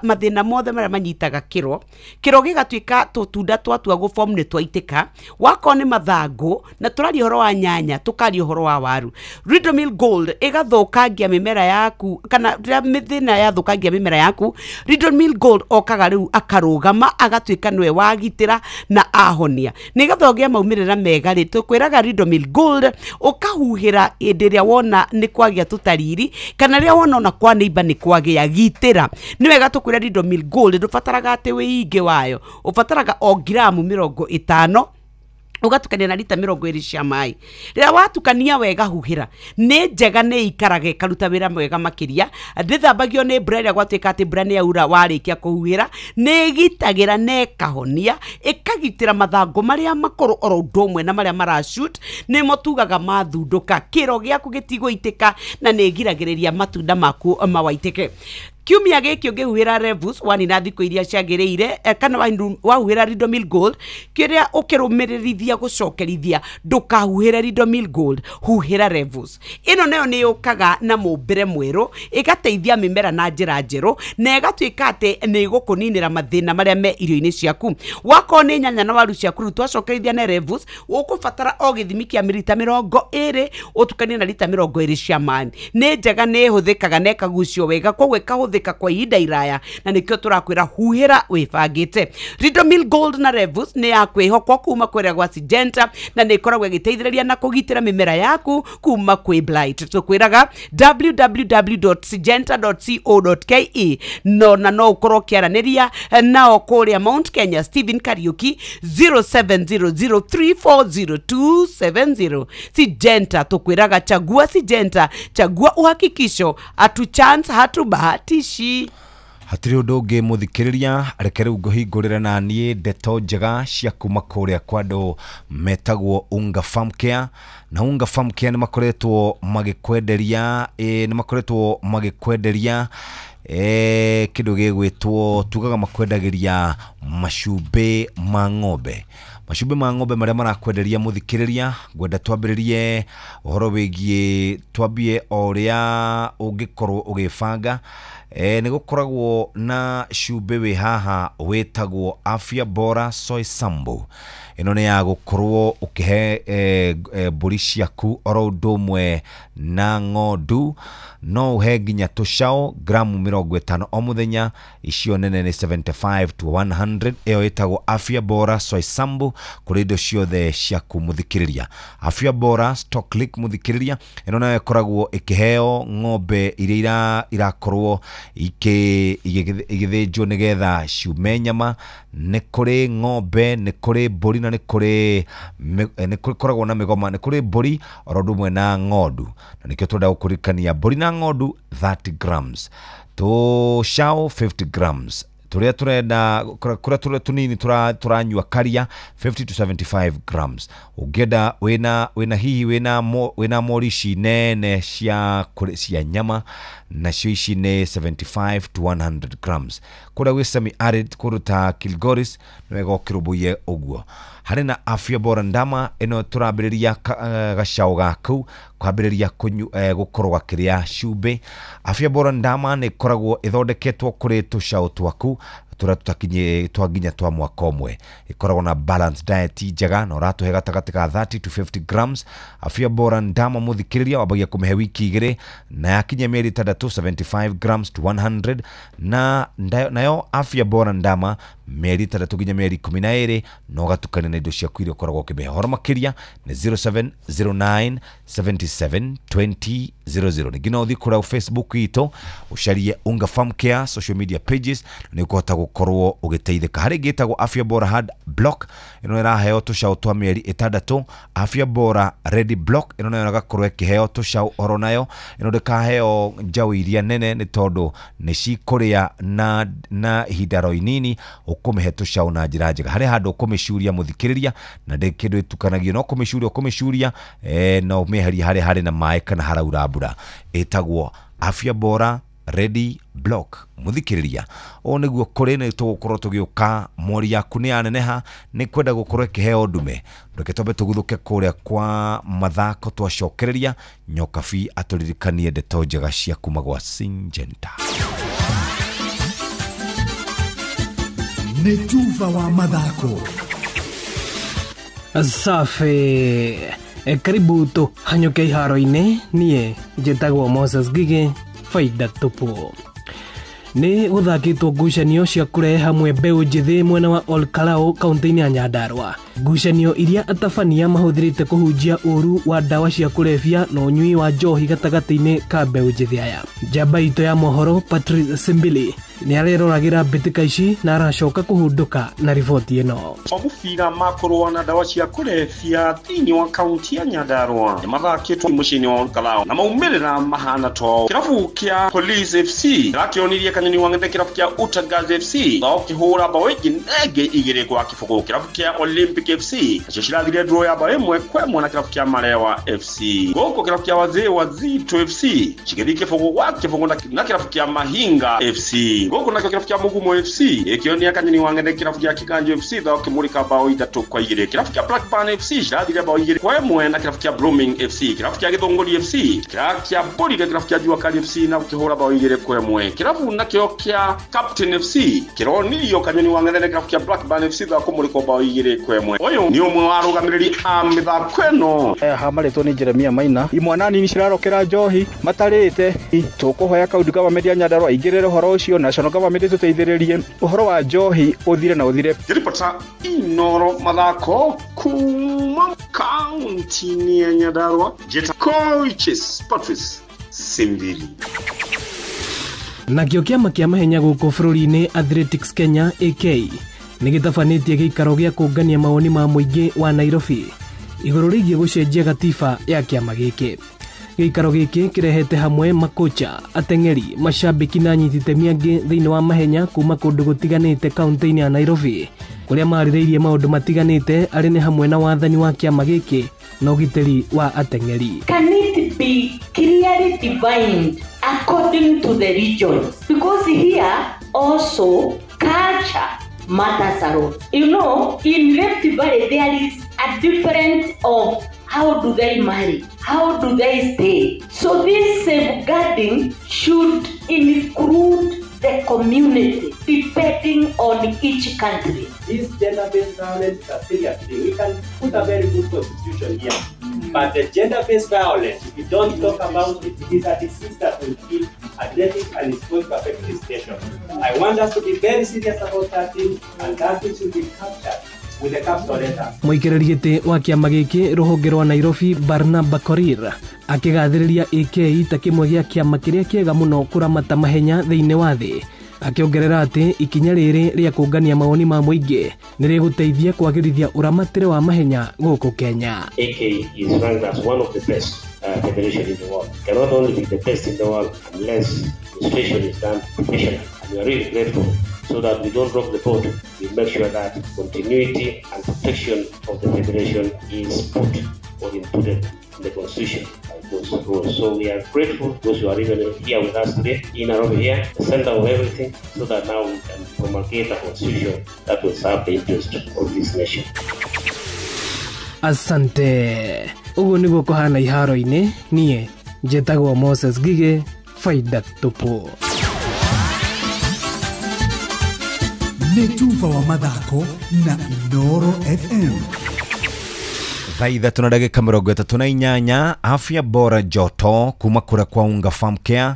mathina mothe maria manyitaga kiro gigatuika tutunda twatua guform ni twaitika wako ni mathangu na turari horo wa nyanya tukari horo wa waru Ridomil Gold igathukangia mimera yaku kana mithina yathukangia mimera yaku Ridomil Gold okaga riu akarugama agatuika nwe wagitira na ahonia ni gathogia maumirira mega ri tukwiraga Ridomil Gold ukahuhira indiria wona ni kwagia tutariri kana ria wona ona kwa neiba ni kwagia gitira ni wega tukwira Ridomil Gold ndufataraga ati wiingi wayo ufataraga o gramu 50 ugatukania na lita 20 cia mai rira watukania wega huhira ni njega ni ikarage karuta wira mwega makiria ndithambagio ni mbura ria gwatuika ati mbura ni aura warikia kuhuhira ni gitagira ne kahonia ikagitira mathangu maria makoro oro ndomwe na maria marashoot ni motugaga mathunduka kiro giaku gitigwitika na ni giragiriria matunda maku mawaitike kiumia giki ungihuhira Revus wani na thiko iria ciagiriire kana wahuhira Ridomil Gold kiria ukirumirithia gucokerithia ndukahuhira Ridomil Gold huhira Revus ino nayo ni yukaga na mumbire mweru igateithia mimera na njira njeru na igatuika ati ni igukuninira mathina maria me irio-ini ciaku wako ni nyanya na waru ciaku twacokerithia na Revus ukubatara o githimi kia milita 20 utukanie na lita 20 cia maĩ ni njega ni huthikaga na ikagucio wega kogwe kuhuthika kwa ihinda iraya na nikio turakwira huhira wibangite. Ridomil Gold na Revus ni ya kwihokwo kuma kwira gwa Syngenta na ni ikoragwo igiteithĩrĩria na kugitira mimera yaku kuma kwi blight. Tukwiraga www.syngenta.co.ke no ukorwo kiaraniria nao kuria Mount Kenya Stephen Kariuki 0700340270. Syngenta tukwiraga chagua Syngenta, chagua uhakikisho, atu chance hatu bahatishi. Hatiri undu ungi muthikiriria rekere nguhingurira na nie ndeto njega cia kuma kuria kwando metagwo Unga Farm Care. Na Unga Farm Care ni makoretwo magikwenderia kindu gigwitwo tugaga makwendagiria mashube ma ng'ombe. Mashube ma ng'ombe maria marakwenderia muthikiriria ngwenda twambiririe uhoro wigie twambie oria ungikorwo ugifanga. Ni gukoragwo na shube we haha wetagwo Afya Bora Soy Sambu. Ino ni ya gukorwo ukihe mburi ciaku oro ndomwe na ng'ondu no uhe nginya tushao gramu 50 o muthenya. Icio nene ni 75 to 100. Iyo itagwo Afya Bora Soy Sambu kuri indo ciothe ciaku muthikiriria. Afya Bora Stock Lick muthikiriria ino nayo ikoragwo ikiheo ng'ombe iria irakorwo igithinjwo nigetha ciume nyama. Ni kuri ng'ombe, ni kuri mburi na ni kuri koragwo na migoma, ni kuri mburi oro ndumwe na ng'ondu. Na nikio twenda gukurikania mburi na ng'ondu 30 grams, tushao 50 grams, turia turenda kura tunini turanyua karia 50 to 75 grams. Ugenda wena hihi wena morishi nene cia nyama na ici ne 75 to 100 grams. Kura we semi arid kuruta Kilgoris nwego kirubuye uguo. Hari na Afya Bora ndama ino turambiriria gacao gaku kwambiriria gukorwa kiria shube. Afya Bora ndama ni koragwo ithondeketwo kuri tushao twaku turia tutakinye twaginya twa mwaka omwe. Ikoragwo na balanced diet njega na uratuhe gatagati ka 30 to 50 grams. Afya Bora ndama muthikiriria wabagia kumihe wiki 2 na yakinya mieri 3 75 grams to 100. Na nayo Afya Bora ndama mieri 3 ginya mieri 12 no gatukane na indo cia kwire koragwo kimihe horo makiria ni 0709 77 20 00. Nigina uthi kura Facebook ito usharie Unga Farm Care social media pages ni kuhota gukorwo ugiteithika. Hari gitagwo Afya Bora Hard Block ino iraheo tushao twa mieri 6. Afya Bora Ready Block ino nayo gakorwo ikiheo tushao oro nayo ino ndikaheo njau iria nene ni tondu ni cikuria na hidaro inini ukumihe tushao na njira njega. Hari handu ukumishuria muthikiriria na ndekindu itukanagio no ukumishuria no meheria hari na mai kana haraura mbura. Etagwo Afya Bora Ready Block muthikiriria. O niguo kuri ni tugukorwo tugiuka mori yaku ni aneneha ni kwenda gukorwo ikiheo ndume. Ndeke tobe tuguthuke kuria kwa mathako twacokereria Nyokabi aturirikanie ndeto njega cia kuma gwa Syngenta. Ni tuva wa mathako. Safi. Karibu tu hanyuke iharo-ini nie njitagwo Moses Gige faida tupu. Ni guthakitwo ngucanio cia kurehe hamwe mbeu njithi mwena wa Olkalao kaunti-ini ya Nyandarua. Ngucanio iria atabania mahuthirite kuhunjia uru wa dawa cia kulevya na unyui wa njohi gatagati-ini ka mbeu njithi aya. Njamba ito ya mohoro Patrice Simbili ni areroragira mbitika ici na aracoka kuhunduka na riboti ino. Obufira makorwo na dawa cia kulevya thini wa kaunti ya Nyandarua ni mathakitwo mucini wa Olkalao na maumirira mahana to. Kirabu kia Police FC rakionirie kanini wang'ethe kirabu kia Utagaz FC thao kihura bawe nege igire kwa kifugo. Kirabu kia Olympic FC cishirathire draw ya bawe mwekwe na kirabu kia Marewa FC. Goko kirabu kia wazee wa Zito FC chigithike kifugo wake kifugo na kirabu kia Mahinga FC. goko nakio kirabu kia Mugumo FC ikionia kanyini wang'ethe kirabu kia Kiganjo FC thao kimurika bao 3-2 kirabu kia Blackburn FC cirathire bao 2-1 na kirabu kia Blooming FC kirabu kia Githunguri FC kirabu kia Boriga kirabu kia Juakali FC na kihura bao 2-1 kirabu nakio kia Captain FC kironirio kanyini wang'ethe na kirabu kia Blackburn FC thao kumurika bao 2-1 uyu ni umwe wa rugamiriri a mithako eno hamaritwo ni Jeremia Maina imwana nini cirarokera njohi matarite tukuhoya kaunti government ya Nyandarua igirire horo ucio national government tuteithiririe uhoro wa njohi uthire na uthire ripota Inoro mathako kuma kaunti ya Nyandarua Jeta Coaches Patrice Simbiri. Nakio kiama kia mahenya guku bururi-ini Athletics Kenya AK nigitabanĩtie gĩikaro gĩa kũngania mawoni ma mũingĩ wa Nairobi igũrũ rĩgiĩ gũcenjia gatiba ya kĩama gĩkĩ. Gĩikaro gĩkĩ kĩrehete hamwe makocha, ateng'eri, macambĩki na anyiti itemi angĩ thĩinĩ wa mahenya kuma kũndũ gũtiganĩte kaunti-inĩ ya Nairobi, kũrĩa marĩrĩirie maũndũ matiganĩte arĩ nĩ hamwe na wathani wa kĩama gĩkĩ na ũgitĩri wa ateng'eri. Can it be clearly defined according to the regions? Because here also culture matters a lot. You know, in Rift Valley there is a difference of how do they marry, how do they stay. So this safeguarding should include the community depending on each country. This gender-based violence is a serious thing. We can put a very good constitution here. But the gender-based violence, if you don't talk about it, it is a disease that will kill athletics and it's going to affect this nation. I want us to be very serious about that thing, and that thing should be captured with the capital letter. Mũikarĩri gĩtĩ wa kĩama gĩkĩ rũhonge rwa Nairobi Barnaba Korir akĩgathĩrĩria AK ta kĩmwe gĩa kĩama kĩrĩa kĩega mũno kũramata mahenya thĩinĩ wa thĩ, akiongerera atĩ ikinya rĩrĩ rĩa kũngania mawoni ma mũingĩ nĩ rĩgũteithia kwagĩrithia ũramatĩre wa mahenya gũkũ Kenya. AK is ranked as one of the best federation in the world. Cannot only be the best in the world unless administration is done professionally. And we are really grateful so that we don't rock the boat. We make sure that continuity and protection of the federation is put or included in the constitution. So we are grateful those who are even here with us today in Nairobi here, the center of everything, so that now we can promulgate a constitution that will serve the interest of this nation. Asante. Uguo niguo kuhana iharo-ini, nie njĩtagwo Moses Gige, Faida Tupu. Nĩ Tuva wa mathako na Inoro FM. Thaitha tuna ndagĩka 38 afya bora joto kuma kũrĩa kwa Unga Farm Care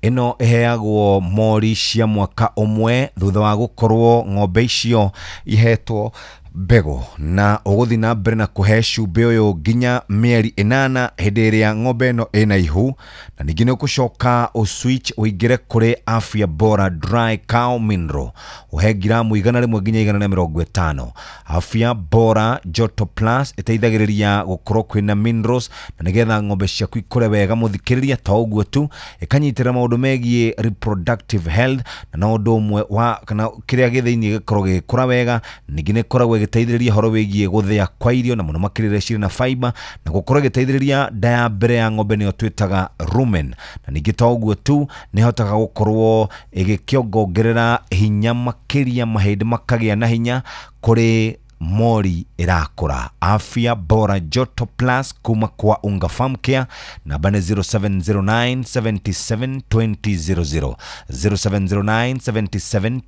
ino iheagwo mori cia mwaka ũmwe thutha wa gũkorwo ng'ombe icio ihetwo mbego na ũgũthi na mbere na kũhe cumbĩ ũyũ nginya mĩeri 8 hĩndĩ ĩrĩa ng'ombe ĩno ĩna ihu, na ningĩ nĩ ũgũcoka ũswitch ũingĩre kũrĩ afya bora dry cow mineral ũhe ngiramu 100 nginya 150. Afya bora joto plus ĩteithagĩrĩria gũkorwo kwĩna minerals na nĩgetha ng'ombe ciaku ikũre wega. Mũthikĩrĩria ta ũguo tu ĩkanyitĩra maũndũ megiĩ reproductive health na ũndũ ũmwe wa kana kĩrĩa gĩthĩinĩ gĩkorwo gĩkũra wega. Ningĩ nĩ koragwo gĩteithĩrĩria horo wĩgiĩ gũthĩa kwa irio na mũno makĩrĩre cirĩ na fiber na gũkorwo gĩteithĩrĩria nda ya mbere ya ng'ombe nĩyo twĩtaga rumen. Na ningĩ ta ũguo tu nĩ hotaga gũkorwo ĩgĩkĩongongerera hinya makĩria, mahĩndĩ makagĩa na hinya kũrĩ mori irakura. Afya bora joto plus kuma kwa Unga Farm Care, namba nĩ 0709 77 2000 0709 77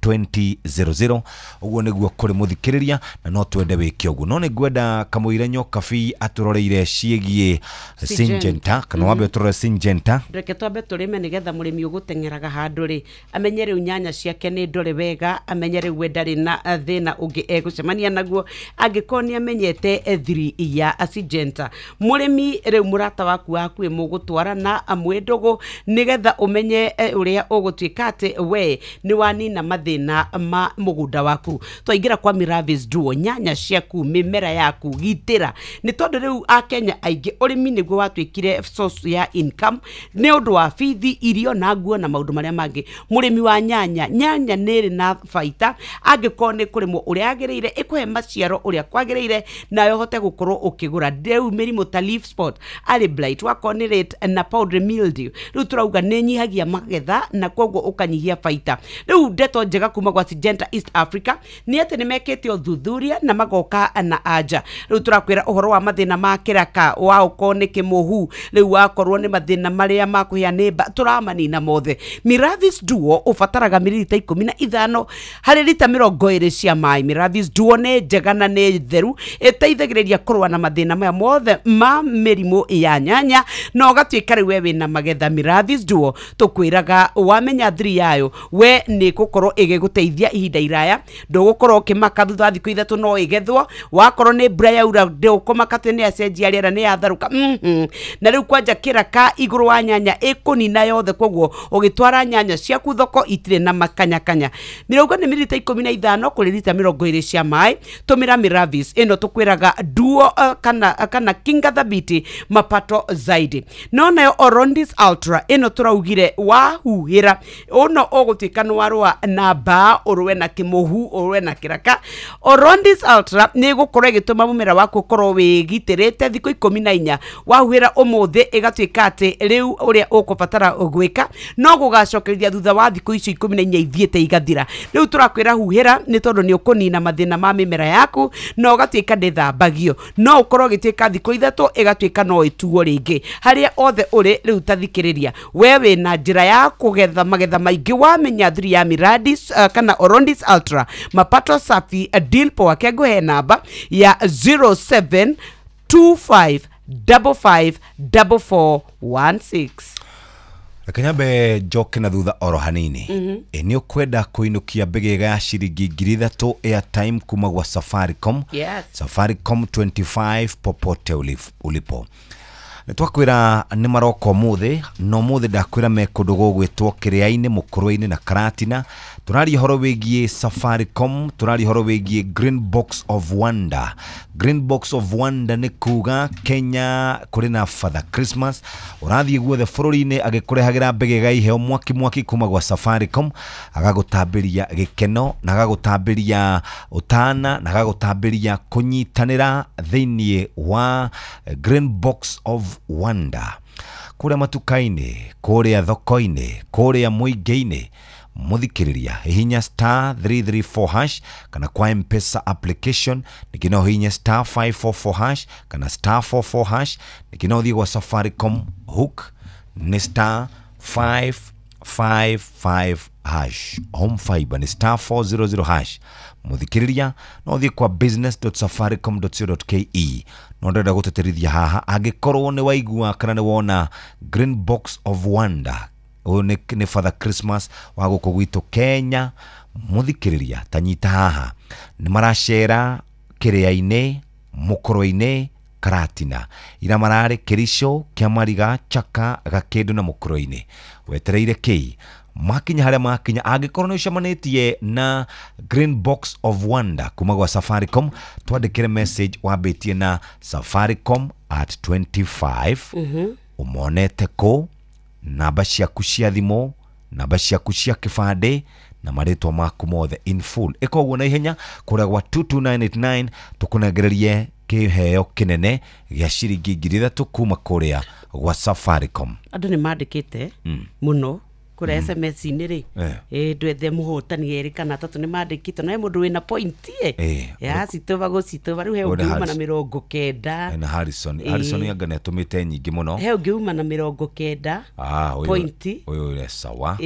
2000. Uguo nĩguo kũrĩ mũthikĩrĩria na no twende wĩke ũguo. No nĩ ngwenda Kamũira Nyokabi atũroreire ciĩgiĩ Syngenta kana wambe ũtũrore Syngenta. Reke twambe tũrĩme nĩgetha mũrĩmi ũgũteng'eraga handũ rĩ amenye rĩu nyanya ciake nĩ ndore wega, amenye rĩu we ndarĩ na thĩna ũngĩ egũcemania naguo angĩkorwo nĩ amenyete thiri ya Syngenta. Mũrĩmi rĩu mũrata waku hakuhĩ mũgũtwara na mwĩndũgũ nĩgetha ũmenye ũrĩa ũgũtuĩka atĩ we nĩ wanina mathĩna ma mũgũnda waku. Twaingĩra kwa Miravis Duo, nyanya ciaku, mĩmera yaku gitĩra, nĩ tondũ rĩu Akenya aingĩ ũrĩmi nĩguo watuĩkire source ya income nĩ ũndũ wa bithi, irio na nguo na maũndũ marĩa mangĩ. Mũrĩmi wa nyanya nĩrĩ na baita angĩkorwo nĩ kũrĩmwo ũrĩa agĩrĩire, ĩkũhe maciaro uria kwagirire na yohote gukorwo ukigura rĩu mĩrimũ ta leaf spot, early blight, wakonirate na powdery mildew rĩu turauga nĩ nyihagia magetha na kwoguo ukanyihia baita. Rĩu ndeto njega kuma gwa Syngenta East Africa nĩ atĩ nĩ mekĩte ũthuthuria na magoka na anja. Rĩu turakwĩra ũhoro wa mathĩna ma kĩraka wa ukorwo nĩ kĩmũhu, rĩu wakorwo nĩ mathĩna marĩa makũhĩa nĩmba turamanina mothe. Miravis Duo ubataraga mililita 15 harĩ lita 20 cia maĩ. Miravis Duo nĩ njega na nĩ theru, ĩteithagĩrĩria kũrũa na mathĩna maya mothe ma mĩrimũ ya nyanya na ũgatuĩka rĩu we wĩna magetha. Miravis Duo tũkwĩraga wamenya 3 yayo we nĩ gũkorwo ĩgĩgũteithia ihinda iraya, ndũgũkorwo ũkĩmaka thutha wa thikũ 3 no ĩgethwo. Wakorwo nĩ mbura yaura ndũkũmaka atĩ nĩ yacenjia rĩera nĩ yatharũka. Na rĩu kwanja kĩraka igũrũ wa nyanya ĩkũnina yothe, kwoguo ũgĩtwara nyanya ciaku thoko itirĩ na makanyakanya. Mĩrongo nĩ mililita 15 kũrĩ lita 20 cia maĩ. Tũmĩra Miravis ĩno tũkwĩraga Duo kana Kinga Thabiti mapato zaidi. No nayo Orondis Ultra ĩno tũraugire wahuhĩra ũno ũgũtuĩka nĩ warũa na mbaa, ũrũe na kĩmũhu, ũrũe na kĩraka. Orondis Ultra nĩ gũkorwo ĩgĩtũma mũmera waku ũkorwo wĩgitĩrĩte thikũ 14. Wahuhĩra ũmũthĩ ĩgatuĩka atĩ rĩu ũrĩa ũkũbatara gwĩka no gũgacokereria thutha wa thikũ icio 14 ithiĩte igathira. Rĩu tũrakwĩra huhĩra nĩ tondũ nĩ ũkũnina mathĩna ma mĩmera yaku na ũgatuĩka ndĩthambagio. No ũkorwo ũgĩtuĩka thikũ 3 ĩgatuĩka no ĩtuo rĩngĩ. Harĩa othe ũrĩ rĩu tathikĩrĩria we wĩna njĩra ya kũgetha magetha maingĩ wamenya 3 ya Miradis kana Orondis Ultra mapato safi deal poa kengũhe namba ya 0725554416. Kanyambe njoke na thutha oro hanini. Nĩ ũkwenda kũinũkia mbegega ya ciringi 3,000 airtime kuma gwa Safaricom. Yes. Safaricom 25 popote ulipo. Nitwakwira nĩ maroko mũthĩ no mũthĩ ndakwĩra me kũndũ gũgwĩtwo Kĩrĩa-inĩ, Mũkũrwe-inĩ na Karatina. Tũraria horo wĩgiĩ Safaricom, tũraria horo wĩgiĩ Green Box of Wonder. Green Box of Wonder nĩ kuga Kenya kũrĩ na Father Christmas. Ũrathiĩ guothe bũrũri-inĩ agĩkũrehagĩra mbegega iheo mwaki kuma gwa Safaricom, agagũtambĩria gĩkeno na agagũtambĩria ũtana na agagũtambĩria kũnyitanĩra thĩiniĩ wa Green Box of Wonder. Kũrĩa matuka-inĩ, kũrĩa thoko-inĩ, kũrĩa mũingĩ-inĩ, muthikiriria hihinya star 334 hash kana kwa M-Pesa application nikino hihinya star 544 hash kana star 44 hash nikino thiĩ gwa Safaricom hook ni star 555 hash. Home fiber ni star 400 hash. Muthikiriria no thiĩ kwa business.safaricom.co.ke no ndenda gũteterithia haha angĩkorwo nĩ waigua kana nĩ wona Green Box of Wonder. Uyu ni Father Christmas wa gũkũ gwitũ Kenya. Muthikiriria tanyita haha nĩ maracera Kĩrĩa-inĩ, Mũkũrwe-inĩ, Karatina, ira mararĩ Kericho, Kĩamariga, Chaka, Gakendu na Mũkũrwe-inĩ. Wetereire kĩ makinya harĩa makinya angĩkorwo nĩ ũcemanĩtie na Green Box of Wonder kuma gwa Safaricom, twandĩkĩre message wambĩtie na Safaricom at 25 umonete kũ, namba ciaku cia thimũ, namba ciaku cia kĩbandĩ na marĩtwa maku mothe in full. Ĩkoguo na ihenya kũrĩa gwa 22989 tũkũnengererie kĩheo kĩnene gĩa ciringi 3,000 kuma kũrĩa gwa Safaricom. Andũ nĩ mandĩkĩte mũno kũrĩa SMS-inĩ rĩ ndwethe mũhotani erĩ kana atatũ nĩ mandĩkĩte na mũndũ wĩna point ya citova gũcitova rĩu he ũngiuma na 90 na Harrison yanga nĩ atũmĩte nyingĩ mũno, he ũngiuma na 90 point ũyũ ũrĩa sawa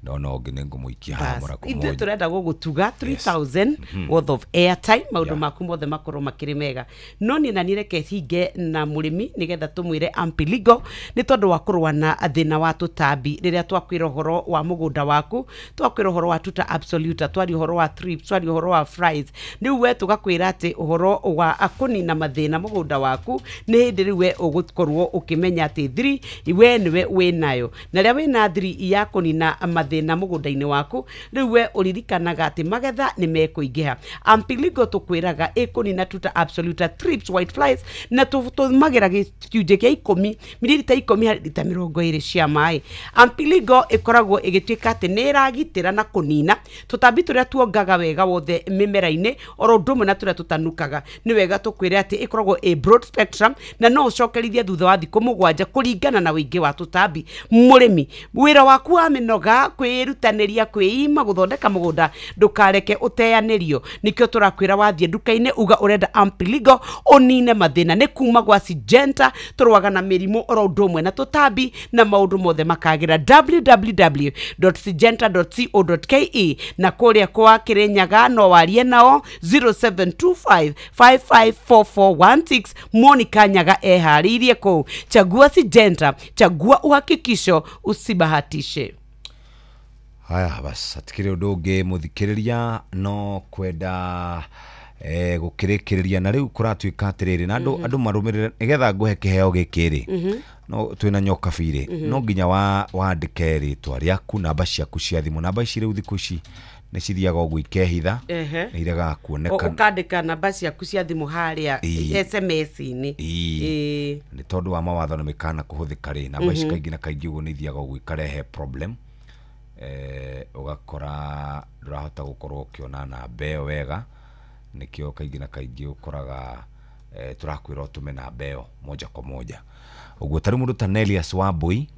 ndona ũngĩ nĩ ngũmũikia hamũra kũmũnyi. Ithuĩ tũrenda gũgũtuga 3,000 worth of airtime, maũndũ maku mothe makorwo makĩrĩ mega. No niĩ na nĩreke hinge na mũrĩmi nĩgetha tũmwĩre Ampiligo nĩ tondũ wa kũrũa na thĩna wa tũtambi rĩrĩa twakwĩra ũhoro wa mũgũnda waku, twakwĩra ũhoro wa tuta absoluta, twari ũhoro wa trips, twari ũhoro wa flies. Rĩu we tũgakwĩra atĩ ũhoro wa kũnina mathĩna mũgũnda waku nĩ hĩndĩ rĩu we ũgũkorwo ũkĩmenya atĩ 3 we nĩwe wĩnayo, na rĩrĩa wĩna 3 ya kũnina mathĩna mũgũnda-inĩ waku rĩu we ũririkanaga atĩ magetha nĩ mekũingĩha. Ampiligo tũkwĩraga ĩkũnina tuta absoluta, trips, white flies na tũmagĩra gĩcunjĩ kĩa 10 mililita 10 harĩ lita 20 cia maĩ. Ampiligo ikoragwo igituika ati ni iragitira na kunina tutambi turia tuongaga wega wothe mimera-ini oro ndumwe na turia tutanukaga ni wega tukwire ati ikoragwo a broad spectrum na no ucokerithie thutha wa thiku 7 kuringana na wingi wa tutambi. Murimi wira waku wa minoga kwirutaniria kwiima guthondeka mugunda ndukareke uteyanĩrio nikio turakwira wathie nduka-ini uga urenda Ampiligo unine mathina ni kuma gwa Syngenta turwaga na mirimu oro ndumwe na tutambi na maundu mothe makagira www.syngenta.co.ke na kuria kwa Kirinyaga no warie nao 0725554416 Monica Nyaga eharirie ko. Chagua Syngenta, chagua uhakikisho, usibahatishe. Haya basi atikire ndungi muthikiriria no kwenda gukirikiriria na riu kuratuika atiriri na andu marumirire nigetha nguhe kiheo gikiri no twina nyoka biri no nginya wandike ritwa riaku namba ciaku cia thimu. Namba ici riu thiku ici ni cithiaga uguo ikehitha na iraga kuoneka ukandika namba ciaku cia thimu haria SMS-ini ni tondu wa mawatho na mikana kuhuthika ri namba ici kaingi na kaingi uguo ni ithiaga uguo ikarehe problem ugakora ndurahota gukorwo ukiona namba ĩyo wega nikio kaingi na kaingi ukoraga turakwira utume namba ĩyo moja kwa moja. Uguo tari mundu ta Nelius Wambui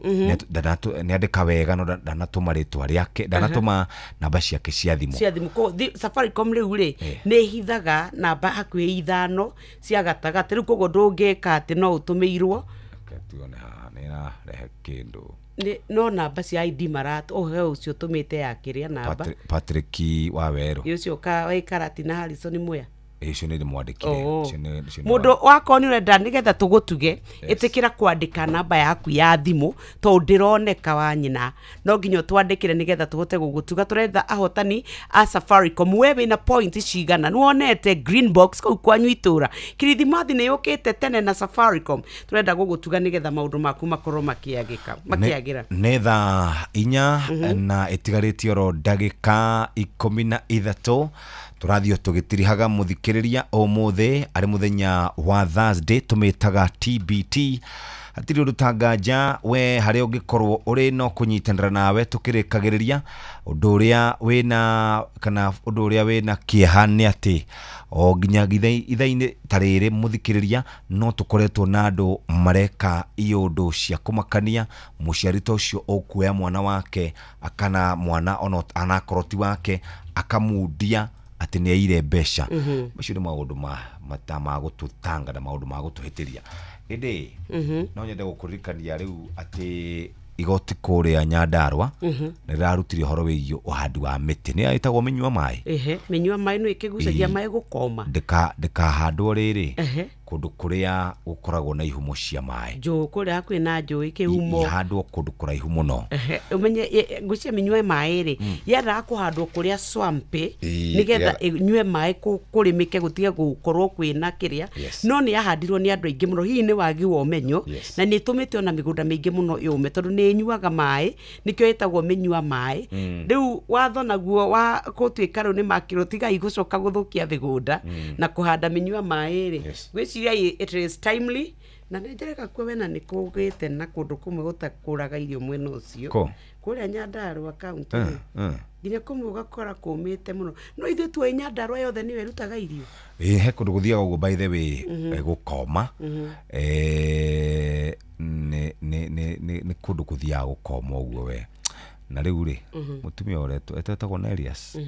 ni andika wega no ndanatuma ritwa riake ndanatuma namba ciake cia thimu ko Safaricom riu ri ni hithaga namba hakuhi 5 cia gatagati riu kogo ndungika ati no utumirwo tuone na rehe kindu no namba cia ID marat he ucio tumite ya kiria namba Patrick Waweru ucio ka waikarati na Harrison Muya icio ni mwandikire mundu wakoni urenda nigetha tugutuge itikira kwandika namba yaku ya thimu to ndironeka wa nyina no nginyo twandikire nigetha tuhote gugutuga turenda ahotani a Safaricom wewe na point cigana nuonete green box kau kwanyu itura kirithimathi ni yukite tene na Safaricom turenda gugutuga nigetha maundu maku makorwo makiagira ne tha 4 na itigaritio ro ndagika 13 turathio tugitirihaga muthikiriria umuthi ari muthenya wa Thursday tumitaga TBT atiri urutanganja we hari ungikorwo uri no kunyitanira nawe tukirikagiriria undu uria wina kana undu uria wina kiehani ati o nginya ithaini tariri muthikiriria no tukoretwo na andu mareka iyo undu cia kumakania muciarito ucio okuya mwana wake akana mwana ono anakoroti wake akamudia ati ni aire besha macio ni maundu ma gututanga na maundu ma gutuhitiria indi no nyende gukuririkania riu ati igoti kuria Nyandarua nirarutire horo wigio uhandi wa miti ni aitagwo minyua mai minyua mai no ikigucagia mai gukoma ndikahandwo riri kundu kuria ukoragwo na ihumo cia mai jo kuria hakwi na jo ikihumo ihandwo kundu kuraihu muno umenye gucia minyua mai ri yara kuhandwo kuria swampi nigetha inyue mai kurimike gutige gukorwo kwina kiria no ni yahandirwo ni andu aingi muno hihi ni wagi wa umenyo na ni tumite ona migunda mingi muno yume tondu ni nyuaga mai nikio itagwo minyua mai riu watho naguo wa gutwika riu ni makiro tiga igucoka guthukia migunda na kuhanda minyua mai ri it is timely na nenjereka kwewe na nikugite na kundu kumwe gutakuraga irio mwena ucio kuria Nyandarua county nginya kumwe ugakora kumite muno no ithu tu Nyandarua yothe ni werutaga irio he kundu guthiaga uguo by the way gukoma ni kundu kuthiaga gukoma uguo we na riu ri mutumia uretu etetagwo Nelius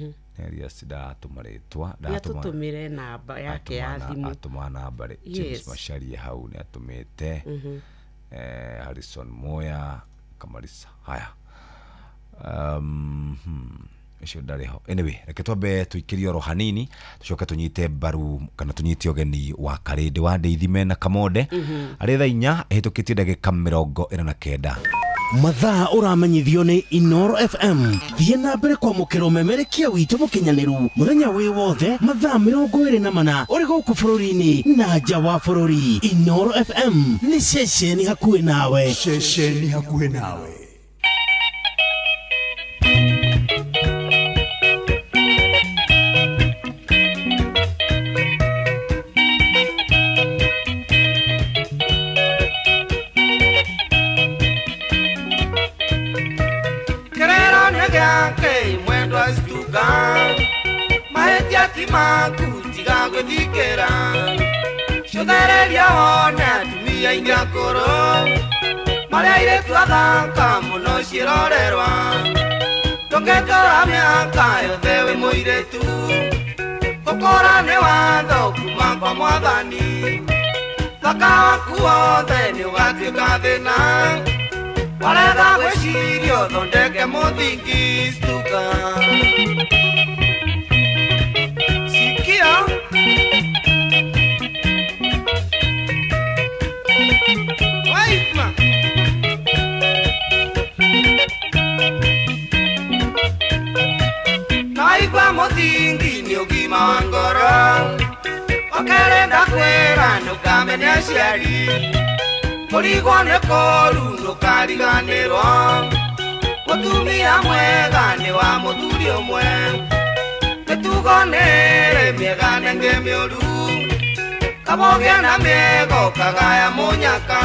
ndatumaritwa ndatutumire namba yake ya thimu atuma namba ri James Macharia hau ni atumite Harrison Moya Kamarisa haya icio ndariho anyway reke twambe tuikirie ro hanini tucoke tunyite baru kana tunyite ogeni wa Karindi wa Ndeithime na Kamonde ari tha 4 hitukitie ndagika 49 mathaa uramenyithio ni Inoro FM thie na mbere kwa mukiro memerekia witu mukinyaniru muthenya wi wothe mathaa 24 uri guku bururi-ini na nja wa bururi. Inoro FM ni ceceni hakuhi nawe mateti maku tiga gwithikira cuthereria wone atumia aingi akuru maria iretu athaka muno cirorerwa ndungitora miaka yothe wi muiretu gukura ni watho kuma kwa mwathani thaka waku wothe ni ugatuika thina warega gwiciria uthondeke muthingi stuka sikia waima naigua muthingi ni ugima wa ngoro ukerenda kwira ndukamene aciari kurigwo nĩ kũru ndũkariganĩrwo mũtumia mwega nĩ wa mũthuri ũmwe mĩtugo nĩrĩ mĩega nengĩ mĩũru kabogĩa na mĩego kagaya mũnyaka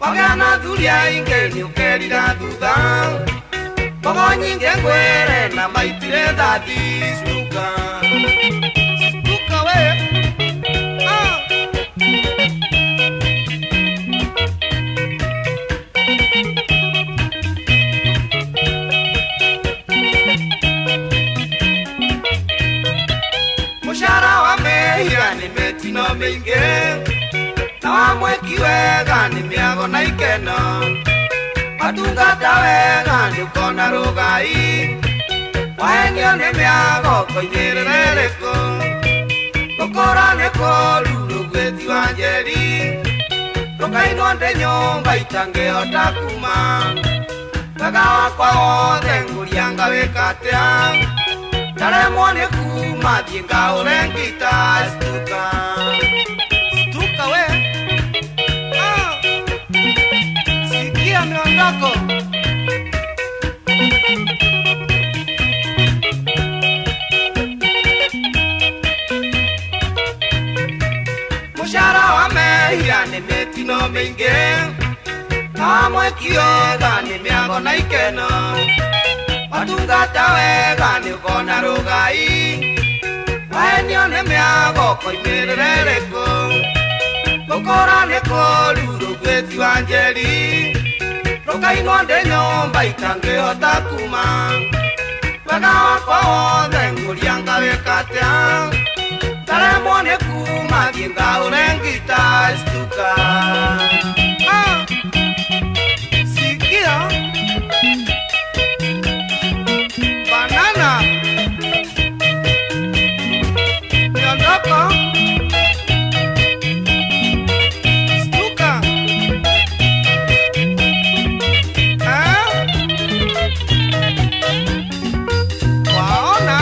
wagĩa na thuri aingĩ nĩ ũkerira thutha mbogo nyingĩ ngwĩre na maitire thathi stuka stuka we mushara wa mehia nĩ mĩtino mĩingĩ na wa mweki wega nĩ mĩago na ikeno watungata wega nĩ ũkona rũgai wahenio nĩ mĩago koinĩrĩra ĩrĩkũ gũkũra nĩ kũru rũgwĩti wa njeri rũkainwo ndĩ nyũmba itangĩhota kuma wega wakwa wothe ngũrianga wĩka atĩa ndaremwo nĩ kuma thiĩ ngaũre ngita stuka stuka we sikia miondoko mushara wa mehia nĩ mĩtino mĩingĩ na mweki wega nĩ mĩago na ikeno watungata wega nĩ ũkona rũgai wahenio nĩ mĩago koimĩrĩra ĩrĩkũ gũkũra nĩ kũru rũgwĩti wa njeri rũkainwo ndĩ nyũmba itangĩhota kuma wega wakwa wothe ngũrianga wĩka atĩa ndaremwo nĩ kuma thiĩ ngaũre ngita stuka sikia banana miondoko stuka waona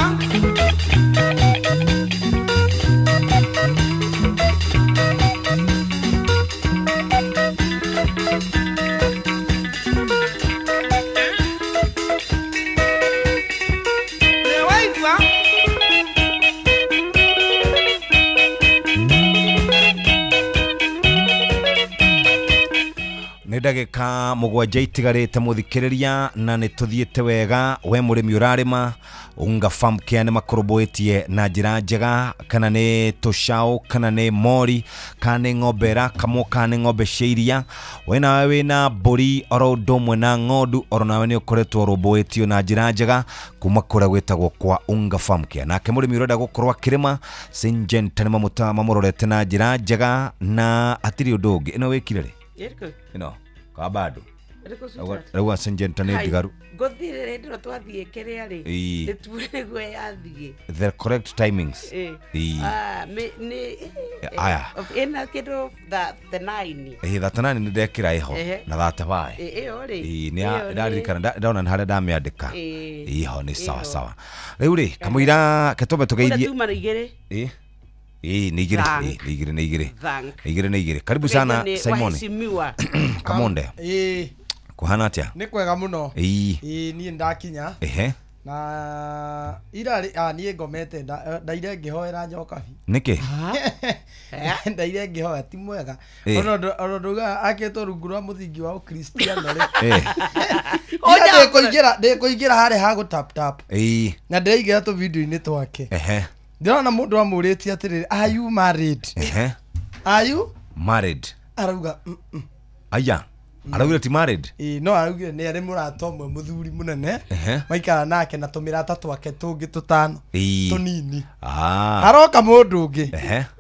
nĩ ndagĩka mũgwanja itigarĩte mũthikĩrĩria na nĩ tũthiĩte wega we mũrĩmi ũrarĩma Unga Farm Care nĩ makũrũmbũĩtie na njĩra njega kana nĩ tũcaũ kana nĩ mori kana nĩ ng'ombe ĩrakamwo kana nĩ ng'ombe cia iria we nawe wĩna mbũri oro ũndũ ũmwe na ng'ondu oro nawe nĩ ũkoretwo ũrũmbũĩtio na njĩra njega kuma kũrĩa gwĩtagwo kwa Unga Farm Care nake mũrĩmi ũrenda gũkorwo akĩrĩma Syngenta nĩ mamũrorete na njĩra njega na hatirĩ ũndũ ũngĩ ĩno wĩkire rĩ ĩno kwa bado rĩu Syngenta nĩ ndigaru ngũthire ndĩro twathiĩ kĩrĩa rĩ nĩtuone gwe yathiĩ the correct timings aya ĩna kĩndũ the 9 that 9 nĩ ndekĩra iho na that 5 ĩyo rĩ nĩ ndaririkana ndona harĩa ndamĩandĩka iho nĩ sawa sawa rĩu rĩ kamũira ketombe tũgeithie ni igire karibu sana Simon Kamonde kuhana atia ni kwega muno ni ndakinya na irari nie ngomete ndaire ngihoera njokabi niki ndaire ngihoya ti mwega ono nduga aketwo rungu rwa muthingi wa ukristiano ri ndikuingira hari ha gu tap tap na ndiraigera tu video ini twake ndirona mundu amuritie atiriri are you married are you married arauga aya arauga ti married no arauga ni ari murata omwe muthuri munene maikara nake na tumirata twake tungi tutano tunini aroka mundu ungi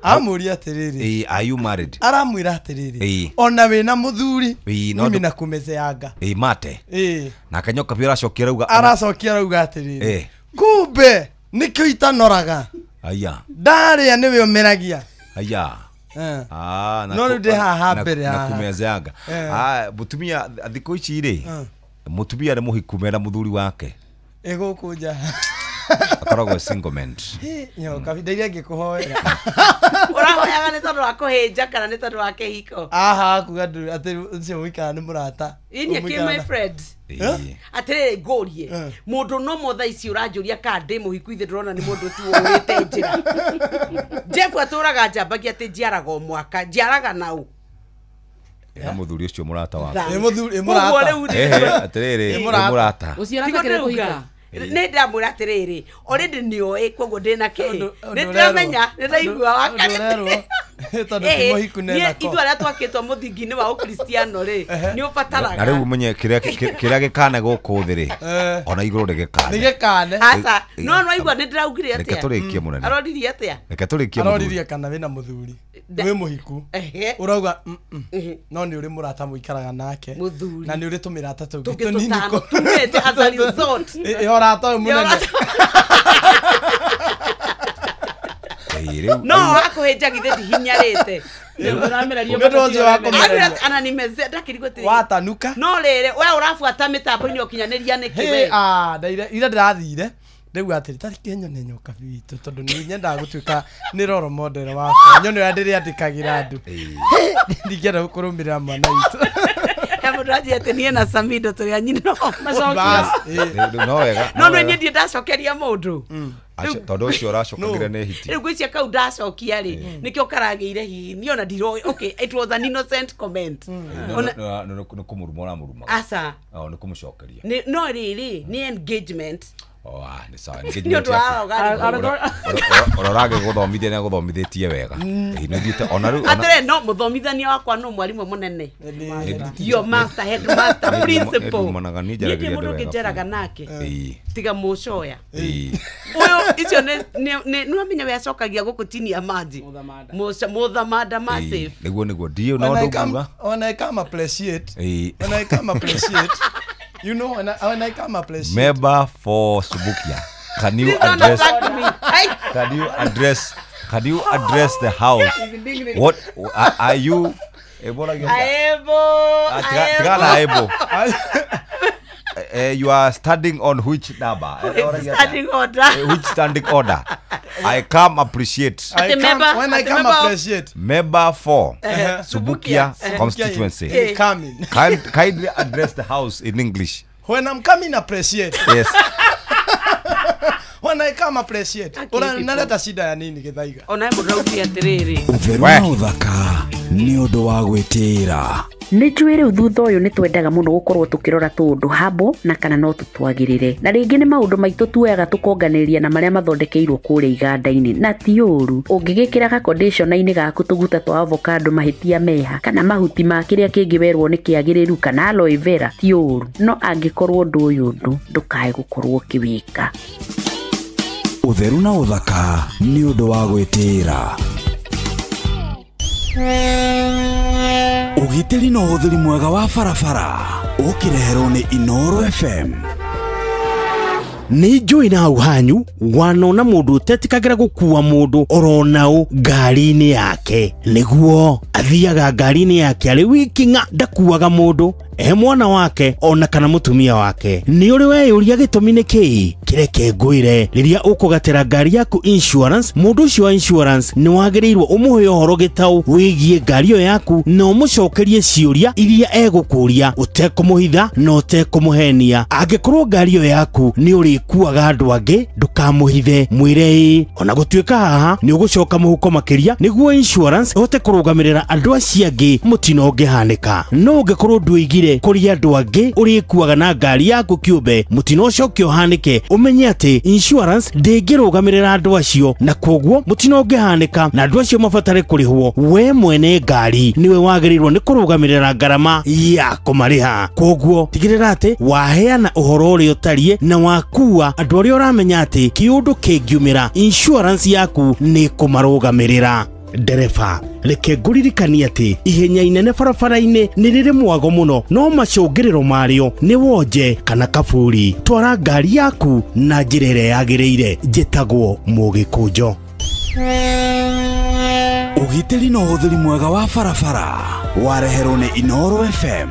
amuria atiriri are you married aramwira atiriri ona wina muthuri mimi na kumezeanga mate na kanyoka pia aracokia rauga atiriri kumbe nikio itanoraga aya ndari niwe umeragia aya no ndi haha mbere na kumezeanga mutumia thiko ici ri mutumia ni muhikumera muthuri wake igukuja akoragwo single man nyoka ndairia ngikuhoera urahoyaga ni tondu wa kuhinja kana ni tondu wa kihiko aha kuga ndu ati ucio wikara ni murata ini ki my friend atire ngorie mundu no motha ici uranjuria ka ndi muhiku ithe ndurona ni mundu tu urite njira Jeff aturaga njambagia ati njiaraga mwaka njiaraga nau ya muthuri ucio murata wake muthuri murata atiriri murata uciaraga kire kuhika ni ndamwira atiriri already nioi koguo ndina ki ni ndamenya ni ndaigua wakari tondu ti muhiku nena ko ithu aria twakitwo muthingi-ini wa ukristiano ri ni ubataraga na riu menye kiria gikane guku thiri ona iguru ndigikane asa no igua ni ndiraugire atia reke turikie munene aroririe atia reke turikie aroririe kana wina muthuri wi muhiku urauga no ni uri murata muikaraga nake na ni uri tumirata tungi tunini ko tumete as a result rata munene no akuhinja githe hinyarite ana nimeze ndakirigotiri watanuka no rere we urafuata mitambo-ini ukinyaniria niki we ira ndirathire riu atiri tarikinyone nyoka bitu tondu ni nyenda gutuika ni roro model wakwa nyone ya ndiri andikagira andu ndikienda gukurumirira mwana witu mundu anjete nie na Samido turi anyini no no wega no nyendie ndacokeria mundu tondu ucio uracokagire ni hiti riu gwiciya kau ndacokia ri nikio karagire hihi niona ndiro okay it was an innocent comment no kumuruma asa ni kumucokeria no riri ni engagement ni sawa engagement ororage guthomithia ni guthomithitie wega ni thiete ona riu atire no muthomithania wakwa no mwarimu munene your master headmaster principal ni mundu ngijeraga nake tiga mucoya uyo icio ni amenya we acokagia gukutinia maji muthamada massive niguo ndio no nduga when I come appreciate you know when I come appreciate member for Subukia can you address the house what are you you are standing on which number standing order which standing order I come appreciate when I come appreciate member for Subukia constituency kindly address the house in English when I'm coming appreciate yes when I come appreciate unaleta shida ya nini Githaiga ona murauti atiriri utheru na uthaka ni undu wa gwitira nĩ njũĩ rĩu thutha ũyũ nĩ twendaga mũno gũkorwo tũkĩrora tũũndũ hambo na kana no tũtwagĩrĩre na rĩngĩ nĩ maũndũ maitũ tuoyaga tũkonganĩrĩria na marĩa mathondekeirwo kũrĩa iganda-inĩ na ti ũru ũngĩgĩkĩra gakondishona-inĩ gaku tũguta twa avocado mahĩtia meha kana mahuti ma kĩrĩa kĩngĩ werwo nĩ kĩagĩrĩru kana aloe vera ti ũru no angĩkorwo ũndũ ũyũ ndũkae gũkorwo ũkĩwĩka utheru na uthaka ni undu wa gwitira ugitiri na uthuri mwega wa barabara ukireherwo ni Inoro FM nĩ njũĩ na hau hanyu wanona mũndũ ũtetĩkagĩra gũkua mũndũ oronaũ ngari-inĩ yake nĩguo athiaga ngari-inĩ yake arĩ wiki ng'a ndakuaga mũndũ mwana wake ona kana mutumia wake. Ni uri weyuria gitumi ni ki kireke ngwire riria ukugatera ngari yaku insurance, mundu ucio wa insurance ni wagirirwo umuhe uhoro gitau wigie ngari iyo yaku na umucokerie ciuria iria egukuria utekumuhitha na utekumuhenia. Angikorwo ngari iyo yaku ni urikuaga andu angi ndukamuhithe, mwire ona gutuika haha ni ugucoka muhuko makiria niguo insurance ihote kurugamirira andu acio angi mutino ungihanika. No ungikorwo ndwigire kuri andu angi urikuaga na ngari yaku kiumbe mutino ucio ukiohanike, umenye ati insurance ndingirugamirira andu acio na koguo mutino ungihanika na andu acio mabatare kurihwo. We mwene ngari niwe wagirirwo ni kurugamirira ngarama ya kumariha. Koguo tigirira ati waheana uhoro uri utarie na wakua andu aria uramenya ati kiundu kingiumira insurance yaku ni kumarugamirira. Dereva reke nguririkanie ati ihenya inene barabara-ini ni riri mwago muno, no macungiriro mario ni wonje kana kaburi. Twara ngari yaku na njira iria yagiriire. Njitagwo Mugikunjo. Ugitiri na uthiri mwega wa barabara wareherwo ni Inoro FM.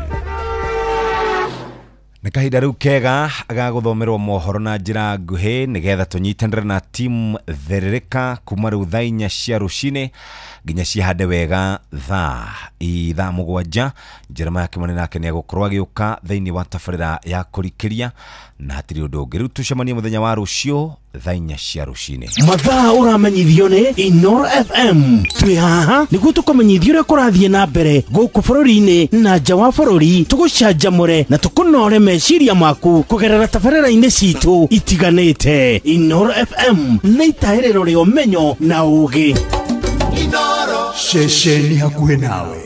Nĩ kahinda rĩu kega agagũthomerwo mohoro na njĩra nguhĩ nĩgetha tũnyitanĩre na timu therereka kuma rĩu thaa 4 cia rũcinĩ nginya cihande wega thaa mũgwanja. Jeremiah Kimani nake nĩegũkorwo agĩũka thĩinĩ wa tabarĩra ya kũrikĩria na hatirĩ ũndũ ũngĩ. Rĩu tucemanie mũthenya wa rũciũ thaa 4 cia rũcinĩ. Mathaa ũramenyithio nĩ Inoro FM. Twĩ haha nĩguo tũkũmenyithia ũrĩa kũrathiĩ na mbere gũkũ bũrũri-inĩ na nja wa bũrũri, tũgũcanjamũre na tũkũnore meciria maku kũgerera tabarĩra-inĩ citũ itiganĩte. Inoro FM nĩ itahĩrĩro rĩa ũmenyo na ũũgĩ. Inoro ceceni hakuhĩ nawe.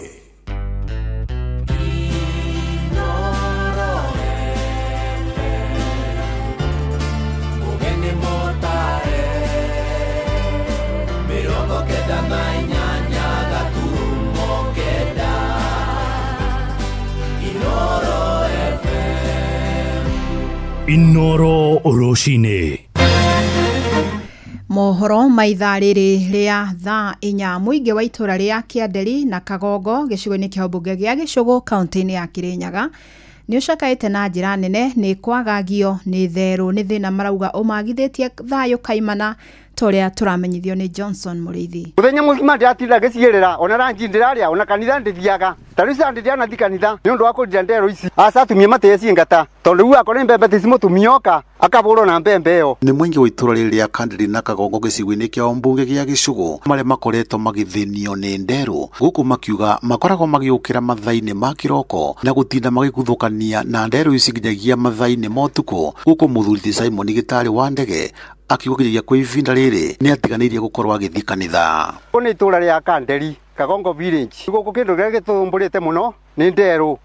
Inoro Oroshine. Mohoro maitha rĩrĩ rĩa thaa 4 mũingĩ wa itũra rĩa Kianderi na Kagongo gĩcigo-inĩ kĩa ũmbunge gĩa Gĩcũgũ kaunti-inĩ ya Kirinyaga nĩ ũcakaĩte na njĩra nene nĩ kwagagio nĩ therũ nĩ thĩna marauga ũmagithĩtie thayũ kaimana toria turamenyithio ni Johnson Muriithi. Muthenya mugima ndiatira gĩcigĩrĩra ona rangi ndĩrarĩa ona kanitha ndĩthiaga. Tarisa ndĩana thi kanitha nĩ ũndũ wa kũrĩa ndero ici. Asa tumie mate cingata tondũ rĩu akore mbembe ticimu tumioka akabũrwo na mbembe ĩyo. Nĩ mũingĩ wa itũra rĩrĩ rĩa Kandari na Kagongo gĩcigo-inĩ kĩa ũmbunge gĩa Gĩcũgũ marĩa makoretwo magĩthĩnio nĩ nderũ gũkũ makiuga makoragwo magĩũkĩra mathaa-inĩ ma kĩroko na gũtinda magĩkuthũkania na nderũ ici nginyagia mathaa-inĩ ma ũtukũ gũkũ mũthuri Simon Gĩtarĩ wa ndege akiugĩria kwa ivinda rĩrĩ nĩ atiganĩirie gũkorwo agĩthiĩ kanitha. Nĩ itũra rĩa Kandari Kagongo village gũkũ kĩndũ gĩa gĩtũmbũrĩte mũno nĩ nderũ